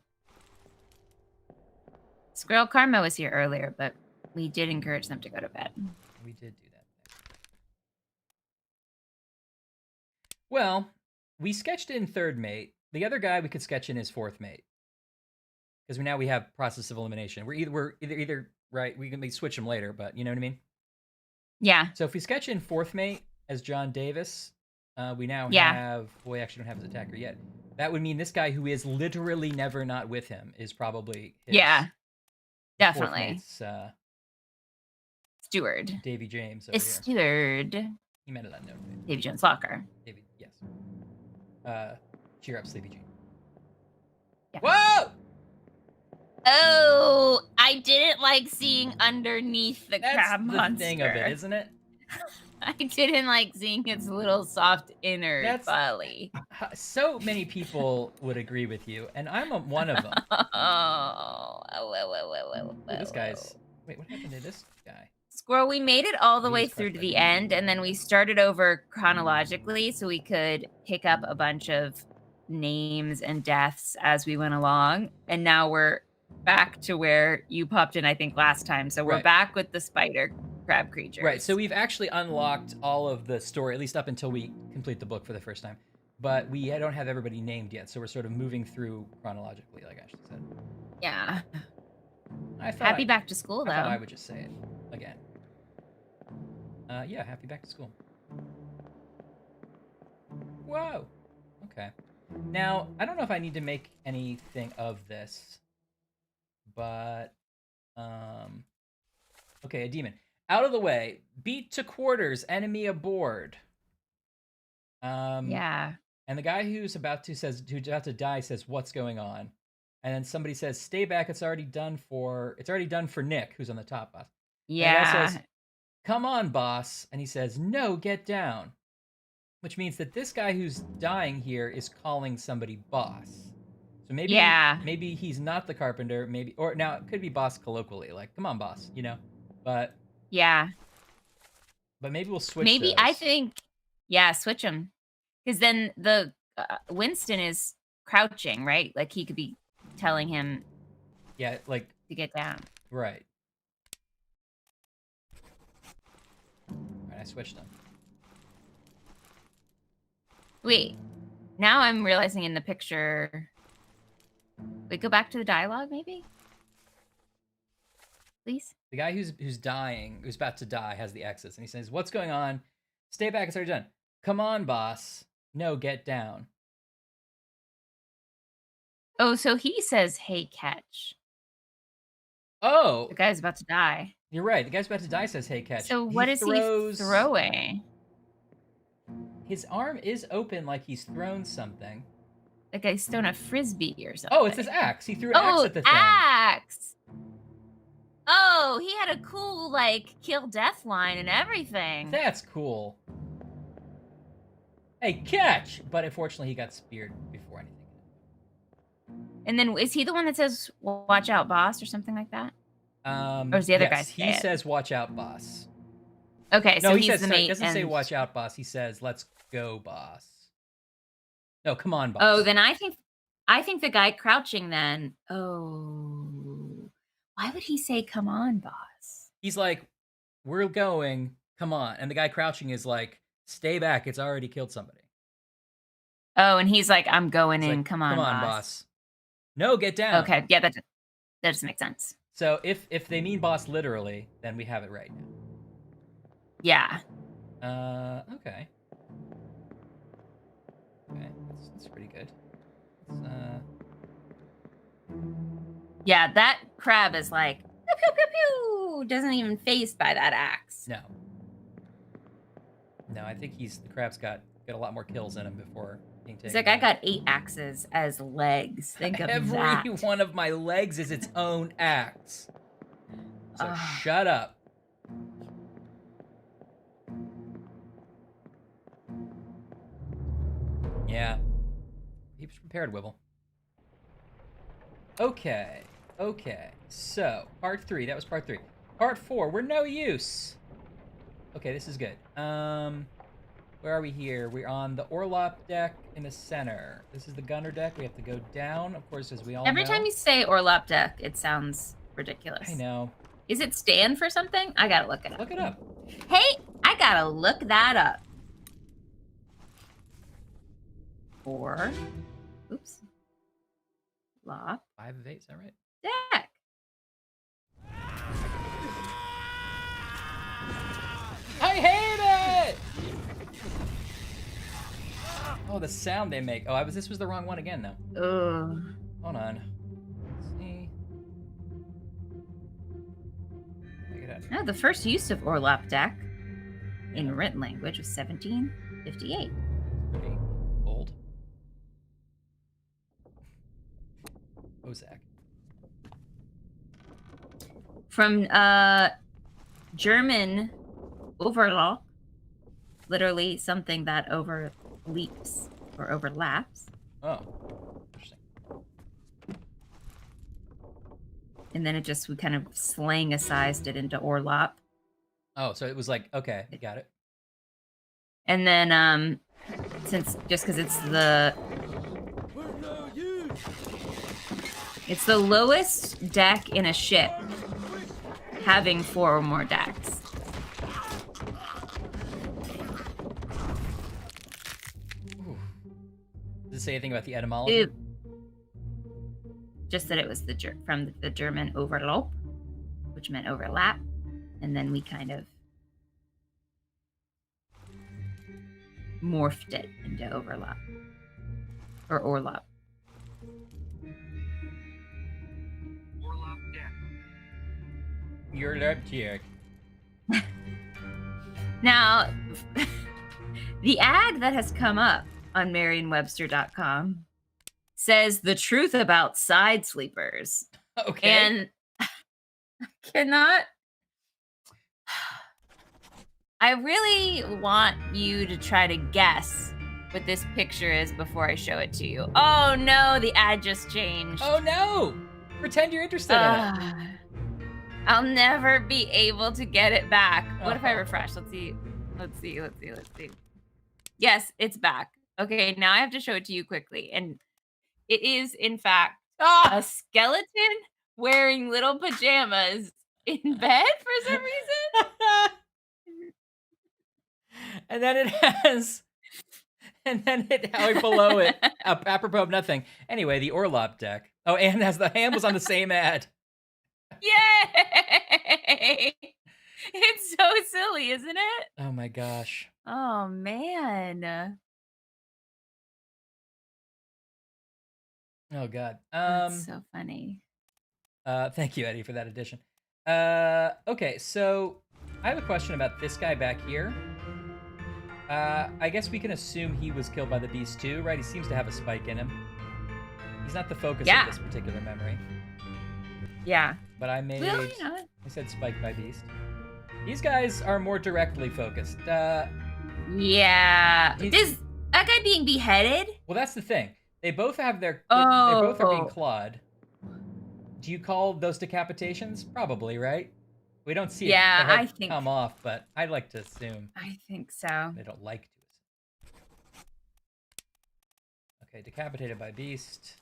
Squirrel Karma was here earlier, but we did encourage them to go to bed. We did do that. Well, we sketched in third mate. The other guy we could sketch in is fourth mate. Because now we have process of elimination. We're either right, we can switch them later, but you know what I mean? Yeah. So if we sketch in fourth mate as John Davis, we now have, well, we actually don't have his attacker yet. That would mean this guy who is literally never not with him is probably his definitely. Steward. Davy James over It's Steward. He meant it on note. Davy Jones Locker. Davy, yes. Cheer up, Sleepy Jean. Yeah. Whoa! Oh, I didn't like seeing underneath the crab monster. That's the thing of it, isn't it? I didn't like seeing its little soft inner belly. So many people would agree with you, and I'm one of them. Ooh, this guy's... Wait, what happened to this guy? Squirrel, we made it all the way through to the end, and then we started over chronologically so we could pick up a bunch of names and deaths as we went along. And now we're back to where you popped in, I think, last time. So we're back with the spider crab creatures. Right, so we've actually unlocked all of the story, at least up until we complete the book for the first time. But we don't have everybody named yet, so we're sort of moving through chronologically, like Ashley said. Yeah. Happy back to school, though. I thought I would just say it again. Yeah, happy back to school. Whoa. Okay. Now, I don't know if I need to make anything of this, but okay, a demon. Out of the way. Beat to quarters. Enemy aboard. Yeah. And the guy who's about to die says, "What's going on?" And then somebody says, "Stay back. It's already done for Nick, who's on the top boss." Yeah. And the guy says, "Come on, boss." And he says, "No, get down." Which means that this guy who's dying here is calling somebody boss. So maybe he's not the carpenter, or now it could be boss colloquially, like, "Come on, boss," But yeah. But maybe we'll switch Maybe those. I think, yeah, switch them. Because then the Winston is crouching, right? Like he could be telling him, yeah, like to get down. Right. Alright, I switched them. Wait, now I'm realizing in the picture. Wait, go back to the dialogue, maybe? Please? The guy who's dying, who's about to die, has the X's, and he says, "What's going on? Stay back, it's already done. Come on, boss. No, get down." Oh, so he says, "Hey, catch." Oh! The guy's about to die. You're right. The guy's about to die says, "Hey, catch." So what is he throwing? His arm is open like he's thrown something. Like he's thrown a frisbee or something. Oh, it's his axe. He threw an axe at the thing. Axe! Oh, he had a cool, like, kill death line and everything. That's cool. Hey, catch! But unfortunately, he got speared before anything. And then, is he the one that says, "Watch out, boss," or something like that? Or is the other guy say he it? says, "Watch out, boss." Okay, so no, he's says, the mate. He doesn't say, "Watch out, boss." He says, "Let's go, boss." No, come on, boss. Oh, then I think the guy crouching then. Oh. Why would he say, "Come on, boss"? He's like, "We're going, come on." And the guy crouching is like, "Stay back, it's already killed somebody." Oh, and he's like, "I'm going in, like, come on, boss. No, get down. Okay, yeah, that doesn't make sense. So if they mean boss literally, then we have it right now. Yeah. Okay. Okay, that's pretty good. Yeah, that crab is like, pew, pew, pew, pew, doesn't even phased by that axe. No. No, I think the crab's got a lot more kills in him before being taken. He's like, I got 8 axes as legs. Think of that. Every one of my legs is its own axe. So shut up. Yeah. He was prepared, Wibble. Okay. So, part 3. That was part 3. Part 4. We're no use. Okay, this is good. Where are we here? We're on the Orlop deck in the center. This is the gunner deck. We have to go down, of course, as we all know. Every time you say Orlop deck, it sounds ridiculous. I know. Is it stand for something? I gotta look it up. Look it up. Hey, I gotta look that up. Or, oops. Lop. 5 of 8, is that right? Deck. I hate it! Oh, the sound they make. Oh, this was the wrong one again, though. Ugh. Hold on. Let's see. Take it out. No, the first use of Orlop deck in written language was 1758. Pretty old. Ozak. From German Overlap, literally something that overleaps or overlaps. Oh, interesting. And then we kind of slang-icized it into Orlop. Oh, so it was like, okay, got it. And then, just because it's it's the lowest deck in a ship, having 4 or more decks. Ooh. Does it say anything about the etymology? Just that it was from the German Overloop, which meant overlap, and then we kind of morphed it into overlap. Or orlop. Your lap jerk. Now, the ad that has come up on Merriam-Webster.com says the truth about side sleepers. Okay. And I cannot. I really want you to try to guess what this picture is before I show it to you. Oh no, the ad just changed. Oh no! Pretend you're interested in it. I'll never be able to get it back. What if I refresh? Let's see. Let's see. Yes, it's back. Okay, now I have to show it to you quickly. And it is, in fact, a skeleton wearing little pajamas in bed for some reason. And then it has... And then below it, apropos of nothing. Anyway, the Orlop deck. Oh, and as the hand was on the same ad. Yay! It's so silly, isn't it? Oh my gosh. Oh man. Oh god. That's so funny. Thank you, Eddie, for that addition. Okay, so I have a question about this guy back here. I guess we can assume he was killed by the beast too, right? He seems to have a spike in him. He's not the focus of this particular memory. Yeah. But I made... Well, you know. I said spike by beast. These guys are more directly focused. Yeah. Is that guy being beheaded? Well, that's the thing. They both have their... They both are being clawed. Do you call those decapitations? Probably, right? We don't see I think come off, but I'd like to assume. I think so. They don't like to assume. Okay, decapitated by beast.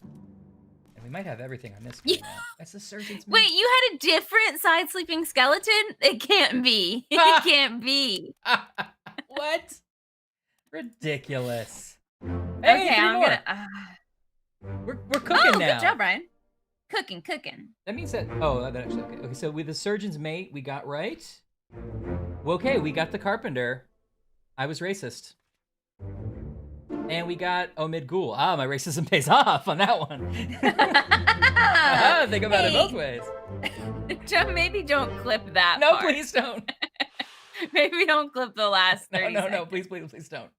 And we might have everything on this guy now. That's the surgeon's mate. Wait, you had a different side sleeping skeleton? It can't be. It can't be. What? Ridiculous. Hey, okay, I'm more. gonna. We're cooking now. Good job, Brian. Cooking. That means that. Oh, that actually. Okay, so with the surgeon's mate, we got right. Well, okay, we got the carpenter. I was racist. And we got Omid Ghoul. Ah, my racism pays off on that one. Think about it both ways. Maybe don't clip that No, part. please don't. Maybe don't clip the last 30 seconds. No, please don't.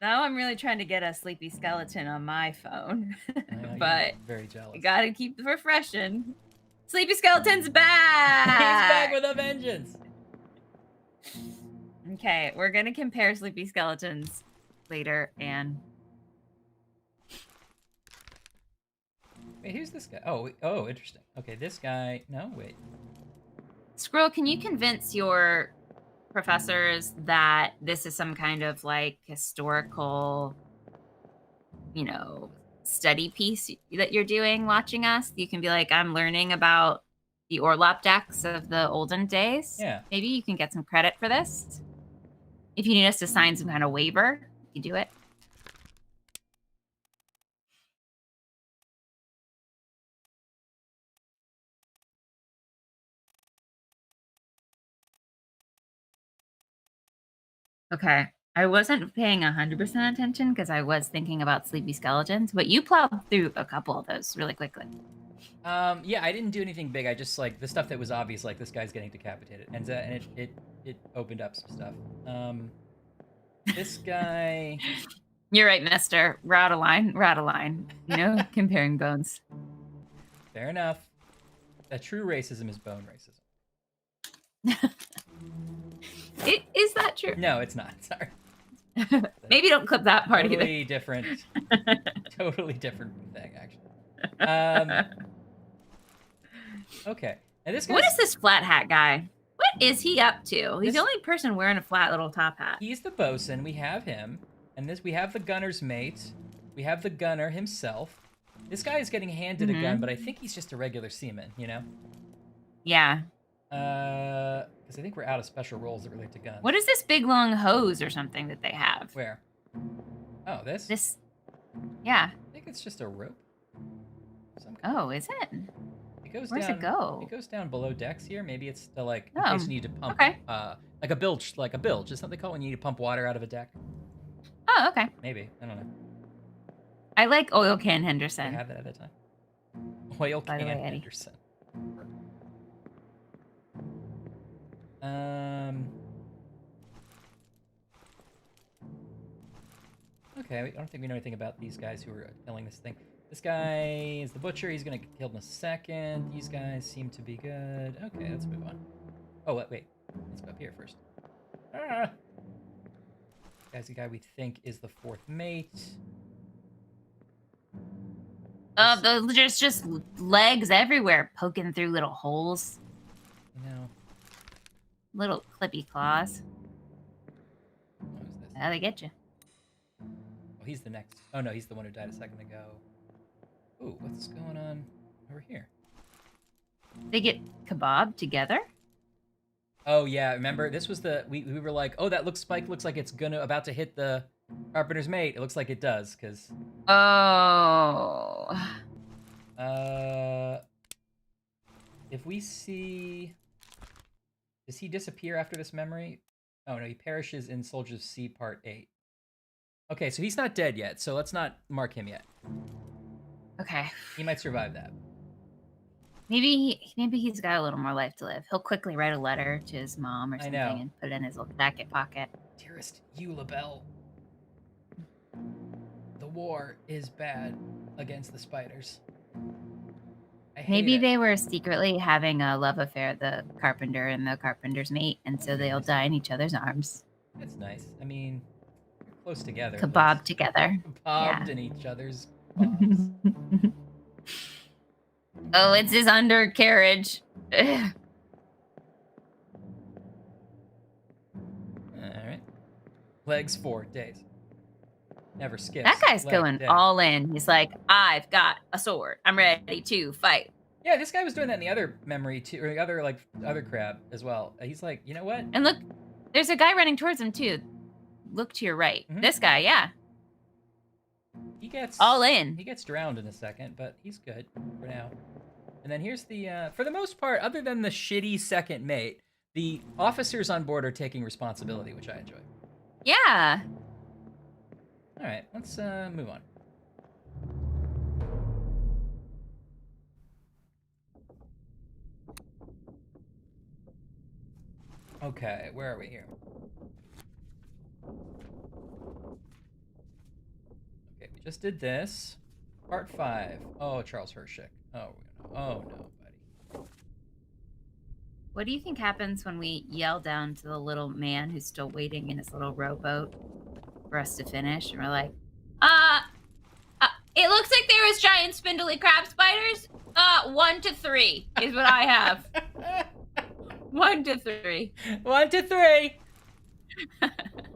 Now I'm really trying to get a sleepy skeleton on my phone. But very jealous. You gotta keep refreshing. Sleepy skeleton's back! He's back with a vengeance! Okay, we're gonna compare sleepy skeletons later, and... Wait, who's this guy? Oh, interesting. Okay, this guy... No, wait. Squirrel, can you convince your professors that this is some kind of, like, historical, study piece that you're doing watching us? You can be like, I'm learning about the Orlop decks of the olden days. Yeah. Maybe you can get some credit for this. If you need us to sign some kind of waiver, you do it. Okay. I wasn't paying 100% attention because I was thinking about sleepy skeletons, but you plowed through a couple of those really quickly. Yeah, I didn't do anything big. I just, like, the stuff that was obvious, like this guy's getting decapitated. And it opened up some stuff. This guy... You're right, mister. We're out of line. Comparing bones. Fair enough. That true racism is bone racism. Is that true? No, it's not. Sorry. Maybe don't clip that part totally either. Different. Totally different thing, actually. Okay. And this guy. What is this flat hat guy? What is he up to? He's the only person wearing a flat little top hat. He's the bosun. We have him. And we have the gunner's mate. We have the gunner himself. This guy is getting handed a gun, but I think he's just a regular seaman, Yeah. Because I think we're out of special roles that relate to guns. What is this big long hose or something that they have? Where? Oh, this? Yeah. I think it's just a rope. Oh, is it? goes Where's down. it go? It goes down below decks here. Maybe it's to like in Oh, case you need to pump. okay. Like a bilge. Is that they call it when you need to pump water out of a deck? Oh, okay. Maybe. I don't know. I like oil can They Henderson. had that at the time. Oil By the can way, Eddie. Henderson. Okay, I don't think we know anything about these guys who are killing this thing. This guy is the butcher. He's gonna get killed in a second. These guys seem to be good. Okay, let's move on. Oh, wait. Let's go up here first. Ah! This guy's the guy we think is the fourth mate. There's just legs everywhere poking through little holes. You know. Little clippy claws. What was this? How they get you? Oh, he's the next. Oh no, he's the one who died a second ago. Ooh, what's going on over here? They get kebab together? Oh yeah, remember this was the we were like, oh, that spike looks like it's about to hit the carpenter's mate. It looks like it does, because Oh. if we see, does he disappear after this memory? Oh no, he perishes in Soldiers C Part 8. Okay, so he's not dead yet, so let's not mark him yet. Okay. He might survive that. Maybe he's got a little more life to live. He'll quickly write a letter to his mom or I something know. and put it in his little jacket pocket. Dearest Eula Bell, the war is bad against the spiders. I hate Maybe it. they were secretly having a love affair, the carpenter and the carpenter's mate, and so they'll die in each other's arms. That's nice. I mean, you're close together. Kebab together. Kebabbed Yeah. in each other's arms. Oh, it's his undercarriage. Ugh. Alright. Legs 4 days. Never skips. That guy's leg going day. all in. He's like, I've got a sword. I'm ready to fight. Yeah, this guy was doing that in the other memory too, or the other crab as well. He's like, you know what? And look, there's a guy running towards him too. Look to your right. Mhm. This guy, yeah. He gets All in. He gets drowned in a second, but he's good for now. And then here's the for the most part, other than the shitty second mate, the officers on board are taking responsibility, which I enjoy. Yeah. All right, let's move on. Okay, where are we here? Okay, we just did this. Part 5. Oh, Charles Hershik. Oh no, buddy. What do you think happens when we yell down to the little man who's still waiting in his little rowboat for us to finish? And we're like, it looks like there was giant spindly crab spiders. 1 to 3 is what I have. 1 to 3. 1 to 3.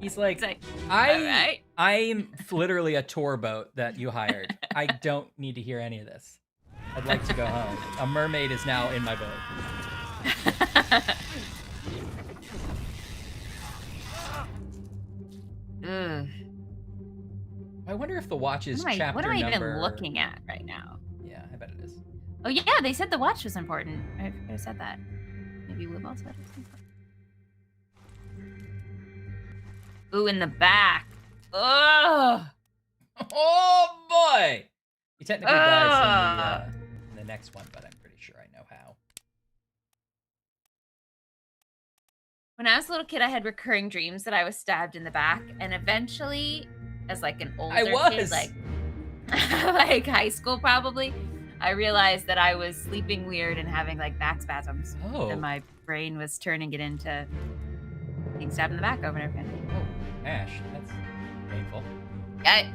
He's like, It's like, I am literally a tour boat that you hired. I don't need to hear any of this. I'd like to go home. A mermaid is now in my boat. Ugh. I wonder if the watch is What chapter am I number. even looking at right now? Yeah, I bet it is. Oh yeah, they said the watch was important. I forgot I said that. Maybe we've also said it was important. Ooh, in the back. Ugh. Oh boy! He technically dies in the next one, but I'm pretty sure I know how. When I was a little kid, I had recurring dreams that I was stabbed in the back, and eventually, as like an older kid, like like high school probably, I realized that I was sleeping weird and having like back spasms, Oh. and my brain was turning it into being stabbed in the back over and over again. Oh, Ash, that's painful.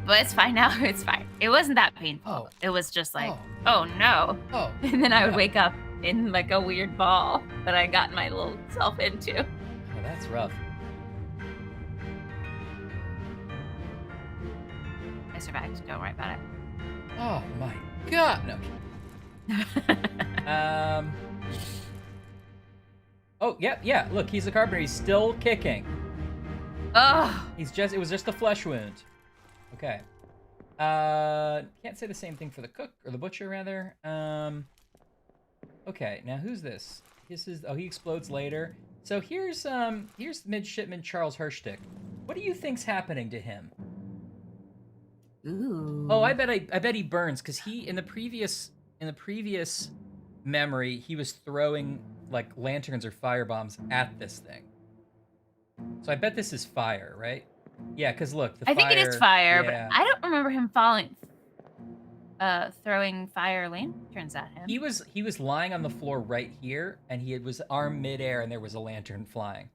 But it's fine now. It's fine. It wasn't that painful. Oh. It was just like, Oh. oh no. Oh. And then I would Yeah. wake up in like a weird ball that I got my little self into. Oh, that's rough. I survived. Don't worry about it. Oh my god, no. Oh, yeah. Look, he's a carpenter. He's still kicking. Oh. It was just a flesh wound. Okay. Can't say the same thing for the cook or the butcher rather. Okay, now who's this? This is he explodes later. So here's Midshipman Charles Hirschtick. What do you think's happening to him? Ooh. Oh, I bet he burns because he in the previous memory he was throwing like lanterns or fire bombs at this thing. So I bet this is fire, right? Yeah, because look, the I think it is fire, yeah. but I don't remember him throwing fire lanterns at him. He was lying on the floor right here, and he was arm midair, and there was a lantern flying.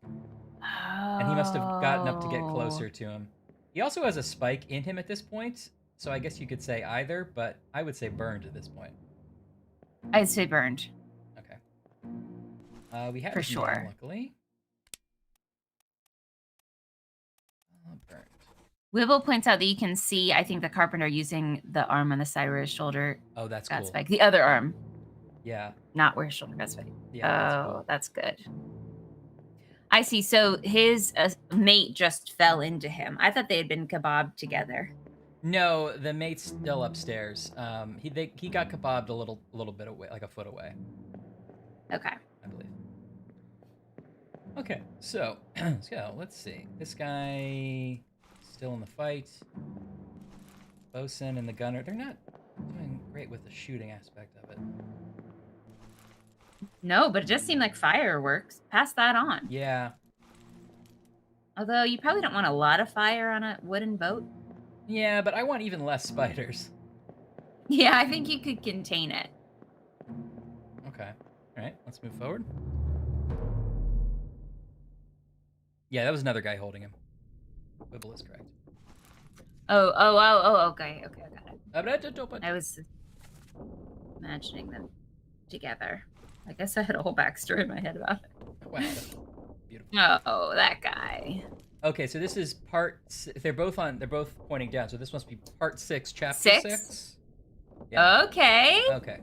And he must have gotten up to get closer to him. He also has a spike in him at this point, so I guess you could say either, but I would say burned at this point. I'd say burned. Okay. We have for his name, sure. luckily. Burned. Wibble points out that you can see, I think, the carpenter using the arm on the side where his shoulder Oh, that's got cool. spiked. The other arm, Yeah. not where his shoulder got spiked. Yeah. That's good. I see. So his mate just fell into him. I thought they had been kebabbed together. No, the mate's still upstairs. He got kebabbed a little bit away, like a foot away. Okay. I believe. Okay, so let's see. This guy still in the fight. Bosun and the gunner, they're not doing great with the shooting aspect of it. No, but it just seemed like fireworks. Pass that on. Yeah. Although you probably don't want a lot of fire on a wooden boat. Yeah, but I want even less spiders. Yeah, I think you could contain it. Okay. All right, let's move forward. Yeah, that was another guy holding him. Wibble is correct. Oh, okay, I got it. Open. I was imagining them together. I guess I had a whole backstory in my head about it. Wow. Beautiful. Oh, that guy. Okay, so this is they're both pointing down, so this must be part 6, chapter 6. Yeah. Okay. Okay.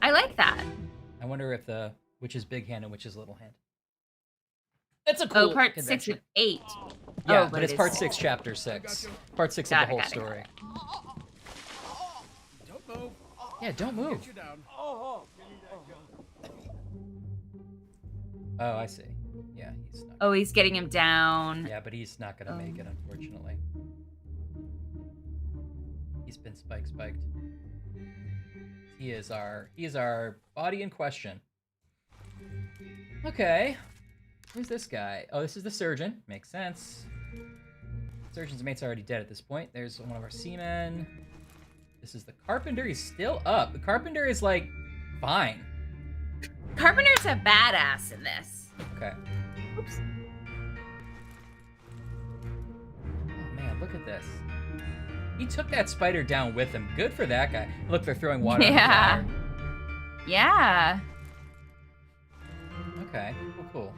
I like that. I wonder if which is big hand and which is little hand. That's a cool part convention. 6 of 8. Yeah, but it's part 6, chapter 6. Part 6 of the whole story. Don't move. Yeah, don't move. Get you down. Oh, I see. Yeah, he's not. Oh, he's getting him down. Yeah, but he's not gonna make it, unfortunately. He's been spiked. He is our body in question. Okay. Who's this guy? Oh, this is the surgeon. Makes sense. Surgeon's mate's already dead at this point. There's one of our seamen. This is the carpenter. He's still up. The carpenter is like fine. Carpenter's a badass in this. Okay. Oops. Oh man, look at this. He took that spider down with him. Good for that guy. Look, they're throwing water on the fire. Yeah. Okay, cool.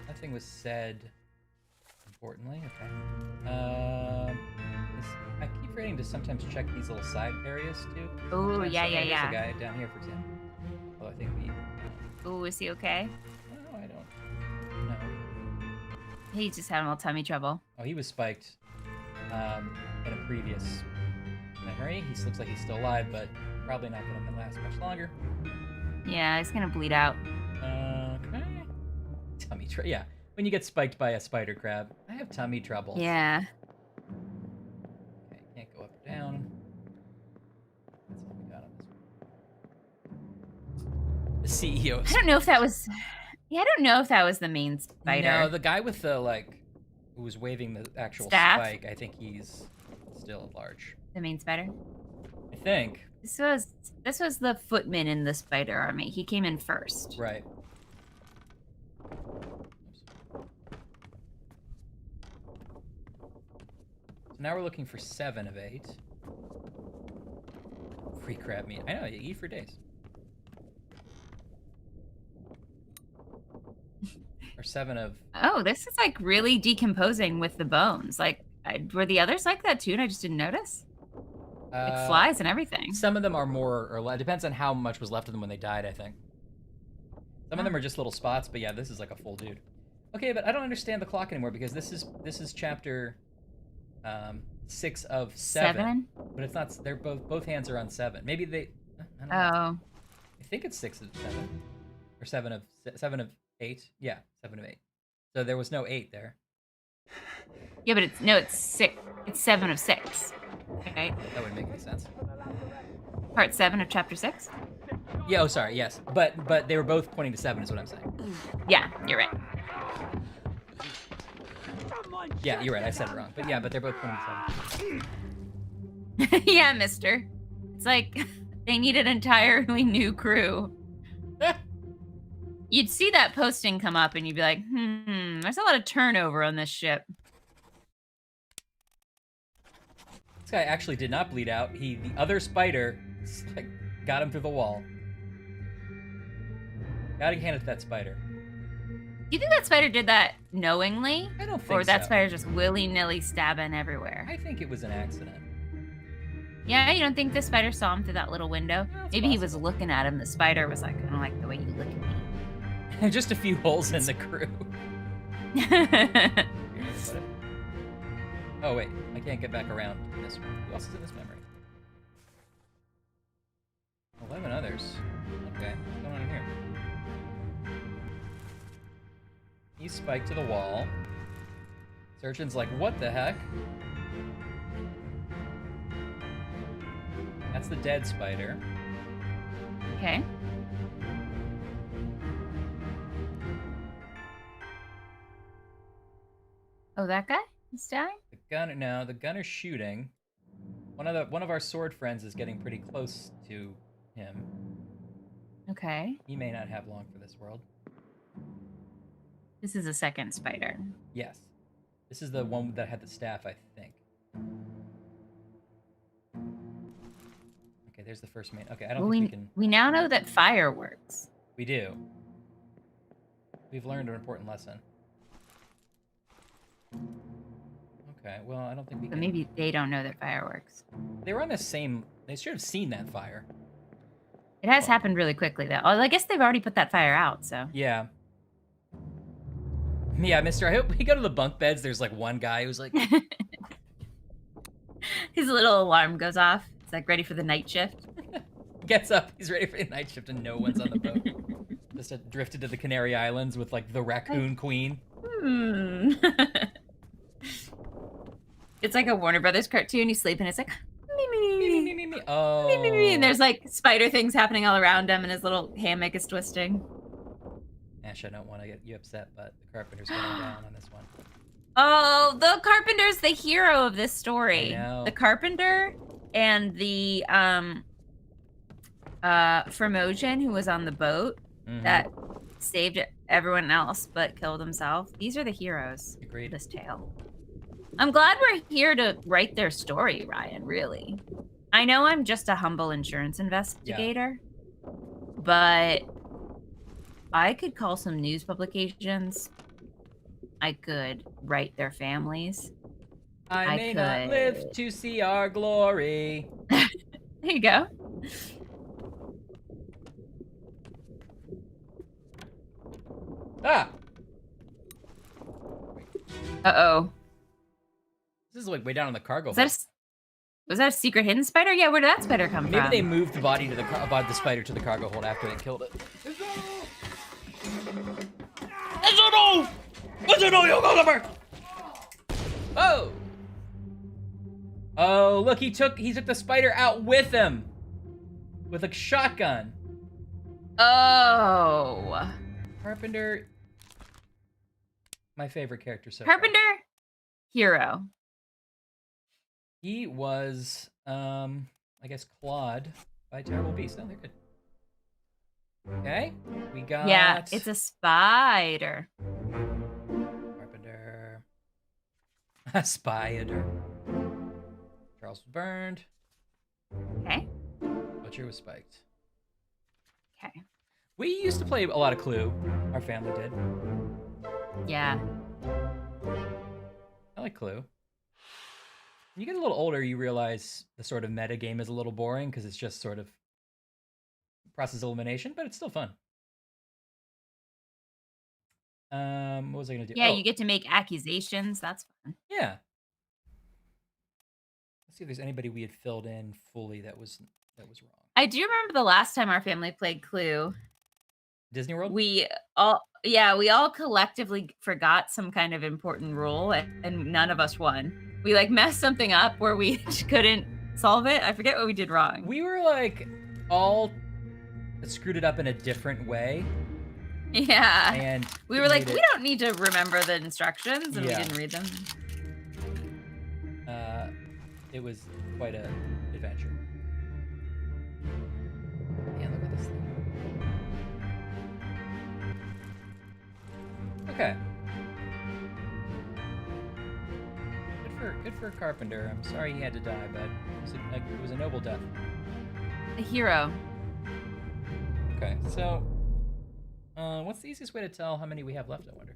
Nothing was said importantly. Okay. I keep forgetting to sometimes check these little side areas too. Oh, yeah. There's a guy down here, for example. Oh, I think we. Oh, is he okay? Oh, I don't know. He just had a little tummy trouble. Oh, he was spiked in a previous memory. He looks like he's still alive, but probably not going to last much longer. Yeah, he's gonna bleed out. Okay. Tummy trouble. Yeah, when you get spiked by a spider crab, I have tummy trouble. Yeah. Okay, can't go up or down. That's all we got on this one. The CEO. I don't know if that was. Yeah, I don't know if that was the main spider. No, the guy with the who was waving the actual staff? spike. I think he's still at large. The main spider. I think. This was the footman in the spider army. He came in first. Right. So now we're looking for 7 of 8. Free crab meat. I know, you eat for days. Or 7 of... Oh, this is like really decomposing with the bones. Like, were the others like that too and I just didn't notice? Like flies and everything. Some of them are more or less. Depends on how much was left of them when they died, I think. Some of them are just little spots, but yeah, this is like a full dude. Okay, but I don't understand the clock anymore because this is chapter 6 of 7. But it's not. They're both hands are on 7. Maybe they. I don't know. I think it's 6 of 7. Or 7 of 8. Yeah, 7 of 8. So there was no 8 there. Yeah, but it's 6. It's 7 of 6. Right? That wouldn't make any sense. Part 7 of chapter 6? Yeah, oh sorry, yes. But they were both pointing to 7 is what I'm saying. Yeah, you're right. Yeah, you're right, I said it wrong. But yeah, but they're both pointing to 7. Yeah, mister. It's like they need an entirely new crew. You'd see that posting come up and you'd be like, there's a lot of turnover on this ship. This guy actually did not bleed out. The other spider like got him through the wall. Gotta hand it to that spider. Do you think that spider did that knowingly? I don't think Or that so. spider just willy-nilly stabbing everywhere? I think it was an accident. Yeah, you don't think the spider saw him through that little window? That's Maybe he was possible. looking at him. The spider was like, I don't like the way you look at me. Just a few holes in the crew. Oh wait, I can't get back around in this one. Who else is in this memory? 11 others. Okay, what's going on here? He's spiked to the wall. Surgeon's like, what the heck? That's the dead spider. Okay. Oh, that guy? He's dying? The gunner, no, the gunner's shooting. One of our sword friends is getting pretty close to him. Okay. He may not have long for this world. This is a second spider. Yes. This is the one that had the staff, I think. Okay, there's the first main. Okay, I don't think we can... We now know that fire works. We do. We've learned an important lesson. Okay, well, I don't think we But can... maybe they don't know that fire works. They were on the same... They should have seen that fire. It has happened really quickly, though. Oh, I guess they've already put that fire out, so... Yeah. Yeah, mister, I hope we go to the bunk beds. There's like one guy who's like... His little alarm goes off. It's like ready for the night shift. Gets up, he's ready for the night shift, and no one's on the boat. Just drifted to the Canary Islands with like the raccoon queen. It's like a Warner Brothers cartoon. You sleep and it's like... Me. Oh. And there's like spider things happening all around him and his little hammock is twisting. Ash, I don't want to get you upset, but the Carpenter's going down on this one. Oh, the Carpenter's the hero of this story. I know. The Carpenter and the Formosan who was on the boat that saved everyone else but killed himself. These are the heroes Agreed. of this tale. I'm glad we're here to write their story, Ryan, really. I know I'm just a humble insurance investigator, but I could call some news publications. I could write their families. I may not live to see our glory. There you go. Ah! Uh-oh. This is like way down on the cargo hold. Was that a secret hidden spider? Yeah, where did that spider come from? Maybe they moved the body to the spider to the cargo hold after they killed it. Oh! Oh, look, he took the spider out with him. With a shotgun. Oh. Carpenter. My favorite character so Carpenter? far. Hero. He was, I guess, clawed by a terrible beast. No, they're good. Okay, we got... Yeah, it's a spider. Carpenter. A spider. Charles was burned. Okay. Butcher was spiked. Okay. We used to play a lot of Clue. Our family did. Yeah. I like Clue. When you get a little older, you realize the sort of meta game is a little boring because it's just sort of process elimination, but it's still fun. What was I gonna do? Yeah, Oh, you get to make accusations. That's fun. yeah. Let's see if there's anybody we had filled in fully that was wrong. I do remember the last time our family played Clue. Disney World? We all collectively forgot some kind of important rule and none of us won. We like messed something up where we couldn't solve it. I forget what we did wrong. We were like all screwed it up in a different way. Yeah. And we were like, we don't need to remember the instructions, and we didn't read them. It was quite an adventure. Man, look at this thing. Okay. Good for Carpenter. I'm sorry he had to die, but it was a noble death. A hero. Okay, so what's the easiest way to tell how many we have left, I wonder?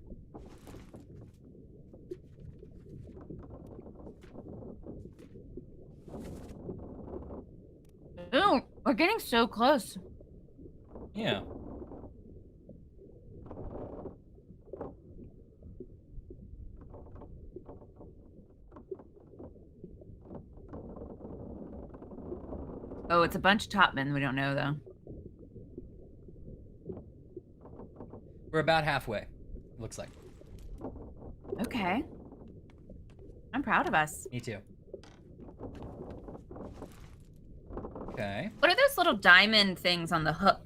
Ooh, we're getting so close. Yeah. Oh, it's a bunch of topmen. We don't know, though. We're about halfway, looks like. Okay. I'm proud of us. Me too. Okay. What are those little diamond things on the hook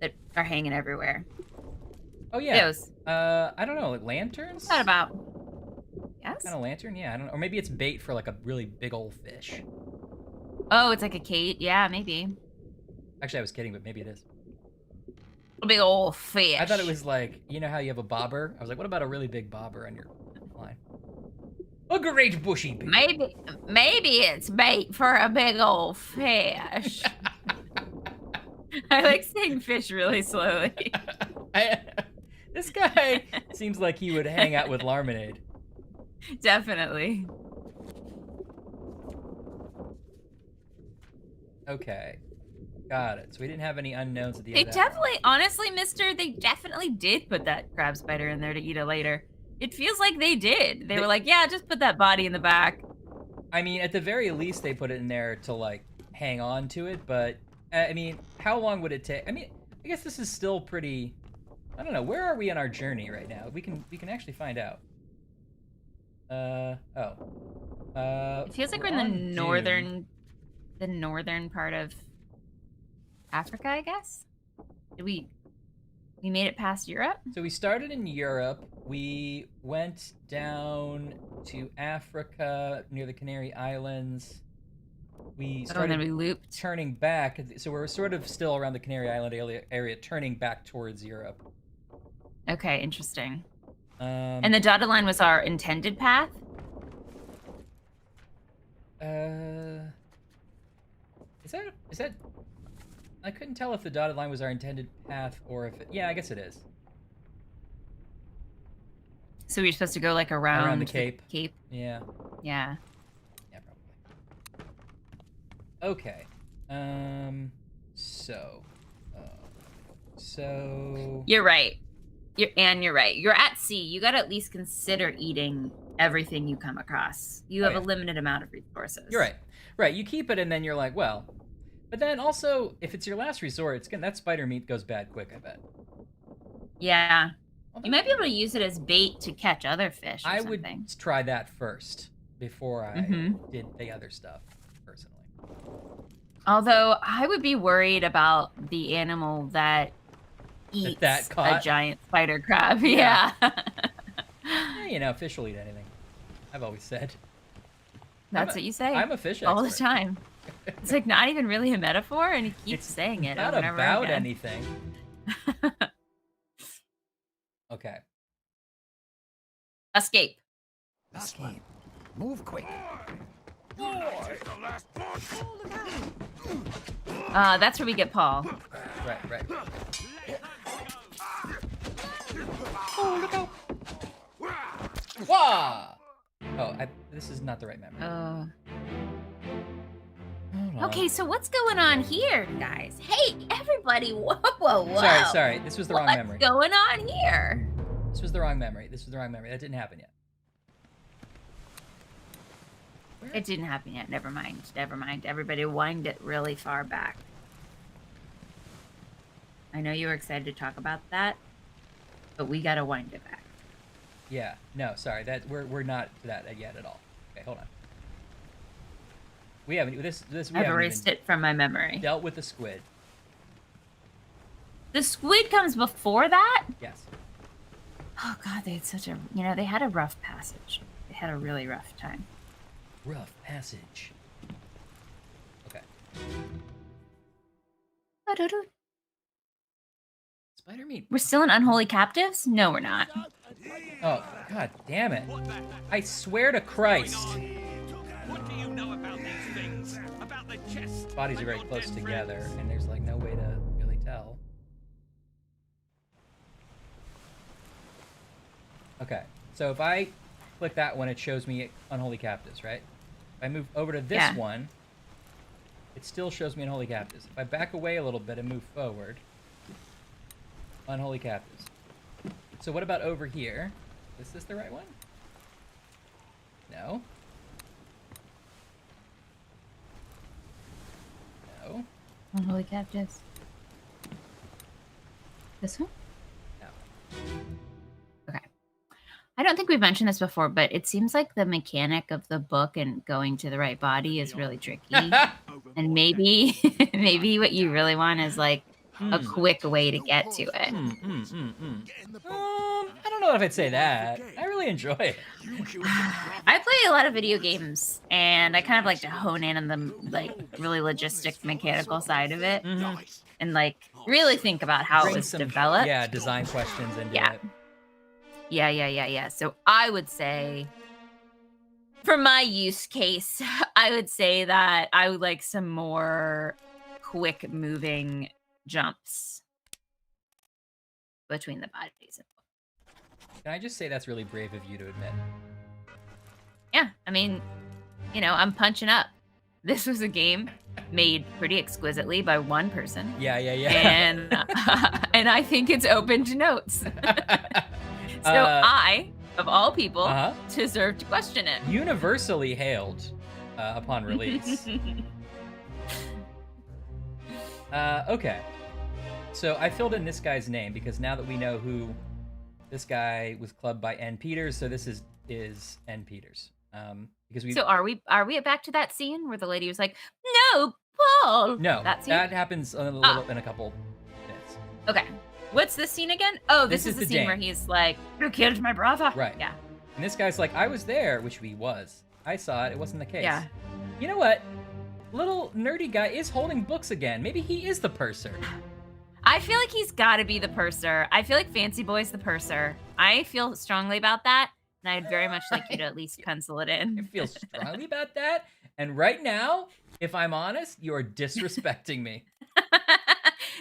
that are hanging everywhere? Oh, yeah. Those. I don't know, like lanterns? What's that about? Yes? Kind of lantern? Yeah, I don't know. Or maybe it's bait for like a really big old fish. Oh, it's like a cage. Yeah, maybe. Actually, I was kidding, but maybe it is. A big old fish. I thought it was like, you know how you have a bobber? I was like, what about a really big bobber on your line? A great bushy bait. Maybe it's bait for a big old fish. I like saying fish really slowly. This guy seems like he would hang out with Larmonade. Definitely. Okay. Got it. So we didn't have any unknowns at the They end of that. definitely, honestly, mister, they definitely did put that crab spider in there to eat it later. It feels like they did. They were like, yeah, just put that body in the back. I mean, at the very least, they put it in there to, like, hang on to it, but, I mean, how long would it take? I mean, I guess this is still pretty... I don't know. Where are we on our journey right now? We can actually find out. It feels like we're in the northern part of Africa, I guess. We made it past Europe? So we started in Europe. We went down to Africa near the Canary Islands. We started and then we looped. turning back. So we're sort of still around the Canary Island area turning back towards Europe. Okay, interesting. And the dotted line was our intended path? Is that... I couldn't tell if the dotted line was our intended path or if it... Yeah, I guess it is. So we're supposed to go like around the Cape. Yeah. Yeah, probably. Okay. So... You're right. You're right. You're at sea. You got to at least consider eating everything you come across. You have a limited amount of resources. You're right. Right. You keep it and then you're like, well... But then also, if it's your last resort, that spider meat goes bad quick, I bet. Yeah. You might be able to use it as bait to catch other fish or I something. would try that first before I did the other stuff, personally. Although, I would be worried about the animal that eats a giant spider crab. Yeah. You know, fish will eat anything. I've always said. That's what you say. I'm a fish expert. All the time. It's like not even really a metaphor, and he keeps saying it not over and over about again. anything. Okay. Escape. Move quick. That's where we get Paul. Right. Oh, look out! Wah! Oh, this is not the right memory. Okay, so what's going on here, guys? Hey, everybody! Whoa! Sorry. This was the wrong memory. What's going on here? This was the wrong memory. That didn't happen yet. It didn't happen yet. Never mind. Everybody wind it really far back. I know you were excited to talk about that, but we gotta wind it back. Yeah. No, sorry. That we're not to that yet at all. Okay, hold on. We haven't I've erased it from my memory. Dealt with the squid. The squid comes before that? Yes. Oh god, they had such a they had a rough passage. They had a really rough time. Rough passage. Okay. Spider meat. We're still in Unholy Captives? No, we're not. Oh, god damn it. I swear to Christ. What do you know about these things? About the chest? Bodies are very close together, and there's like no way to really tell. Okay, so if I click that one, it shows me Unholy Captives, right? If I move over to this one, it still shows me Unholy Captives. If I back away a little bit and move forward, Unholy Captives. So what about over here? Is this the right one? No. No. Unholy Captives. This one? No. Okay. I don't think we've mentioned this before, but it seems like the mechanic of the book and going to the right body is really tricky. And maybe maybe what you really want is like a quick way to get to it. I don't know if I'd say that. I really enjoy it. I play a lot of video games, and I kind of like to hone in on the like really logistic mechanical side of it, and like really think about how it was developed. Yeah, design questions into it. Yeah. So I would say, for my use case, I would say that I would like some more quick moving jumps between the bodies. Can I just say that's really brave of you to admit? Yeah, I mean, I'm punching up. This was a game made pretty exquisitely by one person. Yeah. And and I think it's open to notes. So I, of all people, deserve to question it. Universally hailed upon release. Okay. So I filled in this guy's name because now that we know who this guy was clubbed by N. Peters, so this is N. Peters. Because we. So are we back to that scene where the lady was like, "No, Paul"? No, that happens a little in a couple minutes. Okay. What's the scene again? Oh, this is the scene where he's like, "You killed my brother." Right. Yeah. And this guy's like, "I was there," which he was. I saw it. It wasn't the case. Yeah. You know what? Little nerdy guy is holding books again. Maybe he is the purser. I feel like he's got to be the purser. I feel like Fancy Boy's the purser. I feel strongly about that, and I'd very much like you to at least pencil it in. I feel strongly about that, and right now, if I'm honest, you are disrespecting me.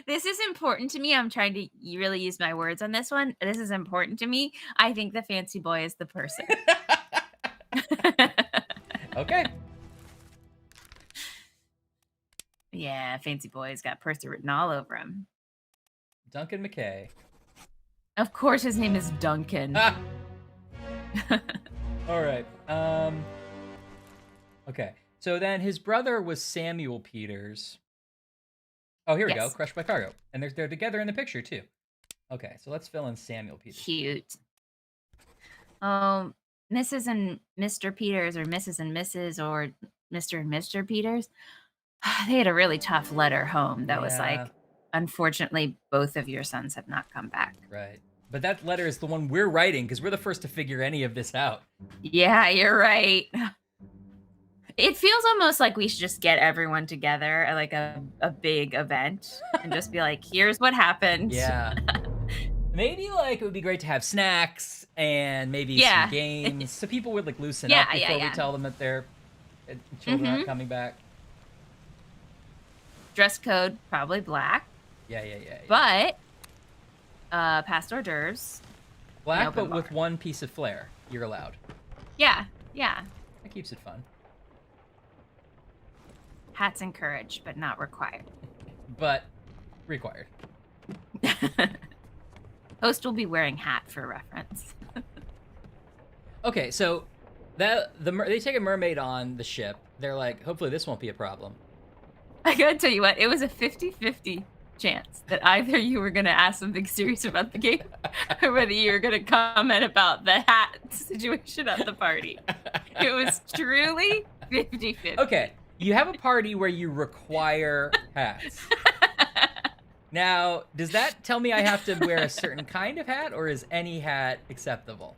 This is important to me. I'm trying to really use my words on this one. This is important to me. I think the Fancy Boy is the purser. Okay. Yeah, Fancy Boy's got purser written all over him. Duncan McKay. Of course his name is Duncan. All right. Okay. So then his brother was Samuel Peters. Oh, here we go. Crushed by cargo. And they're together in the picture, too. Okay, so let's fill in Samuel Peters. Cute. Mrs. and Mr. Peters, or Mrs. and Mrs. or Mr. and Mr. Peters, they had a really tough letter home that was like, unfortunately, both of your sons have not come back. Right. But that letter is the one we're writing because we're the first to figure any of this out. Yeah, you're right. It feels almost like we should just get everyone together at like a big event and just be like, here's what happened. Yeah. Maybe like it would be great to have snacks and maybe some games so people would like loosen up before we tell them that their children aren't coming back. Dress code, probably black. Yeah. But past hors d'oeuvres. Black, but with one piece of flair. You're allowed. Yeah. That keeps it fun. Hats encouraged, but not required. But required. Host will be wearing hat for reference. Okay, so they take a mermaid on the ship. They're like, hopefully this won't be a problem. I gotta tell you what, it was a 50-50 chance that either you were going to ask something serious about the game or whether you were going to comment about the hat situation at the party. It was truly 50-50. Okay, you have a party where you require hats. Now, does that tell me I have to wear a certain kind of hat, or is any hat acceptable?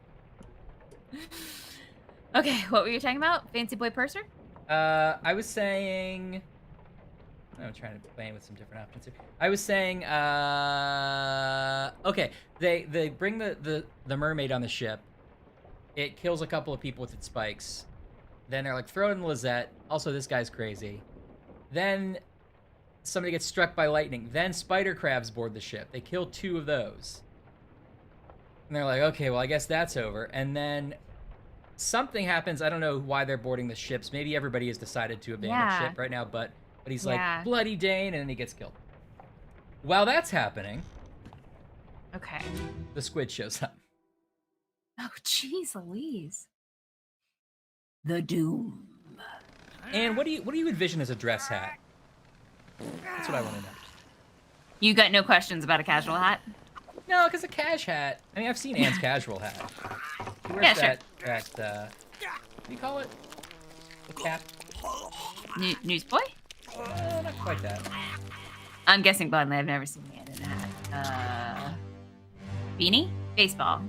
Okay, what were you talking about? Fancy Boy Purser? I was saying... I'm trying to play with some different options here. I was saying, okay, they bring the mermaid on the ship. It kills a couple of people with its spikes. Then they're like, throw it in the Lizette. Also, this guy's crazy. Then somebody gets struck by lightning. Then spider crabs board the ship. They kill 2 of those. And they're like, okay, well, I guess that's over. And then something happens. I don't know why they're boarding the ships. Maybe everybody has decided to abandon ship right now, but he's like, bloody Dane, and then he gets killed. While that's happening, okay, the squid shows up. Oh, jeez Louise. The Doom. And what do you envision as a dress hat? That's what I want to know. You got no questions about a casual hat? No, because a cash hat. I mean, I've seen Anne's casual hat. He wears that, what do you call it? The cap? Newsboy? Not quite that. I'm guessing blindly. I've never seen Anne in a hat. Beanie? Baseball.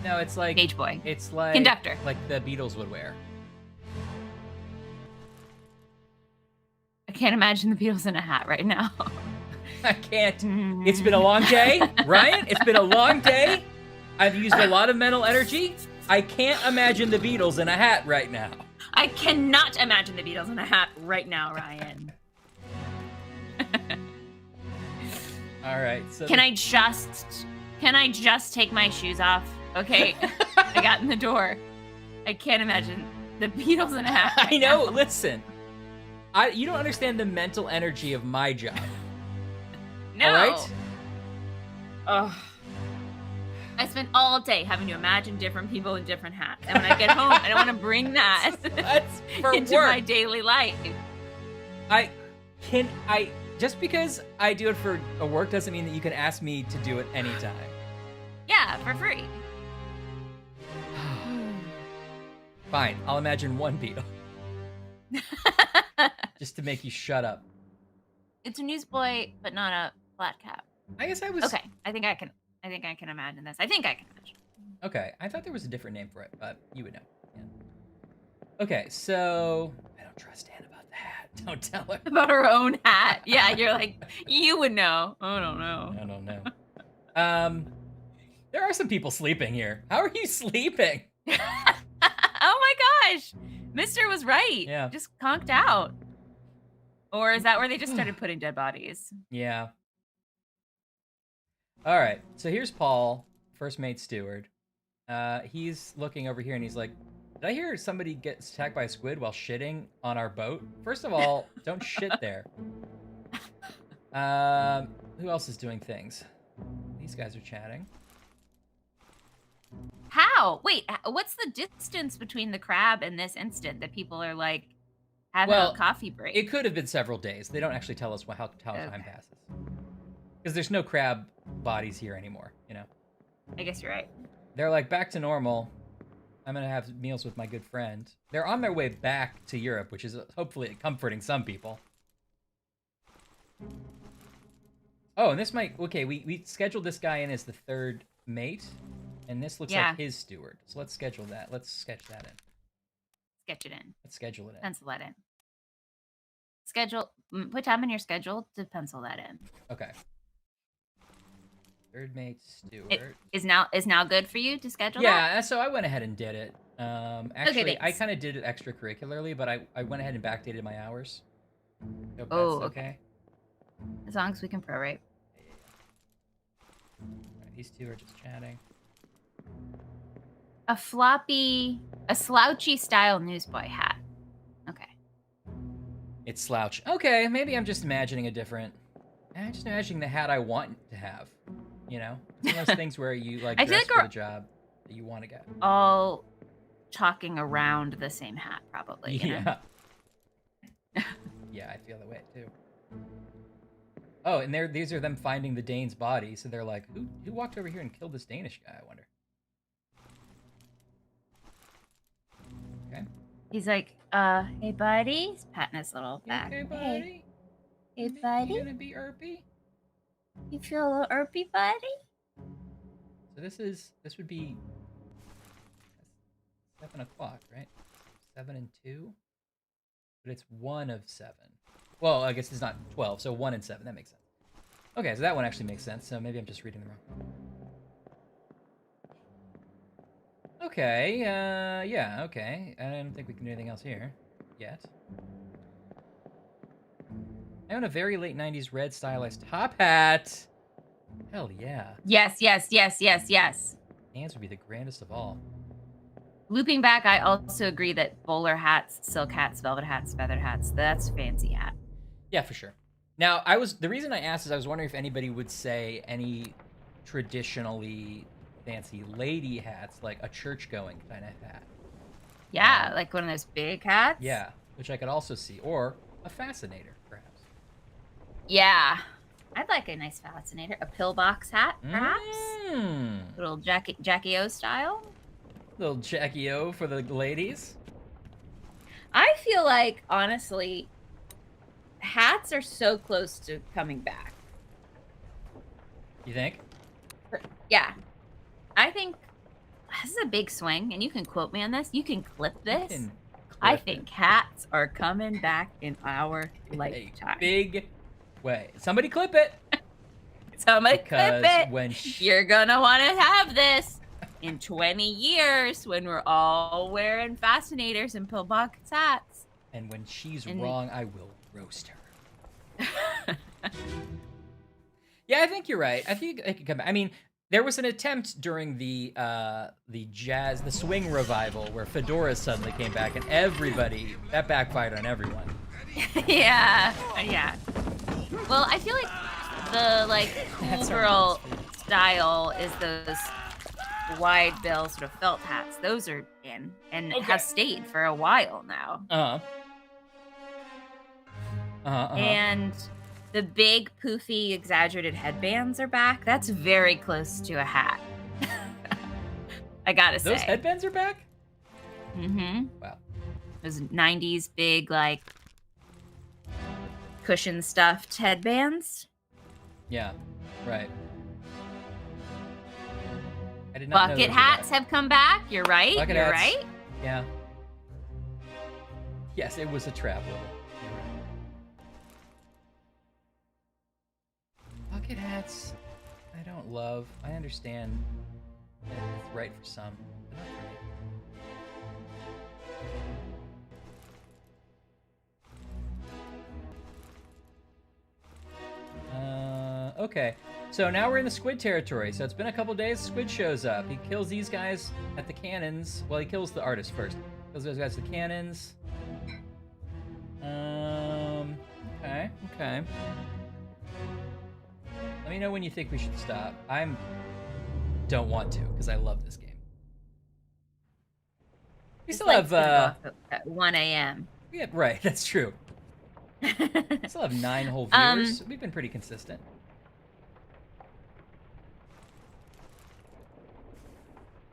No, it's like... Page boy. It's like... Conductor. Like the Beatles would wear. I can't imagine the Beatles in a hat right now. I can't. It's been a long day, Ryan. It's been a long day. I've used a lot of mental energy. I can't imagine the Beatles in a hat right now. I cannot imagine the Beatles in a hat right now, Ryan. All right. So Can I just take my shoes off? Okay, I got in the door. I can't imagine the Beatles in a hat. I know. Listen, you don't understand the mental energy of my job. No. All right. Ugh. I spent all day having to imagine different people in different hats, and when I get home, I don't want to bring that into my daily life. Just because I do it for a work doesn't mean that you can ask me to do it anytime. Yeah, for free. Fine, I'll imagine one Beatle. Just to make you shut up. It's a newsboy, but not a flat cap. I guess I was... Okay, I think I can imagine this. I think I can imagine. Okay, I thought there was a different name for it, but you would know. Yeah. Okay, so... I don't trust Anne about the hat. Don't tell her. About her own hat. Yeah, you're like, you would know. I don't know. I don't know. There are some people sleeping here. How are you sleeping? Oh my gosh! Mister was right. Yeah. Just conked out. Or is that where they just started putting dead bodies? Yeah. All right. So here's Paul, first mate steward. He's looking over here and he's like, did I hear somebody gets attacked by a squid while shitting on our boat? First of all, don't shit there. Who else is doing things? These guys are chatting. How? Wait, what's the distance between the crab and this instant that people are like having a coffee break? It could have been several days. They don't actually tell us how time passes. Because there's no crab bodies here anymore, you know? I guess you're right. They're like, back to normal. I'm going to have meals with my good friend. They're on their way back to Europe, which is hopefully comforting some people. Oh, and this might... Okay, we scheduled this guy in as the third mate. And this looks like his steward. So let's schedule that. Let's sketch that in. Sketch it in. Let's schedule it in. Pencil that in. Put time in your schedule to pencil that in. Okay. Third mate steward. Is now good for you to schedule that? Yeah, so I went ahead and did it. Actually, I kind of did it extracurricularly, but I went ahead and backdated my hours. Hope that's okay. As long as we can prorate. Right, these two are just chatting. A slouchy style newsboy hat. Okay. It's slouch. Okay, maybe I'm just imagining a different... I'm just imagining the hat I want to have. You know? It's one of those things where you like dress for the job that you want to get. All talking around the same hat, probably. You know? Yeah, I feel that way too. Oh, and these are them finding the Dane's body. So they're like, who walked over here and killed this Danish guy, I wonder. Okay. He's like, hey, buddy. He's patting his little back. Okay, buddy? Hey, buddy. You gonna be Irpy? You feel a little irpy, buddy? So this would be 7 o'clock, right? 7 and 2? But it's 1 of 7. Well, I guess it's not 12, so 1 and 7. That makes sense. Okay, so that one actually makes sense. So maybe I'm just reading them wrong. Okay, yeah, okay. I don't think we can do anything else here yet. I own a very late 90s red stylized top hat. Hell yeah. Yes, yes, yes, yes, yes. Hands would be the grandest of all. Looping back, I also agree that bowler hats, silk hats, velvet hats, feathered hats, that's fancy hat. Yeah, for sure. Now, the reason I asked is I was wondering if anybody would say any traditionally fancy lady hats, like a church-going kind of hat. Yeah, like one of those big hats. Yeah, which I could also see. Or a fascinator, perhaps. Yeah. I'd like a nice fascinator. A pillbox hat, perhaps? Little Jackie O style. Little Jackie O for the ladies. I feel like, honestly, hats are so close to coming back. You think? Yeah. I think this is a big swing, and you can quote me on this. You can clip this. I think hats are coming back in our lifetime. Big way. Somebody clip it. Somebody clip it. When you're gonna want to have this in 20 years when we're all wearing fascinators and pillbox hats. And when she's wrong, I will roast her. Yeah, I think you're right. I think it could come back. I mean, there was an attempt during the swing revival where fedoras suddenly came back, and that backfired on everyone. Yeah. Well, I feel like the cool girl style is those wide bill sort of felt hats. Those are in and have stayed for a while now. And the big poofy exaggerated headbands are back. That's very close to a hat. I gotta say. Those headbands are back? Mm-hmm. Wow. Those 90s big, cushion stuffed headbands. Yeah, right. I did not know Bucket hats have come back. You're right. Bucket You're hats. right. Yeah. Yes, it was a trap little. Bucket hats, I don't love. I understand that it's right for some, but not for me. Okay, so now we're in the squid territory. So it's been a couple days. Squid shows up. He kills these guys at the cannons. Well, he kills the artist first. Kills those guys at the cannons. Okay. Let me know when you think we should stop. Don't want to, because I love this game. We still have at 1 a.m. Yeah, right. That's true. We still have 9 whole viewers. We've been pretty consistent.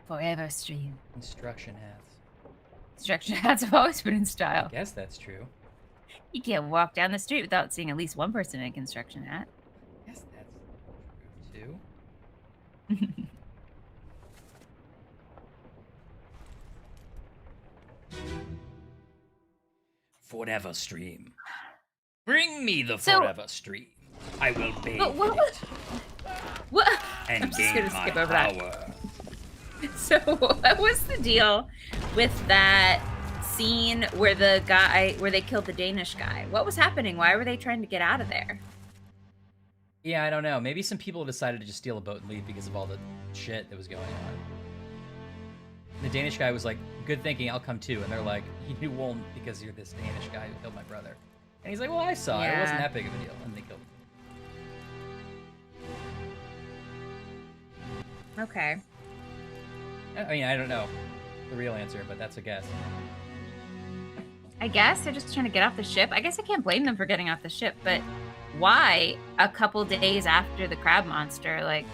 Forever stream. Instruction hats. Instruction hats have always been in style. I guess that's true. You can't walk down the street without seeing at least one person in a construction hat. I guess that's true too. Forever stream. Bring me the forever stream. I will bathe What? And I'm just gain gonna my skip over power. that. So what was the deal with that scene where they killed the Danish guy? What was happening? Why were they trying to get out of there? Yeah, I don't know. Maybe some people decided to just steal a boat and leave because of all the shit that was going on. And the Danish guy was like, good thinking, I'll come too. And they're like, you won't because you're this Danish guy who killed my brother. And he's like, well, I saw it. It wasn't that big of a deal. And they killed him. Okay. I mean, I don't know the real answer, but that's a guess. I guess they're just trying to get off the ship. I guess I can't blame them for getting off the ship, but why a couple days after the crab monster? Like,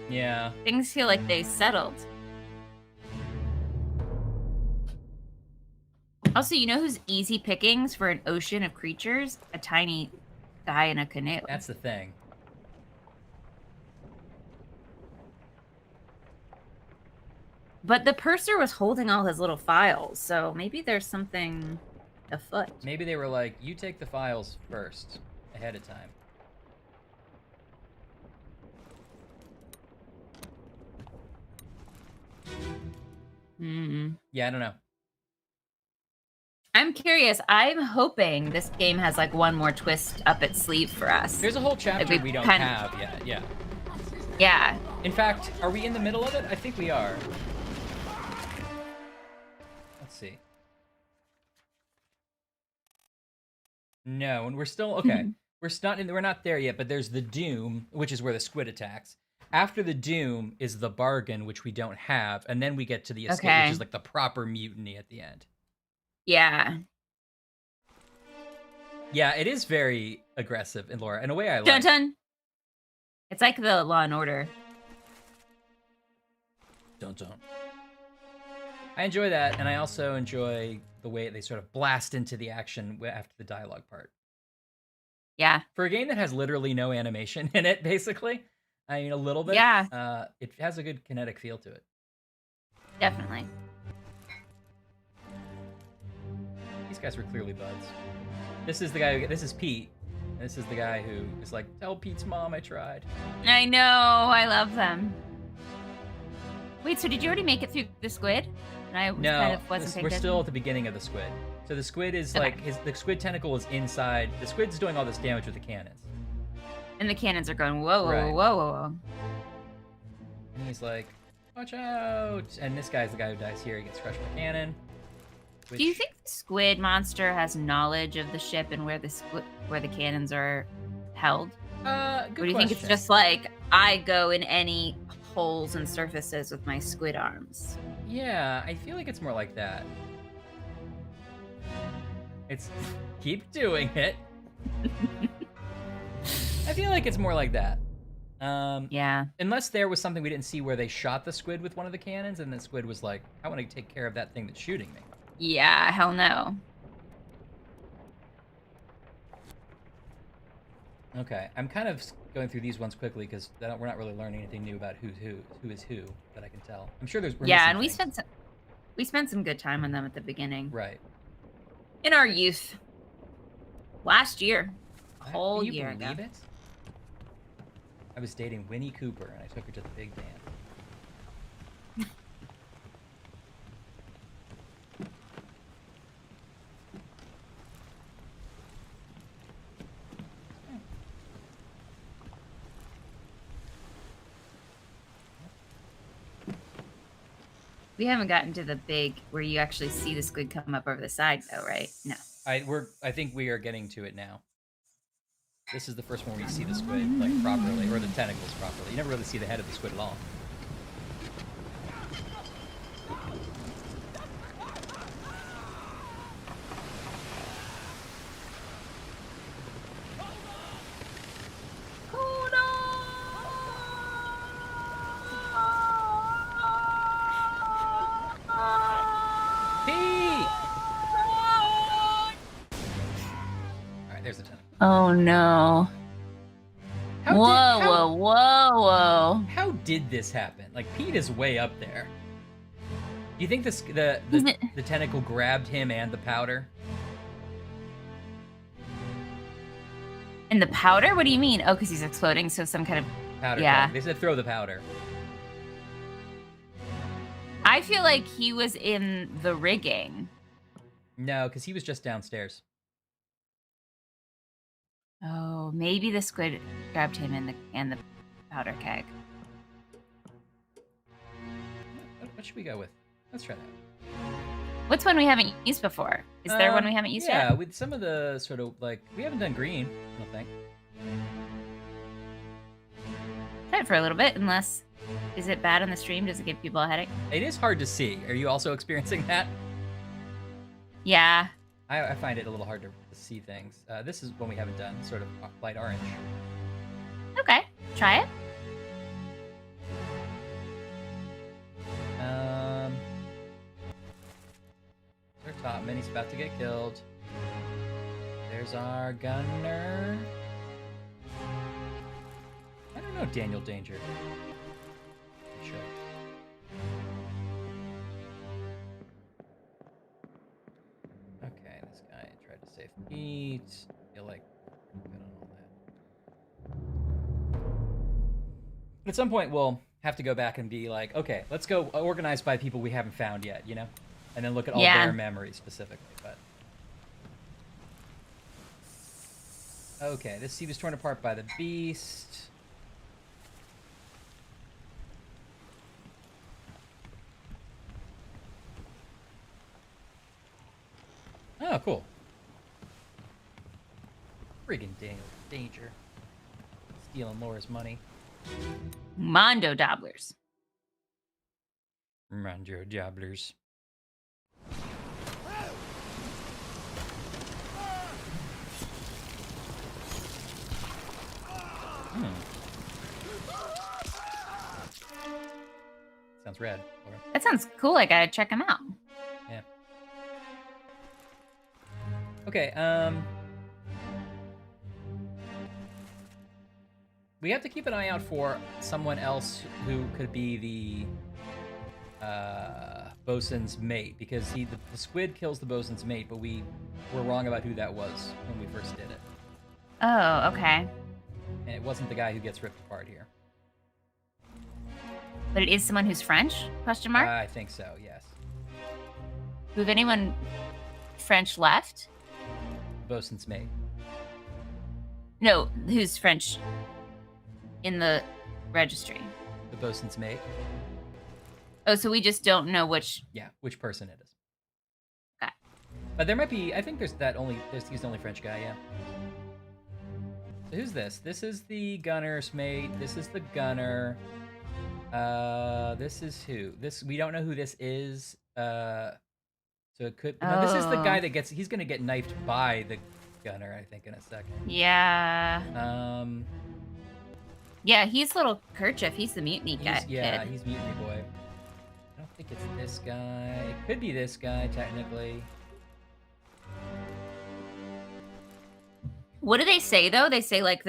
Yeah. things feel like they settled. Also, you know who's easy pickings for an ocean of creatures? A tiny guy in a canoe. That's the thing. But the purser was holding all his little files, so maybe there's something afoot. Maybe they were like, you take the files first, ahead of time. Yeah, I don't know. I'm curious. I'm hoping this game has like one more twist up its sleeve for us. There's a whole chapter we don't have yet. Yeah. Yeah. In fact, are we in the middle of it? I think we are. Let's see. No, and we're still okay. We're not there yet, but there's the Doom, which is where the squid attacks. After the Doom is the Bargain, which we don't have, and then we get to the Escape, which is like the proper mutiny at the end. Yeah. Yeah, it is very aggressive in lore. In a way I like. Dun dun. It's like the Law and Order. Dun dun. I enjoy that, and I also enjoy the way they sort of blast into the action after the dialogue part. Yeah. For a game that has literally no animation in it, basically, I mean, a little bit. Yeah. It has a good kinetic feel to it. Definitely. These guys were clearly buds. This is the guy. This is Pete. This is the guy who is like, "Tell Pete's mom I tried." I know. I love them. Wait, so did you already make it through the squid? And I No, kind of wasn't we're still at the beginning of the squid. So the squid is like the squid tentacle is inside. The squid's doing all this damage with the cannons. And the cannons are going whoa, whoa, Right. whoa, whoa, whoa. And he's like, "Watch out!" And this guy's the guy who dies here. He gets crushed by a cannon. Do you think the squid monster has knowledge of the ship and where the cannons are held? Good Or do you question. think it's just like I go in any holes and surfaces with my squid arms? Yeah, I feel like it's more like that. It's keep doing it. I feel like it's more like that. Yeah. Unless there was something we didn't see where they shot the squid with one of the cannons, and the squid was like, "I want to take care of that thing that's shooting me." Yeah, hell no. Okay, I'm kind of going through these ones quickly because we're not really learning anything new about who is who that I can tell. I'm sure we're Yeah, and missing things. we spent some good time on them at the beginning. Right. In our youth. Last year. A whole Can you year believe ago. it? I was dating Winnie Cooper, and I took her to the big band. We haven't gotten to the big where you actually see the squid come up over the side though, right? No. I think we are getting to it now. This is the first one where you see the squid like properly, or the tentacles properly. You never really see the head of the squid at all. There's the tentacle. Oh no. Whoa. How did this happen? Like, Pete is way up there. Do you think the tentacle grabbed him and the powder? And the powder? What do you mean? Oh, because he's exploding, so some kind of Powder. Yeah. They said throw the powder. I feel like he was in the rigging. No, because he was just downstairs. Oh, maybe the squid grabbed him and the powder keg. What should we go with? Let's try that. What's one we haven't used before? Is there one we haven't used yeah, yet? with some of the sort of like we haven't done green, I don't think. Try it for a little bit, unless is it bad on the stream? Does it give people a headache? It is hard to see. Are you also experiencing that? Yeah. I find it a little hard to see things. This is one we haven't done, sort of light orange. Okay, try it. Our top man, he's about to get killed. There's our gunner. I don't know Daniel Danger. He should. Okay, this guy tried to save Pete. I feel like we're good on all that. But at some point, we'll have to go back and be like, okay, let's go organize by people we haven't found yet, you know? And then look at all their memories specifically, but... Okay, this sea was torn apart by the beast. Oh, cool. Friggin' Daniel Danger. Stealing Laura's money. Mondo Dobblers. Mondo Dobblers. Sounds rad. Laura. That sounds cool. I gotta check them out. Yeah. Okay, we have to keep an eye out for someone else who could be the bosun's mate, because the squid kills the bosun's mate, but we were wrong about who that was when we first did it. Oh, okay. And it wasn't the guy who gets ripped apart here. But it is someone who's French? Question mark? I think so, yes. Do we have anyone French left? Bosun's mate. No, who's French in the registry? The bosun's mate. Oh, so we just don't know which... Yeah, which person it is. Okay. But there might be... I think he's the only French guy, yeah. So who's this? This is the gunner's mate. This is the gunner. This is who? We don't know who this is. So it could... No, this is the guy that gets... He's gonna get knifed by the gunner, I think, in a second. Yeah. Yeah, he's little Kerchief. He's the mutiny kid. Yeah, he's mutiny boy. I don't think it's this guy. It could be this guy, technically. What do they say, though? They say, like,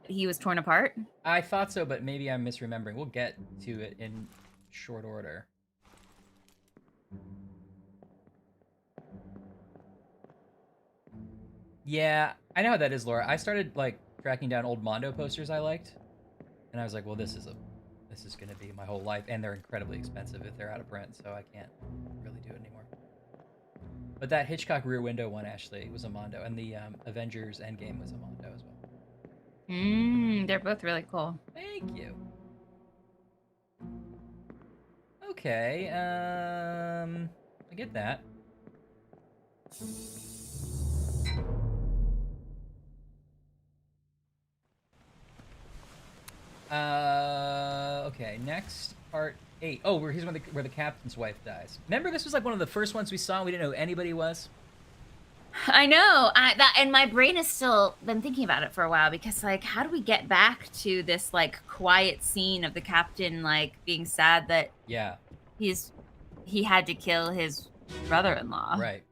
he was torn apart? I thought so, but maybe I'm misremembering. We'll get to it in short order. Yeah, I know how that is, Laura. I started, like, tracking down old Mondo posters I liked. And I was like, well, this is gonna be my whole life. And they're incredibly expensive if they're out of print, so I can't really do it anymore. But that Hitchcock Rear Window one, actually, was a Mondo. And the Avengers Endgame was a Mondo as well. They're both really cool. Thank you. Okay, I get that. Okay, next part 8. Oh, here's where the captain's wife dies. Remember, this was like one of the first ones we saw, and we didn't know who anybody was? I know. And my brain has still been thinking about it for a while, because, like, how do we get back to this, like, quiet scene of the captain, like, being sad that he had to kill his brother-in-law? Right.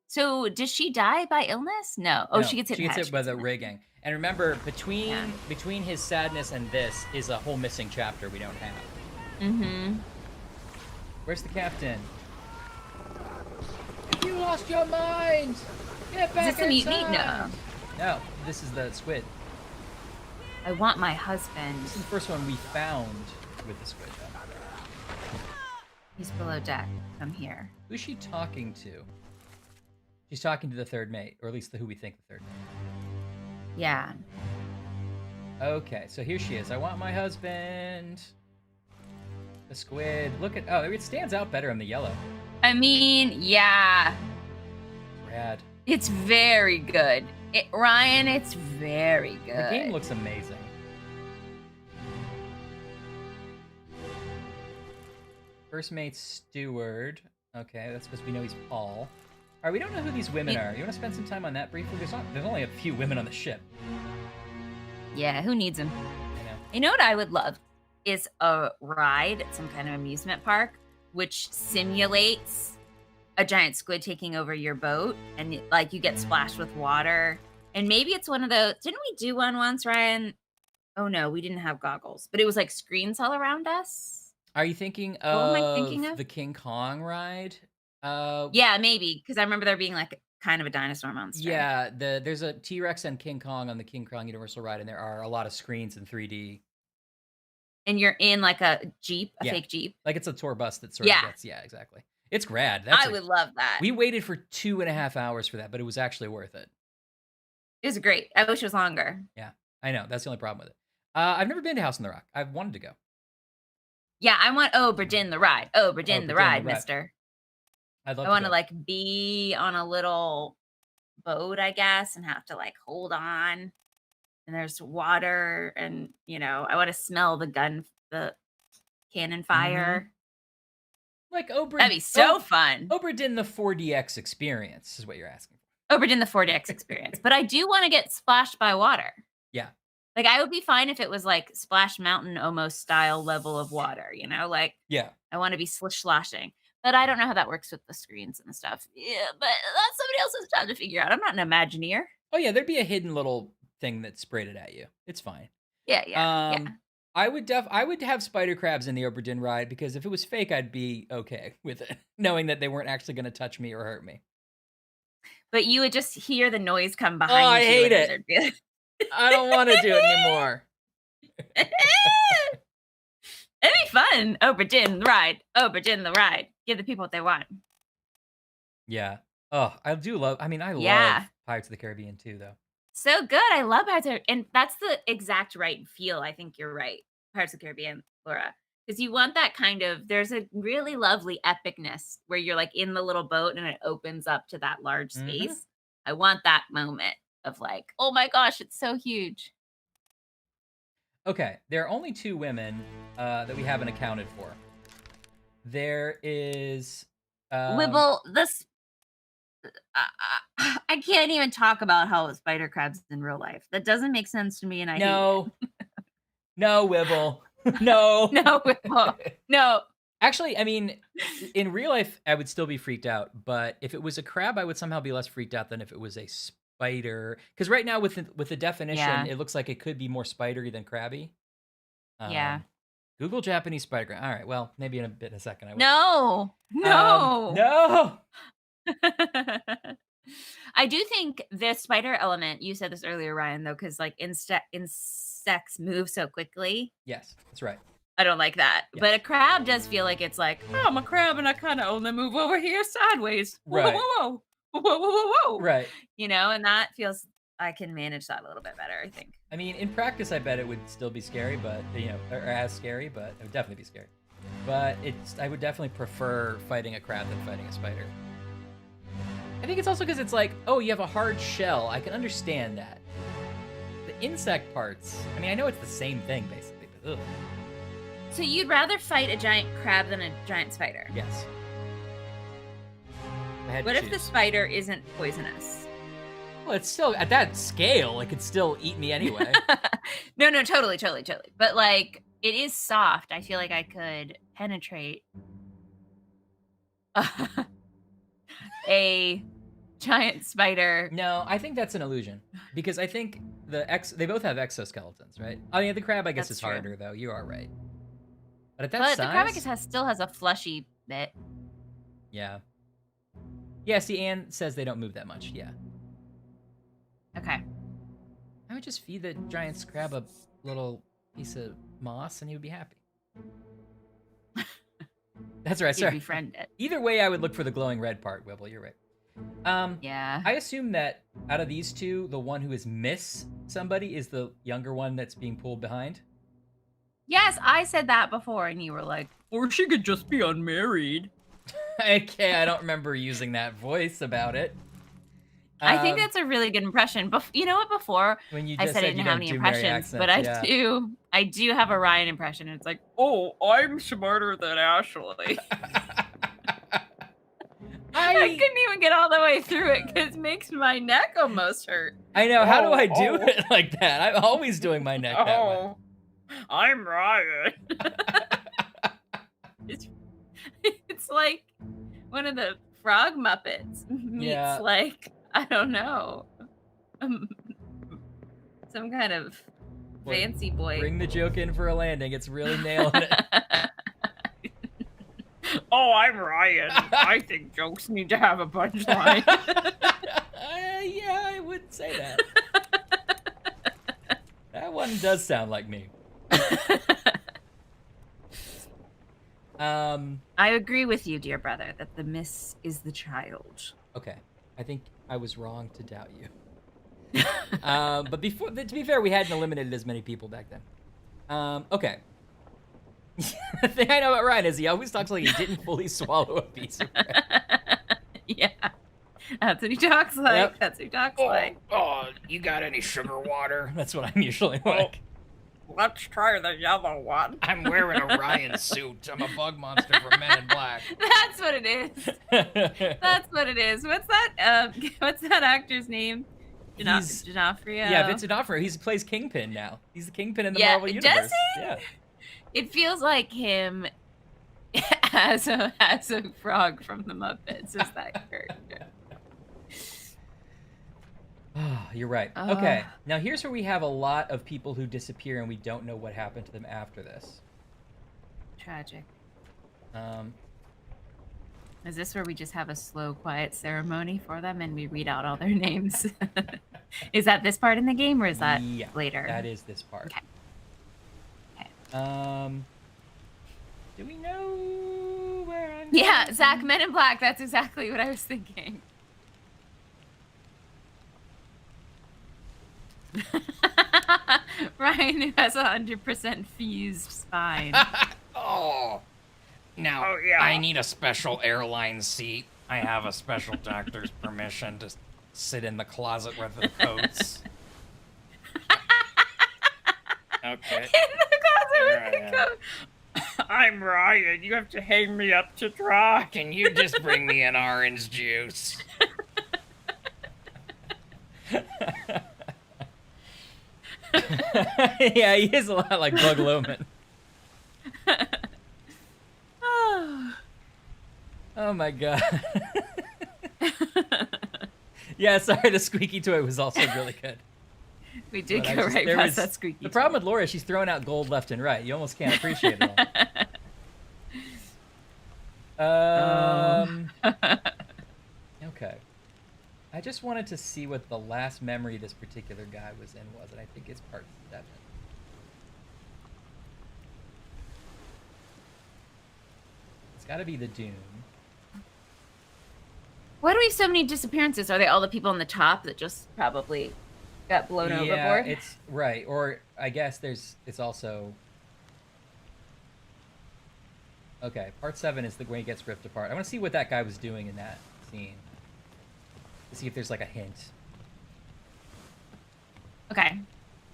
So, does she die by illness? No. Oh, No, she gets hit. She gets hit by the rigging. And remember, between his sadness and this is a whole missing chapter we don't have. Mm-hmm. Where's the captain? You lost your mind! Get back inside! Is this the mutiny? No. No, this is the squid. I want my husband. This is the first one we found with the squid, though. He's below deck. Come here. Who's she talking to? She's talking to the third mate, or at least who we think the third mate. Yeah. Okay, so here she is. I want my husband. The squid. Look at... Oh, it stands out better in the yellow. I mean, yeah. Rad. It's very good. Ryan, it's very good. The game looks amazing. First mate steward. Okay, that's because we know he's Paul. All right, we don't know who these women are. You want to spend some time on that briefly? There's only a few women on the ship. Yeah, who needs them? I know. You know what I would love is a ride at some kind of amusement park which simulates a giant squid taking over your boat, and like you get splashed with water. And maybe it's one of those. Didn't we do one once, Ryan? Oh no, we didn't have goggles, but it was like screens all around us. Are you thinking What am I thinking of of? the King Kong ride? Yeah, maybe, because I remember there being like kind of a dinosaur monster. Yeah, there's a T-Rex and King Kong on the King Kong Universal ride, and there are a lot of screens in 3D. And you're in like a Jeep, a Yeah. fake Jeep. Like it's a tour bus that sort of gets, yeah, exactly. It's rad. That's I would love that. We waited for 2.5 hours for that, but it was actually worth it. It was great. I wish it was longer. Yeah, I know. That's the only problem with it. I've never been to House on the Rock. I've wanted to go. Yeah, I want Obra Dinn the ride. Obra Dinn the ride, mister. I'd love I want to to like be on a little boat, I guess, and have to like hold on. And there's water, and you know, I want to smell the cannon fire. Like Obra. That'd be so fun. Obra Dinn the 4DX experience is what you're asking for. Obra Dinn the 4DX experience. But I do want to get splashed by water. Yeah. Like I would be fine if it was like Splash Mountain almost style level of water, you know? Like yeah. I want to be sloshing. But I don't know how that works with the screens and stuff. Yeah, but that's somebody else's job to figure out. I'm not an Imagineer. Oh yeah, there'd be a hidden little thing that sprayed it at you. It's fine. Yeah, yeah. I would have spider crabs in the Obra Dinn ride, because if it was fake, I'd be okay with it, knowing that they weren't actually going to touch me or hurt me. But you would just hear the noise come behind you. Oh, I hate it. There'd be I don't want to do it anymore. It'd be fun. Obra Dinn the ride. Obra Dinn the ride. Give the people what they want. Yeah. Oh, I love Pirates of the Caribbean too, though. So good. I love Pirates of the Caribbean. And that's the exact right feel. I think you're right. Pirates of the Caribbean, Laura. Because you want that kind of, there's a really lovely epicness where you're like in the little boat and it opens up to that large space. I want that moment of like, oh my gosh, it's so huge. Okay, there are only 2 women that we haven't accounted for. There is... Wibble, this... I can't even talk about how spider crabs in real life. That doesn't make sense to me, and I hate it. No, Wibble. No. No, Wibble. No. Actually, I mean, in real life, I would still be freaked out. But if it was a crab, I would somehow be less freaked out than if it was a spider. Because right now, with the definition, it looks like it could be more spidery than crabby. Yeah. Google Japanese spider crab. All right. Well, maybe in a second. I will. No. No. I do think the spider element, you said this earlier, Ryan, though, because like insects move so quickly. Yes, that's right. I don't like that. Yeah. But a crab does feel like it's like, oh, I'm a crab and I kind of only move over here sideways. Right. Whoa, whoa, whoa, whoa, whoa, whoa. Right. You know, and that feels, I can manage that a little bit better, I think. I mean, in practice, I bet it would still be scary, but, or as scary, but it would definitely be scary. But I would definitely prefer fighting a crab than fighting a spider. I think it's also because it's like, oh, you have a hard shell. I can understand that. The insect parts, I mean, I know it's the same thing, basically, but ugh. So you'd rather fight a giant crab than a giant spider? Yes. What if the spider isn't poisonous? Well, it's still, at that scale, it could still eat me anyway. No, totally. But like, it is soft. I feel like I could penetrate a giant spider. No, I think that's an illusion, because I think they both have exoskeletons, right? I mean, the crab, I guess, is harder, though. You are right. But at that size, the crab, I guess, still has a fleshy bit. Yeah. Yeah, see, Anne says they don't move that much. Yeah. Okay. I would just feed the giant crab a little piece of moss, and he would be happy. That's right. Sorry. Befriend it. Either way, I would look for the glowing red part, Wibble. You're right. Yeah. I assume that out of these 2, the one who is Miss somebody is the younger one that's being pulled behind. Yes, I said that before, and you were like, or she could just be unmarried. Okay, I don't remember using that voice about it. I think that's a really good impression. You know what? Before when you I said I didn't have any impressions, but I do have a Ryan impression. And it's like, oh, I'm smarter than Ashley. I couldn't even get all the way through it because it makes my neck almost hurt. I know. How do I do it like that? I'm always doing my neck that way. I'm Ryan. It's like one of the frog Muppets meets like, I don't know, some kind of fancy boy. Bring the joke in for a landing. It's really nailing it. Oh, I'm Ryan. I think jokes need to have a punchline. Yeah, I would say that. That one does sound like me. I agree with you, dear brother, that the miss is the child. Okay. I think I was wrong to doubt you. But to be fair, we hadn't eliminated as many people back then. Okay. The thing I know about Ryan is he always talks like he didn't fully swallow a piece of bread. Yeah. That's what he talks like. Yep. That's what he talks like. Oh, you got any sugar water? That's what I'm usually like. Let's try the yellow one. I'm wearing a Ryan suit. I'm a bug monster from Men in Black. That's what it is. That's what it is. What's that actor's name? D'Onofrio. Yeah, Vincent D'Onofrio. He plays Kingpin now. He's the Kingpin in the Marvel Universe. Does he? Yeah. It feels like him as a frog from the Muppets is that character. Oh, you're right. Okay, now here's where we have a lot of people who disappear and we don't know what happened to them after this. Tragic. Is this where we just have a slow, quiet ceremony for them and we read out all their names? Is that this part in the game or is that later? That is this part. Okay. Do we know where I'm Yeah, going? Zach, Men in Black. That's exactly what I was thinking. Ryan, who has 100% fused spine. Now, I need a special airline seat. I have a special doctor's permission to sit in the closet with the coats. Okay. In the closet with the coat. I'm Ryan. You have to hang me up to dry. Can you just bring me an orange juice? Yeah, he is a lot like Bug Loman. Oh my god. Yeah, sorry, the squeaky toy was also really good. We did go right past that squeaky toy. The problem with Laura is she's throwing out gold left and right. You almost can't appreciate it all. Okay. I just wanted to see what the last memory this particular guy was in was, and I think it's part 7. It's gotta be the Dune. Why do we have so many disappearances? Are they all the people on the top that just probably got blown overboard? Yeah, it's right. Or I guess it's also... Okay, part 7 is when he gets ripped apart. I want to see what that guy was doing in that scene. To see if there's like a hint. Okay.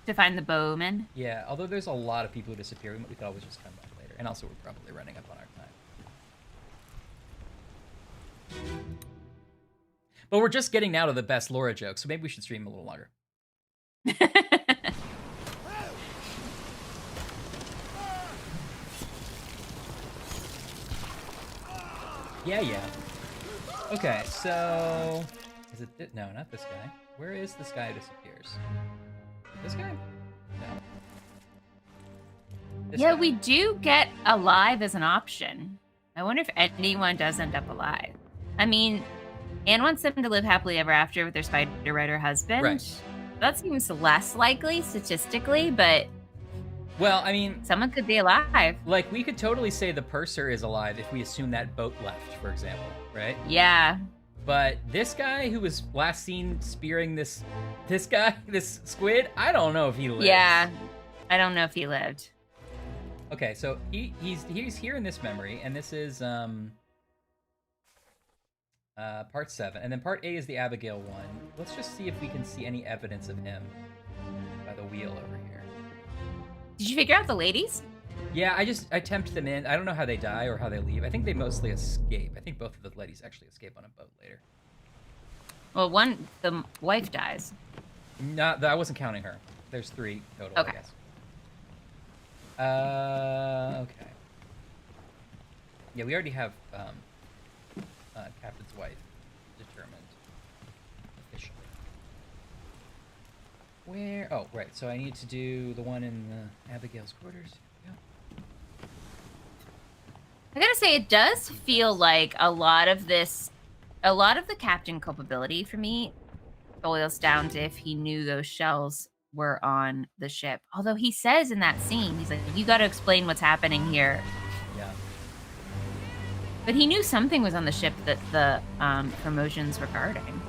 To find the bowman? Yeah, although there's a lot of people who disappear, we could always just come back later. And also we're probably running up on our time. But we're just getting now to the best Laura jokes, so maybe we should stream a little longer. Yeah. Okay, so... Is it... No, not this guy. Where is this guy who disappears? This guy? No. This yeah, guy. we do get alive as an option. I wonder if anyone does end up alive. I mean, Anne wants them to live happily ever after with their spider rider husband. Right. That seems less likely statistically, but... Well, I mean... Someone could be alive. Like, we could totally say the purser is alive if we assume that boat left, for example, right? Yeah. But this guy who was last seen spearing this squid, I don't know if he lives. Yeah, I don't know if he lived. Okay, so he's here in this memory, and this is part 7, and then part 8 is the Abigail one. Let's just see if we can see any evidence of him by the wheel over here. Did you figure out the ladies? Yeah, I tempt them in. I don't know how they die or how they leave. I think they mostly escape. I think both of the ladies actually escape on a boat later. Well, the wife dies. No, I wasn't counting her. There's 3 total, Okay. I guess. Okay. Yeah, we already have Captain's wife determined officially. Where? Oh, right. So I need to do the one in Abigail's quarters. Yeah. I gotta say, it does feel like a lot of the captain culpability for me boils down to if he knew those shells were on the ship. Although he says in that scene, he's like, you got to explain what's happening here. Yeah. But he knew something was on the ship that the promotions were guarding.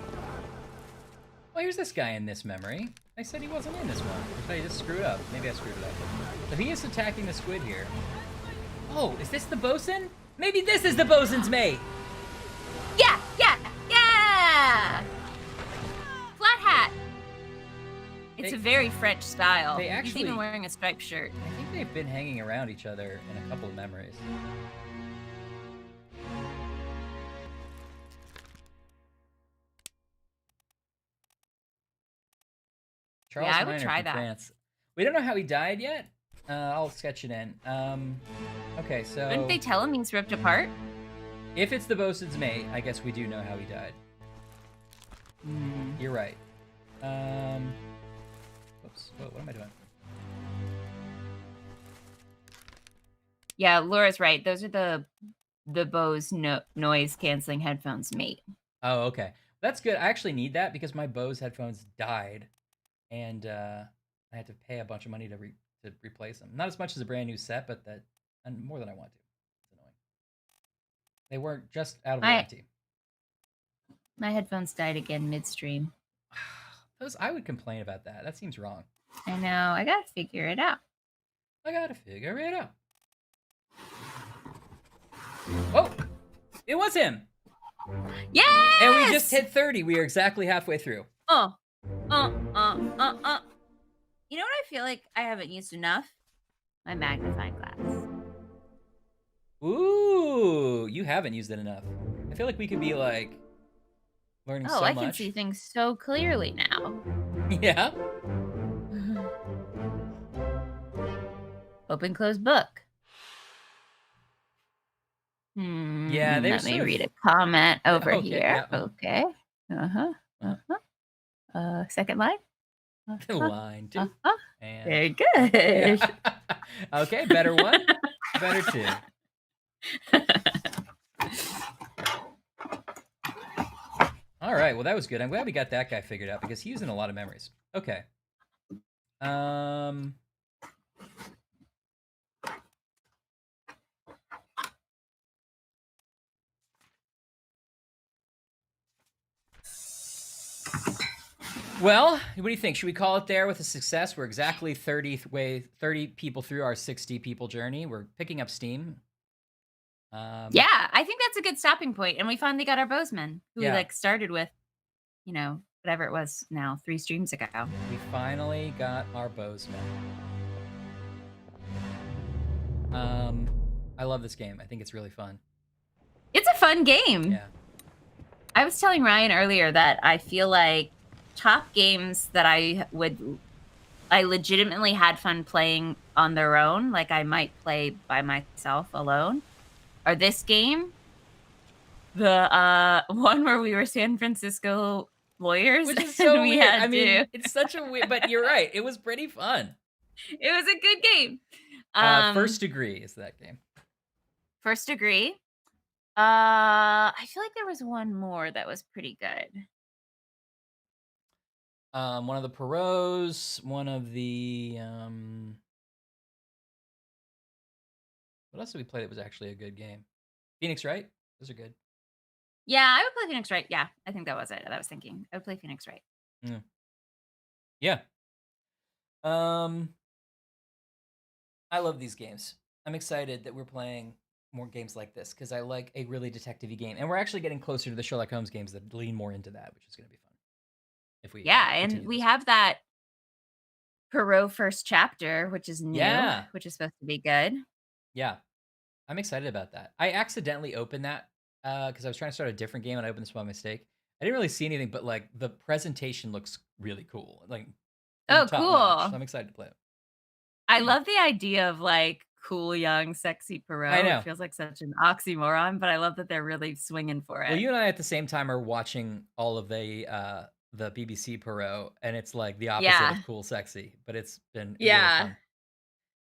Well, here's this guy in this memory. I said he wasn't in this one. I just screwed up. Maybe I screwed it up. So he is attacking the squid here. Oh, is this the bosun? Maybe this is the bosun's mate! Yeah! Flat hat! It's a very French style. He's even wearing a striped shirt. I think they've been hanging around each other in a couple of memories. Charles I would Minor try from that. France. We don't know how he died yet. I'll sketch it in. Okay, so... Wouldn't they tell him he's ripped apart? If it's the bosun's mate, I guess we do know how he died. You're right. Oops. Whoa, what am I doing? Yeah, Laura's right. Those are the Bose noise-canceling headphones mate. Oh, okay. That's good. I actually need that because my Bose headphones died. And I had to pay a bunch of money to replace them. Not as much as a brand new set, but more than I want to. It's annoying. They weren't just out of warranty. My headphones died again midstream. I would complain about that. That seems wrong. I know. I gotta figure it out. Oh! It was him! Yes! And we just hit 30. We are exactly halfway through. You know what I feel like I haven't used enough? My magnifying glass. Ooh, you haven't used it enough. I feel like we could be like learning so much. Oh, I can see things so clearly now. Yeah. Open, close book. Yeah, let me read a comment over here. Yeah. Okay. Second line. Line 2. And... Very good. Yeah. Okay, better 1, better 2. All right, well that was good. I'm glad we got that guy figured out because he's in a lot of memories. Okay. Well, what do you think? Should we call it there with a success? We're exactly 30 people through our 60 people journey. We're picking up steam. Yeah, I think that's a good stopping point. And we finally got our Bozeman, who we started with, whatever it was now, 3 streams ago. We finally got our Bozeman. I love this game. I think it's really fun. It's a fun game. Yeah. I was telling Ryan earlier that I feel like top games that I legitimately had fun playing on their own, like I might play by myself alone, are this game, the one where we were San Francisco lawyers, which is so we weird. It's such a weird, but you're right. It was pretty fun. It was a good game. First Degree is that game. First Degree. I feel like there was one more that was pretty good. One of the Perot's, one of the what else did we play that was actually a good game? Phoenix Wright? Those are good. Yeah, I would play Phoenix Wright. Yeah, I think that was it. That I was thinking. I would play Phoenix Wright. Yeah. I love these games. I'm excited that we're playing more games like this because I like a really detective-y game. And we're actually getting closer to the Sherlock Holmes games that lean more into that, which is going to be fun. If we and we have that Perot first chapter, which is new, Yeah. which is supposed to be good. Yeah. I'm excited about that. I accidentally opened that because I was trying to start a different game and I opened this by mistake. I didn't really see anything, but like the presentation looks really cool, like Oh, top notch. So cool. I'm excited to play it. I love the idea of like cool, young, sexy Perot. know. It feels like such an oxymoron, but I love that they're really swinging for it. Well, you and I at the same time are watching all of the BBC Perot, and it's like the opposite Yeah. of cool, sexy. But it's been really Yeah. fun.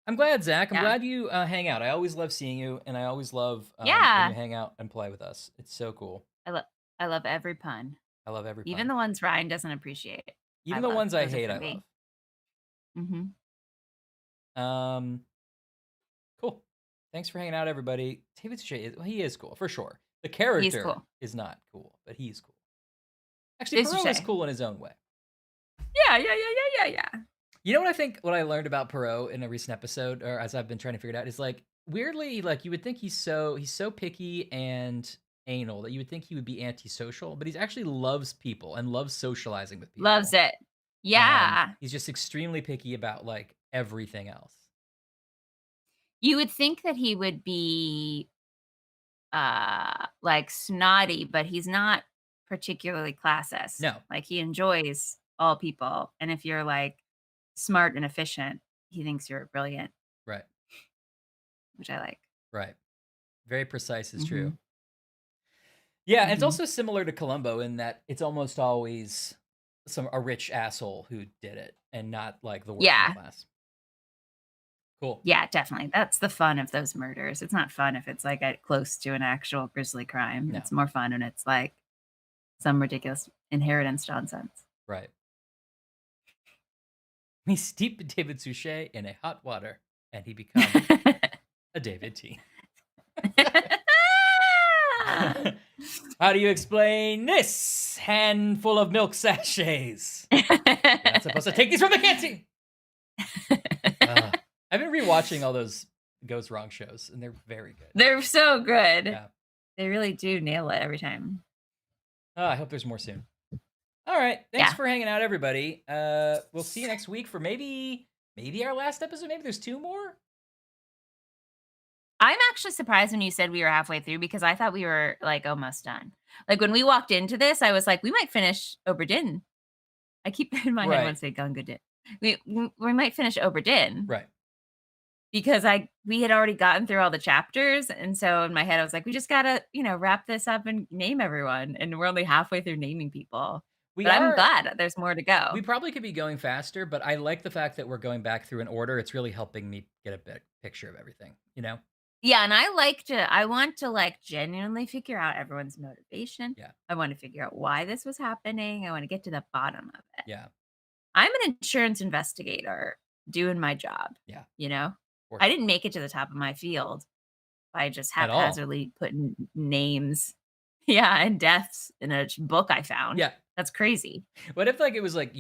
I'm glad, Zach. I'm Yeah. glad you hang out. I always love seeing you, and I always love when Yeah. you hang out and play with us. It's so cool. I love every pun. I love every Even pun. the ones Ryan doesn't appreciate. Even the ones I Those are hate, for I me. love. Mm-hmm. Cool. Thanks for hanging out, everybody. David Suchet, he is cool for sure. The character cool. is not cool, but he's cool. Actually, It's Perot is Suchet. cool in his own way. Yeah. You know what I think? What I learned about Perot in a recent episode, or as I've been trying to figure it out, is like weirdly, like you would think he's so picky and anal that you would think he would be antisocial, but he actually loves people and loves socializing with people. Loves it. Yeah. He's just extremely picky about like everything else. You would think that he would be like snotty, but he's not particularly classist. No. Like he enjoys all people. And if you're like smart and efficient, he thinks you're brilliant, Right. which I like. Right. Very precise is Mhm. true. Yeah, and it's Mhm. also similar to Columbo in that it's almost always a rich asshole who did it and not like the working Yeah. class. Cool. Yeah, definitely. That's the fun of those murders. It's not fun if it's like close to an actual grisly crime. No. It's more fun when it's like some ridiculous inheritance nonsense. Right. We steep David Suchet in a hot water and he becomes a David T. How do you explain this handful of milk sachets? You're not supposed to take these from the canteen. I've been rewatching all those Goes Wrong shows, and they're very good. They're so good. Yeah. They really do nail it every time. I hope there's more soon. All right. Thanks for hanging out, everybody. We'll see you next week for maybe our last episode. Maybe there's 2 more. I'm actually surprised when you said we were halfway through because I thought we were like almost done. Like when we walked into this, I was like, we might finish Obra Dinn. I keep in my head once they go good Dinn. We might finish Obra Dinn. Right. Because we had already gotten through all the chapters. And so in my head, I was like, we just gotta, wrap this up and name everyone. And we're only halfway through naming people. I'm glad there's more to go. We probably could be going faster, but I like the fact that we're going back through an order. It's really helping me get a big picture of everything, Yeah, and I want to like genuinely figure out everyone's motivation. Yeah. I want to figure out why this was happening. I want to get to the bottom of it. Yeah. I'm an insurance investigator doing my job. Yeah. I didn't make it to the top of my field by just haphazardly putting names, and deaths in a book I found. Yeah. That's crazy. What if it was like,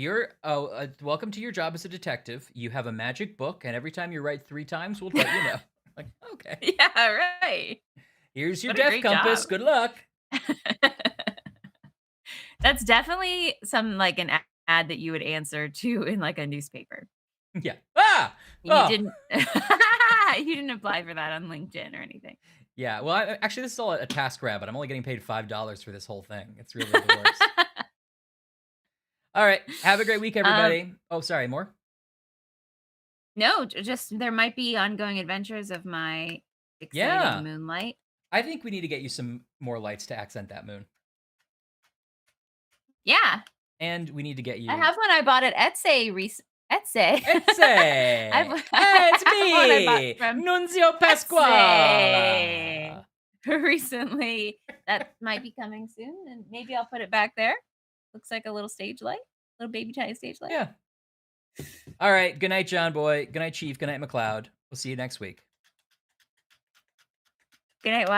welcome to your job as a detective. You have a magic book, and every time you write 3 times, we'll let you know. Like, okay. Yeah, right. Here's your death compass. Job. Good luck. That's definitely some like an ad that you would answer to in like a newspaper. Yeah. You didn't you didn't apply for that on LinkedIn or anything. Yeah. Well, actually, this is all a task rabbit. I'm only getting paid $5 for this whole thing. It's really the worst. All right. Have a great week, everybody. Sorry. More? No, just there might be ongoing adventures of my exciting moonlight. I think we need to get you some more lights to accent that moon. Yeah. And we need to get you... I have one I bought at Etsy. Etsy. It's me, Nunzio Pasquale. Recently, that might be coming soon, and maybe I'll put it back there. Looks like a little stage light, little baby tiny stage light. Yeah. All right. Good night, John Boy. Good night, Chief. Good night, McLeod. We'll see you next week. Good night,